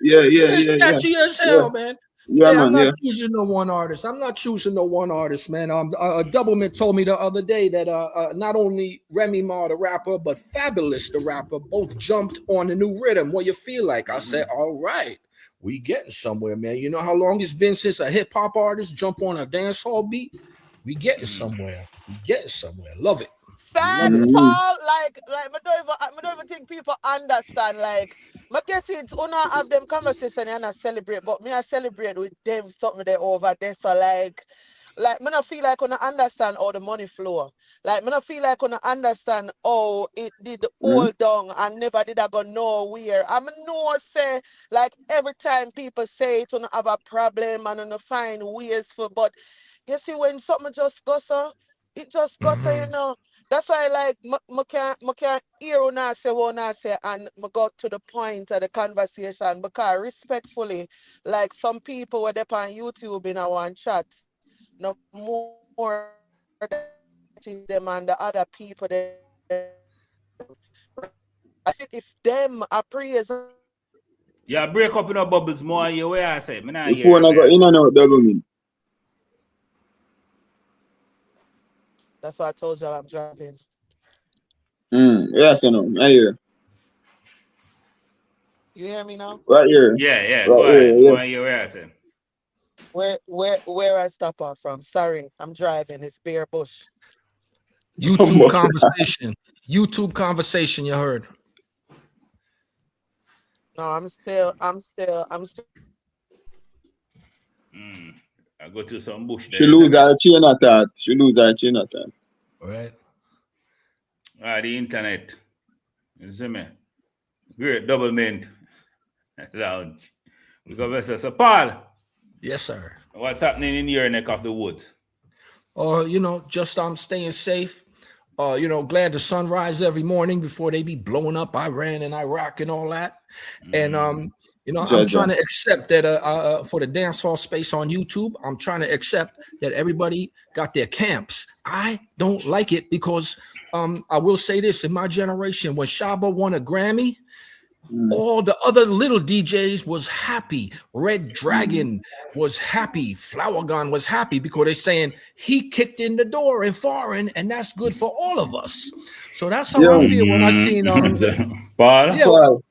[SPEAKER 15] it's catchy as hell, man. I'm not choosing no one artist. Man. A Doublemint told me the other day that not only Remy Ma the rapper, but Fabulous the rapper both jumped on the new rhythm. What you feel like? I said, all right, we getting somewhere, man. You know how long it's been since a hip hop artist jump on a dancehall beat? We getting somewhere. Love it.
[SPEAKER 14] Facts, Paul. Like, I don't even think people understand. Like, I get it. Una have them conversation and I celebrate, but me I celebrate with them something they over there. So like me not feel like una understand how the money flow. Like me not feel like una understand how it did all down and never did I go nowhere. I know say like every time people say it, una have a problem and una find ways for, but you see when something just goes so, it just goes so, That's why like I can't hear what I say and I go to the point of the conversation because respectfully, like some people were there on YouTube in our chat, no more them and the other people there. I think if them are praise.
[SPEAKER 1] Yeah, break up in the bubbles more you where I say. Me not
[SPEAKER 11] the
[SPEAKER 1] hear
[SPEAKER 11] phone go in and out Doublemint.
[SPEAKER 14] That's why I told y'all I'm driving.
[SPEAKER 11] Yes, I know. I hear.
[SPEAKER 14] You hear me now?
[SPEAKER 11] Right here.
[SPEAKER 1] Yeah.
[SPEAKER 11] Right
[SPEAKER 1] Go
[SPEAKER 11] here,
[SPEAKER 1] ahead.
[SPEAKER 11] yeah.
[SPEAKER 1] Go ahead. Where I say.
[SPEAKER 14] Where I stop off from? Sorry, I'm driving. It's bare bush.
[SPEAKER 15] YouTube conversation. YouTube conversation. You heard?
[SPEAKER 14] No, I'm still.
[SPEAKER 1] I go to some bush there.
[SPEAKER 11] She lose her chain of thought. She lose her chain of thought.
[SPEAKER 15] All right.
[SPEAKER 1] The internet. You see me? Great double mint lounge. We go Mr. So Paul.
[SPEAKER 15] Yes, sir.
[SPEAKER 1] What's happening in your neck of the woods?
[SPEAKER 15] Just staying safe. Glad the sun rises every morning before they be blowing up Iran and Iraq and all that. And I'm trying to accept that for the dancehall space on YouTube, I'm trying to accept that everybody got their camps. I don't like it because I will say this: in my generation, when Shaba won a Grammy, all the other little DJs was happy. Red Dragon was happy. Flower Gun was happy because they're saying he kicked in the door in foreign, and that's good for all of us. So that's how I feel when I seen
[SPEAKER 1] Paul.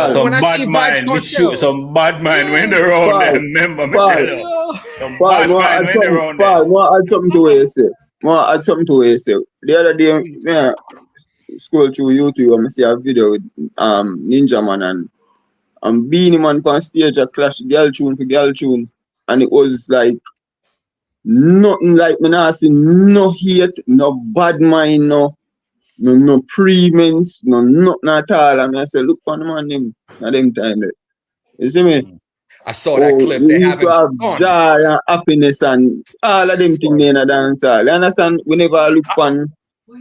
[SPEAKER 1] Some
[SPEAKER 15] when I
[SPEAKER 1] bad
[SPEAKER 15] see
[SPEAKER 1] mind,
[SPEAKER 15] Vybz Kartel.
[SPEAKER 1] some bad mind when they're around them. Remember me tell you. Some bad mind when they're around them.
[SPEAKER 11] Paul, want add something to what you say. The other day, scroll through YouTube and see a video with Ninja Man and Beanie Man on stage a clash girl tune for girl tune, and it was like nothing like me not see no hate, no bad mind, no premense, no nothing at all. And I say, look on the man them at them time there. You see me?
[SPEAKER 15] I saw that clip.
[SPEAKER 11] We
[SPEAKER 15] They
[SPEAKER 11] used to
[SPEAKER 15] having
[SPEAKER 11] have
[SPEAKER 15] fun.
[SPEAKER 11] joy and happiness and all of them things in a dance hall. You understand? Whenever I look on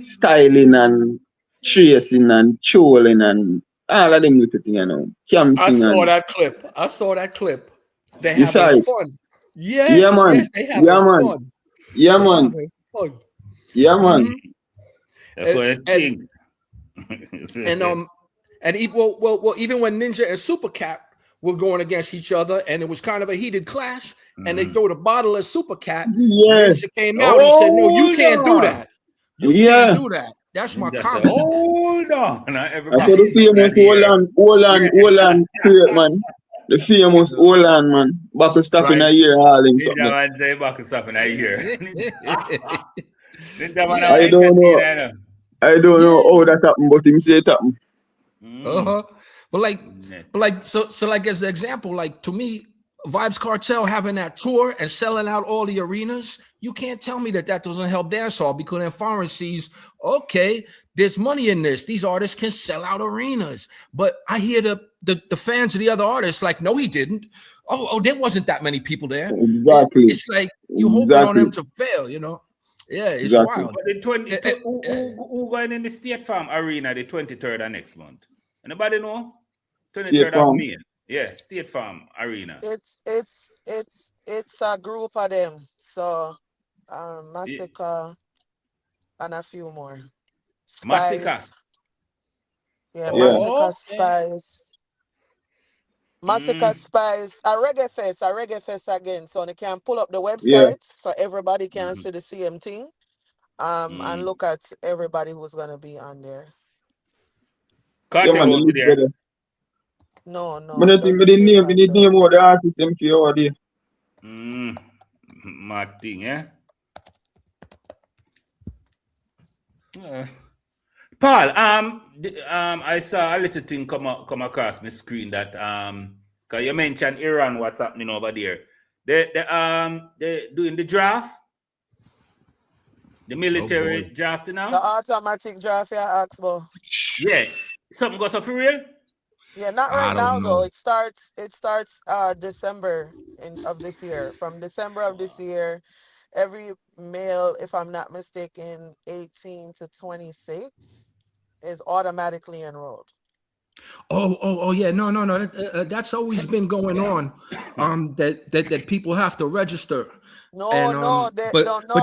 [SPEAKER 11] styling and tracing and trolling and all of them little things, camping.
[SPEAKER 15] I saw that clip. They
[SPEAKER 11] You saw
[SPEAKER 15] having
[SPEAKER 11] it?
[SPEAKER 15] fun. Yes,
[SPEAKER 11] Yeah, man.
[SPEAKER 15] yes, they having
[SPEAKER 11] Yeah, man.
[SPEAKER 15] fun.
[SPEAKER 11] Yeah,
[SPEAKER 15] They
[SPEAKER 11] man.
[SPEAKER 15] having fun.
[SPEAKER 11] Yeah, man.
[SPEAKER 1] That's what I think.
[SPEAKER 15] Even when Ninja and Supercat were going against each other, and it was kind of a heated clash, and they throw the bottle at Supercat.
[SPEAKER 11] Yes.
[SPEAKER 15] Ninja came out. He said, "No, you can't do that. You can't do that. That's my comment."
[SPEAKER 1] Hold on,
[SPEAKER 11] I
[SPEAKER 1] everybody.
[SPEAKER 11] saw the famous Holland create, man. The famous Holland, man. Buckle stuff in a year, all him
[SPEAKER 1] Ninja
[SPEAKER 11] something.
[SPEAKER 1] Man say buckle stuff in a year. Ninja Man
[SPEAKER 11] I don't know. I don't know how that happened, but him say it happened.
[SPEAKER 15] So as an example, like to me, Vybz Kartel having that tour and selling out all the arenas, you can't tell me that doesn't help dancehall, because then foreign sees, okay, there's money in this. These artists can sell out arenas. But I hear the fans of the other artists like, no, he didn't. Oh, there wasn't that many people there.
[SPEAKER 11] Exactly.
[SPEAKER 15] It's like you hoping on them to fail, Yeah, it's wild.
[SPEAKER 1] But the who going in the State Farm Arena the 23rd of next month? Anybody know? 23rd of May. Yeah, State Farm Arena.
[SPEAKER 14] It's a group of them. So Massacre and a few more. Spice.
[SPEAKER 1] Massacre.
[SPEAKER 14] Yeah, Massacre, Spice. Massacre, Spice, a reggae fest again. So they can pull up the website so everybody can see the same thing. And look at everybody who's gonna be on there.
[SPEAKER 1] Kartel won't be there.
[SPEAKER 14] No.
[SPEAKER 11] But I think we need name all the artists them for all day.
[SPEAKER 1] Mad thing, yeah. Paul, I saw a little thing come across my screen that cause you mentioned Iran, what's happening over there. They doing the draft, the military draft now.
[SPEAKER 14] The automatic draft, Axbo.
[SPEAKER 1] Yeah, something goes for real.
[SPEAKER 14] Yeah, not right now though. It starts December of this year. From December of this year, every male, if I'm not mistaken, 18 to 26 is automatically enrolled.
[SPEAKER 15] Oh yeah, no. That's always been going on. That people have to register. But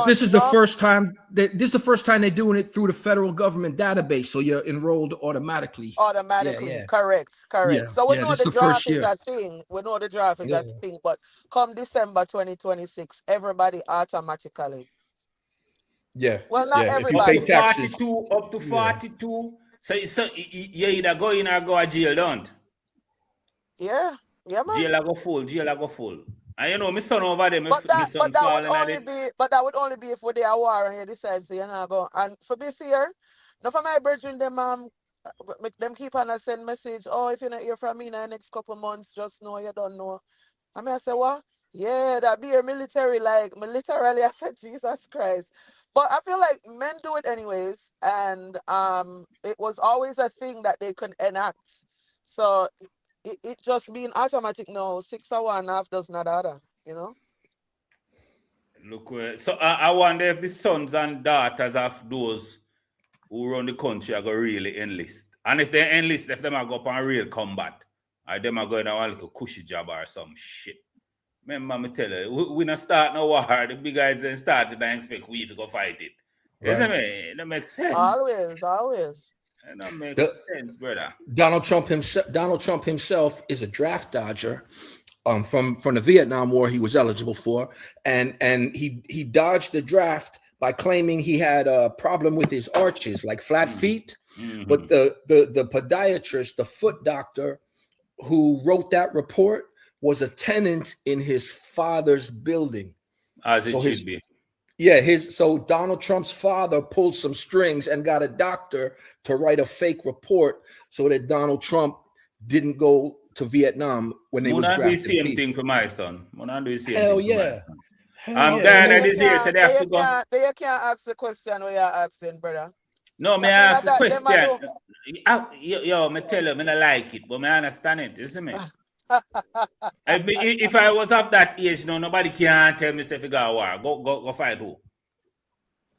[SPEAKER 15] this is the first time they're doing it through the federal government database, so you're enrolled automatically.
[SPEAKER 14] Correct.
[SPEAKER 15] Yeah,
[SPEAKER 14] so we know the draft is
[SPEAKER 15] year.
[SPEAKER 14] a thing. We know the draft is a thing, but come December 2026, everybody automatically.
[SPEAKER 15] Yeah.
[SPEAKER 14] Well, not everybody.
[SPEAKER 1] Up to 42. Up to 42. So you either go in or go to jail, don't?
[SPEAKER 14] Yeah, man.
[SPEAKER 1] Jail I go full. And you know, my son over there, my
[SPEAKER 14] But that
[SPEAKER 1] son
[SPEAKER 14] would
[SPEAKER 1] falling at
[SPEAKER 14] only
[SPEAKER 1] it.
[SPEAKER 14] be if we dey a war and you decide say you know go. And for be fair, none of my brethren them make them keep on a send message. Oh, if you not hear from me in the next couple months, just know you don't know. I mean I say what? Yeah, that be your military like me literally I said Jesus Christ. But I feel like men do it anyways, and it was always a thing that they could enact. So it just being automatic now, 6 or 1 half does not other, you know?
[SPEAKER 1] Look where. So I wonder if the sons and daughters of those who run the country are going to really enlist. And if they enlist, if them are go up on real combat, or them are going to want like a cushy job or some shit. Remember, me tell you, we not start no war. The big guys then started and expect we to go fight it. Isn't it? That makes sense.
[SPEAKER 14] Always.
[SPEAKER 1] That makes sense, brother.
[SPEAKER 15] Donald Trump himself is a draft dodger. From the Vietnam War he was eligible for, and he dodged the draft by claiming he had a problem with his arches, like flat feet. Mm-hmm. But the podiatrist, the foot doctor who wrote that report, was a tenant in his father's building.
[SPEAKER 1] As it should be.
[SPEAKER 15] Yeah, so Donald Trump's father pulled some strings and got a doctor to write a fake report so that Donald Trump didn't go to Vietnam when they was drafting
[SPEAKER 1] do the same thing for my son. Do the same
[SPEAKER 15] Hell
[SPEAKER 1] thing
[SPEAKER 15] yeah.
[SPEAKER 1] for my son. I'm glad this year, so they have to go.
[SPEAKER 14] They can't ask the question where you're asking, brother.
[SPEAKER 1] No, may I ask the question? Yo, me tell you, I don't like it, but I understand it. You see me? If I was of that age, nobody can tell me if you got a war. Go fight who?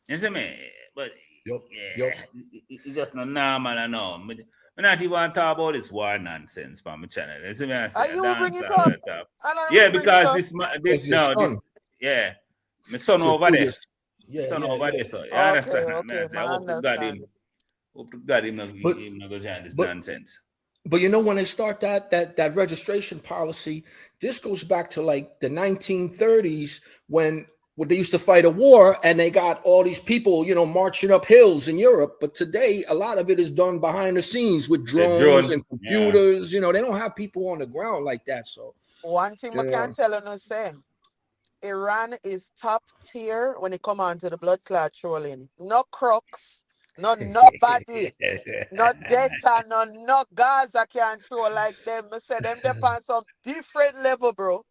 [SPEAKER 1] You see me? But it's just not normal and all. I'm not even talk about this war nonsense on my channel. You see me?
[SPEAKER 14] Are you bringing it up?
[SPEAKER 1] Yeah, because my son over there. Son over there, so you understand?
[SPEAKER 14] Okay,
[SPEAKER 1] I hope God him not go join this nonsense.
[SPEAKER 15] But you know, when they start that registration policy, this goes back to like the 1930s when they used to fight a war and they got all these people, marching up hills in Europe. But today, a lot of it is done behind the scenes with drones and computers. Yeah. They don't have people on the ground like that. So
[SPEAKER 14] one thing I can tell you, say, Iran is top tier when it come on to the blood clot trolling. No crooks. No badly, no data, no Gaza can throw like them. I say them on some different level, bro.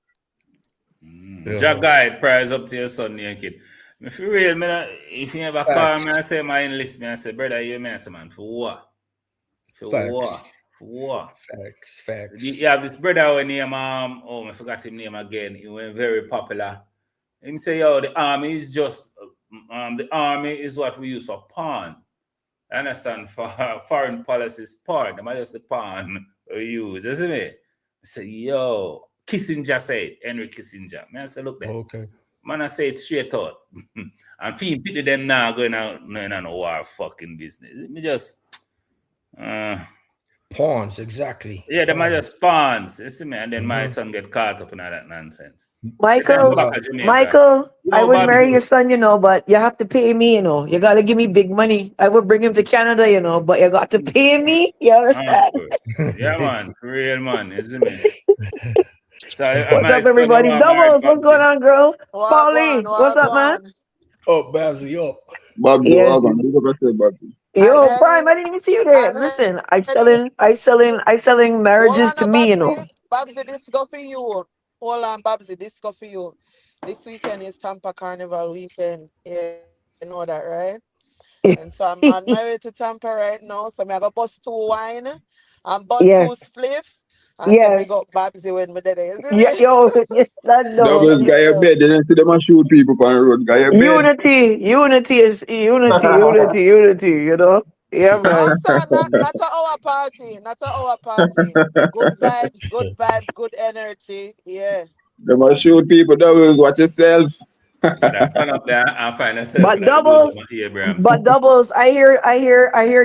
[SPEAKER 1] Jack guide prize up to your son, your kid. If you real, if you ever call me and say my enlist me, I say, brother, you man, for what? For what?
[SPEAKER 15] Facts.
[SPEAKER 1] You have this brother when name I forgot his name again. He went very popular. Him say, yo, the army is just the army is what we use for pawn. I understand for foreign policies part. Them are just the pawn we use, isn't it? I say, yo, Kissinger said, Henry Kissinger. Man, I say, look there.
[SPEAKER 15] Okay.
[SPEAKER 1] Man, I say it straight out. And feel pity them now going out no war fucking business. Me just
[SPEAKER 15] pawns, exactly.
[SPEAKER 1] Yeah, them are just pawns. You see me? And then my son get caught up in all that nonsense.
[SPEAKER 16] Michael, I would marry your son, but you have to pay me, You got to give me big money. I would bring him to Canada, but you got to pay me. You understand?
[SPEAKER 1] Yeah, man. Real man. You see me? So,
[SPEAKER 16] what's up, everybody? Doubles, what's going on, girl? Pauline, what's up, man?
[SPEAKER 15] Oh, Babsy, up.
[SPEAKER 11] Babsy,
[SPEAKER 16] Yo, Prime, I didn't even see you there. Listen, I selling marriages to me,
[SPEAKER 14] Babsy, this go for you. Hold on, Babsy, this go for you. This weekend is Tampa Carnival weekend. Yeah, you know that, right? And so I'm on my way to Tampa right now. So I'm going to bust 2 wine and bust 2 spliff. And then we got Babsy when me there.
[SPEAKER 16] Yo, that
[SPEAKER 11] Doubles got your bed. They don't see them and shoot people on the road. Got your bed.
[SPEAKER 16] Unity is unity, Yeah, man.
[SPEAKER 14] Also, not our party. Not our party. Good vibes, good energy. Yeah.
[SPEAKER 11] They must shoot people. Doubles, watch yourself.
[SPEAKER 16] But doubles, I hear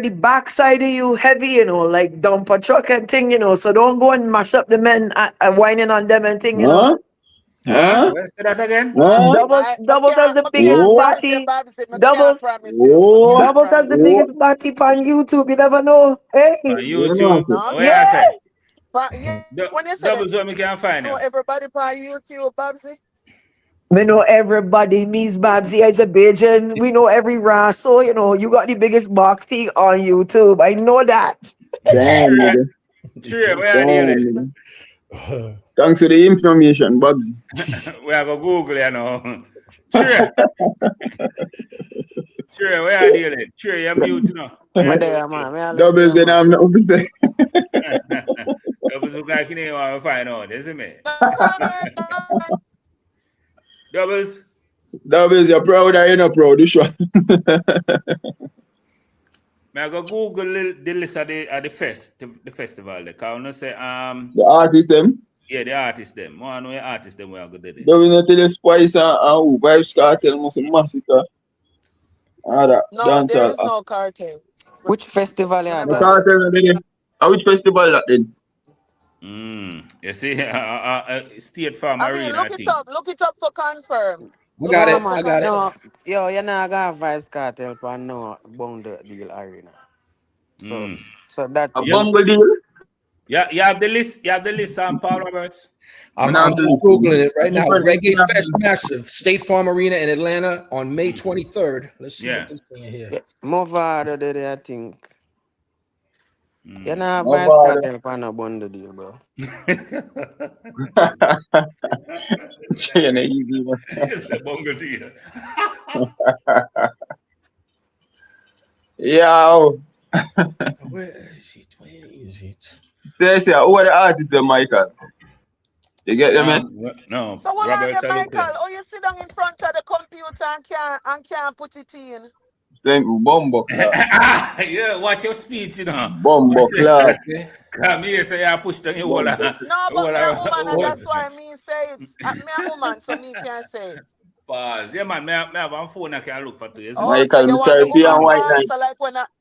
[SPEAKER 16] the backside of you heavy, like dump a truck and thing, so don't go and mash up the men whining on them and thing,
[SPEAKER 11] Huh?
[SPEAKER 1] Say that again?
[SPEAKER 16] Doubles has the biggest party. Doubles has the biggest party on YouTube. You never know. Hey.
[SPEAKER 1] On YouTube?
[SPEAKER 16] Yeah.
[SPEAKER 14] Yeah, when you said
[SPEAKER 1] Doubles what me can find
[SPEAKER 14] know
[SPEAKER 1] you.
[SPEAKER 14] everybody on YouTube, Babsy.
[SPEAKER 16] We know everybody means Babsy is a Bajan. We know every ras. So, you know, you got the biggest boxing on YouTube. I know that.
[SPEAKER 11] Damn, nigga.
[SPEAKER 1] Sure, where are
[SPEAKER 11] Damn,
[SPEAKER 1] you?
[SPEAKER 11] nigga. Thanks for the information, Bubsy.
[SPEAKER 1] We are go Google, you know. Sure. Sure, where are you? Sure, you're mute, you know.
[SPEAKER 3] Me there, man. Me all
[SPEAKER 11] Doubles, then I'm not to say.
[SPEAKER 1] Doubles look like you know want to find out, isn't it? Doubles.
[SPEAKER 11] Doubles, you're proud or you're not proud? This one.
[SPEAKER 1] May I go Google the list of the festival. They can say
[SPEAKER 11] the artist them.
[SPEAKER 1] Yeah, the artist them. One know the artist them we are good at it.
[SPEAKER 11] Doubles not tell the Spice and who Vybz Kartel must massacre.
[SPEAKER 14] No, there is no cartel.
[SPEAKER 3] Which festival you
[SPEAKER 11] the cartel then? Which festival that then?
[SPEAKER 1] You see, State Farm
[SPEAKER 14] I
[SPEAKER 1] Arena.
[SPEAKER 14] mean, look it up for confirm.
[SPEAKER 15] I got it.
[SPEAKER 3] No, yo, you're not gonna Vybz Kartel for no bundle deal arena. So that
[SPEAKER 11] a bundle deal.
[SPEAKER 1] Yeah, you have the list. You have the list, Paul Roberts.
[SPEAKER 15] I'm just Googling it right now. Reggae Fest Massive, State Farm Arena in Atlanta on May 23rd. Let's see what this thing here.
[SPEAKER 3] Move out of there, I think. You're not Vybz Kartel for no bundle deal, bro.
[SPEAKER 11] Easy, man.
[SPEAKER 1] It's the bundle deal.
[SPEAKER 11] Yo.
[SPEAKER 15] Where is it?
[SPEAKER 11] Say, who are the artists, then, Michael? You get them, man?
[SPEAKER 1] No.
[SPEAKER 14] So what are you, Michael? Oh, you sit down in front of the computer and can't put it in.
[SPEAKER 11] Same Bombo Clark.
[SPEAKER 1] Yeah, watch your speech, you know.
[SPEAKER 11] Bombo Clark.
[SPEAKER 1] Come here, say I push down your wall.
[SPEAKER 14] No, but me a woman, and that's why me say it. Me a woman, so me can't say it.
[SPEAKER 1] Pause. Yeah, man, me have a phone I can look for two.
[SPEAKER 14] Oh, Michael, so you want the woman pause?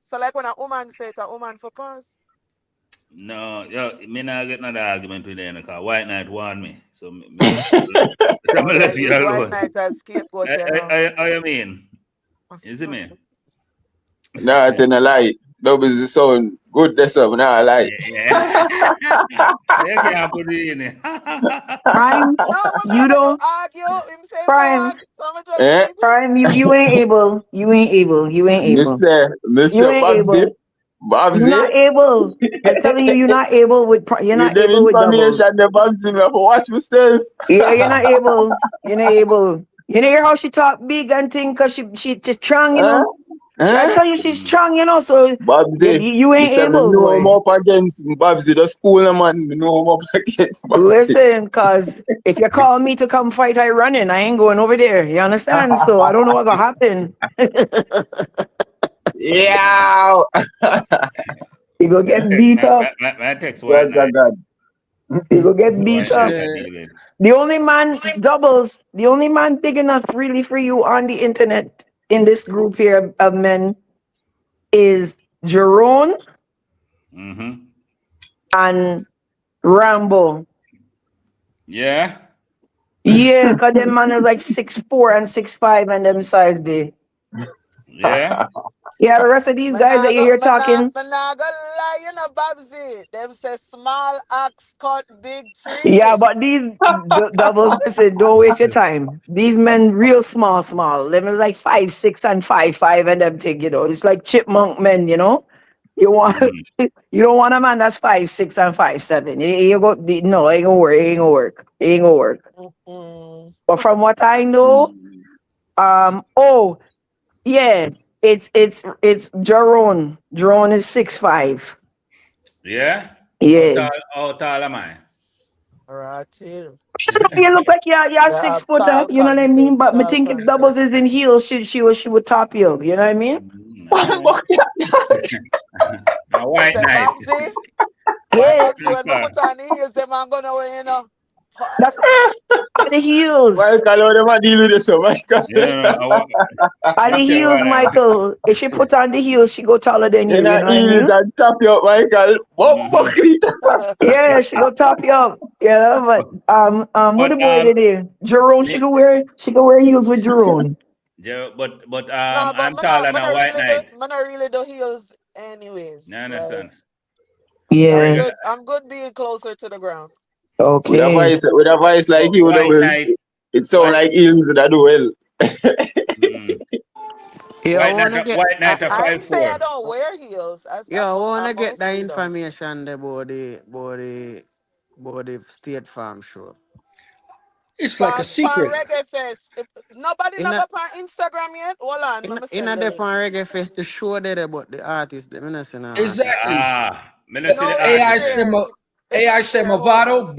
[SPEAKER 14] So like when a woman say it, a woman for pause?
[SPEAKER 1] No, me not get another argument with them because White Knight warned me. So me left you alone.
[SPEAKER 14] White Knight as scapegoat.
[SPEAKER 1] How you mean? Is it me?
[SPEAKER 11] No, I tell a lie. Doubles the sound good, that's up. Nah, I lie.
[SPEAKER 1] Yeah. You can't put it in it.
[SPEAKER 16] Prime, you don't. Prime, you ain't able. You ain't able.
[SPEAKER 11] Mr. Babsy.
[SPEAKER 16] You're not able. I'm telling you, you're not able with. You're not able with doubles.
[SPEAKER 11] The Babsy, I have to watch myself.
[SPEAKER 16] Yeah, you're not able. You're not able. You know hear how she talk big and thing because she's strong, you know. I tell you she's strong, you know. So
[SPEAKER 11] Babsy,
[SPEAKER 16] you ain't able.
[SPEAKER 11] No, I'm up against Babsy. The school man, no, I'm up against Babsy.
[SPEAKER 16] Listen, because if you call me to come fight, I running. I ain't going over there. You understand? So I don't know what's gonna happen.
[SPEAKER 11] Yeah.
[SPEAKER 16] You go get beat up.
[SPEAKER 1] My text White Knight.
[SPEAKER 16] You go get beat up. The only man doubles. The only man big enough really for you on the internet in this group here of men is Jerome and Rambo.
[SPEAKER 1] Yeah.
[SPEAKER 16] Yeah, because them man is like 6'4" and 6'5" and them size day.
[SPEAKER 1] Yeah.
[SPEAKER 16] Yeah, the rest of these guys that you hear talking.
[SPEAKER 14] I'm not gonna lie, you know, Babsy. Them say small axe cut big tree.
[SPEAKER 16] Yeah, but these doubles, listen, don't waste your time. These men real small. Them is like 5'6" and 5'5" and them thing, you know. It's like chipmunk men, you know. You don't want a man that's 5'6" and 5'7". No, it ain't gonna work. But from what I know, yeah. It's Jerome. Jerome is 6'5".
[SPEAKER 1] Yeah?
[SPEAKER 16] Yeah.
[SPEAKER 1] How tall am I?
[SPEAKER 14] Right here.
[SPEAKER 16] You look like you're 6 foot, you know what I mean? But I think if doubles is in heels, she would top you. You know what I mean?
[SPEAKER 1] Now, White Knight.
[SPEAKER 16] Yeah.
[SPEAKER 14] When I put on the heels, them I'm gonna wear, you know.
[SPEAKER 16] The heels.
[SPEAKER 11] Michael, how them deal with this, Michael?
[SPEAKER 16] The heels, Michael. If she put on the heels, she go taller than you. You know what I mean?
[SPEAKER 11] And top you up, Michael.
[SPEAKER 16] Yeah, she go top you up. Yeah, but what the boy did here? Jerome, she go wear heels with Jerome.
[SPEAKER 1] But I'm taller than White Knight.
[SPEAKER 14] Man, I really do heels anyways.
[SPEAKER 1] I understand.
[SPEAKER 16] Yeah.
[SPEAKER 14] I'm good being closer to the ground.
[SPEAKER 16] Okay.
[SPEAKER 11] With a voice like
[SPEAKER 1] Oh,
[SPEAKER 11] you,
[SPEAKER 1] White
[SPEAKER 11] doubles,
[SPEAKER 1] Knight.
[SPEAKER 11] it sound
[SPEAKER 1] White.
[SPEAKER 11] like him that do well.
[SPEAKER 3] You wanna get
[SPEAKER 1] White Knight a
[SPEAKER 14] I ain't say I
[SPEAKER 1] 5'4".
[SPEAKER 14] don't wear heels.
[SPEAKER 3] you wanna
[SPEAKER 14] I'm
[SPEAKER 3] get the
[SPEAKER 14] mostly though.
[SPEAKER 3] information about the State Farm show.
[SPEAKER 15] It's like a
[SPEAKER 14] Pan
[SPEAKER 15] secret.
[SPEAKER 14] Reggae Fest. Nobody
[SPEAKER 3] In
[SPEAKER 14] know
[SPEAKER 3] a
[SPEAKER 14] about pan Instagram yet? Hold on, let me
[SPEAKER 3] in a
[SPEAKER 14] send the
[SPEAKER 3] dep
[SPEAKER 14] link.
[SPEAKER 3] on Reggae Fest, the show there about the artist. Them not see no artist.
[SPEAKER 15] Exactly.
[SPEAKER 1] Me not see
[SPEAKER 14] No,
[SPEAKER 1] the
[SPEAKER 14] it's
[SPEAKER 15] AI
[SPEAKER 1] artist
[SPEAKER 14] in
[SPEAKER 1] there.
[SPEAKER 15] said,
[SPEAKER 14] there. It's
[SPEAKER 15] AI
[SPEAKER 14] in
[SPEAKER 15] said
[SPEAKER 14] there. Hold on.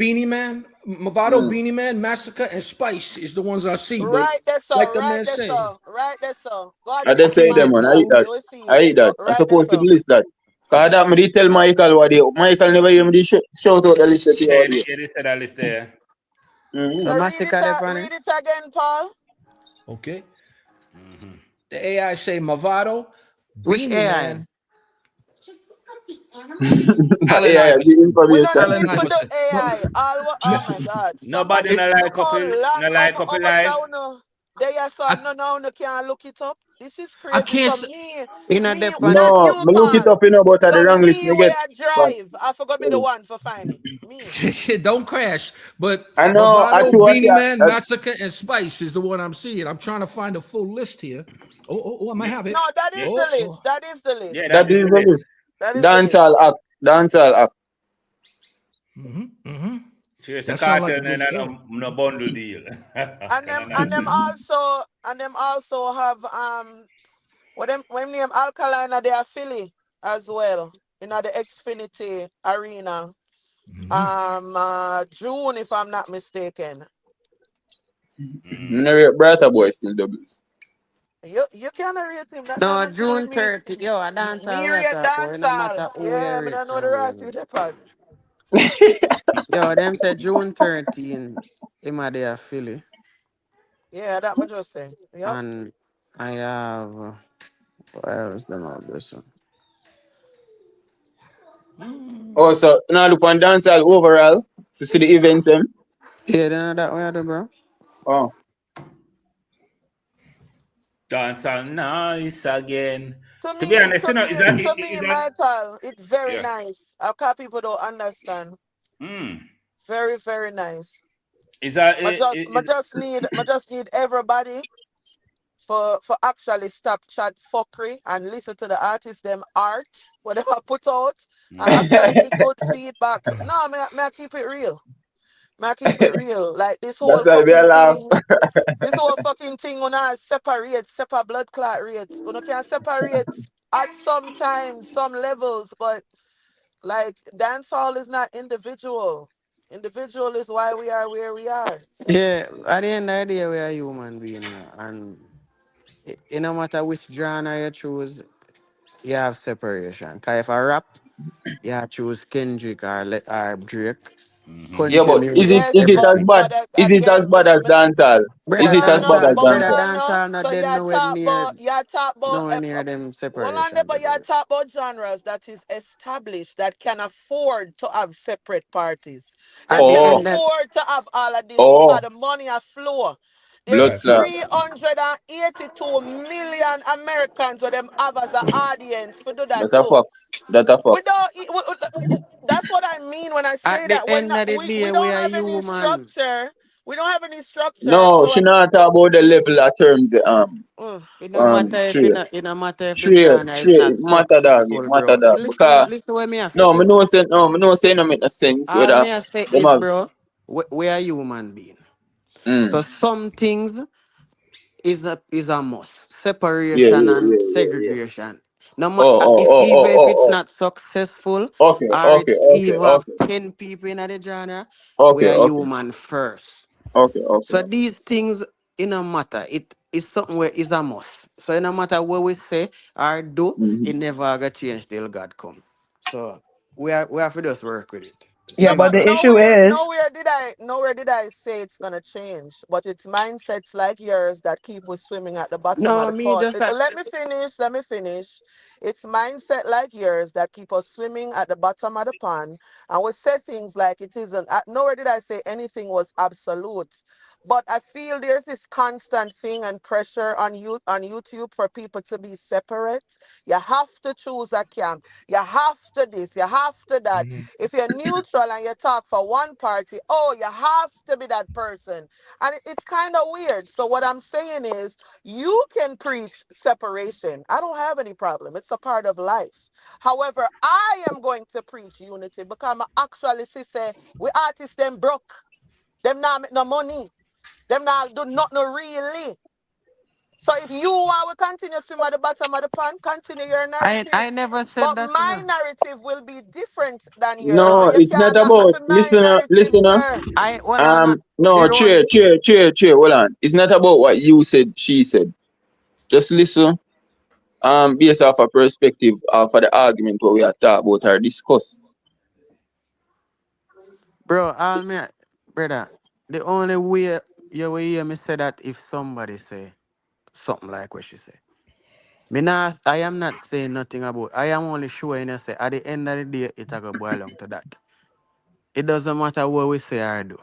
[SPEAKER 15] Movado, Beanie Man, Massacre, and Spice is the ones I see. But
[SPEAKER 14] Right there, so.
[SPEAKER 15] like the
[SPEAKER 14] Right
[SPEAKER 15] man
[SPEAKER 14] there,
[SPEAKER 15] say,
[SPEAKER 14] so. Right there, so. Go and
[SPEAKER 11] I
[SPEAKER 14] check
[SPEAKER 11] just
[SPEAKER 14] him
[SPEAKER 11] say
[SPEAKER 15] can't
[SPEAKER 11] them,
[SPEAKER 15] get
[SPEAKER 11] man.
[SPEAKER 14] artist,
[SPEAKER 11] I
[SPEAKER 15] no.
[SPEAKER 11] eat
[SPEAKER 14] and
[SPEAKER 11] that.
[SPEAKER 14] you will see
[SPEAKER 11] I
[SPEAKER 14] it.
[SPEAKER 11] eat that. I'm
[SPEAKER 14] Right there,
[SPEAKER 11] supposed to
[SPEAKER 14] so.
[SPEAKER 11] list that. Cause that me tell Michael what they Michael never hear me shout out the list that you
[SPEAKER 1] Yeah,
[SPEAKER 11] audio.
[SPEAKER 1] they said that list there.
[SPEAKER 3] So
[SPEAKER 14] So
[SPEAKER 3] Massacre there on
[SPEAKER 14] read
[SPEAKER 3] it.
[SPEAKER 14] it again, Paul.
[SPEAKER 15] Okay. The AI say Movado,
[SPEAKER 3] Which
[SPEAKER 15] Beanie
[SPEAKER 3] AI?
[SPEAKER 15] Man, Allen
[SPEAKER 11] Yeah,
[SPEAKER 15] Iverson.
[SPEAKER 11] the
[SPEAKER 14] We don't
[SPEAKER 11] information.
[SPEAKER 15] Allen
[SPEAKER 14] need for the
[SPEAKER 15] Iverson.
[SPEAKER 14] AI. Oh my God!
[SPEAKER 1] Nobody
[SPEAKER 14] Somebody
[SPEAKER 1] no like
[SPEAKER 14] look how
[SPEAKER 1] couple, no
[SPEAKER 14] long,
[SPEAKER 1] like
[SPEAKER 14] how
[SPEAKER 1] couple
[SPEAKER 14] much
[SPEAKER 1] live.
[SPEAKER 14] I know. They are so
[SPEAKER 15] I,
[SPEAKER 14] no can't look it up. This is
[SPEAKER 15] I
[SPEAKER 14] crazy.
[SPEAKER 15] can't
[SPEAKER 14] So
[SPEAKER 15] say,
[SPEAKER 3] In a
[SPEAKER 14] me,
[SPEAKER 3] dep
[SPEAKER 14] we
[SPEAKER 3] on
[SPEAKER 14] not
[SPEAKER 11] No,
[SPEAKER 14] new
[SPEAKER 11] me look it
[SPEAKER 14] Paul.
[SPEAKER 11] up, but at the
[SPEAKER 14] So
[SPEAKER 11] wrong list
[SPEAKER 14] me
[SPEAKER 11] me
[SPEAKER 14] where
[SPEAKER 11] get.
[SPEAKER 14] I
[SPEAKER 11] But,
[SPEAKER 14] drive, I forgot be the one for find it. Me.
[SPEAKER 15] don't crash. But
[SPEAKER 11] I know, I
[SPEAKER 15] Movado,
[SPEAKER 11] told
[SPEAKER 15] Beanie
[SPEAKER 11] you
[SPEAKER 15] Man,
[SPEAKER 11] that
[SPEAKER 15] Massacre, and Spice is the one I'm seeing. I'm trying to find a full list here. I might have it.
[SPEAKER 14] No, that
[SPEAKER 1] Yeah,
[SPEAKER 14] is the
[SPEAKER 15] Oh.
[SPEAKER 14] list. That is the
[SPEAKER 1] yeah,
[SPEAKER 14] list.
[SPEAKER 1] that
[SPEAKER 11] that
[SPEAKER 1] is
[SPEAKER 11] is
[SPEAKER 1] the
[SPEAKER 11] the
[SPEAKER 1] list.
[SPEAKER 11] list.
[SPEAKER 14] That is the list.
[SPEAKER 11] Dancehall act. Dancehall act.
[SPEAKER 1] She's a
[SPEAKER 15] That sounds like
[SPEAKER 1] cartel
[SPEAKER 15] a good
[SPEAKER 1] and
[SPEAKER 15] show.
[SPEAKER 1] no bundle deal.
[SPEAKER 14] And
[SPEAKER 1] Can
[SPEAKER 14] them
[SPEAKER 1] I not?
[SPEAKER 14] and them also have what them when name Alkaline at their Philly as well. In the Xfinity Arena. June if I'm not mistaken.
[SPEAKER 11] Brighter boy still doubles.
[SPEAKER 14] You can't rate him. That
[SPEAKER 3] No,
[SPEAKER 14] nothing to do with
[SPEAKER 3] June
[SPEAKER 14] me.
[SPEAKER 3] 30. Yo, I dance all
[SPEAKER 14] Me
[SPEAKER 3] we
[SPEAKER 14] rate
[SPEAKER 3] talk about. It no
[SPEAKER 14] dancehall.
[SPEAKER 3] matter who you
[SPEAKER 14] Yeah, but
[SPEAKER 3] rate
[SPEAKER 14] I know the
[SPEAKER 3] from.
[SPEAKER 14] rest
[SPEAKER 3] You
[SPEAKER 14] with the pod.
[SPEAKER 3] Yo, them said June 13. Him a there Philly.
[SPEAKER 14] Yeah, that me just say. Yep.
[SPEAKER 3] And I have what else them have this one?
[SPEAKER 11] Oh, so now look on dancehall overall to see the events them.
[SPEAKER 3] Yeah, they know that way, other bro.
[SPEAKER 11] Oh.
[SPEAKER 1] Dance on nice again.
[SPEAKER 14] To
[SPEAKER 1] To be
[SPEAKER 14] me,
[SPEAKER 1] honest,
[SPEAKER 14] to
[SPEAKER 1] you know,
[SPEAKER 14] me, to me,
[SPEAKER 1] is that
[SPEAKER 14] Michael, it's very
[SPEAKER 1] yeah.
[SPEAKER 14] nice. How come people don't understand? Very, very nice.
[SPEAKER 1] Is that
[SPEAKER 14] I just need everybody for actually stop chat fuckery and listen to the artist them art, whatever I put out, and actually give good feedback. No, may I keep it real. May I keep it real. Like
[SPEAKER 11] That's why we laugh.
[SPEAKER 14] this whole fucking thing on us separate blood clot rates. You can separate at some times, some levels, but like dancehall is not individual. Individual is why we are where we are.
[SPEAKER 3] Yeah, at the end of the day, we are human being, and it no matter which genre you choose, you have separation. Cause if I rap, you choose Kendrick or Drake.
[SPEAKER 11] Yeah,
[SPEAKER 3] Country
[SPEAKER 11] but
[SPEAKER 3] music,
[SPEAKER 11] is it as
[SPEAKER 3] everything.
[SPEAKER 11] bad? Is it as
[SPEAKER 14] Again,
[SPEAKER 11] bad as dancehall? Is
[SPEAKER 14] hold
[SPEAKER 11] it
[SPEAKER 14] on
[SPEAKER 11] as bad
[SPEAKER 14] no,
[SPEAKER 11] as
[SPEAKER 14] but hold
[SPEAKER 3] Brother
[SPEAKER 11] dancehall?
[SPEAKER 14] on no.
[SPEAKER 3] dancehall not
[SPEAKER 14] So
[SPEAKER 3] dead
[SPEAKER 14] you talk about
[SPEAKER 3] nowhere near them
[SPEAKER 14] hold on there,
[SPEAKER 3] separation,
[SPEAKER 14] but you
[SPEAKER 3] brother.
[SPEAKER 14] talk about genres that is established that can afford to have separate parties. They
[SPEAKER 3] At the
[SPEAKER 14] can
[SPEAKER 11] Oh,
[SPEAKER 3] end of
[SPEAKER 14] afford to have all of this because
[SPEAKER 11] oh,
[SPEAKER 14] the money are flow. There's
[SPEAKER 11] blood
[SPEAKER 15] Right.
[SPEAKER 11] clot.
[SPEAKER 14] 382 million Americans with them have as an audience to do that
[SPEAKER 11] That a
[SPEAKER 14] too.
[SPEAKER 11] fact. That a
[SPEAKER 14] We
[SPEAKER 11] fact.
[SPEAKER 14] don't. That's what I mean when I say
[SPEAKER 3] at the
[SPEAKER 14] that we're
[SPEAKER 3] end
[SPEAKER 14] not.
[SPEAKER 3] of the
[SPEAKER 14] We
[SPEAKER 3] day, we
[SPEAKER 14] don't
[SPEAKER 3] are
[SPEAKER 14] have any
[SPEAKER 3] human.
[SPEAKER 14] structure. We don't have any structure.
[SPEAKER 11] No,
[SPEAKER 14] So
[SPEAKER 11] she not talk about the level of terms.
[SPEAKER 3] It no matter if
[SPEAKER 11] Trade,
[SPEAKER 3] it no matter if the genre is
[SPEAKER 11] trade.
[SPEAKER 3] not
[SPEAKER 11] Matter dog, it
[SPEAKER 3] successful,
[SPEAKER 11] matter
[SPEAKER 3] bro.
[SPEAKER 11] dog. Because
[SPEAKER 3] Listen what me have to
[SPEAKER 11] no, me
[SPEAKER 3] say.
[SPEAKER 11] know say no make no sense
[SPEAKER 3] All
[SPEAKER 11] whether
[SPEAKER 3] me I say
[SPEAKER 11] them
[SPEAKER 3] is,
[SPEAKER 11] have.
[SPEAKER 3] bro, we are human being. So
[SPEAKER 11] Mm,
[SPEAKER 3] some things is a must.
[SPEAKER 11] yeah,
[SPEAKER 3] Separation
[SPEAKER 11] yeah,
[SPEAKER 3] and
[SPEAKER 11] yeah, yeah, yeah.
[SPEAKER 3] segregation. No
[SPEAKER 11] Oh,
[SPEAKER 3] matter
[SPEAKER 11] oh,
[SPEAKER 3] if
[SPEAKER 11] oh, oh,
[SPEAKER 3] even if
[SPEAKER 11] oh,
[SPEAKER 3] it's
[SPEAKER 11] oh.
[SPEAKER 3] not successful
[SPEAKER 11] Okay,
[SPEAKER 3] or
[SPEAKER 11] okay,
[SPEAKER 3] it's
[SPEAKER 11] okay,
[SPEAKER 3] even have
[SPEAKER 11] okay,
[SPEAKER 3] 10 people in the genre, we
[SPEAKER 11] okay,
[SPEAKER 3] are
[SPEAKER 11] okay,
[SPEAKER 3] human first.
[SPEAKER 11] okay, okay.
[SPEAKER 3] So these things it no matter. It is something where is a must. So it no matter what we say or do,
[SPEAKER 11] Mm-hmm.
[SPEAKER 3] it never gonna change till God come. So we have to just work with it.
[SPEAKER 16] Yeah,
[SPEAKER 3] See
[SPEAKER 16] but
[SPEAKER 3] me,
[SPEAKER 16] the
[SPEAKER 3] bro?
[SPEAKER 16] issue is,
[SPEAKER 14] nowhere did I say it's gonna change. But it's mindsets like yours that keep us swimming at the bottom of
[SPEAKER 3] No,
[SPEAKER 14] the
[SPEAKER 3] me
[SPEAKER 14] pot.
[SPEAKER 3] just
[SPEAKER 14] Let me finish. Let me finish. It's mindset like yours that keep us swimming at the bottom of the pond. And we say things like it isn't. Nowhere did I say anything was absolute. But I feel there's this constant thing and pressure on you on YouTube for people to be separate. You have to choose a camp. You have to this. You have to that.
[SPEAKER 3] Mm-hmm.
[SPEAKER 14] If you're neutral and you talk for one party, oh, you have to be that person. And it's kind of weird. So what I'm saying is, you can preach separation. I don't have any problem. It's a part of life. However, I am going to preach unity because I actually see say we artists them broke. Them not make no money. Them not do nothing really. So if you want to continue swim at the bottom of the pond, continue your
[SPEAKER 3] I
[SPEAKER 14] narrative.
[SPEAKER 3] never said
[SPEAKER 14] But
[SPEAKER 3] that, you
[SPEAKER 14] my
[SPEAKER 3] know.
[SPEAKER 14] narrative will be different than yours.
[SPEAKER 11] No,
[SPEAKER 14] And you
[SPEAKER 11] it's not
[SPEAKER 14] can't knock me
[SPEAKER 11] about
[SPEAKER 14] for my
[SPEAKER 11] listener,
[SPEAKER 14] narrative,
[SPEAKER 11] listener.
[SPEAKER 14] sir.
[SPEAKER 3] I well on
[SPEAKER 11] No,
[SPEAKER 3] it only
[SPEAKER 11] cheer, hold on. It's not about what you said, she said. Just listen. Based off a perspective of the argument what we are talk about or discuss.
[SPEAKER 3] bro, all me brother, the only way you will hear me say that if somebody say something like what she say. I am not saying nothing about. I am only showing you say at the end of the day it a go boil down to that. It doesn't matter what we say or do.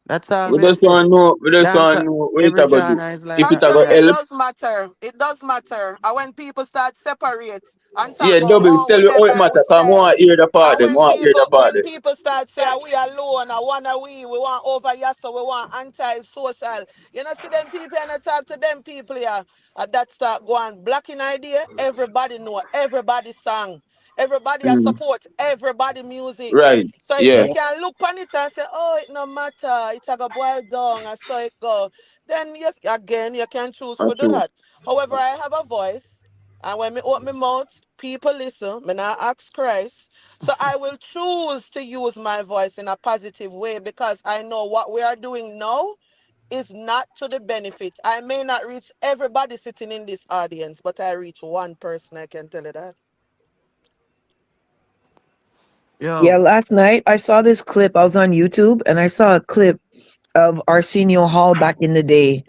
[SPEAKER 3] That's all
[SPEAKER 11] We
[SPEAKER 3] me I
[SPEAKER 11] just
[SPEAKER 3] say.
[SPEAKER 11] want to know,
[SPEAKER 3] Dance
[SPEAKER 11] what it
[SPEAKER 3] every
[SPEAKER 11] a go do.
[SPEAKER 3] genre is like
[SPEAKER 11] If it
[SPEAKER 3] that.
[SPEAKER 11] a go
[SPEAKER 14] Actually,
[SPEAKER 3] Yeah.
[SPEAKER 14] it
[SPEAKER 11] help.
[SPEAKER 14] does matter. It does matter. And when people start separate and talk
[SPEAKER 11] Yeah,
[SPEAKER 14] about
[SPEAKER 11] double
[SPEAKER 14] oh
[SPEAKER 11] tell
[SPEAKER 14] we
[SPEAKER 11] you how
[SPEAKER 14] them
[SPEAKER 11] it
[SPEAKER 14] and we
[SPEAKER 11] matter. Come
[SPEAKER 14] say
[SPEAKER 11] on, hear the part
[SPEAKER 14] and
[SPEAKER 11] them, want hear the part
[SPEAKER 14] when
[SPEAKER 11] them.
[SPEAKER 14] people start say "Ah, we alone, I wanna we want over here, so we want anti-social. You know, see them people and I talk to them people here. And that start going blocking idea. Everybody know everybody song. Everybody a
[SPEAKER 11] Mm.
[SPEAKER 14] support everybody music.
[SPEAKER 11] Right.
[SPEAKER 14] So if you
[SPEAKER 11] Yeah.
[SPEAKER 14] can look on it and say, oh, it no matter, it's a go boil down and so it go, then you again you can choose to
[SPEAKER 11] That's
[SPEAKER 14] do
[SPEAKER 11] true.
[SPEAKER 14] that. However, I have a voice. And when me open my mouth, people listen. Me not ask Christ. So I will choose to use my voice in a positive way because I know what we are doing now is not to the benefit. I may not reach everybody sitting in this audience, but I reach one person. I can tell you that.
[SPEAKER 16] Yeah,
[SPEAKER 3] Yo.
[SPEAKER 16] last night I saw this clip. I was on YouTube and I saw a clip of Arsenio Hall back in the day.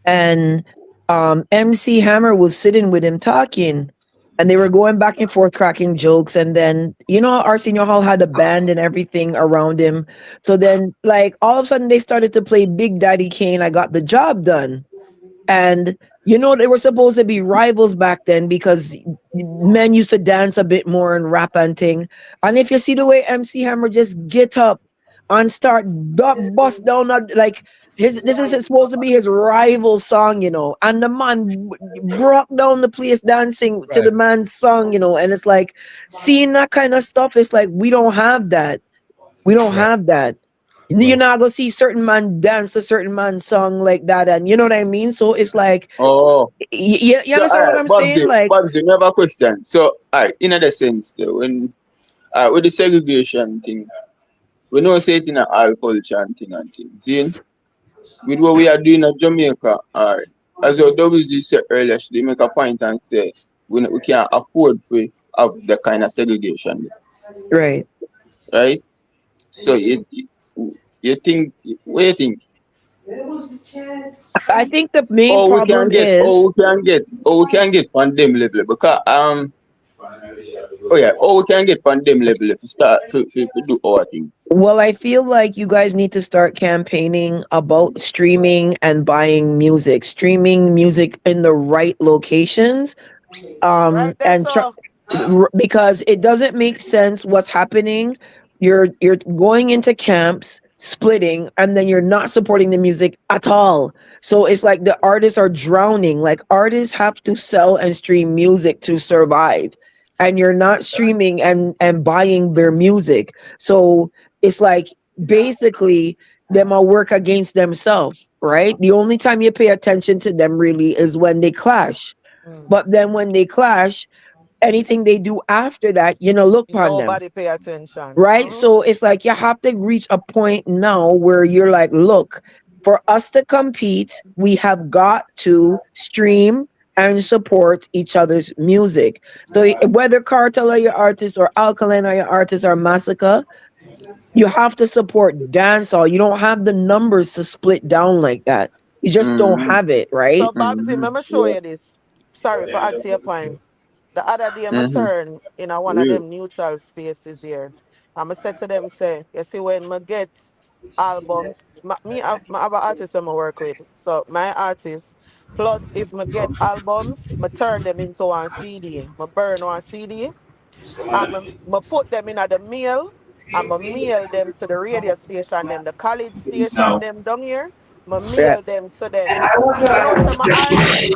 [SPEAKER 16] And MC Hammer was sitting with him talking. And they were going back and forth cracking jokes. And then, Arsenio Hall had a band and everything around him. So then, like, all of a sudden they started to play Big Daddy Kane, I Got the Job Done. And they were supposed to be rivals back then because men used to dance a bit more and rap and thing. And if you see the way MC Hammer just get up and start bust down like this is supposed to be his rival song, and the man broke down the place dancing to the
[SPEAKER 3] Right.
[SPEAKER 16] man's song, and it's like seeing that kind of stuff. It's like we don't have that. We don't
[SPEAKER 3] Right.
[SPEAKER 16] have that. You're
[SPEAKER 3] Right.
[SPEAKER 16] not gonna see certain man dance a certain man's song like that, and you know what I mean. So it's like,
[SPEAKER 11] Oh.
[SPEAKER 16] you
[SPEAKER 11] So
[SPEAKER 16] understand what I'm saying? Like,
[SPEAKER 11] Babsy, you have a question. So in other sense though, when with the segregation thing, we know say it in all culture and things. See? With what we are doing in Jamaica, as your WZ said earlier, they make a point and say we can't afford to have the kind of segregation,
[SPEAKER 16] right?
[SPEAKER 11] right? So you think what do you think?
[SPEAKER 16] I think the main problem is,
[SPEAKER 11] How we can get on them level because oh yeah, how we can get on them level if we start to do our thing.
[SPEAKER 16] well, I feel like you guys need to start campaigning about streaming and buying music, streaming music in the right locations,
[SPEAKER 14] Right there,
[SPEAKER 16] and
[SPEAKER 14] so
[SPEAKER 16] because it doesn't make sense what's happening. You're going into camps, splitting, and then you're not supporting the music at all. So it's like the artists are drowning. Like artists have to sell and stream music to survive, and you're not streaming and buying their music. So it's like basically them all work against themselves, right? The only time you pay attention to them really is when they clash. But then when they clash, anything they do after that, look upon them.
[SPEAKER 14] nobody pay attention.
[SPEAKER 16] Right? So it's like you have to reach a point now where you're like, look, for us to compete, we have got to stream and support each other's music. So whether Cartel are your artist or Alkaline are your artist or Massacre, you have to support dancehall. You don't have the numbers to split down like that. You just don't
[SPEAKER 11] Mm-hmm.
[SPEAKER 16] have it, right?
[SPEAKER 14] So, Babsy, let me show
[SPEAKER 11] Yeah.
[SPEAKER 14] you this. Sorry for add to your points. The other day, I
[SPEAKER 11] Mm-hmm.
[SPEAKER 14] turn in one of
[SPEAKER 11] Real.
[SPEAKER 14] them neutral spaces here. I'm say to them, say, you see, when I get albums. I have an artist I'm work with. So my artists, plus if I get albums, I turn them into one CD. I burn one CD. And I put them in at the mail. And I mail them to the radio station, them the college station, them down here. I
[SPEAKER 16] Yeah.
[SPEAKER 14] mail them to them. You know, some artists,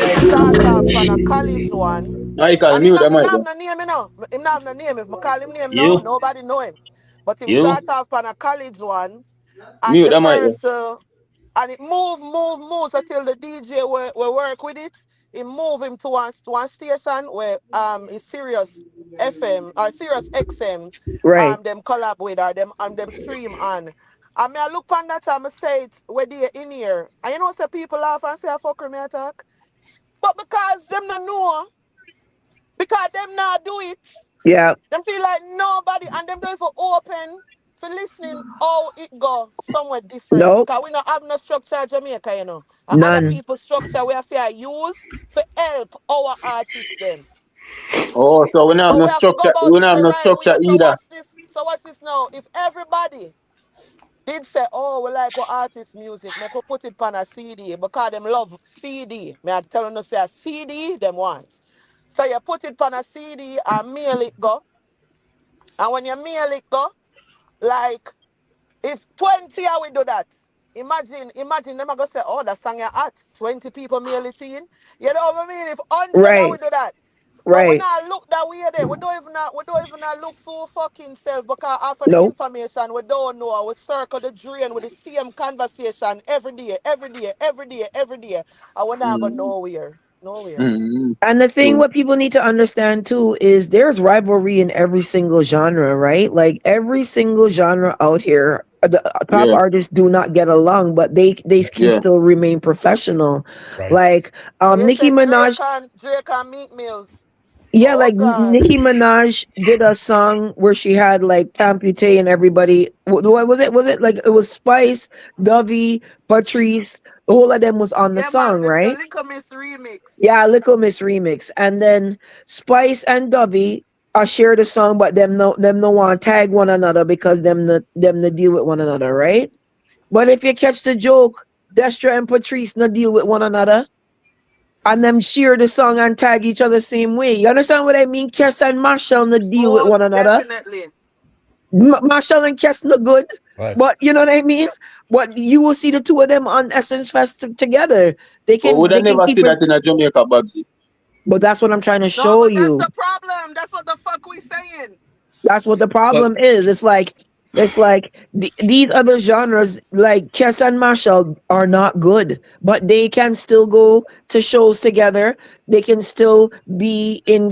[SPEAKER 14] him start off on a college one.
[SPEAKER 11] Michael,
[SPEAKER 14] And him
[SPEAKER 11] mute the
[SPEAKER 14] not, him
[SPEAKER 11] mic.
[SPEAKER 14] not have no name, you know. Him not have no name. If I call him name now,
[SPEAKER 11] You,
[SPEAKER 14] nobody know him. But him
[SPEAKER 11] you,
[SPEAKER 14] start off on a college one, and
[SPEAKER 11] mute
[SPEAKER 14] the
[SPEAKER 11] the mic.
[SPEAKER 14] person, and it moves until the DJ will work with it. It move him to one station where is Sirius FM or Sirius XM
[SPEAKER 16] Right.
[SPEAKER 14] them collab with or them stream on. And me I look on that and I say it's where they in here. And you know say people laugh and say I fuck with me attack. But because them not know, because them not do it,
[SPEAKER 16] Yeah.
[SPEAKER 14] them feel like nobody and them don't even open for listening how it go somewhere different.
[SPEAKER 16] Nope.
[SPEAKER 14] Because we don't have no structure in Jamaica, you know. And other
[SPEAKER 16] None.
[SPEAKER 14] people's structure we have to use for help our artists them.
[SPEAKER 11] Oh, so we don't have
[SPEAKER 14] But
[SPEAKER 11] no
[SPEAKER 14] we have to go
[SPEAKER 11] structure.
[SPEAKER 14] about
[SPEAKER 11] We don't
[SPEAKER 14] it
[SPEAKER 11] have
[SPEAKER 14] the
[SPEAKER 11] no
[SPEAKER 14] right way.
[SPEAKER 11] structure
[SPEAKER 14] So
[SPEAKER 11] either.
[SPEAKER 14] watch this now. If everybody did say, oh, we like our artist music, make we put it on a CD because them love CD. Me I tell you say a CD them want. So you put it on a CD and mail it go. And when you mail it go, like if 20 I will do that. Imagine them are gonna say, oh, that song you hot. 20 people mail it in. You know what I mean? If 100 I will
[SPEAKER 16] Right.
[SPEAKER 14] do that. But we
[SPEAKER 16] Right.
[SPEAKER 14] not look that way there. We don't even look for fucking self because after the
[SPEAKER 16] Nope.
[SPEAKER 14] information we don't know. We circle the drain with the same conversation every day. And we're not going
[SPEAKER 11] Mm,
[SPEAKER 14] nowhere. Nowhere.
[SPEAKER 11] mm,
[SPEAKER 16] And the thing,
[SPEAKER 11] true.
[SPEAKER 16] what people need to understand too, is there's rivalry in every single genre, right? Like every single genre out here, the top
[SPEAKER 11] Yeah,
[SPEAKER 16] artists do not get along, but they can
[SPEAKER 11] yeah.
[SPEAKER 16] still remain professional.
[SPEAKER 15] Right.
[SPEAKER 16] Like
[SPEAKER 14] So you
[SPEAKER 16] Nicki
[SPEAKER 14] said
[SPEAKER 16] Minaj,
[SPEAKER 14] Drake and Meek Mills.
[SPEAKER 16] yeah,
[SPEAKER 14] Oh
[SPEAKER 16] like
[SPEAKER 14] God.
[SPEAKER 16] Nicki Minaj did a song where she had like Campute and everybody. What was it? Was it like it was Spice, Dovey, Patrice? All of them was on the
[SPEAKER 14] Yeah, man,
[SPEAKER 16] song,
[SPEAKER 14] the
[SPEAKER 16] right?
[SPEAKER 14] Little Miss remix.
[SPEAKER 16] Yeah, Little Miss remix, and then Spice and Dovey share the song, but them no want tag one another because them no deal with one another, right? But if you catch the joke, Destra and Patrice no deal with one another, and them share the song and tag each other same way. You understand what I mean? Kes and Marshall no deal with one
[SPEAKER 14] Most
[SPEAKER 16] another.
[SPEAKER 14] definitely.
[SPEAKER 16] Marshall and Kes no good,
[SPEAKER 15] Right.
[SPEAKER 16] but you know what I mean. But you will see the two of them on Essence Fest together. They
[SPEAKER 11] But
[SPEAKER 16] can
[SPEAKER 11] would I
[SPEAKER 16] they can
[SPEAKER 11] never
[SPEAKER 16] keep
[SPEAKER 11] see
[SPEAKER 16] it.
[SPEAKER 11] that in a Jamaica, Babsy?
[SPEAKER 16] But that's what I'm trying to
[SPEAKER 14] No,
[SPEAKER 16] show
[SPEAKER 14] but that's
[SPEAKER 16] you.
[SPEAKER 14] the problem. That's what the fuck we saying.
[SPEAKER 16] That's what the
[SPEAKER 15] But
[SPEAKER 16] problem is. It's like these other genres, like Chess and Marshall, are not good, but they can still go to shows together. They can still be in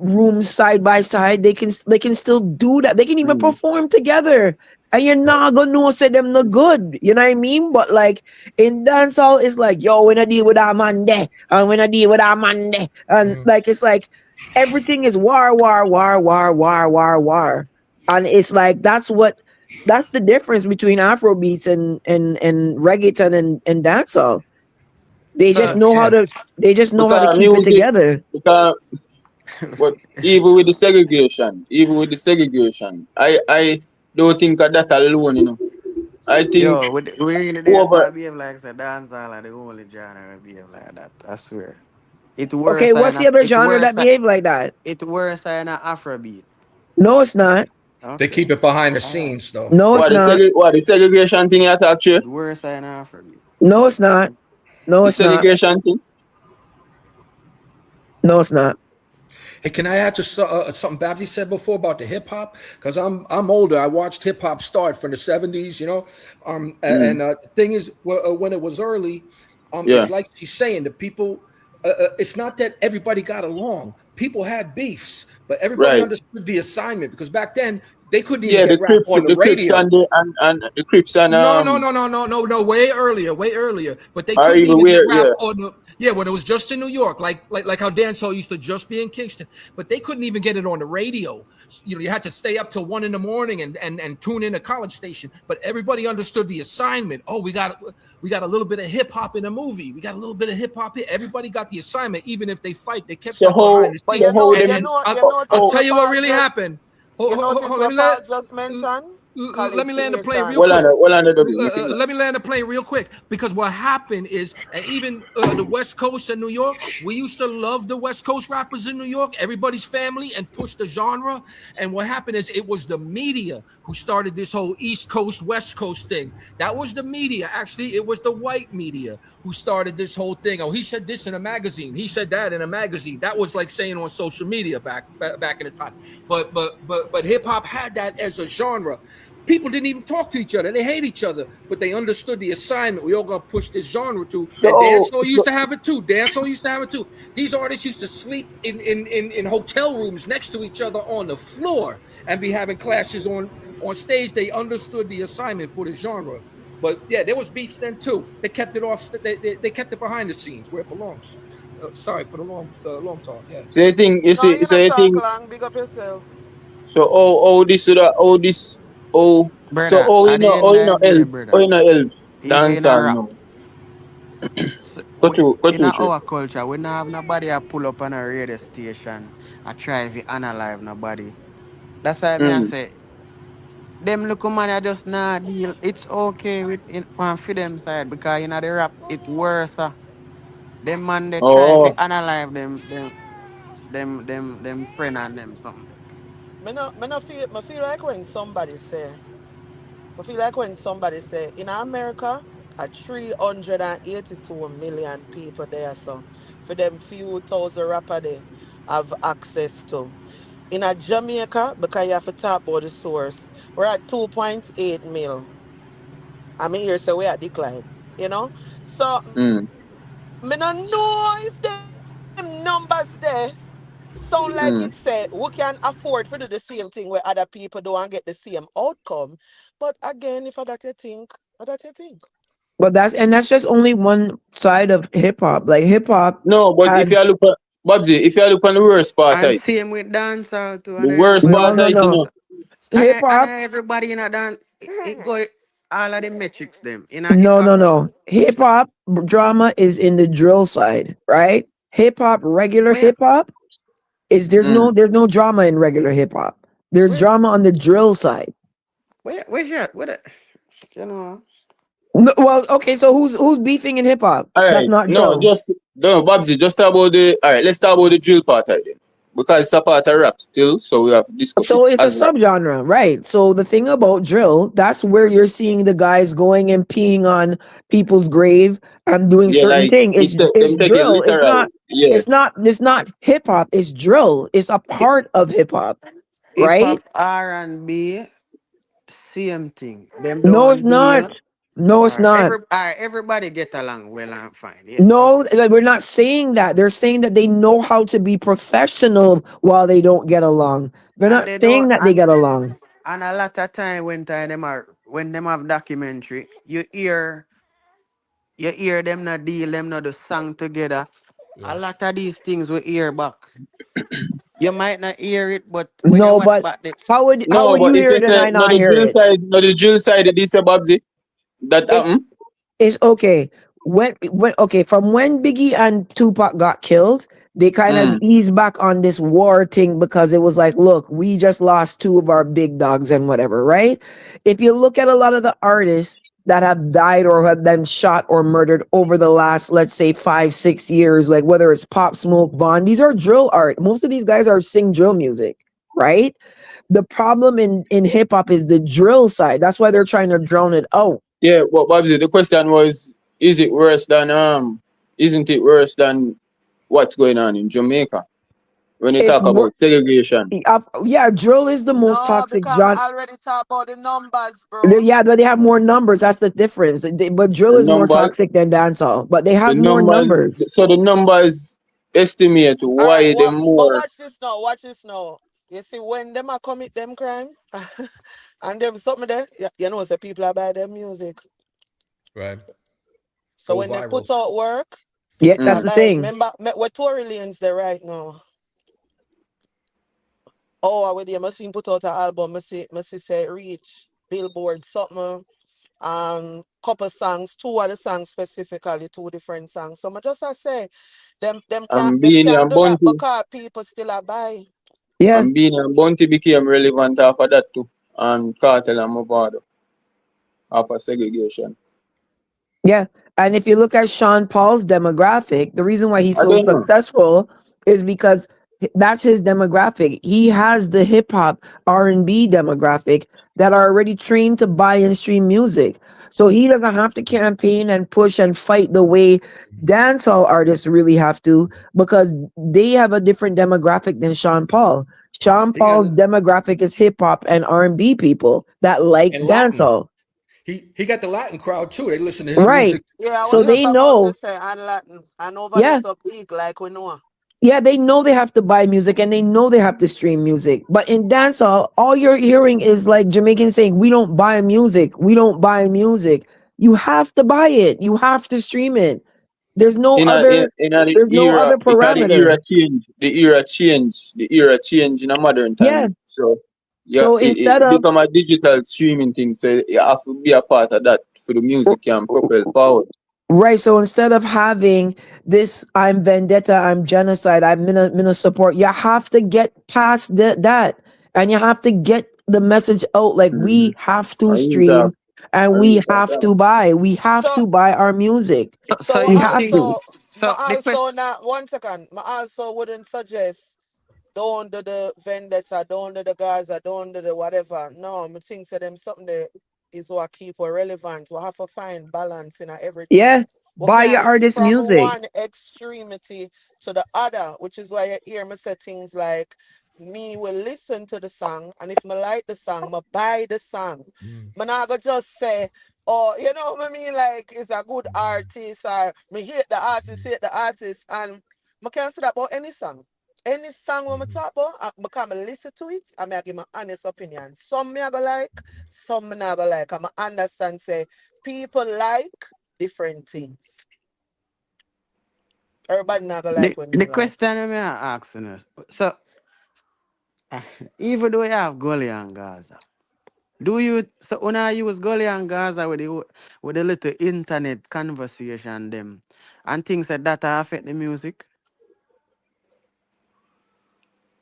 [SPEAKER 16] rooms side by side. They can still do that. They can even
[SPEAKER 11] Mm.
[SPEAKER 16] perform together. And you're
[SPEAKER 15] right.
[SPEAKER 16] not gonna know say them no good. You know what I mean? But like in dancehall, it's like, yo, when I deal with our man there, and when I deal with our man there. And
[SPEAKER 15] Mm.
[SPEAKER 16] like it's like everything is war, war, war, war, war, war, war. And it's like that's the difference between Afro beats and reggaeton and dancehall. They just
[SPEAKER 3] So
[SPEAKER 16] know how
[SPEAKER 15] Yeah.
[SPEAKER 16] to they just know how to
[SPEAKER 11] Because
[SPEAKER 16] keep it
[SPEAKER 11] music,
[SPEAKER 16] together.
[SPEAKER 11] because but even with the segregation, I don't think of that alone, you know. I think
[SPEAKER 3] yo, we in the days
[SPEAKER 11] over
[SPEAKER 3] I behave like say dancehall are the only genre behave like that. I swear. It worse
[SPEAKER 16] Okay, what's
[SPEAKER 3] than
[SPEAKER 16] the
[SPEAKER 3] a,
[SPEAKER 16] other
[SPEAKER 3] it
[SPEAKER 16] genre
[SPEAKER 3] worse
[SPEAKER 16] that behave like that?
[SPEAKER 3] it worse than a Afrobeat.
[SPEAKER 16] No, it's not.
[SPEAKER 15] They
[SPEAKER 3] Okay.
[SPEAKER 15] keep it behind the
[SPEAKER 3] All right.
[SPEAKER 15] scenes, though.
[SPEAKER 16] No, it's not.
[SPEAKER 11] what the segregation thing you talk to?
[SPEAKER 3] It worse than Afrobeat.
[SPEAKER 16] No, it's not. No,
[SPEAKER 11] The
[SPEAKER 16] it's not.
[SPEAKER 11] segregation thing.
[SPEAKER 16] No, it's not.
[SPEAKER 15] Hey, can I add to something Babsy said before about the hip hop? Because I'm older. I watched hip hop start from the '70s, you know.
[SPEAKER 11] Mm.
[SPEAKER 15] The thing is, when it was early,
[SPEAKER 11] Yeah,
[SPEAKER 15] it's like she's saying, the people. It's not that everybody got along. People had beefs, but everybody
[SPEAKER 11] right.
[SPEAKER 15] understood the assignment because back then they couldn't even
[SPEAKER 11] Yeah,
[SPEAKER 15] get rap on the
[SPEAKER 11] The Crips
[SPEAKER 15] radio.
[SPEAKER 11] and the Crips and
[SPEAKER 15] No. Way earlier. But they
[SPEAKER 11] or
[SPEAKER 15] couldn't
[SPEAKER 11] even
[SPEAKER 15] even get
[SPEAKER 11] where,
[SPEAKER 15] rap
[SPEAKER 11] yeah.
[SPEAKER 15] on the when it was just in New York, like how dancehall used to just be in Kingston. But they couldn't even get it on the radio. You had to stay up till 1 a.m. and tune in a college station. But everybody understood the assignment. Oh, we got a little bit of hip hop in a movie. We got a little bit of hip hop here. Everybody got the assignment, even if they fight. They kept
[SPEAKER 11] So
[SPEAKER 15] that behind the
[SPEAKER 14] But
[SPEAKER 15] scenes.
[SPEAKER 11] so how them
[SPEAKER 15] And
[SPEAKER 14] you know
[SPEAKER 15] I'll
[SPEAKER 14] things
[SPEAKER 15] tell you what
[SPEAKER 14] Paul
[SPEAKER 15] really
[SPEAKER 14] just
[SPEAKER 15] happened.
[SPEAKER 14] you know things
[SPEAKER 15] Let
[SPEAKER 14] what
[SPEAKER 15] me
[SPEAKER 14] Paul
[SPEAKER 15] let
[SPEAKER 14] just mentioned?
[SPEAKER 15] let me land the plane real
[SPEAKER 11] Well,
[SPEAKER 15] quick.
[SPEAKER 11] under W.
[SPEAKER 15] Let me land the plane real quick, because what happened is, and even the West Coast and New York, we used to love the West Coast rappers in New York, everybody's family, and push the genre. And what happened is it was the media who started this whole East Coast, West Coast thing. That was the media. Actually, it was the white media who started this whole thing. Oh, he said this in a magazine. He said that in a magazine. That was like saying on social media back in the time. But hip hop had that as a genre. People didn't even talk to each other. They hate each other, but they understood the assignment. We all gonna push this genre too. And dancehall used to have it too. These artists used to sleep in hotel rooms next to each other on the floor and be having clashes on stage. They understood the assignment for the genre. But yeah, there was beats then too. They kept it off. They kept it behind the scenes where it belongs. Sorry for the long talk. Yeah.
[SPEAKER 11] So you think you see? So you think?
[SPEAKER 14] Long, big up yourself.
[SPEAKER 11] So this would this
[SPEAKER 3] Brother,
[SPEAKER 11] so
[SPEAKER 3] at the end of the day, brother,
[SPEAKER 11] help
[SPEAKER 3] even in
[SPEAKER 11] dance
[SPEAKER 3] a
[SPEAKER 11] all
[SPEAKER 3] rap,
[SPEAKER 11] now. Go
[SPEAKER 3] in
[SPEAKER 11] through, Trey.
[SPEAKER 3] our culture, we don't have nobody a pull up on a radio station. I try to analyze nobody. That's why me I say, them look man I just not deal. It's okay with for them side, because in the rap it worse. Them man they try
[SPEAKER 11] Oh,
[SPEAKER 3] to analyze them friend and them something.
[SPEAKER 14] Me feel like when somebody say, in America, 382 million people there, so for them few thousand rapper they have access to. In a Jamaica, because you have to talk about the source, we're at 2.8 mil. I mean here so we are decline. You know? So me don't know if them numbers there sound like it say we can afford to do the same thing where other people do and get the same outcome. But again, if I that you think,
[SPEAKER 16] But that's just only one side of hip hop. Like hip hop
[SPEAKER 11] no, but if
[SPEAKER 16] had
[SPEAKER 11] you look at Bobsy, if you look on the worst part of
[SPEAKER 3] And
[SPEAKER 11] it,
[SPEAKER 3] same with dancehall too,
[SPEAKER 11] the
[SPEAKER 3] and
[SPEAKER 11] worst
[SPEAKER 3] everybody
[SPEAKER 11] part
[SPEAKER 16] no
[SPEAKER 11] of it, you
[SPEAKER 16] no
[SPEAKER 11] know.
[SPEAKER 16] hip
[SPEAKER 3] and
[SPEAKER 16] hop.
[SPEAKER 3] everybody in a dance it go all of the metrics them in a hip
[SPEAKER 16] No,
[SPEAKER 3] hop.
[SPEAKER 16] no, no. Hip hop drama is in the drill side, right? Hip hop, regular
[SPEAKER 3] Where
[SPEAKER 16] hip hop is there's no drama in regular hip hop. There's
[SPEAKER 3] where
[SPEAKER 16] drama on the drill side.
[SPEAKER 3] where's your what the, you know
[SPEAKER 16] No, well, okay, so who's beefing in hip hop?
[SPEAKER 11] All
[SPEAKER 16] That's
[SPEAKER 11] right,
[SPEAKER 16] not
[SPEAKER 11] no,
[SPEAKER 16] drill.
[SPEAKER 11] just no, Bobsy, just talk about the. All right, let's talk about the drill part of it then, because it's a part of rap still, so we have to discuss it
[SPEAKER 16] So it's a
[SPEAKER 11] as rap.
[SPEAKER 16] subgenre, right? So the thing about drill, that's where you're seeing the guys going and peeing on people's grave and doing
[SPEAKER 11] Yeah,
[SPEAKER 16] certain
[SPEAKER 11] like
[SPEAKER 16] thing. It's
[SPEAKER 11] them take it
[SPEAKER 16] drill.
[SPEAKER 11] literal. Yeah.
[SPEAKER 16] It's not hip hop. It's drill. It's a part of hip hop,
[SPEAKER 3] hip
[SPEAKER 16] right?
[SPEAKER 3] hop R&B same thing. Them
[SPEAKER 16] No, it's
[SPEAKER 3] don't
[SPEAKER 16] not.
[SPEAKER 3] deal.
[SPEAKER 16] No, it's not.
[SPEAKER 3] Everybody get along well and fine. Yeah.
[SPEAKER 16] No, like, we're not saying that. They're saying that they know how to be professional while they don't get along. They're
[SPEAKER 3] And
[SPEAKER 16] not
[SPEAKER 3] they
[SPEAKER 16] saying
[SPEAKER 3] don't
[SPEAKER 16] that they get along.
[SPEAKER 3] and a lot of time when them have documentary, you hear them not deal, them not the song together.
[SPEAKER 15] Yeah.
[SPEAKER 3] A lot of these things we hear back. You might not hear it, but when you
[SPEAKER 16] No,
[SPEAKER 3] watch
[SPEAKER 16] but
[SPEAKER 3] back the
[SPEAKER 16] how
[SPEAKER 11] No,
[SPEAKER 16] would you
[SPEAKER 11] but if
[SPEAKER 16] hear
[SPEAKER 11] you
[SPEAKER 16] it and
[SPEAKER 11] say
[SPEAKER 16] I not hear it?
[SPEAKER 11] no the drill side, this a Bobsy, that happen.
[SPEAKER 16] It's okay. When okay, from when Biggie and Tupac got killed, they kind of eased back on this war thing because it was like, look, we just lost two of our big dogs and whatever, right? If you look at a lot of the artists that have died or have been shot or murdered over the last, let's say, 5-6 years, like whether it's Pop Smoke, Bond, these are drill art. Most of these guys are sing drill music, right? The problem in hip hop is the drill side. That's why they're trying to drown it out.
[SPEAKER 11] Yeah, but Bobsy, the question was, is it worse than isn't it worse than what's going on in Jamaica when you
[SPEAKER 16] It's
[SPEAKER 11] talk about segregation?
[SPEAKER 16] yeah, drill is the most
[SPEAKER 14] no,
[SPEAKER 16] toxic
[SPEAKER 14] because I
[SPEAKER 16] genre.
[SPEAKER 14] already talked about the numbers, bro.
[SPEAKER 16] Yeah, but they have more numbers. That's the difference. But drill
[SPEAKER 11] The
[SPEAKER 16] is more
[SPEAKER 11] numbers,
[SPEAKER 16] toxic than dancehall. But they
[SPEAKER 11] the
[SPEAKER 16] have more
[SPEAKER 11] numbers.
[SPEAKER 16] numbers.
[SPEAKER 11] So the numbers estimate
[SPEAKER 14] All right,
[SPEAKER 11] why they
[SPEAKER 14] but
[SPEAKER 11] more.
[SPEAKER 14] watch this now. You see, when them a commit them crime, and them something there, you know, the people are buy their music.
[SPEAKER 15] Right.
[SPEAKER 14] So
[SPEAKER 15] Go
[SPEAKER 14] when they
[SPEAKER 15] viral.
[SPEAKER 14] put out work,
[SPEAKER 16] Yeah,
[SPEAKER 14] people
[SPEAKER 16] that's
[SPEAKER 14] are
[SPEAKER 16] the
[SPEAKER 14] buy it.
[SPEAKER 16] thing.
[SPEAKER 14] Remember, we're Tory Lanes there right now. Oh, I with you, must put out an album, must say reach Billboard something. Couple songs, two other songs specifically, two different songs. So I just I say,
[SPEAKER 11] And
[SPEAKER 14] them
[SPEAKER 11] Beanie
[SPEAKER 14] can't
[SPEAKER 11] and
[SPEAKER 14] do that
[SPEAKER 11] Bounty,
[SPEAKER 14] because people still are buy.
[SPEAKER 16] Yeah,
[SPEAKER 11] and Beanie and Bounty became relevant after that too. and Cartel and Movado after segregation.
[SPEAKER 16] Yeah. And if you look at Sean Paul's demographic, the reason why he's
[SPEAKER 11] I
[SPEAKER 16] so
[SPEAKER 11] don't know.
[SPEAKER 16] successful is because that's his demographic. He has the hip hop R&B demographic that are already trained to buy and stream music. So he doesn't have to campaign and push and fight the way dancehall artists really have to, because they have a different demographic than Sean Paul. Sean
[SPEAKER 15] He got
[SPEAKER 16] Paul's demographic is hip hop and R&B people that like
[SPEAKER 15] and Latin.
[SPEAKER 16] dancehall.
[SPEAKER 15] He got the Latin crowd too. They listen to his
[SPEAKER 16] Right.
[SPEAKER 15] music.
[SPEAKER 14] Yeah, I
[SPEAKER 16] So
[SPEAKER 14] was
[SPEAKER 16] they
[SPEAKER 14] just about to
[SPEAKER 16] know,
[SPEAKER 14] say and Latin and over the
[SPEAKER 16] yeah,
[SPEAKER 14] sub big like we know.
[SPEAKER 16] yeah, they know they have to buy music and they know they have to stream music. But in dancehall, all you're hearing is like Jamaicans saying, "We don't buy music. We don't buy music." You have to buy it. You have to stream it. There's no
[SPEAKER 11] In a
[SPEAKER 16] other.
[SPEAKER 11] the
[SPEAKER 16] There's no
[SPEAKER 11] era,
[SPEAKER 16] other
[SPEAKER 11] because the
[SPEAKER 16] parameter.
[SPEAKER 11] era change, the era change in a modern
[SPEAKER 16] Yeah.
[SPEAKER 11] time. So yeah,
[SPEAKER 16] So instead
[SPEAKER 11] it
[SPEAKER 16] of
[SPEAKER 11] become a digital streaming thing. So you have to be a part of that for the music can propel forward.
[SPEAKER 16] right, so instead of having this, I'm vendetta, I'm genocide, I'm gonna support. You have to get past that, and you have to get the message out. Like
[SPEAKER 11] Mm-hmm.
[SPEAKER 16] we have to
[SPEAKER 11] I use that.
[SPEAKER 16] stream, and
[SPEAKER 11] I
[SPEAKER 16] we
[SPEAKER 11] use
[SPEAKER 16] have
[SPEAKER 11] that.
[SPEAKER 16] to buy. We have
[SPEAKER 14] So
[SPEAKER 16] to buy our music.
[SPEAKER 3] So
[SPEAKER 14] so
[SPEAKER 16] We
[SPEAKER 3] you
[SPEAKER 16] have
[SPEAKER 3] think
[SPEAKER 16] to.
[SPEAKER 14] ma
[SPEAKER 3] so the
[SPEAKER 14] also
[SPEAKER 3] question
[SPEAKER 14] now 1 second. Ma also wouldn't suggest don't do the vendetta, don't do the Gaza, don't do the whatever. No, me think say them something that is what keep us relevant. We have to find balance in everything.
[SPEAKER 16] Yeah,
[SPEAKER 14] We
[SPEAKER 16] buy your
[SPEAKER 14] can't
[SPEAKER 16] artist
[SPEAKER 14] from
[SPEAKER 16] music.
[SPEAKER 14] one extremity to the other, which is why you hear me say things like me will listen to the song, and if me like the song, me buy the song. Me not go just say, oh, you know what I mean? Like it's a good artist, or me hate the artist, and I can't say that about any song. Any song when I talk about, because I listen to it, and I give my honest opinion. Some me I go like, some me not go like. I understand say people like different things. Everybody not go like what
[SPEAKER 3] the
[SPEAKER 14] me like.
[SPEAKER 3] question I'm asking is so even though you have Gully and Gaza, do you so when I use Gully and Gaza with the little internet conversation them and things like that affect the music?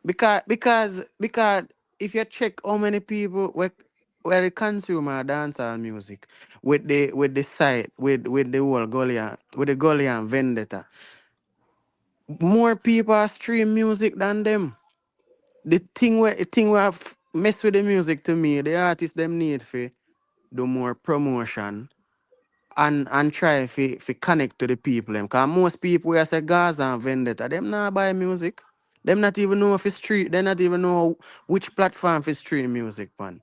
[SPEAKER 3] Because if you check how many people where they consume our dancehall music with the site with the whole Goliath with the Goliath vendetta, more people are stream music than them. The thing where have mess with the music to me, the artists them need for do more promotion and try for connect to the people them. Cause most people where say Gaza and Vendetta, them not buy music. Them not even know if it's street. They not even know which platform for stream music on.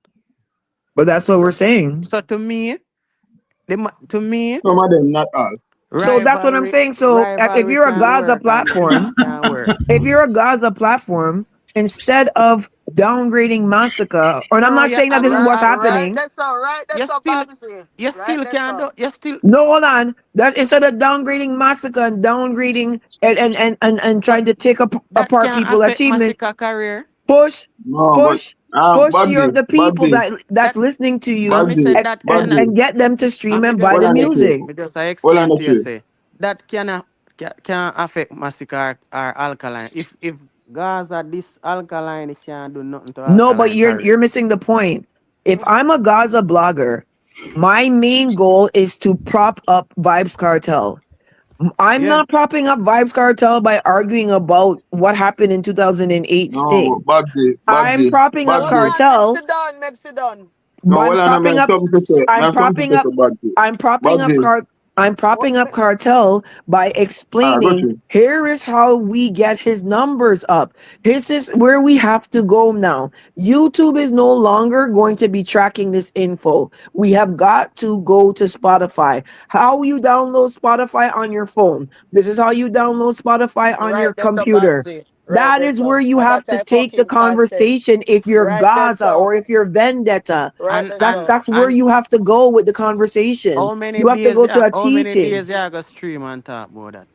[SPEAKER 16] But that's what
[SPEAKER 3] So,
[SPEAKER 16] we're saying.
[SPEAKER 3] so to me,
[SPEAKER 11] Some of them, not all.
[SPEAKER 16] So that's what I'm
[SPEAKER 3] rivalry
[SPEAKER 16] saying. So if
[SPEAKER 3] rivalry
[SPEAKER 16] you're a
[SPEAKER 3] can
[SPEAKER 16] Gaza
[SPEAKER 3] work and
[SPEAKER 16] platform,
[SPEAKER 3] friendship can work.
[SPEAKER 16] if you're a Gaza platform, instead of downgrading Massacre, and I'm
[SPEAKER 3] No,
[SPEAKER 16] not
[SPEAKER 3] yeah,
[SPEAKER 16] saying that this is what's
[SPEAKER 14] Right,
[SPEAKER 16] happening.
[SPEAKER 14] that's all right,
[SPEAKER 3] you
[SPEAKER 14] that's all
[SPEAKER 3] still
[SPEAKER 14] Babsy.
[SPEAKER 3] you
[SPEAKER 14] Right,
[SPEAKER 3] still
[SPEAKER 14] that's
[SPEAKER 3] can do
[SPEAKER 14] all.
[SPEAKER 3] you still
[SPEAKER 16] No, hold on. That instead of downgrading Massacre and downgrading and trying
[SPEAKER 3] but
[SPEAKER 16] to take
[SPEAKER 3] that
[SPEAKER 16] apart
[SPEAKER 3] can
[SPEAKER 16] people's
[SPEAKER 3] affect
[SPEAKER 16] achievement,
[SPEAKER 3] Massacre career.
[SPEAKER 16] push,
[SPEAKER 11] No, but
[SPEAKER 16] push, push your
[SPEAKER 11] Babsy,
[SPEAKER 16] the people
[SPEAKER 11] Babsy,
[SPEAKER 16] that's
[SPEAKER 3] That
[SPEAKER 16] listening to
[SPEAKER 3] I
[SPEAKER 16] you
[SPEAKER 3] me said
[SPEAKER 11] Babsy,
[SPEAKER 3] that
[SPEAKER 16] and,
[SPEAKER 3] cannot.
[SPEAKER 11] Babsy.
[SPEAKER 16] and get them to stream
[SPEAKER 3] And me
[SPEAKER 16] and
[SPEAKER 3] just
[SPEAKER 16] buy
[SPEAKER 11] Hold
[SPEAKER 16] the
[SPEAKER 11] on a
[SPEAKER 3] explain.
[SPEAKER 11] tree.
[SPEAKER 16] music.
[SPEAKER 3] Me just I
[SPEAKER 11] Hold on
[SPEAKER 3] explain
[SPEAKER 11] a
[SPEAKER 3] to you
[SPEAKER 11] tree.
[SPEAKER 3] say that can affect Massacre or alkaline. If Gaza this alkaline, it can't do nothing to
[SPEAKER 16] No, but
[SPEAKER 3] alkaline
[SPEAKER 16] you're
[SPEAKER 3] career.
[SPEAKER 16] missing the point. If I'm a Gaza blogger, my main goal is to prop up Vybz Kartel. I'm
[SPEAKER 3] Yeah.
[SPEAKER 16] not propping up Vybz Kartel by arguing about what happened in 2008
[SPEAKER 11] No,
[SPEAKER 16] Sting.
[SPEAKER 11] Babsy,
[SPEAKER 16] I'm
[SPEAKER 11] Babsy,
[SPEAKER 16] propping up
[SPEAKER 14] Hold
[SPEAKER 11] Babsy.
[SPEAKER 14] on, makes
[SPEAKER 16] Kartel.
[SPEAKER 14] it done, makes it done.
[SPEAKER 11] No,
[SPEAKER 16] I'm
[SPEAKER 11] hold on, I
[SPEAKER 16] propping
[SPEAKER 11] have
[SPEAKER 16] up.
[SPEAKER 11] something to say. I
[SPEAKER 16] I'm
[SPEAKER 11] have something
[SPEAKER 16] propping
[SPEAKER 11] to
[SPEAKER 16] up.
[SPEAKER 11] say, Babsy.
[SPEAKER 16] I'm propping up
[SPEAKER 11] Babsy,
[SPEAKER 16] car. I'm
[SPEAKER 14] What
[SPEAKER 16] propping up
[SPEAKER 14] me
[SPEAKER 16] Cartel by
[SPEAKER 11] go
[SPEAKER 16] explaining
[SPEAKER 11] to.
[SPEAKER 16] here is how we get his numbers up. This is where we have to go now. YouTube is no longer going to be tracking this info. We have got to go to Spotify. How you download Spotify on your phone. This is how you download Spotify on your
[SPEAKER 14] right, that's a
[SPEAKER 16] computer.
[SPEAKER 14] Babsy. Right,
[SPEAKER 16] That
[SPEAKER 14] that's
[SPEAKER 16] is
[SPEAKER 14] all.
[SPEAKER 16] where you
[SPEAKER 14] And
[SPEAKER 16] have
[SPEAKER 14] that
[SPEAKER 16] to
[SPEAKER 14] I
[SPEAKER 16] take the
[SPEAKER 14] fucking content.
[SPEAKER 16] conversation if you're
[SPEAKER 14] Right, that's
[SPEAKER 16] Gaza
[SPEAKER 14] all.
[SPEAKER 16] or if you're Vendetta.
[SPEAKER 14] Right,
[SPEAKER 3] And
[SPEAKER 14] that's
[SPEAKER 16] That's
[SPEAKER 3] and
[SPEAKER 14] all.
[SPEAKER 16] that's where
[SPEAKER 3] and
[SPEAKER 16] you have to go with the conversation.
[SPEAKER 3] how many
[SPEAKER 16] You have to
[SPEAKER 3] days
[SPEAKER 16] go to a
[SPEAKER 3] how many
[SPEAKER 16] teaching.
[SPEAKER 3] days you go stream and talk about that?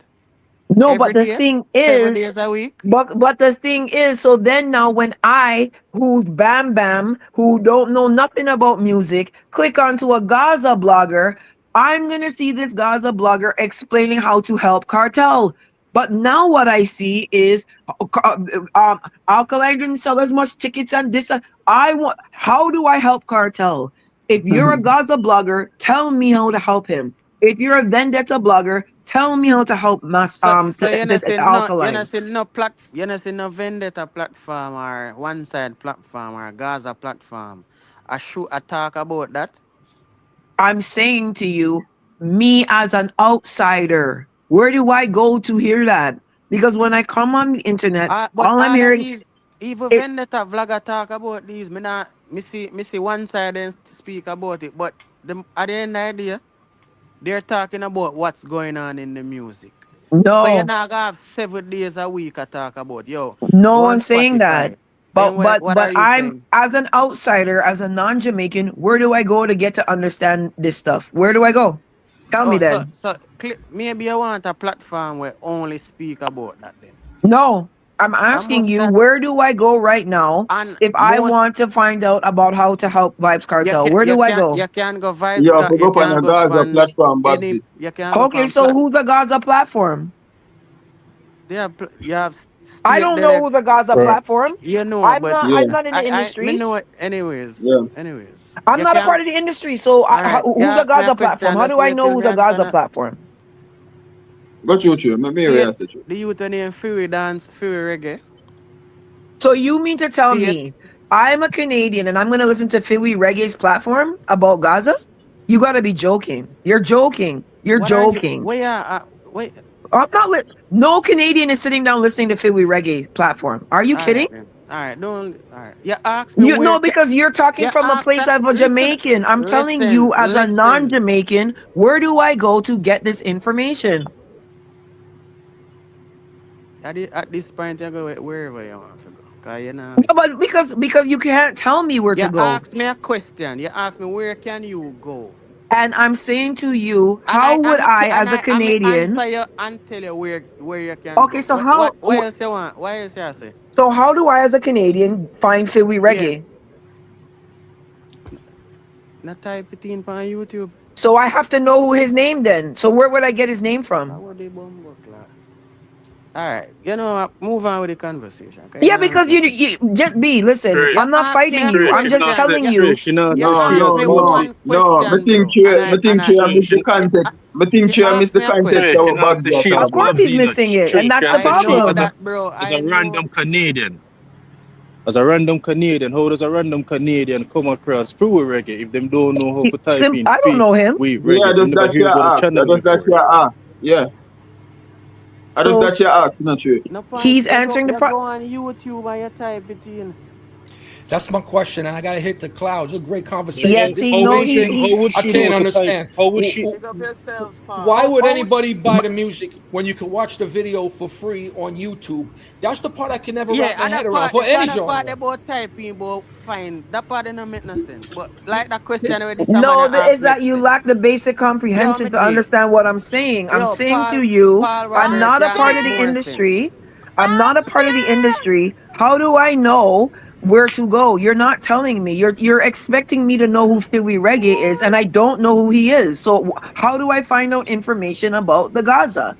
[SPEAKER 16] No, but
[SPEAKER 3] Every
[SPEAKER 16] the
[SPEAKER 3] day?
[SPEAKER 16] thing
[SPEAKER 3] 7 days
[SPEAKER 16] is,
[SPEAKER 3] a week?
[SPEAKER 16] but the thing is, so then now when I, who's Bam Bam, who don't know nothing about music, click onto a Gaza blogger, I'm gonna see this Gaza blogger explaining how to help Cartel. But now what I see is Alkaline didn't sell as much tickets and this. I want. How do I help Cartel? If you're a Gaza blogger, tell me how to help him. If you're a Vendetta blogger, tell me how to help
[SPEAKER 3] So
[SPEAKER 16] Alkaline.
[SPEAKER 3] you know see no vendetta platform or one side platform or Gaza platform. I shoot a talk about that.
[SPEAKER 16] I'm saying to you, me as an outsider, where do I go to hear that? Because when I come on the internet,
[SPEAKER 3] But
[SPEAKER 16] all I'm
[SPEAKER 3] all of
[SPEAKER 16] hearing
[SPEAKER 3] these even
[SPEAKER 16] it.
[SPEAKER 3] vendetta vlogger talk about these. Me see one side and speak about it. But at the end of the day, they're talking about what's going on in the music. So you're
[SPEAKER 16] No,
[SPEAKER 3] not gonna have 7 days a week I talk about. Yo,
[SPEAKER 16] no
[SPEAKER 3] go on
[SPEAKER 16] one's saying that.
[SPEAKER 3] Spotify. Then what are you
[SPEAKER 16] I'm
[SPEAKER 3] saying?
[SPEAKER 16] as an outsider, as a non-Jamaican, where do I go to get to understand this stuff? Where do I go? Tell me
[SPEAKER 3] Oh,
[SPEAKER 16] then.
[SPEAKER 3] maybe I want a platform where only speak about that then.
[SPEAKER 16] No, I'm
[SPEAKER 3] I
[SPEAKER 16] asking
[SPEAKER 3] must
[SPEAKER 16] you,
[SPEAKER 3] that
[SPEAKER 16] where do I go right now
[SPEAKER 3] and
[SPEAKER 16] if I
[SPEAKER 3] most
[SPEAKER 16] want to find out about how to help Vybz Cartel? Where do I go?
[SPEAKER 3] you can go
[SPEAKER 11] You have to
[SPEAKER 3] you
[SPEAKER 11] go on
[SPEAKER 3] can
[SPEAKER 11] a
[SPEAKER 3] go
[SPEAKER 11] Gaza
[SPEAKER 3] on
[SPEAKER 11] platform,
[SPEAKER 3] any
[SPEAKER 11] Babsy.
[SPEAKER 3] you can go
[SPEAKER 16] Okay,
[SPEAKER 3] on
[SPEAKER 16] so who's the Gaza platform?
[SPEAKER 3] you have
[SPEAKER 16] I
[SPEAKER 3] state
[SPEAKER 16] don't know
[SPEAKER 3] direct
[SPEAKER 16] who's the Gaza platform.
[SPEAKER 3] you know but
[SPEAKER 16] I'm not in the
[SPEAKER 3] I me
[SPEAKER 16] industry.
[SPEAKER 3] know it anyways.
[SPEAKER 11] Yeah.
[SPEAKER 16] I'm
[SPEAKER 3] You
[SPEAKER 16] not a
[SPEAKER 3] can
[SPEAKER 16] part of the industry. So
[SPEAKER 3] all right. You
[SPEAKER 16] who's a
[SPEAKER 3] ask me a
[SPEAKER 16] Gaza platform?
[SPEAKER 3] question,
[SPEAKER 16] How
[SPEAKER 3] just
[SPEAKER 16] do I
[SPEAKER 3] wait
[SPEAKER 16] know
[SPEAKER 3] till
[SPEAKER 16] who's
[SPEAKER 3] me
[SPEAKER 16] a
[SPEAKER 3] answer
[SPEAKER 16] Gaza
[SPEAKER 3] that.
[SPEAKER 16] platform?
[SPEAKER 11] Go through. Maybe
[SPEAKER 3] State
[SPEAKER 11] answer you.
[SPEAKER 3] the youth and the Fury dance, Fury reggae.
[SPEAKER 16] So you mean to tell
[SPEAKER 3] State
[SPEAKER 16] me I'm a Canadian and I'm going to listen to Philly Reggae's platform about Gaza? You got to be joking. You're joking. You're
[SPEAKER 3] what are you
[SPEAKER 16] joking.
[SPEAKER 3] where wait
[SPEAKER 16] I'm not no Canadian is sitting down listening to Philly Reggae platform. Are you
[SPEAKER 3] all
[SPEAKER 16] kidding?
[SPEAKER 3] right then. All right, don't all right. You ask me
[SPEAKER 16] You
[SPEAKER 3] where
[SPEAKER 16] know, because you're
[SPEAKER 3] you
[SPEAKER 16] talking from a
[SPEAKER 3] ask
[SPEAKER 16] place of a
[SPEAKER 3] listen
[SPEAKER 16] Jamaican. I'm telling
[SPEAKER 3] listen
[SPEAKER 16] you, as a
[SPEAKER 3] listen.
[SPEAKER 16] non-Jamaican, where do I go to get this information?
[SPEAKER 3] At this point you go wherever you want to go. Cause you know
[SPEAKER 16] No,
[SPEAKER 3] listen.
[SPEAKER 16] but because you can't tell me where
[SPEAKER 3] You
[SPEAKER 16] to go.
[SPEAKER 3] ask me a question. You ask me where can you go?
[SPEAKER 16] And I'm saying to you,
[SPEAKER 3] And
[SPEAKER 16] how would I, as a
[SPEAKER 3] I
[SPEAKER 16] Canadian,
[SPEAKER 3] answer you and tell you where you can
[SPEAKER 16] okay,
[SPEAKER 3] go.
[SPEAKER 16] so
[SPEAKER 3] What else you want? What else you say?
[SPEAKER 16] how do I, as a Canadian, find Philly
[SPEAKER 3] Yeah.
[SPEAKER 16] reggae?
[SPEAKER 3] Not type it in on YouTube.
[SPEAKER 16] So I have to know his name then. So where would I get his name from?
[SPEAKER 3] How the bumbo class? All right. You know what? Move on with the conversation. Okay, you
[SPEAKER 16] Yeah,
[SPEAKER 3] know, make
[SPEAKER 16] because
[SPEAKER 3] no
[SPEAKER 16] you,
[SPEAKER 3] sense.
[SPEAKER 16] you just be listen.
[SPEAKER 3] You
[SPEAKER 16] I'm not
[SPEAKER 3] ask me
[SPEAKER 16] fighting
[SPEAKER 3] a
[SPEAKER 16] you. I'm just
[SPEAKER 3] question.
[SPEAKER 16] telling you.
[SPEAKER 6] She not
[SPEAKER 3] You
[SPEAKER 6] say she
[SPEAKER 3] ask
[SPEAKER 6] has
[SPEAKER 3] me
[SPEAKER 6] Bubsy.
[SPEAKER 3] one
[SPEAKER 11] No. Me
[SPEAKER 3] question,
[SPEAKER 11] think
[SPEAKER 3] bro.
[SPEAKER 11] you, me think you have missed the
[SPEAKER 6] She,
[SPEAKER 11] context. Me think
[SPEAKER 3] She
[SPEAKER 11] you have missed
[SPEAKER 3] asked
[SPEAKER 11] the
[SPEAKER 3] me a
[SPEAKER 11] context
[SPEAKER 6] she
[SPEAKER 11] of
[SPEAKER 3] question.
[SPEAKER 11] what
[SPEAKER 6] not
[SPEAKER 11] Babs
[SPEAKER 6] say
[SPEAKER 11] are
[SPEAKER 6] she
[SPEAKER 16] Of
[SPEAKER 6] has
[SPEAKER 11] talking
[SPEAKER 16] course
[SPEAKER 11] about.
[SPEAKER 16] he's
[SPEAKER 6] Bubsy, you know.
[SPEAKER 16] missing it, and that's
[SPEAKER 6] She
[SPEAKER 16] the
[SPEAKER 6] has
[SPEAKER 3] I
[SPEAKER 6] say she
[SPEAKER 3] know
[SPEAKER 16] problem.
[SPEAKER 3] that, bro.
[SPEAKER 6] as
[SPEAKER 3] I
[SPEAKER 6] a
[SPEAKER 3] know.
[SPEAKER 6] random Canadian. As a random Canadian, how does a random Canadian come across through reggae if them don't know how to type in
[SPEAKER 16] I don't know
[SPEAKER 6] fake
[SPEAKER 16] him.
[SPEAKER 6] wave
[SPEAKER 11] Yeah,
[SPEAKER 6] reggae? Them
[SPEAKER 11] just
[SPEAKER 6] never
[SPEAKER 11] that
[SPEAKER 6] hear
[SPEAKER 11] you
[SPEAKER 6] about the
[SPEAKER 11] ask.
[SPEAKER 6] channel
[SPEAKER 11] Just that
[SPEAKER 6] before.
[SPEAKER 11] you ask. Yeah. I just
[SPEAKER 16] So
[SPEAKER 11] that you ask, not true.
[SPEAKER 3] No point.
[SPEAKER 16] he's answering the
[SPEAKER 3] You go on YouTube and you type it in.
[SPEAKER 15] That's my question, and I gotta hit the clouds. A great
[SPEAKER 6] But
[SPEAKER 16] yeah.
[SPEAKER 15] conversation. This
[SPEAKER 16] See,
[SPEAKER 6] how
[SPEAKER 16] no,
[SPEAKER 6] would
[SPEAKER 15] main
[SPEAKER 6] she?
[SPEAKER 15] thing
[SPEAKER 6] How
[SPEAKER 16] he's
[SPEAKER 6] would
[SPEAKER 15] I
[SPEAKER 6] she
[SPEAKER 15] can't
[SPEAKER 6] know to type?
[SPEAKER 15] understand.
[SPEAKER 6] How would she?
[SPEAKER 14] Big up yourself,
[SPEAKER 15] Why
[SPEAKER 14] Paul.
[SPEAKER 15] would
[SPEAKER 3] Oh,
[SPEAKER 15] anybody buy the music when you can watch the video for free on YouTube? That's the part I can never
[SPEAKER 3] yeah,
[SPEAKER 15] wrap my
[SPEAKER 3] and
[SPEAKER 15] head
[SPEAKER 3] that
[SPEAKER 15] around
[SPEAKER 3] part,
[SPEAKER 15] for
[SPEAKER 3] the
[SPEAKER 15] any
[SPEAKER 3] other part
[SPEAKER 15] genre.
[SPEAKER 3] about typing, but fine. That part don't make no sense. But like that question where this man
[SPEAKER 16] no.
[SPEAKER 3] asked
[SPEAKER 16] Is that
[SPEAKER 3] make
[SPEAKER 16] you lack
[SPEAKER 3] sense.
[SPEAKER 16] the basic
[SPEAKER 3] Yo,
[SPEAKER 16] comprehension
[SPEAKER 3] me
[SPEAKER 16] to
[SPEAKER 3] dear.
[SPEAKER 16] understand what I'm saying? I'm
[SPEAKER 3] Yo,
[SPEAKER 16] saying to you,
[SPEAKER 3] Paul
[SPEAKER 16] I'm
[SPEAKER 3] Robert
[SPEAKER 16] not a
[SPEAKER 3] can
[SPEAKER 16] part
[SPEAKER 3] make
[SPEAKER 16] of the
[SPEAKER 3] more sense.
[SPEAKER 16] industry. I'm not a part of the industry. How do I know where to go? You're not telling me. You're expecting me to know who Philly Reggae is, and I don't know who he is. So how do I find out information about the Gaza?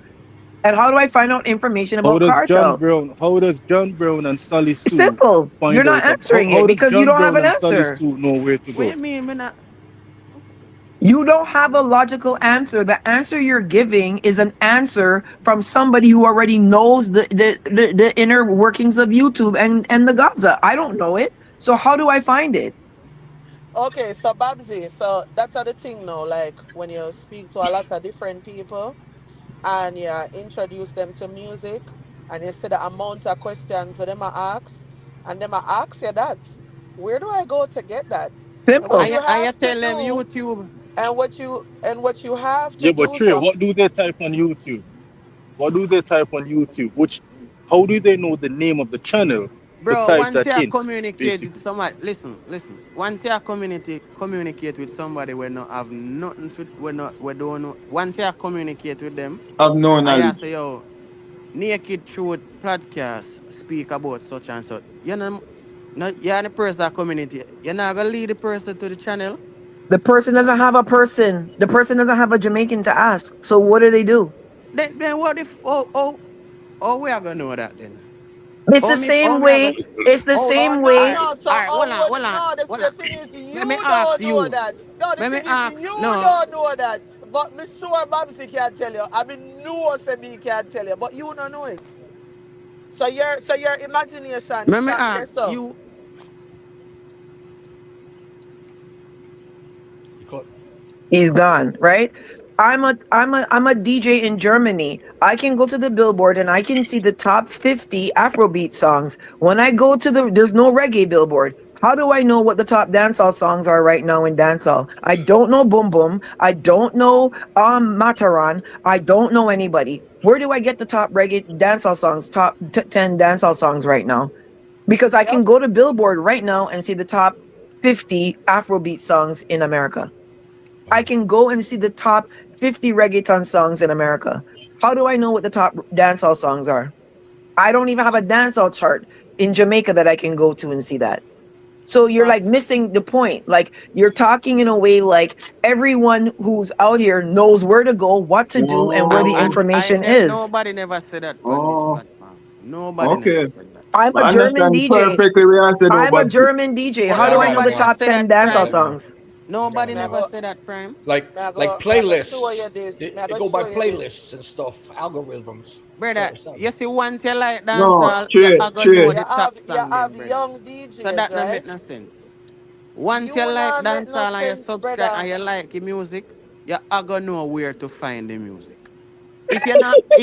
[SPEAKER 16] And how do I find out information
[SPEAKER 6] How
[SPEAKER 16] about
[SPEAKER 6] does John
[SPEAKER 16] Cartel?
[SPEAKER 6] Brown? How does John Brown and Sally
[SPEAKER 16] It's
[SPEAKER 6] Sue
[SPEAKER 16] simple. You're
[SPEAKER 6] find
[SPEAKER 16] not
[SPEAKER 6] out?
[SPEAKER 16] answering it
[SPEAKER 6] How does
[SPEAKER 16] because you
[SPEAKER 6] John
[SPEAKER 16] don't have
[SPEAKER 6] Brown
[SPEAKER 16] an
[SPEAKER 6] and Sally
[SPEAKER 16] answer.
[SPEAKER 6] Sue know where to
[SPEAKER 3] What
[SPEAKER 6] go?
[SPEAKER 3] you mean, me not?
[SPEAKER 16] You don't have a logical answer. The answer you're giving is an answer from somebody who already knows the inner workings of YouTube and the Gaza. I don't know it. So how do I find it?
[SPEAKER 14] Okay, so Babsy, so that's the thing now. Like when you speak to a lot of different people and you introduce them to music and you see the amount of questions that them a ask and them a ask you that. Where do I go to get that? And what
[SPEAKER 16] Simple.
[SPEAKER 14] you
[SPEAKER 3] I
[SPEAKER 14] have to
[SPEAKER 3] tell them
[SPEAKER 14] do
[SPEAKER 3] YouTube.
[SPEAKER 14] and what you have to
[SPEAKER 6] Yeah, but
[SPEAKER 14] do
[SPEAKER 6] Trey,
[SPEAKER 14] so
[SPEAKER 6] what do they type on YouTube? What do they type on YouTube? How do they know the name of the channel to
[SPEAKER 3] Bro,
[SPEAKER 6] type
[SPEAKER 3] once
[SPEAKER 6] that
[SPEAKER 3] you
[SPEAKER 6] in?
[SPEAKER 3] communicate with
[SPEAKER 6] Basically,
[SPEAKER 3] somebody, listen. Once you communicate with somebody we not have nothing to, we don't know. Once you communicate with them,
[SPEAKER 11] Have no
[SPEAKER 3] I
[SPEAKER 11] knowledge.
[SPEAKER 3] say, yo, naked truth podcast speak about such and such. You know, no, you're the person that communicate. You're not gonna lead the person to the channel.
[SPEAKER 16] The person doesn't have a person. The person doesn't have a Jamaican to ask. So what do they do?
[SPEAKER 3] Then what if oh Oh, we are gonna know that then.
[SPEAKER 16] It's the same
[SPEAKER 3] Me are
[SPEAKER 16] way.
[SPEAKER 3] gonna.
[SPEAKER 16] It's the
[SPEAKER 3] Oh,
[SPEAKER 16] same
[SPEAKER 3] all
[SPEAKER 14] No,
[SPEAKER 16] way.
[SPEAKER 3] right,
[SPEAKER 14] no. So
[SPEAKER 3] all right.
[SPEAKER 14] how would
[SPEAKER 3] Hold on,
[SPEAKER 14] no?
[SPEAKER 3] hold
[SPEAKER 14] The
[SPEAKER 3] on.
[SPEAKER 14] thing is,
[SPEAKER 3] Let me
[SPEAKER 14] you
[SPEAKER 3] ask
[SPEAKER 14] don't know
[SPEAKER 3] you.
[SPEAKER 14] that. No, the
[SPEAKER 3] Let me
[SPEAKER 14] thing is,
[SPEAKER 3] ask.
[SPEAKER 14] you
[SPEAKER 3] No.
[SPEAKER 14] don't know that. But me sure Babsy can tell you. I mean, no, say me can tell you, but you don't know it. So your imagination
[SPEAKER 3] Let me
[SPEAKER 14] stop there.
[SPEAKER 3] ask
[SPEAKER 14] So
[SPEAKER 3] you.
[SPEAKER 16] He's gone, right? I'm a DJ in Germany. I can go to the Billboard and I can see the top 50 Afrobeat songs. When I go to there's no reggae Billboard. How do I know what the top dancehall songs are right now in dancehall? I don't know Boom Boom. I don't know Mataran. I don't know anybody. Where do I get the top reggae dancehall songs, top 10 dancehall songs right now? Because I
[SPEAKER 14] yep.
[SPEAKER 16] can go to Billboard right now and see the top 50 Afrobeat songs in America. I can go and see the top 50 reggaeton songs in America. How do I know what the top dancehall songs are? I don't even have a dancehall chart in Jamaica that I can go to and see that. So you're like
[SPEAKER 14] Facts.
[SPEAKER 16] missing the point. Like you're talking in a way like everyone who's out here knows where to go, what to do, and where the
[SPEAKER 11] Oh,
[SPEAKER 3] And
[SPEAKER 16] information is.
[SPEAKER 3] nobody never said that on this
[SPEAKER 11] oh,
[SPEAKER 3] platform. Nobody never
[SPEAKER 11] okay.
[SPEAKER 3] said that.
[SPEAKER 16] I'm a
[SPEAKER 11] I
[SPEAKER 16] German
[SPEAKER 11] understand
[SPEAKER 16] DJ.
[SPEAKER 11] perfectly what you said, no,
[SPEAKER 16] I'm a
[SPEAKER 11] Babsy.
[SPEAKER 16] German DJ.
[SPEAKER 14] But
[SPEAKER 16] How
[SPEAKER 15] Yeah,
[SPEAKER 16] do
[SPEAKER 15] I
[SPEAKER 16] I
[SPEAKER 15] got
[SPEAKER 16] know
[SPEAKER 15] it,
[SPEAKER 16] the
[SPEAKER 3] Nobody
[SPEAKER 15] man.
[SPEAKER 3] has
[SPEAKER 16] top
[SPEAKER 3] said
[SPEAKER 16] 10
[SPEAKER 3] that,
[SPEAKER 15] I got
[SPEAKER 16] dancehall
[SPEAKER 15] it,
[SPEAKER 3] Prime.
[SPEAKER 15] man.
[SPEAKER 16] songs?
[SPEAKER 15] I got
[SPEAKER 3] Nobody
[SPEAKER 15] it.
[SPEAKER 14] me I
[SPEAKER 3] never
[SPEAKER 14] go,
[SPEAKER 3] said that, Prime.
[SPEAKER 15] Like
[SPEAKER 14] show you
[SPEAKER 15] playlists.
[SPEAKER 14] this. Me I
[SPEAKER 15] They
[SPEAKER 14] go
[SPEAKER 15] go by
[SPEAKER 14] show you this.
[SPEAKER 15] playlists and stuff, algorithms.
[SPEAKER 3] Brother,
[SPEAKER 15] So,
[SPEAKER 3] you see, once you like
[SPEAKER 11] No,
[SPEAKER 3] dancehall, you
[SPEAKER 11] Trey,
[SPEAKER 3] are gonna know
[SPEAKER 11] Trey.
[SPEAKER 14] You
[SPEAKER 3] the
[SPEAKER 14] have
[SPEAKER 3] top
[SPEAKER 14] you
[SPEAKER 3] song,
[SPEAKER 14] have
[SPEAKER 3] them, brother.
[SPEAKER 14] young
[SPEAKER 3] So
[SPEAKER 14] DJs,
[SPEAKER 3] that don't
[SPEAKER 14] right?
[SPEAKER 3] make no sense. Once you
[SPEAKER 14] You
[SPEAKER 3] like
[SPEAKER 14] not make no
[SPEAKER 3] dancehall and you
[SPEAKER 14] sense,
[SPEAKER 3] subscribe
[SPEAKER 14] brother.
[SPEAKER 3] and you like the music, you are gonna know where to find the music. If you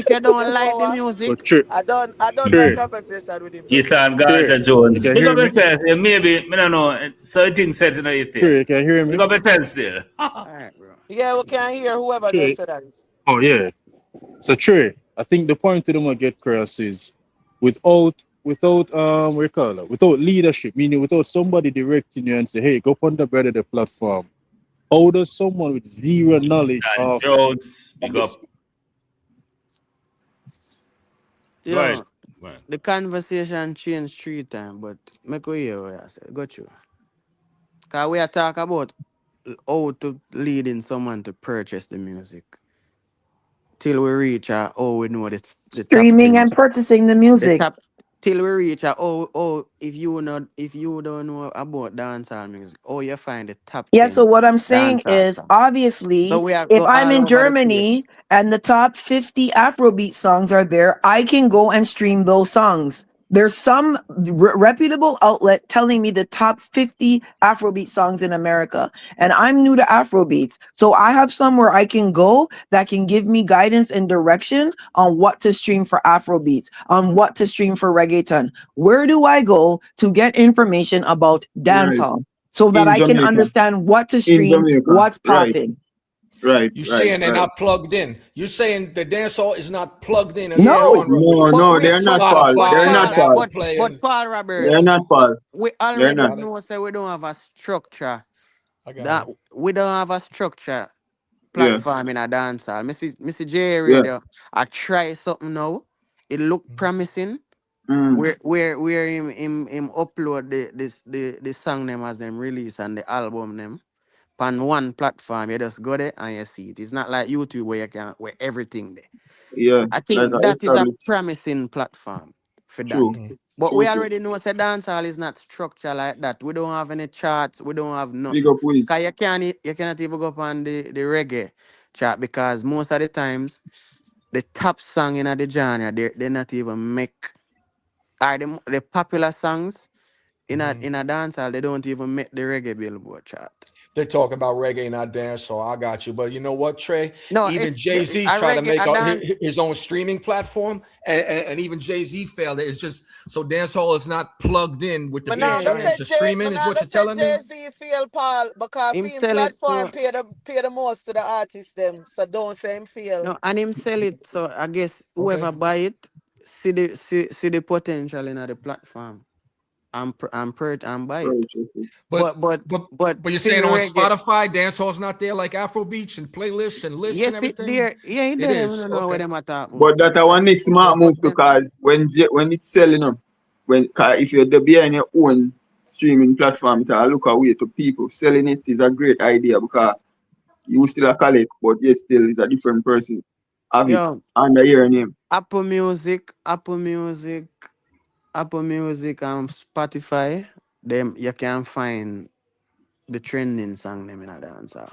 [SPEAKER 14] You
[SPEAKER 3] don't
[SPEAKER 14] know
[SPEAKER 3] like the
[SPEAKER 14] what?
[SPEAKER 6] So
[SPEAKER 3] music,
[SPEAKER 14] I done my
[SPEAKER 6] Trey,
[SPEAKER 14] conversation with him, brother.
[SPEAKER 1] Ethan
[SPEAKER 6] Trey,
[SPEAKER 1] Ganja
[SPEAKER 6] you
[SPEAKER 1] Jones.
[SPEAKER 6] can
[SPEAKER 1] Big
[SPEAKER 6] hear
[SPEAKER 1] up
[SPEAKER 6] me?
[SPEAKER 1] yourself. Yeah, maybe, I don't know. Certain said, you know, Ethan.
[SPEAKER 6] Trey, you can hear
[SPEAKER 1] Big
[SPEAKER 6] me?
[SPEAKER 1] up yourself still.
[SPEAKER 3] all right, bro.
[SPEAKER 14] Yeah, we can hear whoever just
[SPEAKER 6] Trey.
[SPEAKER 14] said that.
[SPEAKER 6] Oh yeah. So Trey, I think the point to them I get across is without what you call it, without leadership, meaning without somebody directing you and say, hey, go on the better the platform. How does someone with zero knowledge
[SPEAKER 1] Ethan
[SPEAKER 6] of
[SPEAKER 1] Jones. Big up.
[SPEAKER 6] this?
[SPEAKER 1] Go ahead.
[SPEAKER 3] Yo,
[SPEAKER 1] Go ahead.
[SPEAKER 3] the conversation changed 3 times, but make we hear what I said. Got you. Cause we are talk about how to leading someone to purchase the music till we reach how we know the top
[SPEAKER 16] Streaming and
[SPEAKER 3] things.
[SPEAKER 16] purchasing the
[SPEAKER 3] The
[SPEAKER 16] music.
[SPEAKER 3] top till we reach if you don't know about dancehall music, oh you find the top
[SPEAKER 16] Yeah, so
[SPEAKER 3] 10
[SPEAKER 16] what I'm saying
[SPEAKER 3] dancehall
[SPEAKER 16] is
[SPEAKER 3] song. So
[SPEAKER 16] obviously,
[SPEAKER 3] we have
[SPEAKER 16] if
[SPEAKER 3] go
[SPEAKER 16] I'm
[SPEAKER 3] all
[SPEAKER 16] in
[SPEAKER 3] over the
[SPEAKER 16] Germany
[SPEAKER 3] place.
[SPEAKER 16] and the top 50 Afrobeat songs are there, I can go and stream those songs. There's some reputable outlet telling me the top 50 Afrobeat songs in America. And I'm new to Afrobeats. So I have somewhere I can go that can give me guidance and direction on what to stream for Afrobeats, on what to stream for reggaeton. Where do I go to get information about
[SPEAKER 11] Right.
[SPEAKER 16] dancehall? So that
[SPEAKER 11] In
[SPEAKER 16] I can
[SPEAKER 11] Jamaica.
[SPEAKER 16] understand what to
[SPEAKER 11] In
[SPEAKER 16] stream,
[SPEAKER 11] Jamaica.
[SPEAKER 16] what's
[SPEAKER 11] Right.
[SPEAKER 16] popping.
[SPEAKER 11] Right.
[SPEAKER 15] You
[SPEAKER 11] Right.
[SPEAKER 15] saying they're
[SPEAKER 11] Right.
[SPEAKER 15] not plugged in. You're saying the dancehall is not plugged in as a
[SPEAKER 3] Yeah,
[SPEAKER 16] No,
[SPEAKER 15] genre where
[SPEAKER 11] No,
[SPEAKER 15] it's
[SPEAKER 3] but
[SPEAKER 11] no,
[SPEAKER 3] we
[SPEAKER 11] they're
[SPEAKER 15] it's
[SPEAKER 11] not
[SPEAKER 3] but
[SPEAKER 11] Paul.
[SPEAKER 3] but
[SPEAKER 11] They're
[SPEAKER 15] Spotify
[SPEAKER 11] not
[SPEAKER 15] and
[SPEAKER 3] Paul
[SPEAKER 11] Paul.
[SPEAKER 15] Apple
[SPEAKER 3] but
[SPEAKER 15] Play
[SPEAKER 3] but
[SPEAKER 15] and
[SPEAKER 3] Paul Robert,
[SPEAKER 11] They're not Paul.
[SPEAKER 3] we
[SPEAKER 11] They're
[SPEAKER 3] already
[SPEAKER 11] not.
[SPEAKER 3] know say we don't have a structure.
[SPEAKER 15] I got
[SPEAKER 3] That
[SPEAKER 15] it.
[SPEAKER 3] we don't have a structure
[SPEAKER 11] Yeah.
[SPEAKER 3] platform in a dancehall. Missy J
[SPEAKER 11] Yeah.
[SPEAKER 3] Radio, I try something now. It look promising.
[SPEAKER 11] Mm.
[SPEAKER 3] Where him upload the song them as them release and the album them on one platform. You just go there and you see it. It's not like YouTube where you can where everything there.
[SPEAKER 11] Yeah.
[SPEAKER 3] I
[SPEAKER 11] Like
[SPEAKER 3] think
[SPEAKER 11] I
[SPEAKER 3] that is a
[SPEAKER 11] established.
[SPEAKER 3] promising platform for that.
[SPEAKER 11] True.
[SPEAKER 3] But we
[SPEAKER 11] True. True.
[SPEAKER 3] already know say dancehall is not structured like that. We don't have any charts. We don't have
[SPEAKER 11] Big
[SPEAKER 3] nothing.
[SPEAKER 11] up Wiz.
[SPEAKER 3] Cause you cannot even go up on the reggae chart because most of the times the top song in the genre they not even make are the popular songs in a dancehall they don't even make the reggae Billboard chart.
[SPEAKER 15] They talk about reggae, not dance, so I got you. But you know what, Trey?
[SPEAKER 3] No,
[SPEAKER 15] Even
[SPEAKER 3] it's
[SPEAKER 15] Jay-Z
[SPEAKER 3] a
[SPEAKER 15] tried to
[SPEAKER 3] reggae
[SPEAKER 15] make
[SPEAKER 3] a dance.
[SPEAKER 15] his own streaming platform, and even Jay-Z failed. It's just so dancehall is not plugged in with the
[SPEAKER 14] Me
[SPEAKER 15] big
[SPEAKER 14] now go say
[SPEAKER 15] giants of streaming,
[SPEAKER 14] Me
[SPEAKER 15] is
[SPEAKER 14] now
[SPEAKER 15] what
[SPEAKER 14] go
[SPEAKER 15] you're
[SPEAKER 14] say
[SPEAKER 15] telling me?
[SPEAKER 14] Jay-Z feel Paul because
[SPEAKER 3] Him
[SPEAKER 14] film
[SPEAKER 3] sell it
[SPEAKER 14] platform
[SPEAKER 3] to
[SPEAKER 14] pay the most to the artists them. So don't say him feel.
[SPEAKER 3] no, and him sell it. So I guess
[SPEAKER 15] Okay.
[SPEAKER 3] whoever buy it see the potential in the platform and buy it.
[SPEAKER 11] Purchase.
[SPEAKER 15] But
[SPEAKER 3] But but
[SPEAKER 15] but
[SPEAKER 3] but
[SPEAKER 15] but you're
[SPEAKER 3] still
[SPEAKER 15] saying on
[SPEAKER 3] reggae.
[SPEAKER 15] Spotify, dancehall's not there like Afro beats and playlists and lists and
[SPEAKER 3] Yes, it
[SPEAKER 15] everything?
[SPEAKER 3] there. Yeah, it
[SPEAKER 15] It
[SPEAKER 3] there. I
[SPEAKER 15] is.
[SPEAKER 3] don't know what
[SPEAKER 15] Okay.
[SPEAKER 3] them are talking
[SPEAKER 11] But
[SPEAKER 3] about.
[SPEAKER 11] that our next
[SPEAKER 15] Okay.
[SPEAKER 11] smart
[SPEAKER 3] But
[SPEAKER 11] move
[SPEAKER 3] them,
[SPEAKER 11] because when it's selling up, when 'cause if you're behind your own streaming platform, it look away to people. Selling it is a great idea because you still a collect, but yet still is a different person. have it
[SPEAKER 17] Yo,
[SPEAKER 11] under your name.
[SPEAKER 17] Apple Music, Apple Music, Apple Music, and Spotify. Them you can find the trending song them in a dancer.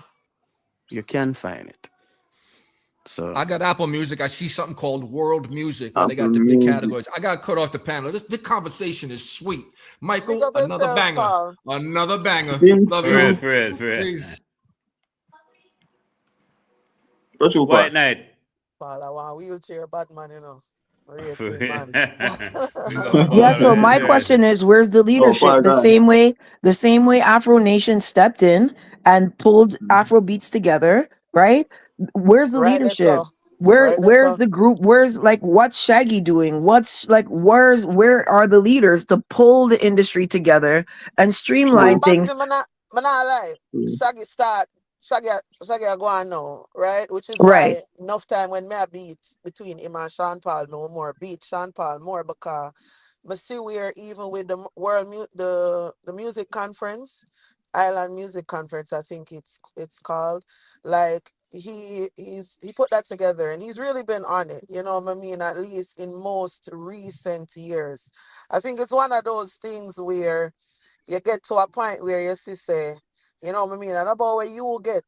[SPEAKER 17] You can find it. So
[SPEAKER 15] I got Apple Music. I see something called World Music where they
[SPEAKER 11] Apple
[SPEAKER 15] got the big
[SPEAKER 11] Music.
[SPEAKER 15] categories. I got cut off the panel. This conversation is sweet.
[SPEAKER 14] Big
[SPEAKER 15] Michael,
[SPEAKER 14] up
[SPEAKER 15] another
[SPEAKER 14] yourself,
[SPEAKER 15] banger.
[SPEAKER 14] Paul.
[SPEAKER 15] Another banger.
[SPEAKER 11] Think
[SPEAKER 15] Love
[SPEAKER 1] For real,
[SPEAKER 15] y'all.
[SPEAKER 11] so.
[SPEAKER 1] for real, for real.
[SPEAKER 15] Peace.
[SPEAKER 11] Touch you,
[SPEAKER 1] White Knight.
[SPEAKER 14] Paul, I want wheelchair Batman,
[SPEAKER 1] For
[SPEAKER 14] Racing
[SPEAKER 1] real.
[SPEAKER 14] man.
[SPEAKER 1] Big up Paul,
[SPEAKER 16] Yeah, so
[SPEAKER 1] man.
[SPEAKER 16] my question is, where's the
[SPEAKER 11] Oh,
[SPEAKER 16] leadership?
[SPEAKER 11] Paul gone.
[SPEAKER 16] The same way Afro Nation stepped in and pulled Afro beats together, right? Where's the
[SPEAKER 14] Right there,
[SPEAKER 16] leadership?
[SPEAKER 14] so. Right there,
[SPEAKER 16] Where's
[SPEAKER 14] so.
[SPEAKER 16] the group? Where's like what's Shaggy doing? Where are the leaders to pull the industry together and
[SPEAKER 14] Well,
[SPEAKER 16] streamline
[SPEAKER 11] True.
[SPEAKER 16] things?
[SPEAKER 14] Babsy, man, I lie.
[SPEAKER 11] True.
[SPEAKER 14] Shaggy start, Shaggy a go on now, right? Which is
[SPEAKER 16] Right.
[SPEAKER 14] why enough time when me a beat between him and Sean Paul, no more beat Sean Paul more because me see where even with the the music conference, Island Music Conference, I think it's called, like he put that together and he's really been on it, you know what I mean, at least in most recent years. I think it's one of those things where you get to a point where you see say, you know what I mean, and about where you will get,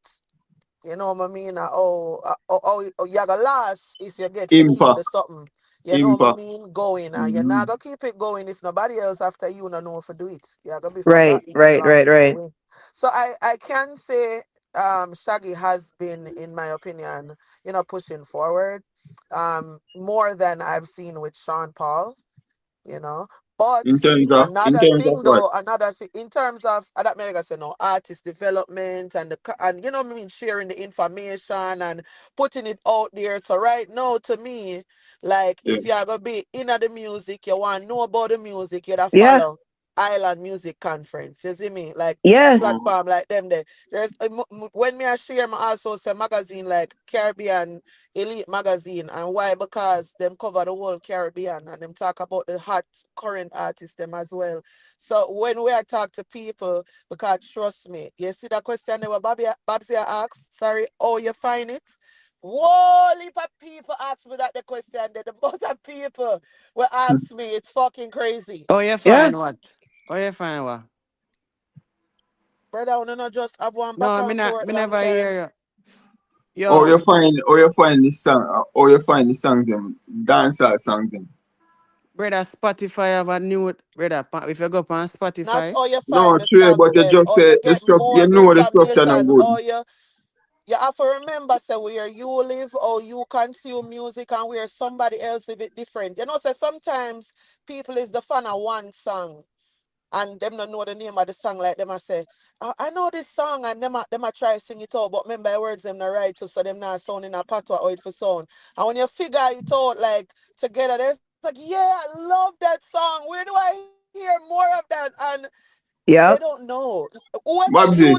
[SPEAKER 14] you know what I mean, you gonna last if you get to keep
[SPEAKER 11] Impact.
[SPEAKER 14] the something, you know what I
[SPEAKER 11] Impact.
[SPEAKER 14] mean, going, and you're
[SPEAKER 11] Mm-hmm.
[SPEAKER 14] not gonna keep it going if nobody else after you don't know if to do it. You're gonna be
[SPEAKER 16] Right,
[SPEAKER 14] forgotten at
[SPEAKER 16] right, right,
[SPEAKER 14] last
[SPEAKER 16] right.
[SPEAKER 14] anyway. So I can say Shaggy has been, in my opinion, pushing forward more than I've seen with Sean Paul, you know. But
[SPEAKER 11] In terms of what?
[SPEAKER 14] another thing in terms of that mean, like I say no artist development and and you know what I mean, sharing the information and putting it out there. So right now, to me, like
[SPEAKER 11] Yeah.
[SPEAKER 14] if you're gonna be in the music, you want to know about the music, you gotta
[SPEAKER 16] Yeah,
[SPEAKER 14] follow Island Music Conference. You see me, like
[SPEAKER 16] yeah,
[SPEAKER 11] Uh-huh.
[SPEAKER 14] platform like them there. There's when me I share, my also say magazine like Caribbean Elite magazine, and why? Because them cover the whole Caribbean and them talk about the hot current artists them as well. So when we are talk to people, because trust me, you see that question that Babsy asked, sorry, oh you find it? Whole heap of people ask me that the question that the most of people will ask me, it's fucking crazy.
[SPEAKER 17] oh you
[SPEAKER 16] yeah.
[SPEAKER 17] find what? Oh you find what?
[SPEAKER 14] Brother, I wanna not just have one
[SPEAKER 17] No,
[SPEAKER 14] background for work
[SPEAKER 17] me
[SPEAKER 14] long
[SPEAKER 17] never
[SPEAKER 14] time.
[SPEAKER 17] hear you.
[SPEAKER 11] Or you
[SPEAKER 17] Yo,
[SPEAKER 11] find this song, or you find the songs them, dancehall songs them.
[SPEAKER 17] brother, Spotify have a new brother. If you go on
[SPEAKER 14] Not
[SPEAKER 17] Spotify,
[SPEAKER 14] how you
[SPEAKER 11] No,
[SPEAKER 14] find the
[SPEAKER 11] true,
[SPEAKER 14] songs
[SPEAKER 11] but you
[SPEAKER 14] them,
[SPEAKER 11] just
[SPEAKER 14] or you
[SPEAKER 11] say the
[SPEAKER 14] get
[SPEAKER 11] stuff. You
[SPEAKER 14] more
[SPEAKER 11] know the structure not
[SPEAKER 14] information,
[SPEAKER 11] good.
[SPEAKER 14] or you have to remember say where you live or you consume music and where somebody else live it different. You know, so sometimes people is the fan of one song and them don't know the name of the song, like them I say, I know this song, and them a try sing it out, but remember the words them not right too, so them not sound in a patois or it for sound. And when you figure it out like together, it's like, yeah, I love that song. Where do I hear more of that? And they don't
[SPEAKER 16] Yep.
[SPEAKER 14] know.
[SPEAKER 11] Babsy,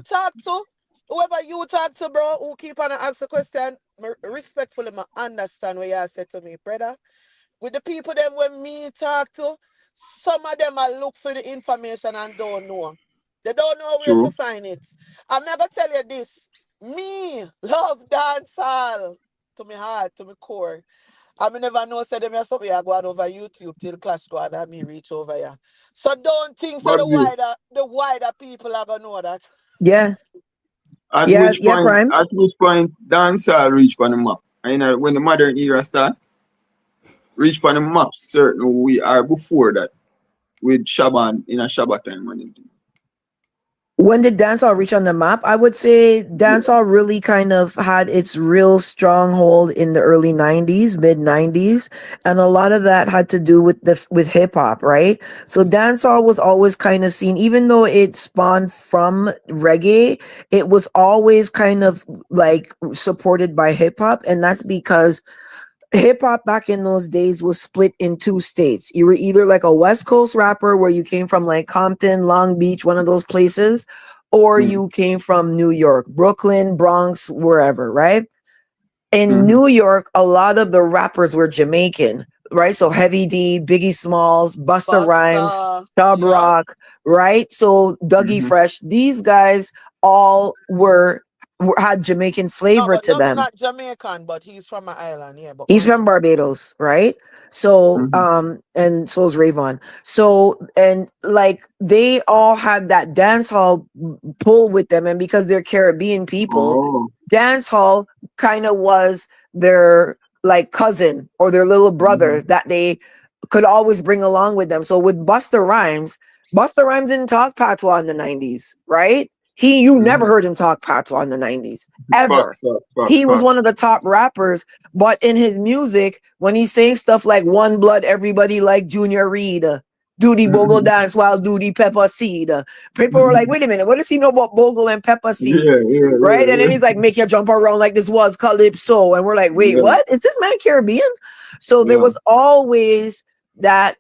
[SPEAKER 14] Whoever you talk to, bro, who keep on ask the question, respectfully, I understand what you said to me, brother. With the people them when me talk to, some of them I look for the information and don't know. They don't know where to
[SPEAKER 11] true.
[SPEAKER 14] find it. I'm not gonna tell you this. Me love dancehall to me heart, to me core. I me never know say them here something I go on over YouTube till Clash go on and me reach over here. So don't think so
[SPEAKER 11] Babsy,
[SPEAKER 14] the wider people are gonna know that.
[SPEAKER 16] Yeah, yeah, yeah, Prime.
[SPEAKER 11] at which point dancehall reach on the map? And when the modern era start, reach on the map certain we are before that with Shaban in a Shabbat time and everything.
[SPEAKER 16] When did dancehall reach on the map? I would say
[SPEAKER 11] Yeah.
[SPEAKER 16] dancehall really kind of had its real stronghold in the early 90s, mid 90s, and a lot of that had to do with with hip hop, right? So dancehall was always kind of seen, even though it spawned from reggae, it was always kind of like supported by hip hop, and that's because hip hop back in those days was split in two states. You were either like a West Coast rapper where you came from like Compton, Long Beach, one of those places, or
[SPEAKER 11] Mm-hmm.
[SPEAKER 16] you came from New York, Brooklyn, Bronx, wherever, right? In
[SPEAKER 11] Mm-hmm.
[SPEAKER 16] New York, a lot of the rappers were Jamaican, right? So Heavy D, Biggie Smalls, Busta Rhymes,
[SPEAKER 14] Buster,
[SPEAKER 16] Chubb
[SPEAKER 14] yeah.
[SPEAKER 16] Rock, right? So Dougie
[SPEAKER 11] Mm-hmm.
[SPEAKER 16] Fresh, these guys all were had Jamaican
[SPEAKER 14] No,
[SPEAKER 16] flavor
[SPEAKER 14] but
[SPEAKER 16] to
[SPEAKER 14] Dub's
[SPEAKER 16] them.
[SPEAKER 14] not Jamaican, but he's from an island. Yeah, but go
[SPEAKER 16] He's
[SPEAKER 14] on,
[SPEAKER 16] from
[SPEAKER 14] Chief.
[SPEAKER 16] Barbados, right? So,
[SPEAKER 11] Mm-hmm.
[SPEAKER 16] and so is Rayvon. So, and like they all had that dance hall pull with them, and because they're Caribbean people,
[SPEAKER 11] Oh.
[SPEAKER 16] dance hall kind of was their like cousin or their little brother
[SPEAKER 11] Mm-hmm.
[SPEAKER 16] that they could always bring along with them. So with Busta Rhymes didn't talk patois in the 90s, right? You never
[SPEAKER 11] Mm-hmm.
[SPEAKER 16] heard him talk patois in the 90s, ever.
[SPEAKER 11] Facts, facts,
[SPEAKER 16] He was
[SPEAKER 11] facts.
[SPEAKER 16] one of the top rappers, but in his music, when he's saying stuff like One Blood, everybody like Junior Reed, Duty Bogle
[SPEAKER 11] Mm-hmm.
[SPEAKER 16] dance while Duty Pepper Seed. People were like, wait a minute, what does he know about Bogle and Pepper Seed? Right? And then he's like, make you jump around like this was Calypso. And we're like, wait,
[SPEAKER 11] Yeah,
[SPEAKER 16] what? Is this man Caribbean? So there
[SPEAKER 11] yeah.
[SPEAKER 16] was always that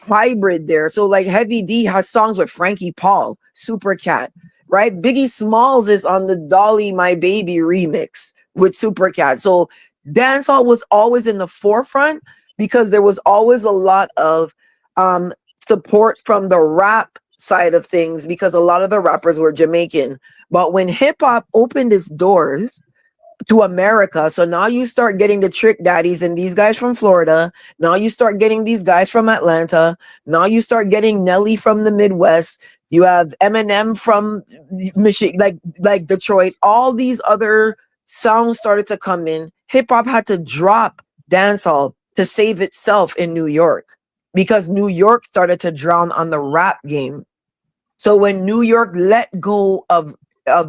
[SPEAKER 16] hybrid there. So like Heavy D has songs with Frankie Paul, Super Cat, right? Biggie Smalls is on the Dolly My Baby remix with Super Cat. So dancehall was always in the forefront because there was always a lot of um support from the rap side of things because a lot of the rappers were Jamaican. But when hip hop opened its doors to America. So now you start getting the Trick Daddies and these guys from Florida. Now you start getting these guys from Atlanta. Now you start getting Nelly from the Midwest. You have Eminem from Michigan, like Detroit. All these other sounds started to come in. Hip hop had to drop dancehall to save itself in New York because New York started to drown on the rap game. So when New York let go of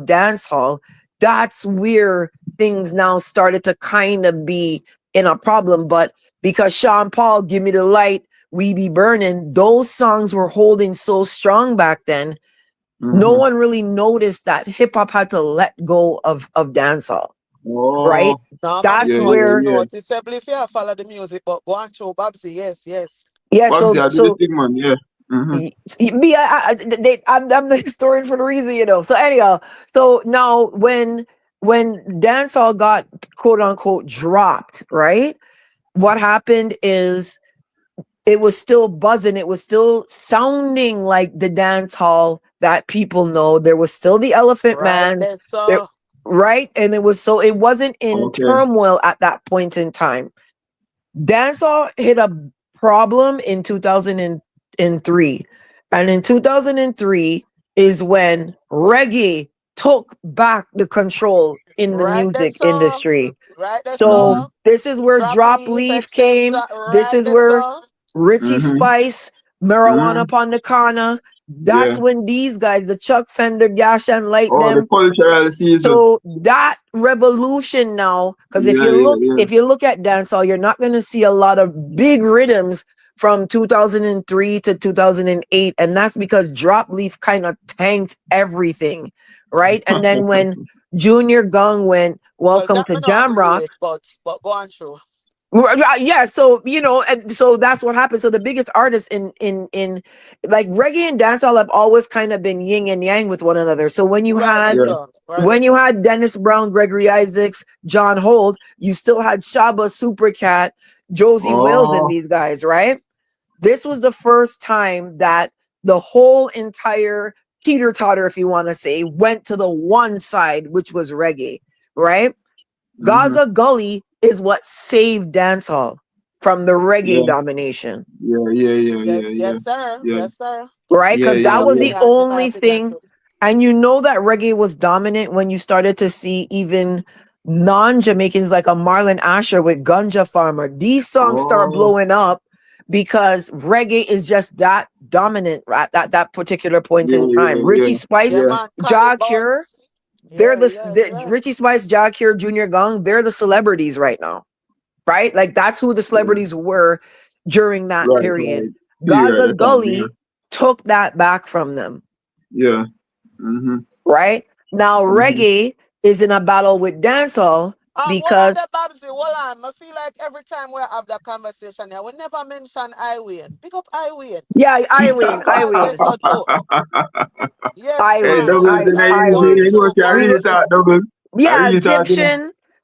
[SPEAKER 16] dancehall, that's where things now started to kind of be in a problem. But because Sean Paul, Give Me the Light, We Be Burning, those songs were holding so strong back then. No
[SPEAKER 11] Mm-hmm.
[SPEAKER 16] one really noticed that hip hop had to let go of dancehall, right?
[SPEAKER 11] Oh.
[SPEAKER 14] No, man,
[SPEAKER 16] That's
[SPEAKER 14] it
[SPEAKER 11] Yeah,
[SPEAKER 14] notice,
[SPEAKER 11] yeah,
[SPEAKER 16] where,
[SPEAKER 11] yeah.
[SPEAKER 14] notice. Simply if you follow the music, but go on show Babsy. Yes, yes.
[SPEAKER 16] yeah.
[SPEAKER 11] Bugsy, I do the
[SPEAKER 16] So
[SPEAKER 11] thing, man. Yeah. Mm-hmm.
[SPEAKER 16] Me, I'm the historian for the reason, you know. So anyhow, so now when dancehall got quote unquote dropped, right? What happened is it was still buzzing. It was still sounding like the dance hall that people know. There was still the Elephant
[SPEAKER 14] Right
[SPEAKER 16] Man,
[SPEAKER 14] there,
[SPEAKER 16] there,
[SPEAKER 14] sir.
[SPEAKER 16] right? And it wasn't in
[SPEAKER 11] Okay.
[SPEAKER 16] turmoil at that point in time. Dancehall hit a problem in 2003. And in 2003 is when reggae took back the control in the
[SPEAKER 14] Right there,
[SPEAKER 16] music
[SPEAKER 14] sir.
[SPEAKER 16] industry.
[SPEAKER 14] Right there,
[SPEAKER 16] So
[SPEAKER 11] Mm-hmm.
[SPEAKER 14] sir.
[SPEAKER 16] this is where
[SPEAKER 14] Drop
[SPEAKER 16] Drop
[SPEAKER 14] leaf,
[SPEAKER 16] Leaf came.
[SPEAKER 14] etc.
[SPEAKER 16] This
[SPEAKER 14] Right
[SPEAKER 16] is
[SPEAKER 14] there,
[SPEAKER 16] where
[SPEAKER 14] sir.
[SPEAKER 16] Richie
[SPEAKER 11] Mm-hmm.
[SPEAKER 16] Spice,
[SPEAKER 11] Mm-hmm.
[SPEAKER 16] Marijuana upon the corner. That's
[SPEAKER 11] Yeah.
[SPEAKER 16] when these guys, the Chuck Fender, Gash and Light
[SPEAKER 11] Oh, the
[SPEAKER 16] them.
[SPEAKER 11] cultural season.
[SPEAKER 16] So that revolution now, because
[SPEAKER 11] Yeah, yeah,
[SPEAKER 16] if you look at dancehall, you're not going to see a lot of big rhythms from 2003 to 2008, and that's because Drop Leaf kind of tanked everything, right? And
[SPEAKER 11] yeah.
[SPEAKER 16] then when Junior Gong went,
[SPEAKER 14] Well,
[SPEAKER 16] "Welcome
[SPEAKER 14] that
[SPEAKER 16] to
[SPEAKER 14] me not agree
[SPEAKER 16] Jamrock."
[SPEAKER 14] with, but go on show.
[SPEAKER 16] Yeah, so you know, and so that's what happened. So the biggest artists in like reggae and dancehall have always kind of been yin and yang with one another. So
[SPEAKER 14] Right there,
[SPEAKER 11] Yeah.
[SPEAKER 14] sir. Right there, sir.
[SPEAKER 16] Dennis Brown, Gregory Isaacs, John Holt, you still had Shaba, Supercat, Josie Wills, and
[SPEAKER 11] Oh.
[SPEAKER 16] these guys, right? This was the first time that the whole entire teeter totter, if you want to say, went to the one side, which was reggae, right?
[SPEAKER 11] Mm-hmm.
[SPEAKER 16] Gaza Gully is what saved dancehall from the reggae
[SPEAKER 11] Yeah.
[SPEAKER 16] domination,
[SPEAKER 11] Yeah, yeah, yeah,
[SPEAKER 14] Yes,
[SPEAKER 11] yeah, yeah.
[SPEAKER 14] yes, sir.
[SPEAKER 11] Yeah.
[SPEAKER 14] Yes, sir.
[SPEAKER 16] right?
[SPEAKER 11] Yeah,
[SPEAKER 16] Because
[SPEAKER 14] Me
[SPEAKER 11] yeah,
[SPEAKER 16] that was
[SPEAKER 11] yeah.
[SPEAKER 16] the
[SPEAKER 14] opinion, in my
[SPEAKER 16] only
[SPEAKER 14] opinion
[SPEAKER 16] thing.
[SPEAKER 14] too.
[SPEAKER 16] And you know that reggae was dominant when you started to see even non-Jamaicans like a Marlon Asher with Gunja Farmer. These songs start
[SPEAKER 11] Oh.
[SPEAKER 16] blowing up because reggae is just that dominant at that particular point
[SPEAKER 11] Yeah,
[SPEAKER 16] in
[SPEAKER 11] yeah,
[SPEAKER 16] time.
[SPEAKER 11] yeah.
[SPEAKER 16] Richie
[SPEAKER 14] Yeah,
[SPEAKER 16] Spice,
[SPEAKER 11] Yeah.
[SPEAKER 14] man, Cali
[SPEAKER 16] Jah Cure,
[SPEAKER 14] Buds. Yeah, yeah, yeah.
[SPEAKER 16] Richie Spice, Jah Cure, Junior Gong, they're the celebrities right now, right? Like that's who the
[SPEAKER 11] Yeah.
[SPEAKER 16] celebrities were during that
[SPEAKER 11] Right,
[SPEAKER 16] period.
[SPEAKER 11] right. Period
[SPEAKER 16] Gaza
[SPEAKER 11] at the time, yeah.
[SPEAKER 16] Gully took that back from them,
[SPEAKER 11] Yeah. Mm-hmm.
[SPEAKER 16] right? Now
[SPEAKER 11] Mm-hmm.
[SPEAKER 16] reggae is in a battle with dancehall
[SPEAKER 14] Hold on
[SPEAKER 16] because
[SPEAKER 14] there, Babsy. Hold on. I feel like every time we have that conversation here, we never mention I win. Pick up I win.
[SPEAKER 16] yeah, I
[SPEAKER 14] Keep
[SPEAKER 16] win,
[SPEAKER 14] things on this or too. Yes,
[SPEAKER 11] Hey,
[SPEAKER 14] man.
[SPEAKER 11] Douglas,
[SPEAKER 14] All
[SPEAKER 11] then I
[SPEAKER 14] right.
[SPEAKER 11] easy.
[SPEAKER 14] Go on
[SPEAKER 11] You know,
[SPEAKER 14] through.
[SPEAKER 11] see,
[SPEAKER 14] Go
[SPEAKER 11] I
[SPEAKER 14] on
[SPEAKER 16] we
[SPEAKER 11] really
[SPEAKER 14] through.
[SPEAKER 11] thought, Douglas. I
[SPEAKER 16] yeah,
[SPEAKER 11] really thought, you know,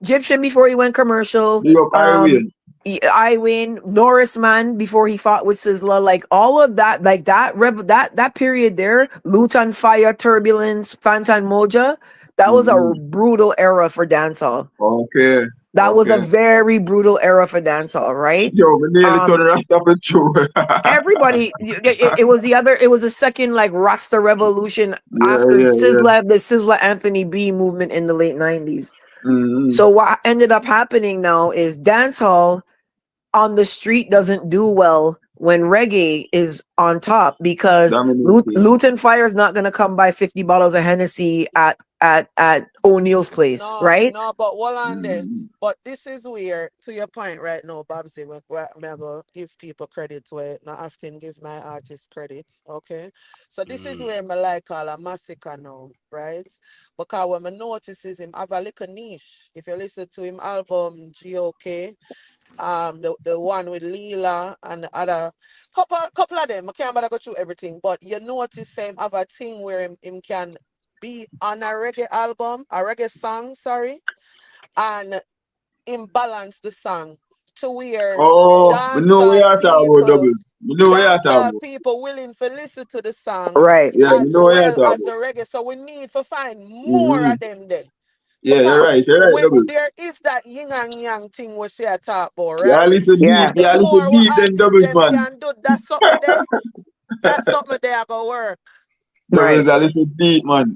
[SPEAKER 16] Egyptian before he went commercial.
[SPEAKER 11] big up Irene.
[SPEAKER 16] I win Norris man before he fought with Sizzla, like all of that, like that period there, Luton Fire, Turbulence, Fantan Moja, that was a brutal era for dancehall.
[SPEAKER 11] Okay.
[SPEAKER 16] That was a very brutal era for dancehall, right?
[SPEAKER 11] Yo, we nearly turned around stuff with you.
[SPEAKER 16] Everybody, it was the second like Rasta revolution after
[SPEAKER 11] Yeah.
[SPEAKER 16] the Sizzla Anthony B movement in the late 90s.
[SPEAKER 11] Mm-hmm.
[SPEAKER 16] So what ended up happening now is dancehall on the street doesn't do well when reggae is on top, because Luton Fire is not gonna come by 50 bottles of Hennessy at O'Neill's place, right?
[SPEAKER 14] No, but hold on there. But this is where, to your point right now, Babsy, I'm gonna give people credit where not often give my artists credits, okay? So this is where I like call a massacre now, right? Because what I notice is him have a little niche. If you listen to him album GOK, the one with Leela and the other couple of them, I can't bother go through everything, but you notice him have a thing where him can be on a reggae album, a reggae song, and imbalance the song to where
[SPEAKER 11] we know we are talking about doubles. We know we are talking
[SPEAKER 14] dancehall
[SPEAKER 11] about.
[SPEAKER 14] people willing to listen to the song
[SPEAKER 16] right?
[SPEAKER 11] Yeah,
[SPEAKER 14] as
[SPEAKER 11] we know we are
[SPEAKER 14] well
[SPEAKER 11] talking
[SPEAKER 14] as the
[SPEAKER 11] about.
[SPEAKER 14] reggae. So we need to find more of them then.
[SPEAKER 11] Yeah, you're right, doubles.
[SPEAKER 14] There is that yin and yang thing we share talk about, right?
[SPEAKER 11] Yeah, listen deep. Yeah, listen
[SPEAKER 14] More
[SPEAKER 11] deep than doubles,
[SPEAKER 14] them
[SPEAKER 11] man.
[SPEAKER 14] can do that something there. That's something there go work.
[SPEAKER 11] Doubles, I listen deep, man.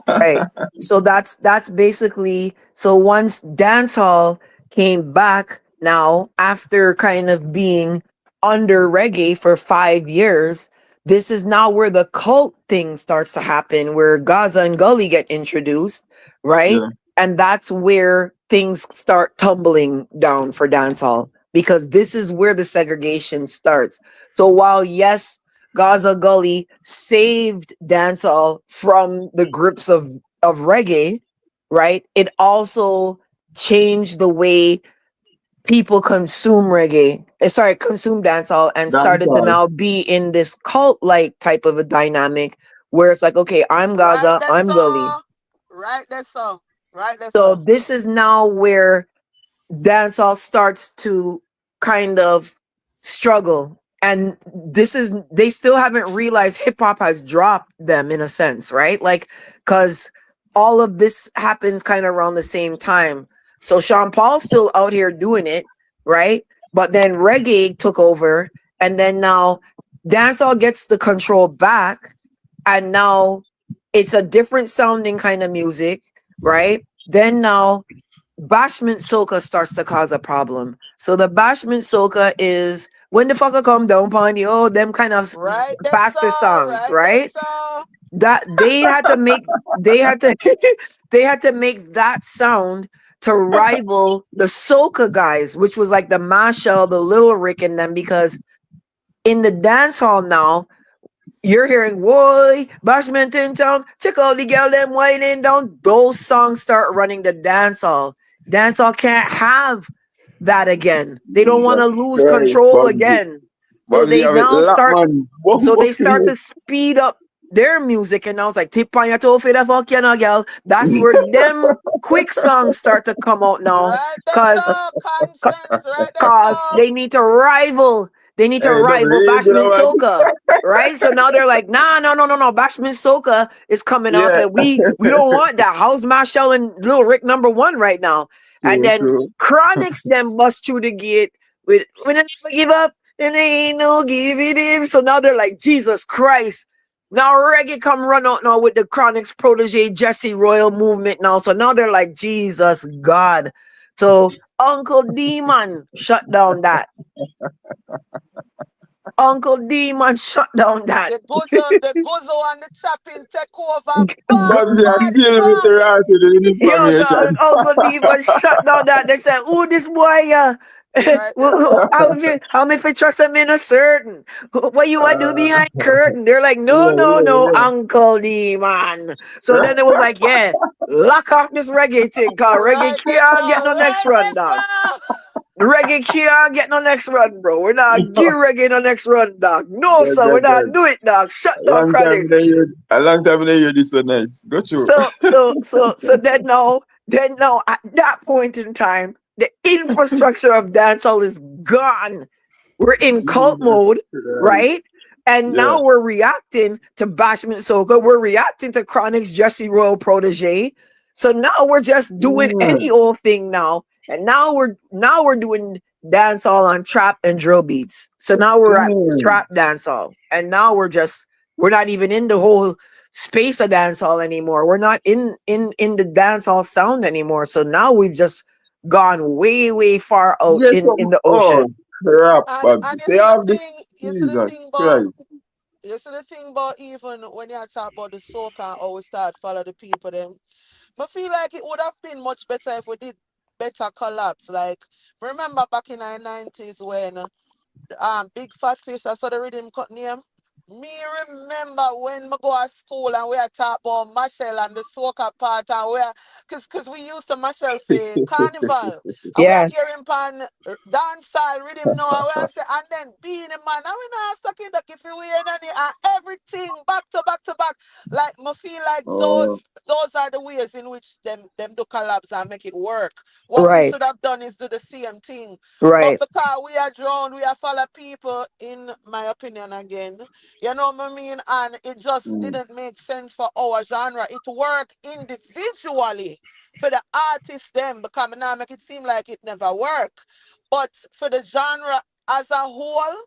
[SPEAKER 16] Right. So that's basically, so once dancehall came back now after kind of being under reggae for 5 years, this is now where the cult thing starts to happen, where Gaza and Gully get introduced, right?
[SPEAKER 11] Yeah.
[SPEAKER 16] And that's where things start tumbling down for dancehall, because this is where the segregation starts. So while yes, Gaza Gully saved dancehall from the grips of reggae, right? It also changed the way people consume reggae. Consume dancehall, and started to now be in this cult-like type of a dynamic where it's like, okay, I'm Gaza, I'm Gully.
[SPEAKER 14] Right, that's so.
[SPEAKER 16] So this is now where dancehall starts to kind of struggle, and they still haven't realized hip hop has dropped them in a sense, right? Like, because all of this happens kind of around the same time. So Sean Paul's still out here doing it, right? But then reggae took over, and then now dancehall gets the control back, and now it's a different sounding kind of music, right? Then now bashment soca starts to cause a problem. So the bashment soca is when the fucker come down upon you, them kind of faster songs, right? That they had to make they had to make that sound to rival the soca guys, which was like the Marshall, the Little Rick, and them, because in the dance hall now, you're hearing, "Boy, bashment in town, check out the girl them whining down." Those songs start running the dance hall. Dancehall can't have that again. They don't want to lose control again. So they now start to speed up their music, and now it's like, "Tip on your toe for the fuck, you know, girl." That's where them quick songs start to come out now, because they need to rival. They need to rival Bashment Soca, right? So now they're like, no. Bashment Soca is coming out, and we don't want that. How's Marshall and Lil Rick #1 right now? And then Chronics them bust through the gate with "When I Never Give Up and Ain't No Give It In." So now they're like, Jesus Christ. Now reggae come run out now with the Chronics protege Jesse Royal movement now. So now they're like, Jesus God. So Uncle D-Man shut down that. Uncle D-Man shut down that.
[SPEAKER 14] The Guzzo and the Chapping take over.
[SPEAKER 11] Babsy, I'm dealing with the rat with the information.
[SPEAKER 16] Yo, so Uncle D-Man shut down that. They said, "Ooh, this boy, how me fi trust him in a certain? What you want to do behind curtain?" They're like, no, Uncle D-Man. So then it was like, yeah, lock off this reggae thing, cause reggae can't get no next run, dog. Reggae can't get no next run, bro. We're not give reggae no next run, dog. No, sir, we're not do it, dog. Shut down, Chronic.
[SPEAKER 11] A long time I hear this so nice. Go through.
[SPEAKER 16] So then now at that point in time, The infrastructure of dancehall is gone. We're in cult mode, right? And now we're reacting to Bashment Soca. We're reacting to Chronic's Jesse Royal protege. So now we're just doing any old thing now. And now we're doing dancehall on trap and drill beats. So now we're at trap dancehall. And now we're not even in the whole space of dancehall anymore. We're not in the dancehall sound anymore. So now we've just gone way, way far out in the ocean.
[SPEAKER 11] Crap,
[SPEAKER 14] And you see the
[SPEAKER 11] Jesus
[SPEAKER 14] thing about
[SPEAKER 11] Christ.
[SPEAKER 14] you see the thing about even when you talk about the soca and how we start follow the people them. I feel like it would have been much better if we did better collabs. Like remember back in the 90s when Big Fat Fish, I saw the rhythm cut name. Me remember when I go to school and we are talk about Machel and the soca part and we are, cause we used to Machel for carnival. And we are
[SPEAKER 16] Yeah.
[SPEAKER 14] hearing pan dancehall rhythm now and we are say and then being a man and we now suck it if you hear any and everything back to back to back. Like I feel like those are the ways in which them do collabs and make it work. What we
[SPEAKER 16] Right.
[SPEAKER 14] should have done is do the same thing. But
[SPEAKER 16] Right.
[SPEAKER 14] because we are drowned, we are follow people, in my opinion again. You know what I mean? And it just didn't make sense for our genre. It worked individually for the artists them because now make it seem like it never worked. But for the genre as a whole,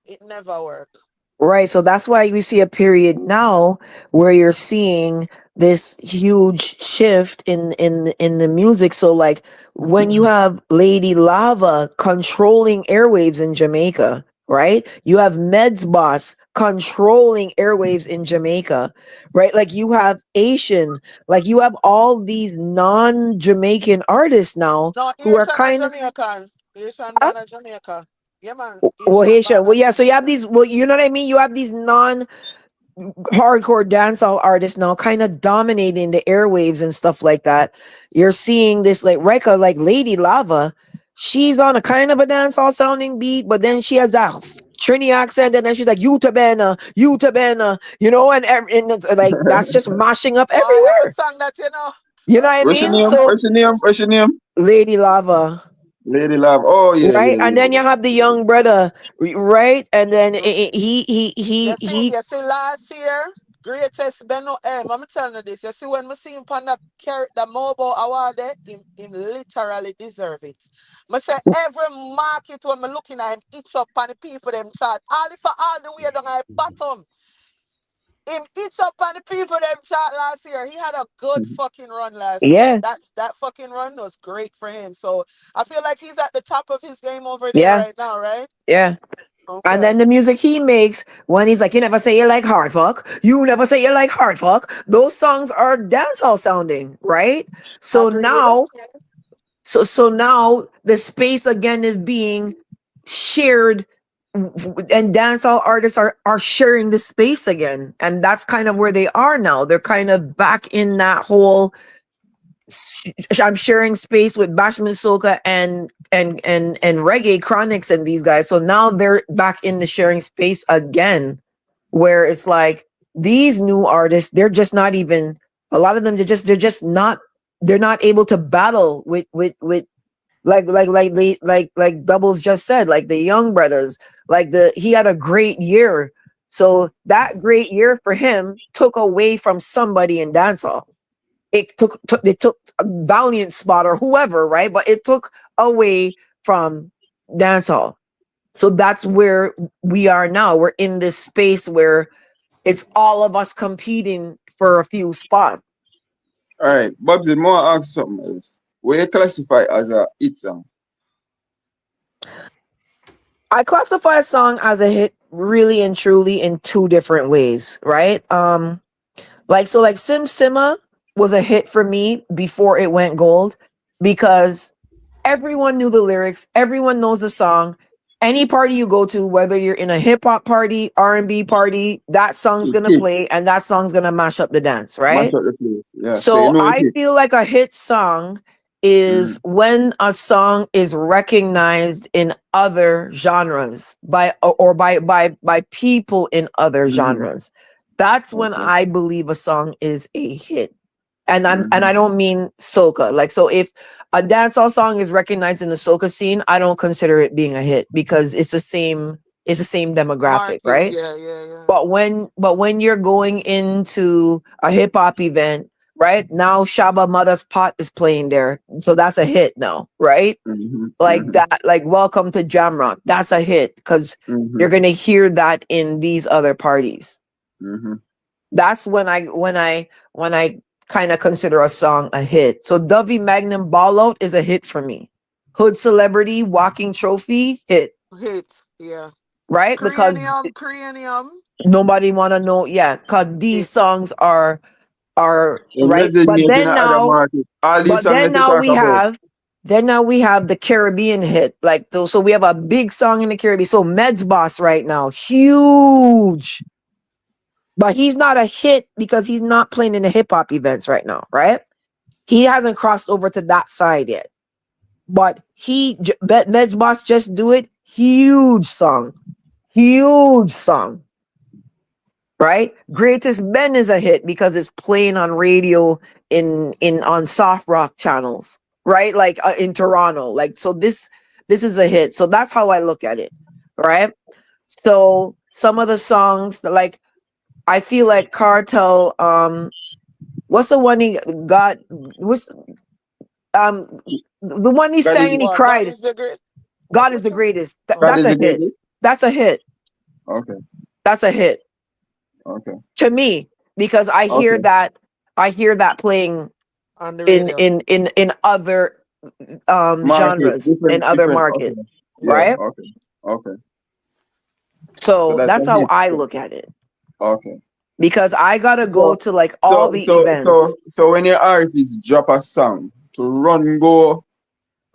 [SPEAKER 14] it never worked.
[SPEAKER 16] Right. So that's why we see a period now where you're seeing this huge shift in the music. So like when you have Lady Lava controlling airwaves in Jamaica, right? You have Meds Boss controlling airwaves in Jamaica, right? Like you have Asian, like you have all these non-Jamaican artists now
[SPEAKER 14] No,
[SPEAKER 16] who are
[SPEAKER 14] Asian and
[SPEAKER 16] kind of
[SPEAKER 14] Jamaican. Asian born in Jamaica. Yeah, man.
[SPEAKER 16] well,
[SPEAKER 14] Asian
[SPEAKER 16] Haitian.
[SPEAKER 14] born
[SPEAKER 16] Well,
[SPEAKER 14] in
[SPEAKER 16] yeah. So you have
[SPEAKER 14] Jamaica.
[SPEAKER 16] these. Well, you know what I mean. You have these hardcore dancehall artists now kind of dominating the airwaves and stuff like that. You're seeing this like Reka, like Lady Lava. She's on a kind of a dancehall sounding beat, but then she has that Trini accent, and then she's like you tabena, you know, like that's just mashing up
[SPEAKER 14] Oh, I have a
[SPEAKER 16] everywhere.
[SPEAKER 14] song that you know.
[SPEAKER 16] You know what I
[SPEAKER 11] What's your
[SPEAKER 16] mean?
[SPEAKER 11] name?
[SPEAKER 16] So
[SPEAKER 11] What's your name? What's your name?
[SPEAKER 16] Lady Lava.
[SPEAKER 11] Lady Love. Oh yeah,
[SPEAKER 16] Right,
[SPEAKER 11] yeah,
[SPEAKER 16] and
[SPEAKER 11] yeah.
[SPEAKER 16] then you have the young brother, right, and then
[SPEAKER 14] You see last year, greatest Beno I'm telling you this. You see when I see him on the mobile award there, him literally deserve it. I say every market when I looking at him, each up on the people them chart. All the way down at bottom. Him each up on the people them chart last year. He had a good fucking run last year.
[SPEAKER 16] yeah,
[SPEAKER 14] That fucking run was great for him. So I feel like he's at the top of his game over there
[SPEAKER 16] yeah,
[SPEAKER 14] right now, right?
[SPEAKER 16] yeah. And
[SPEAKER 14] Okay.
[SPEAKER 16] then the music he makes when he's like, "You never say you like hard fuck. You never say you like hard fuck." Those songs are dancehall sounding, right? So
[SPEAKER 14] Agreed.
[SPEAKER 16] now, so now the space again is being shared, and dancehall artists are sharing the space again, and that's kind of where they are now. They're kind of back in that whole. I'm sharing space with Bashman Soka and Reggae Chronics and these guys. So now they're back in the sharing space again, where it's like these new artists, they're just not even a lot of them. They're not able to battle with like Doubles just said, like the Young Brothers, he had a great year. So that great year for him took away from somebody in dancehall. They took a Valiant spot or whoever, right? But it took away from dancehall. So that's where we are now. We're in this space where it's all of us competing for a few spots.
[SPEAKER 11] All right, Bubsy, more ask something else. Where you classify as a hit song?
[SPEAKER 16] I classify a song as a hit really and truly in two different ways, right? Like Sim Simma was a hit for me before it went gold because everyone knew the lyrics, everyone knows the song. Any party you go to, whether you're in a hip hop party, R&B party, that song's
[SPEAKER 11] It's
[SPEAKER 16] gonna
[SPEAKER 11] hit.
[SPEAKER 16] play and that song's gonna mash up the dance,
[SPEAKER 11] Mash
[SPEAKER 16] right?
[SPEAKER 11] up the place. Yeah. So you
[SPEAKER 16] So
[SPEAKER 11] know it's
[SPEAKER 16] I
[SPEAKER 11] hit.
[SPEAKER 16] feel like a hit song is when a song is recognized in other genres by people in other genres. That's when
[SPEAKER 11] Okay.
[SPEAKER 16] I believe a song is a hit. And I don't mean soca. Like, so if a dancehall song is recognized in the soca scene, I don't consider it being a hit because it's the same demographic,
[SPEAKER 14] Market,
[SPEAKER 16] right?
[SPEAKER 14] yeah.
[SPEAKER 16] But when you're going into a hip hop event, right? Now Shaba Mother's Pot is playing there. So that's a hit now, right? Like that, like Welcome to Jamrock. That's a hit because you're gonna hear that in these other parties. That's when I kind of consider a song a hit. So Dovey Magnum Ball Out is a hit for me. Hood Celebrity Walking Trophy hit.
[SPEAKER 14] Hit, yeah.
[SPEAKER 16] Right? Because
[SPEAKER 14] Cranium.
[SPEAKER 16] nobody wanna know, yeah, because these songs are right. But then now we have the Caribbean hit. Like those, so we have a big song in the Caribbean. So Med's Boss right now, huge. But he's not a hit because he's not playing in the hip hop events right now, right? He hasn't crossed over to that side yet. But Med's Boss Just Do It, huge song. Right? Greatest Ben is a hit because it's playing on radio on soft rock channels, right? Like in Toronto. Like, so this is a hit. So that's how I look at it, right? So some of the songs that, like, I feel like Kartel, what's the one he got? What's the one he sang and he cried? God is the greatest. That's a hit. That's a hit.
[SPEAKER 11] Okay.
[SPEAKER 16] That's a hit.
[SPEAKER 11] Okay.
[SPEAKER 16] To me, because I hear that playing
[SPEAKER 14] on the radio.
[SPEAKER 16] in other genres, in other markets.
[SPEAKER 11] Yeah,
[SPEAKER 16] right?
[SPEAKER 11] Okay.
[SPEAKER 16] So that's how I look at it.
[SPEAKER 11] Okay.
[SPEAKER 16] Because I gotta go to like all the events.
[SPEAKER 11] So when your artist drop a song, to go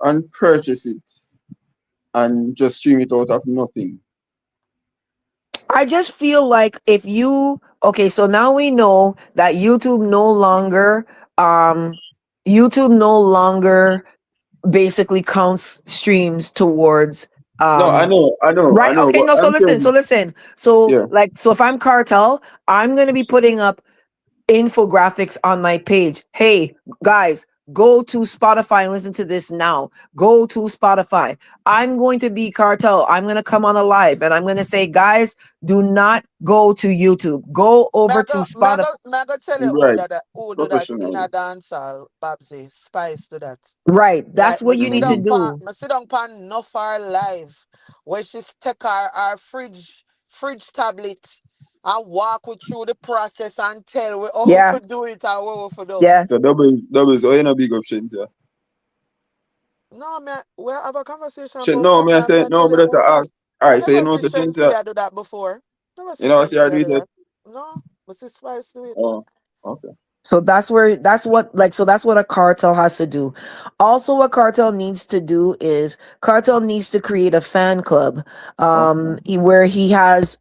[SPEAKER 11] and purchase it and just stream it out of nothing.
[SPEAKER 16] I just feel like if you so now we know that YouTube no longer basically counts streams towards
[SPEAKER 11] no, I know.
[SPEAKER 16] Right. Okay, no, so listen. So
[SPEAKER 11] yeah.
[SPEAKER 16] so if I'm Kartel, I'm gonna be putting up infographics on my page. Hey guys, go to Spotify and listen to this now. Go to Spotify. I'm going to be Kartel. I'm going to come on a live and I'm going to say, guys, do not go to YouTube. Go over to Spotify.
[SPEAKER 14] I'm going to tell you who do that in a dancehall, Babsy. Spice do that.
[SPEAKER 16] Right. That's what you need to do.
[SPEAKER 14] I sit down pan no far live where she take her fridge tablet and walk with through the process and tell we how to do it and what we do.
[SPEAKER 16] Yeah.
[SPEAKER 11] So doubles, oh, you know big options, yeah.
[SPEAKER 14] No, man, we have a conversation
[SPEAKER 11] about no, man, I said no, but that's an ask. Alright, so you know the things
[SPEAKER 14] that do that before.
[SPEAKER 11] You know what you do it?
[SPEAKER 14] No, but this Spice do it.
[SPEAKER 11] Oh, okay.
[SPEAKER 16] So that's what a Kartel has to do. Also, what Kartel needs to do is Kartel needs to create a fan club, where he has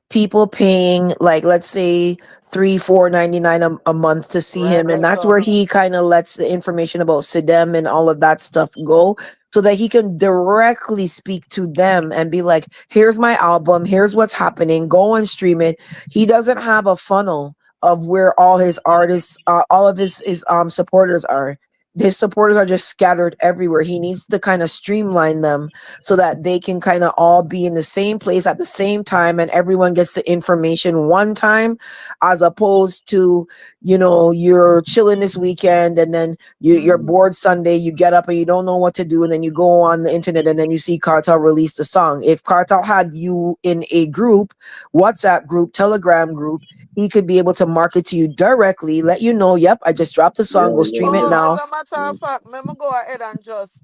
[SPEAKER 16] people paying, like, let's say $3-4.99 a month to see him, and that's where he kind of lets the information about Sidem and all of that stuff go, so that he can directly speak to them and be like, here's my album, here's what's happening, go and stream it. He doesn't have a funnel of where all his artists, all of his supporters are. His supporters are just scattered everywhere. He needs to kind of streamline them so that they can kind of all be in the same place at the same time and everyone gets the information one time, as opposed to, you're chilling this weekend and then you're bored Sunday, you get up and you don't know what to do, and then you go on the internet and then you see Kartel release the song. If Kartel had you in a group, WhatsApp group, Telegram group, he could be able to market to you directly, let you know, yep, I just dropped the song, go stream it now.
[SPEAKER 14] As a matter of fact, let me go ahead and just,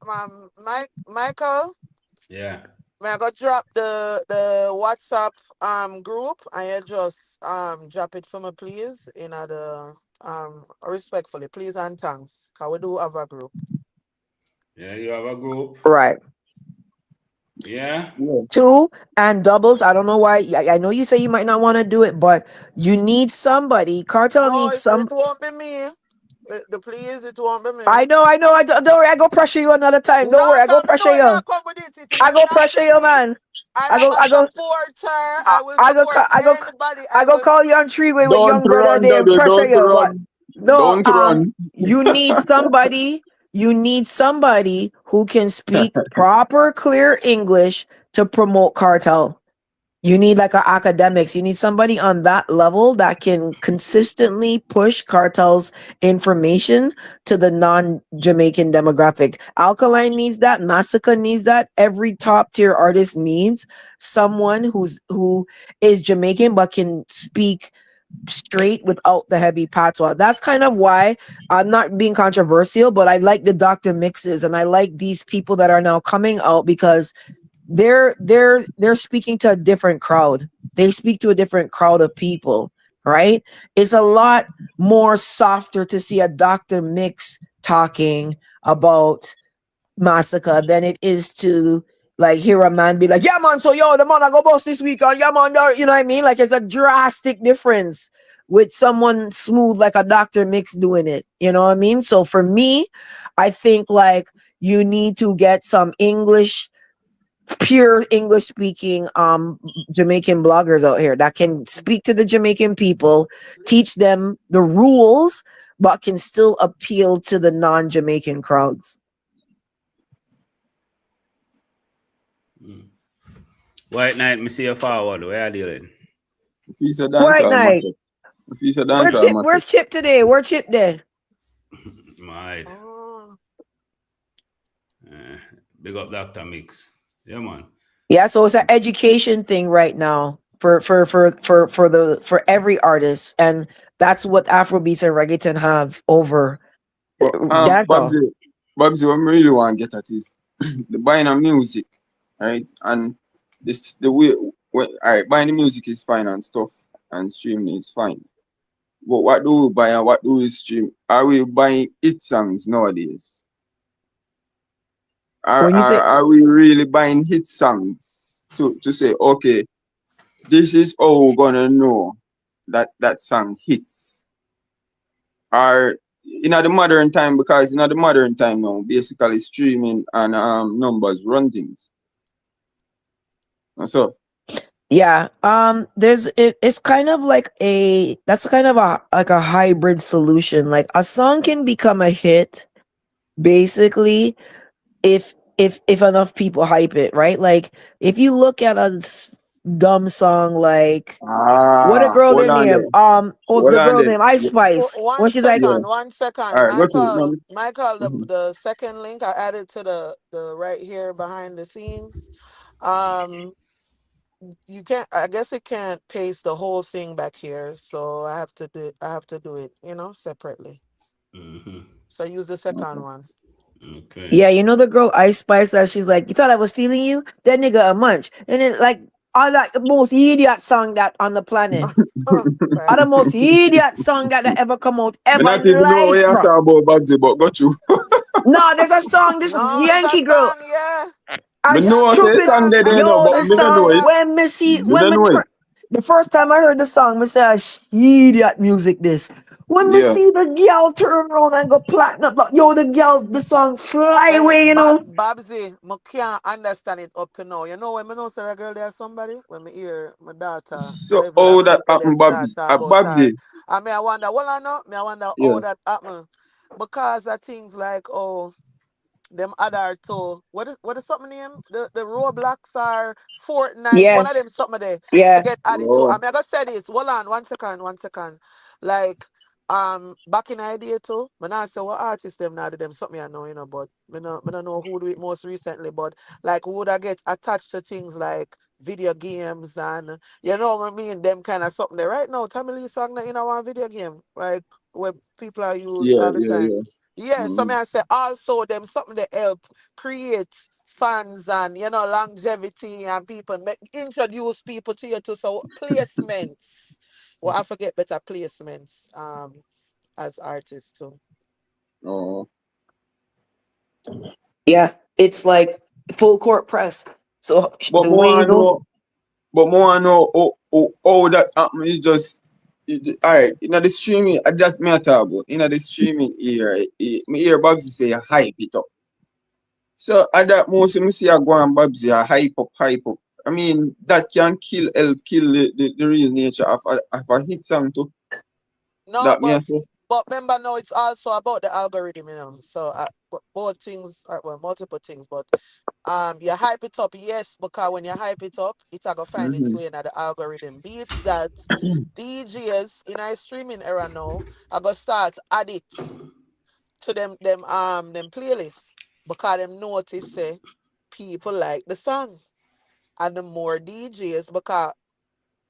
[SPEAKER 14] Michael.
[SPEAKER 1] Yeah.
[SPEAKER 14] I go drop the WhatsApp group and you just drop it for me, please, in the respectfully, please and thanks, because we do have a group.
[SPEAKER 1] Yeah, you have a group.
[SPEAKER 16] Right.
[SPEAKER 1] Yeah.
[SPEAKER 16] 2 and doubles. I don't know why. I know you say you might not want to do it, but you need somebody. Kartel needs some.
[SPEAKER 14] It won't be me. Please, it won't be me.
[SPEAKER 16] I know. Don't worry. I go pressure you another time. Don't worry. I go pressure you. I go pressure you, man. I go
[SPEAKER 14] supporter. I will support anybody.
[SPEAKER 16] I go call you on 3-way with young brother there and pressure you. No,
[SPEAKER 11] Don't run.
[SPEAKER 16] you need somebody. You need somebody who can speak proper, clear English to promote Cartel. You need like a academics. You need somebody on that level that can consistently push Cartel's information to the non-Jamaican demographic. Alkaline needs that. Massacre needs that. Every top tier artist needs someone who is Jamaican but can speak straight without the heavy patois. That's kind of why I'm not being controversial, but I like the Dr. Mixes and I like these people that are now coming out because they're speaking to a different crowd. They speak to a different crowd of people, right? It's a lot more softer to see a Dr. Mix talking about Massacre than it is to like hear a man be like, yeah man, so yo, the man I go bust this weekend, yeah man, you know what I mean? Like it's a drastic difference with someone smooth like a Dr. Mix doing it. You know what I mean? So for me, I think like you need to get some pure English speaking Jamaican bloggers out here that can speak to the Jamaican people, teach them the rules, but can still appeal to the non-Jamaican crowds.
[SPEAKER 1] White Knight, me see you forward. Where are you doing?
[SPEAKER 11] If a
[SPEAKER 16] White
[SPEAKER 11] dancehall
[SPEAKER 16] Knight.
[SPEAKER 11] matter. If a dancehall matter.
[SPEAKER 16] Where's Chip today? Where Chip there?
[SPEAKER 1] My. Big up Dr. Mix. Yeah, man.
[SPEAKER 16] Yeah, so it's an education thing right now for every artist, and that's what Afrobeats and reggaeton have over. That's all.
[SPEAKER 11] Babsy, what I really want to get at is the buying of music, right? And this the way. All right, buying the music is fine and stuff, and streaming is fine. But what do we buy and what do we stream? Are we buying hit songs nowadays? Are we really buying hit songs to say, okay, this is how we're gonna know that song hits? Or in the modern time, because in the modern time now, basically streaming and numbers run things. So
[SPEAKER 16] yeah, it's kind of like that's kind of a hybrid solution. Like a song can become a hit basically if enough people hype it, right? Like if you look at a dumb song like what a girl their name the girl named Ice Spice when she's like
[SPEAKER 14] 1 second.
[SPEAKER 11] All right,
[SPEAKER 14] Michael, the second link I added to the right here behind the scenes. You can't, I guess it can't paste the whole thing back here, so I have to do it, separately. So use the second one.
[SPEAKER 1] Okay.
[SPEAKER 16] Yeah, you know the girl Ice Spice that she's like, you thought I was feeling you? That nigga a munch. And then like all that the most idiot song that on the planet. Are the most idiot song that ever come out ever.
[SPEAKER 11] I not even know what you're talking about, Babsy, but got you.
[SPEAKER 16] No, there's a song, this Yankee girl.
[SPEAKER 11] I know
[SPEAKER 16] stupid.
[SPEAKER 11] song they
[SPEAKER 16] Yo,
[SPEAKER 11] but
[SPEAKER 16] the
[SPEAKER 11] me don't know
[SPEAKER 16] song
[SPEAKER 11] it.
[SPEAKER 16] when me see
[SPEAKER 11] Me don't know it.
[SPEAKER 16] the first time I heard the song, me say, idiot music this. When we see the girl turn around and go platinum, like, yo, the song fly away, you know.
[SPEAKER 14] Babsy, I can't understand it up to now. You know when I know say that girl there's somebody, when me hear my daughter.
[SPEAKER 11] So how that happened, Babsy? Babsy.
[SPEAKER 14] I mean, I wonder, how that happened. Because of things like, them other two, what is something name? The Roblox or Fortnite, one of them something there to get added to. I mean, I gotta say this. Hold on, 1 second. Like, back in the idea too, I not say what artists them now do them something I know, but I don't know who do it most recently, but like who would I get attached to things like video games and you know what I mean, them kind of something there. Right now, Tammy Lee song that one video game, like where people are used all the time. Yeah, so I say also them something that help create fans and longevity and people introduce people to you too. So placements. Well, I forget better placements as artists too.
[SPEAKER 16] Yeah, it's like full court press. So
[SPEAKER 11] but
[SPEAKER 16] the way you know.
[SPEAKER 11] But more I know how that happen is just alright, the streaming that me talk about. The streaming era, me hear Babsy say hype it up. So at that most me see a go and Babsy hype up. I mean that can help kill the real nature of a hit song too.
[SPEAKER 14] No, But remember now, it's also about the algorithm, So both things are multiple things, but you hype it up, yes, because when you hype it up, it's gonna find its way in the algorithm. Beats that DJs in a streaming era now are gonna start add it to them playlists because them notice say people like the song. And the more DJs, because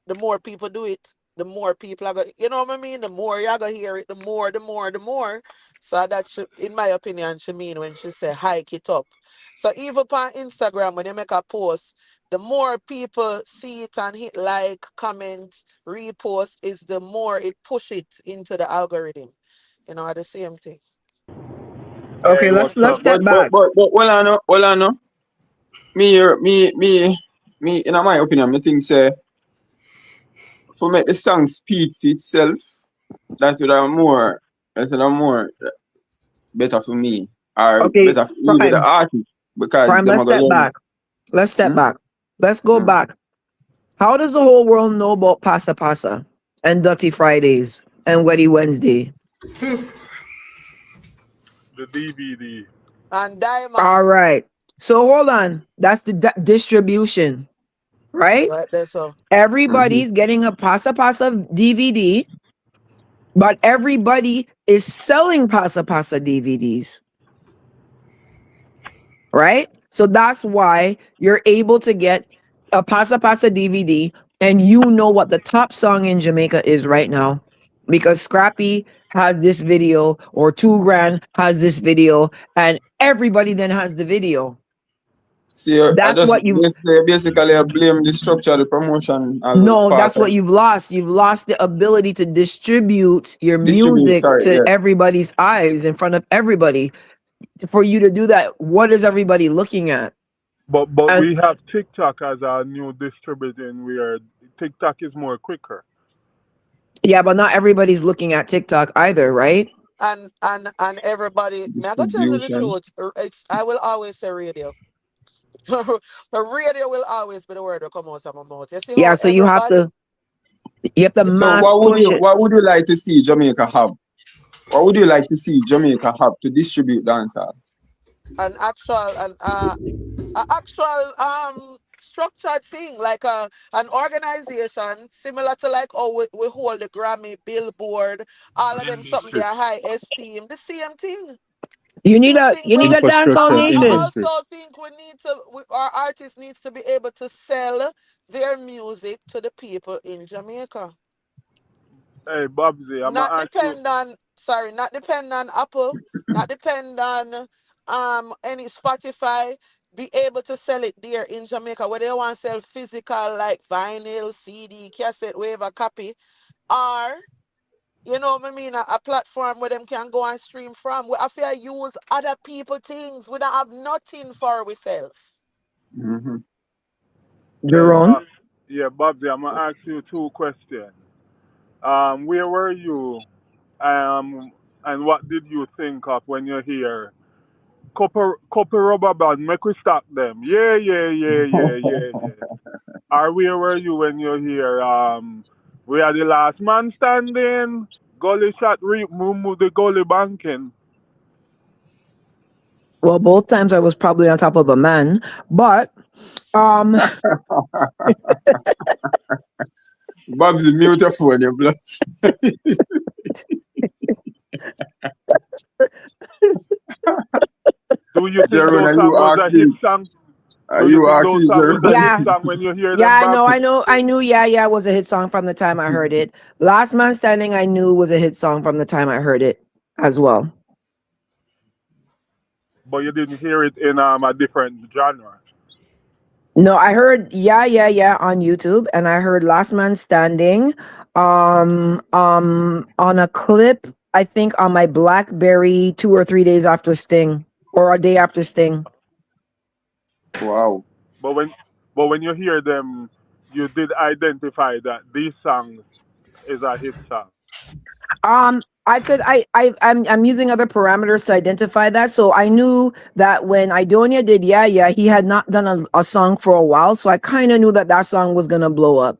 [SPEAKER 14] the more people do it, the more people are going, you know what I mean? The more you're going to hear it, the more. So that should, in my opinion, she mean when she say hike it up. So even on Instagram, when you make a post, the more people see it and hit like, comment, repost, is the more it push it into the algorithm. The same thing.
[SPEAKER 11] Hey,
[SPEAKER 16] Okay, let's
[SPEAKER 11] what's up?
[SPEAKER 16] step back.
[SPEAKER 11] But hold on, no. Me, in my opinion, I think say for make the song speak for itself, that would have more better for me. Or
[SPEAKER 16] Okay,
[SPEAKER 11] better for even the
[SPEAKER 16] Prime.
[SPEAKER 11] artist. Because
[SPEAKER 16] Prime,
[SPEAKER 11] them
[SPEAKER 16] let's
[SPEAKER 11] are gonna
[SPEAKER 16] step
[SPEAKER 11] learn.
[SPEAKER 16] back. Let's step
[SPEAKER 11] Hmm?
[SPEAKER 16] back. Let's go
[SPEAKER 11] Hmm.
[SPEAKER 16] back. How does the whole world know about Pasa Pasa and Dirty Fridays and Weddy Wednesday?
[SPEAKER 9] The DVD.
[SPEAKER 14] And Diamond.
[SPEAKER 16] All right. So hold on. That's the distribution, right?
[SPEAKER 14] Right there, so.
[SPEAKER 11] Mm-hmm.
[SPEAKER 16] Everybody's getting a Pasa Pasa DVD, but everybody is selling Pasa Pasa DVDs, right? So that's why you're able to get a Pasa Pasa DVD and you know what the top song in Jamaica is right now because Scrappy has this video or Two Grand has this video and everybody then has the video.
[SPEAKER 11] See, I
[SPEAKER 16] That's
[SPEAKER 11] just
[SPEAKER 16] what you
[SPEAKER 11] basically I blame the structure, the promotion as a
[SPEAKER 16] No,
[SPEAKER 11] part
[SPEAKER 16] that's
[SPEAKER 11] of
[SPEAKER 16] what you've lost. You've lost the ability to distribute your
[SPEAKER 11] distribute.
[SPEAKER 16] music
[SPEAKER 11] Sorry,
[SPEAKER 16] to
[SPEAKER 11] yeah.
[SPEAKER 16] everybody's eyes in front of everybody. For you to do that, what is everybody looking at?
[SPEAKER 9] But
[SPEAKER 16] And
[SPEAKER 9] we have TikTok as our new distributing where TikTok is more quicker.
[SPEAKER 16] yeah, but not everybody's looking at TikTok either, right?
[SPEAKER 14] And everybody, may I go tell you the
[SPEAKER 11] Distribution.
[SPEAKER 14] truth? I will always say radio. The radio will always be the word that come out of my mouth. You see
[SPEAKER 16] Yeah,
[SPEAKER 14] how
[SPEAKER 16] so
[SPEAKER 14] everybody,
[SPEAKER 16] you have to
[SPEAKER 14] you see,
[SPEAKER 11] So
[SPEAKER 16] mass push it.
[SPEAKER 11] what would you like to see Jamaica have? What would you like to see Jamaica have to distribute dancehall?
[SPEAKER 14] an actual structured thing like an organization similar to like we hold the Grammy, Billboard, all of them something they
[SPEAKER 6] Industry.
[SPEAKER 14] are high esteem. The same thing. The
[SPEAKER 16] You need
[SPEAKER 14] same
[SPEAKER 16] a
[SPEAKER 14] thing,
[SPEAKER 16] you need
[SPEAKER 14] bro.
[SPEAKER 16] a dancehall
[SPEAKER 6] Infrastructure
[SPEAKER 14] I
[SPEAKER 16] nation.
[SPEAKER 6] industry.
[SPEAKER 14] also think our artists needs to be able to sell their music to the people in Jamaica.
[SPEAKER 9] Hey, Bobsy, I'm
[SPEAKER 14] Not
[SPEAKER 9] gonna ask you.
[SPEAKER 14] depend on not depend on Apple, not depend on any Spotify. Be able to sell it there in Jamaica where they want to sell physical like vinyl, CD, cassette, whatever copy, or you know what I mean, a platform where them can go and stream from. We have to use other people things. We don't have nothing for ourselves.
[SPEAKER 11] Mm-hmm.
[SPEAKER 9] Hey,
[SPEAKER 16] Jerome.
[SPEAKER 9] yeah, Bobsy, I'm gonna ask you two questions. Where were you? And what did you think of when you hear couple rubber band? Make we stop them. Yeah. Or where were you when you hear we are the last man standing? Gully shot move the gully banking.
[SPEAKER 16] Well, both times I was probably on top of a man, but um
[SPEAKER 11] Bob's mute your phone, you blood.
[SPEAKER 9] Do you think
[SPEAKER 11] Jaron,
[SPEAKER 9] those
[SPEAKER 11] are
[SPEAKER 9] song
[SPEAKER 11] you
[SPEAKER 9] was a hit
[SPEAKER 11] asking?
[SPEAKER 9] song?
[SPEAKER 11] Are
[SPEAKER 9] Do you
[SPEAKER 11] you
[SPEAKER 9] think those
[SPEAKER 11] asking,
[SPEAKER 9] song was a hit
[SPEAKER 11] Jaron?
[SPEAKER 16] yeah.
[SPEAKER 9] song when you hear them,
[SPEAKER 16] Yeah,
[SPEAKER 9] Bob?
[SPEAKER 16] I knew Yeah was a hit song from the time I heard it. Last Man Standing I knew was a hit song from the time I heard it as well.
[SPEAKER 9] But you didn't hear it in a different genre.
[SPEAKER 16] No, I heard on YouTube and I heard Last Man Standing on a clip I think on my BlackBerry 2 or 3 days after Sting or a day after Sting.
[SPEAKER 11] Wow.
[SPEAKER 9] But when you hear them, you did identify that these songs is a hit song.
[SPEAKER 16] I'm using other parameters to identify that. So I knew that when Idonia did he had not done a song for a while. So I kind of knew that song was gonna blow up.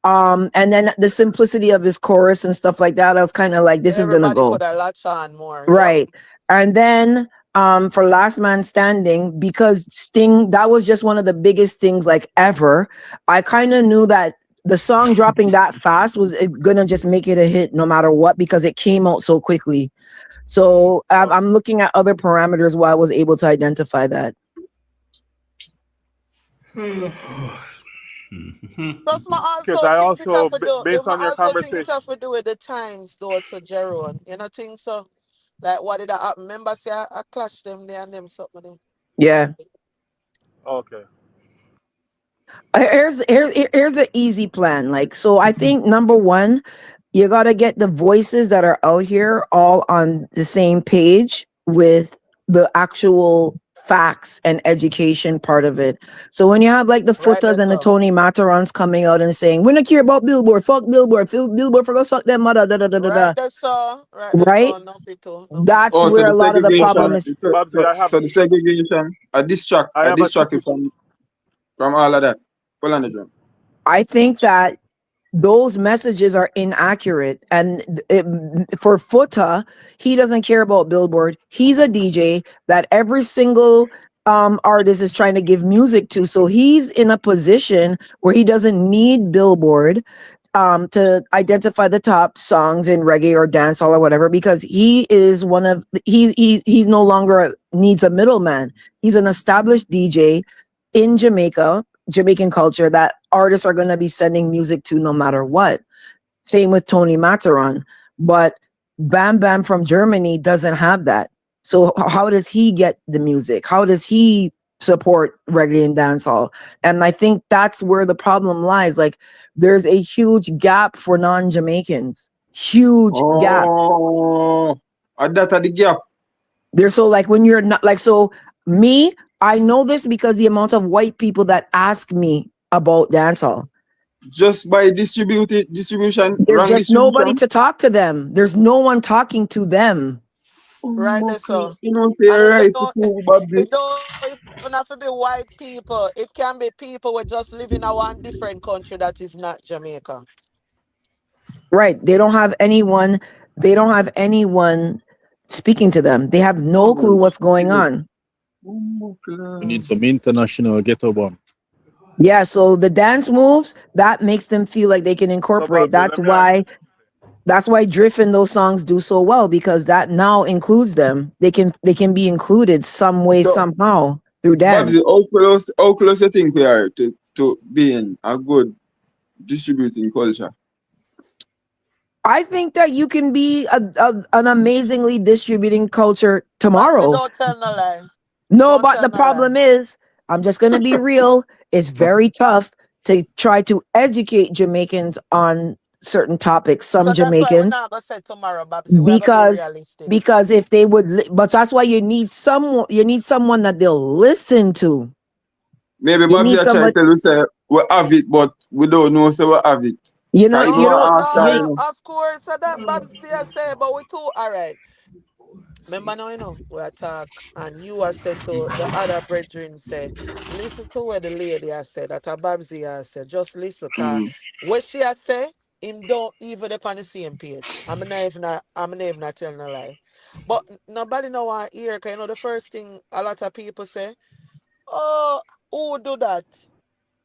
[SPEAKER 16] And then the simplicity of his chorus and stuff like that, I was kind of like, this is gonna
[SPEAKER 14] Everybody
[SPEAKER 16] go
[SPEAKER 14] could have latched on more. Yep.
[SPEAKER 16] right. And then for Last Man Standing, because Sting, that was just one of the biggest things like ever. I kind of knew that the song dropping that fast was gonna just make it a hit no matter what, because it came out so quickly. So I'm looking at other parameters where I was able to identify that.
[SPEAKER 14] Plus, I
[SPEAKER 9] Because
[SPEAKER 14] also think it have to do.
[SPEAKER 9] based
[SPEAKER 14] I
[SPEAKER 9] on your
[SPEAKER 14] also think it
[SPEAKER 9] conversation,
[SPEAKER 14] have to do with the times, though. To Jerome, you know, think so. Like, what did I happen? Remember, say I clashed them there and them something.
[SPEAKER 16] Yeah.
[SPEAKER 9] okay.
[SPEAKER 16] Here's an easy plan. Like, so I think number one, you got to get the voices that are out here all on the same page with the actual facts and education part of it. So when you have like the Footas and the Tony Matarons coming out and saying, we don't care about Billboard, fuck Billboard, Billboard for go suck them mother, da da da da da. Right? That's
[SPEAKER 11] Oh, so
[SPEAKER 16] where
[SPEAKER 11] the
[SPEAKER 16] a lot of the problem
[SPEAKER 11] segregation,
[SPEAKER 16] is.
[SPEAKER 11] so the segregation, a distract from all of that. Pull on the drum.
[SPEAKER 16] I think that those messages are inaccurate. And for Foota, he doesn't care about Billboard. He's a DJ that every single artist is trying to give music to. So he's in a position where he doesn't need Billboard to identify the top songs in reggae or dancehall or whatever, because he is he's no longer needs a middleman. He's an established DJ in Jamaican culture that artists are going to be sending music to no matter what. Same with Tony Mataron. But Bam Bam from Germany doesn't have that. So how does he get the music? How does he support reggae and dancehall? And I think that's where the problem lies. Like, there's a huge gap for non-Jamaicans. Huge gap.
[SPEAKER 11] Oh, that's the gap.
[SPEAKER 16] There's so like when you're not like, so me, I know this because the amount of white people that ask me about dancehall.
[SPEAKER 11] Just by distribution,
[SPEAKER 16] there's just nobody to talk to them. There's no one talking to them.
[SPEAKER 14] Right there, so.
[SPEAKER 11] You know, say right.
[SPEAKER 14] It don't have to be white people. It can be people who just live in a one different country that is not Jamaica.
[SPEAKER 16] Right. They don't have anyone. They don't have anyone speaking to them. They have no clue what's going on.
[SPEAKER 6] We need some international ghetto bomb.
[SPEAKER 16] Yeah, so the dance moves, that makes them feel like they can incorporate. That's why Drift and those songs do so well, because that now includes them. They can be included some way, somehow through dance.
[SPEAKER 11] Babsy, how close you think we are to being a good distributing culture?
[SPEAKER 16] I think that you can be an amazingly distributing culture tomorrow.
[SPEAKER 14] Don't tell no lie.
[SPEAKER 16] No, but the problem is, I'm just going to be real. It's very tough to try to educate Jamaicans on certain topics. Some Jamaicans.
[SPEAKER 14] We're not going to say tomorrow, Babsy. We're going to be realistic.
[SPEAKER 16] Because if they would, but that's why you need someone that they'll listen to.
[SPEAKER 11] Maybe Babsy are trying to tell you say we have it, but we don't know say we have it.
[SPEAKER 14] Of course, that Babsy say, but we too all right. Remember now, we attack, and you are said to the other brethren say, listen to what the lady has said, that Babsy has said, just listen, because what she has said, him don't even up on the same page. I'm not even telling a lie. But nobody know want to hear, because the first thing a lot of people say, oh, who do that?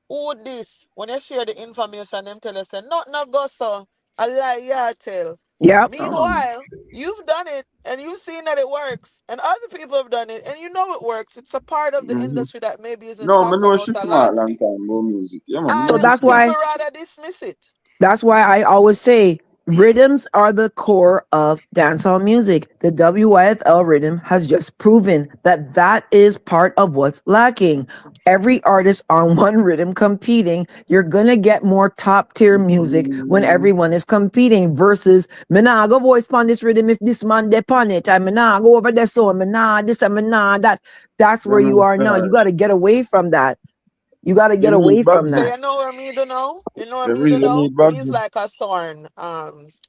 [SPEAKER 14] Who this? When you share the information, them tell us, nothing of go so, a lie you tell.
[SPEAKER 16] Yeah.
[SPEAKER 14] Meanwhile, you've done it and you've seen that it works, and other people have done it and you know it works. It's a part of the industry that maybe isn't talked about a lot.
[SPEAKER 11] Long time more music. Yeah,
[SPEAKER 16] so that's why
[SPEAKER 14] people rather dismiss it.
[SPEAKER 16] That's why I always say rhythms are the core of dancehall music. The WYFL rhythm has just proven that is part of what's lacking. Every artist on one rhythm competing, you're gonna get more top tier music when everyone is competing versus me nah go voice on this rhythm if this man dep on it. I me nah go over there so me nah this and me nah that. That's where you are now. You gotta get away from that. You got to get away from that.
[SPEAKER 14] So you know what I mean, You know what I mean, He's like a thorn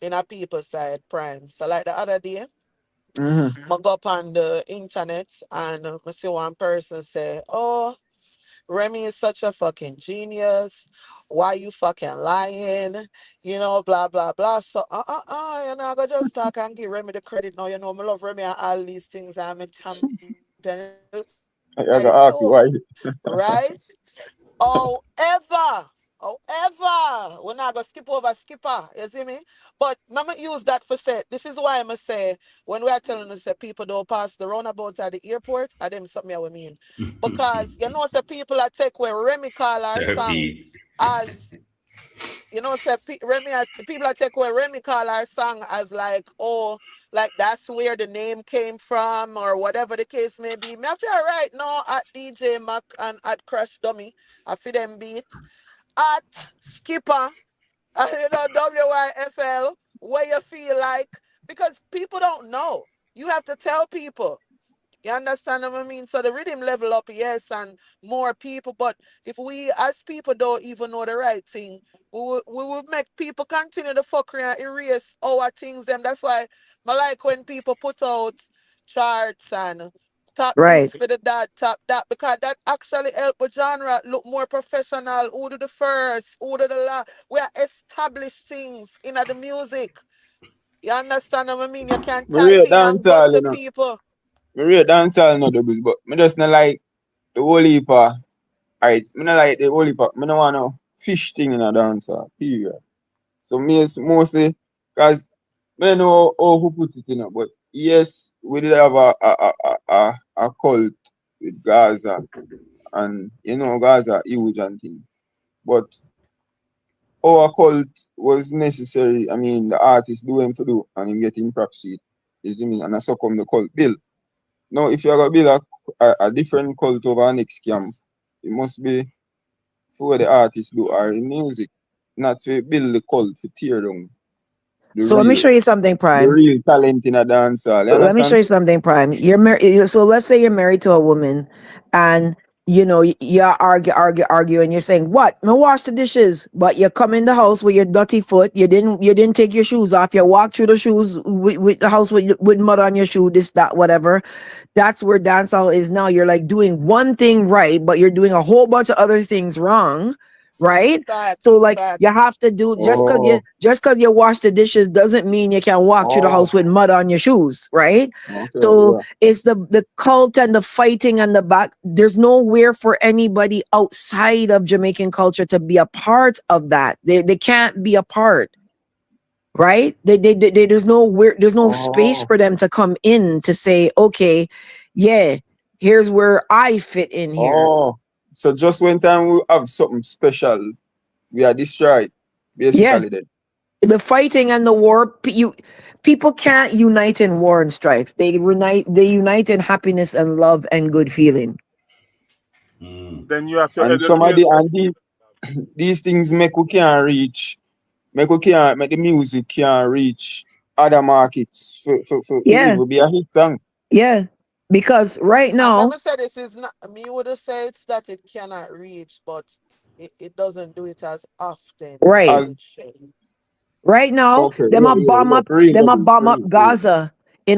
[SPEAKER 14] in a people's side prime. So like the other day, I go up on the internet and I see one person say, oh, Remy is such a fucking genius. why you fucking lying? You know, blah blah blah. So you know, I go just talk and give Remy the credit now. You know, me love Remy and all these things. I'm a champion
[SPEAKER 11] I
[SPEAKER 14] I
[SPEAKER 11] gotta ask you
[SPEAKER 14] too,
[SPEAKER 11] why.
[SPEAKER 14] right? However, we're not gonna skip over skipper, you see me? But mama use that for say, this is why I'ma say when we are telling us that people don't pass the roundabout at the airport, I them something I mean. Because you know, say people that take where Remy call our song
[SPEAKER 1] Therapy.
[SPEAKER 14] as you know, say people that take where Remy call our song as like, oh, like that's where the name came from or whatever the case may be. Me I feel right now at DJ Mac and at Crush Dummy. I feel them beats at Skipper, you know, WYFL, where you feel like, because people don't know. You have to tell people. You understand what I mean? So the rhythm level up, yes, and more people. But if we, as people, don't even know the right thing, we will make people continue to fuck around, erase our things. Them. That's why I like when people put out charts and top this
[SPEAKER 16] Right.
[SPEAKER 14] for the that, top that, because that actually help the genre look more professional. Who do the first? Who do the last? We are established things in the music. You understand what I mean? You can
[SPEAKER 11] Me
[SPEAKER 14] type
[SPEAKER 11] rate
[SPEAKER 14] in and go
[SPEAKER 11] dancehall, you
[SPEAKER 14] to
[SPEAKER 11] know.
[SPEAKER 14] people.
[SPEAKER 11] Me rate dancehall no doubles, but me just not like the whole heap of, alright, me not like the whole heap of, me no want no fish thing in a dancehall, period. So me is mostly, cause me know how who put it in it, but yes, we did have a cult with Gaza, and you know Gaza huge and thing. But our cult was necessary. I mean, the artist do him for do, and him getting props seat. You see me? And I suck on the cult bill. Now, if you're gonna build a different cult over an next camp, it must be for what the artist do or in music, not to build the cult to tear down the
[SPEAKER 16] So let me
[SPEAKER 11] real
[SPEAKER 16] show you something,
[SPEAKER 11] the
[SPEAKER 16] Prime.
[SPEAKER 11] real talent in a dancehall. You
[SPEAKER 16] Let me show
[SPEAKER 11] understand?
[SPEAKER 16] you something, Prime. You're married. So let's say you're married to a woman, and you know you argue, and you're saying, "What? Me wash the dishes," but you come in the house with your dirty foot. You didn't take your shoes off. You walk through the shoes with the house with mud on your shoe. This, that, whatever. That's where dancehall is now. You're like doing one thing right, but you're doing a whole bunch of other things wrong, right? So
[SPEAKER 14] Facts,
[SPEAKER 16] like you
[SPEAKER 14] facts.
[SPEAKER 16] have to do
[SPEAKER 11] Oh,
[SPEAKER 16] just cause you wash the dishes doesn't mean you can walk through the
[SPEAKER 11] oh,
[SPEAKER 16] house with mud on your shoes, right?
[SPEAKER 11] okay,
[SPEAKER 16] So
[SPEAKER 11] yeah.
[SPEAKER 16] it's the cult and the fighting and the back. There's nowhere for anybody outside of Jamaican culture to be a part of that. They can't be a part, right? There's no space
[SPEAKER 11] Oh,
[SPEAKER 16] for them to come in to say, okay, yeah, here's where I fit in here.
[SPEAKER 11] oh. So just when time we have something special, we are destroyed,
[SPEAKER 16] Yeah.
[SPEAKER 11] basically then.
[SPEAKER 16] The fighting and the war, people can't unite in war and strife. They unite in happiness and love and good feeling.
[SPEAKER 9] Then you have to
[SPEAKER 11] And
[SPEAKER 9] educate
[SPEAKER 11] somebody
[SPEAKER 9] them.
[SPEAKER 11] and these things make we can't reach, make the music can't reach other markets for
[SPEAKER 16] Yeah,
[SPEAKER 11] even be a hit song.
[SPEAKER 16] yeah. Because right
[SPEAKER 14] I
[SPEAKER 16] now,
[SPEAKER 14] never said this is not me would have said it's that it cannot reach, but it doesn't do it as often
[SPEAKER 16] right.
[SPEAKER 14] as it
[SPEAKER 11] As
[SPEAKER 14] should.
[SPEAKER 16] Right now,
[SPEAKER 11] okay, yeah, yeah, yeah.
[SPEAKER 16] them a
[SPEAKER 11] Relatable,
[SPEAKER 16] bomb up
[SPEAKER 11] relatable.
[SPEAKER 16] Gaza in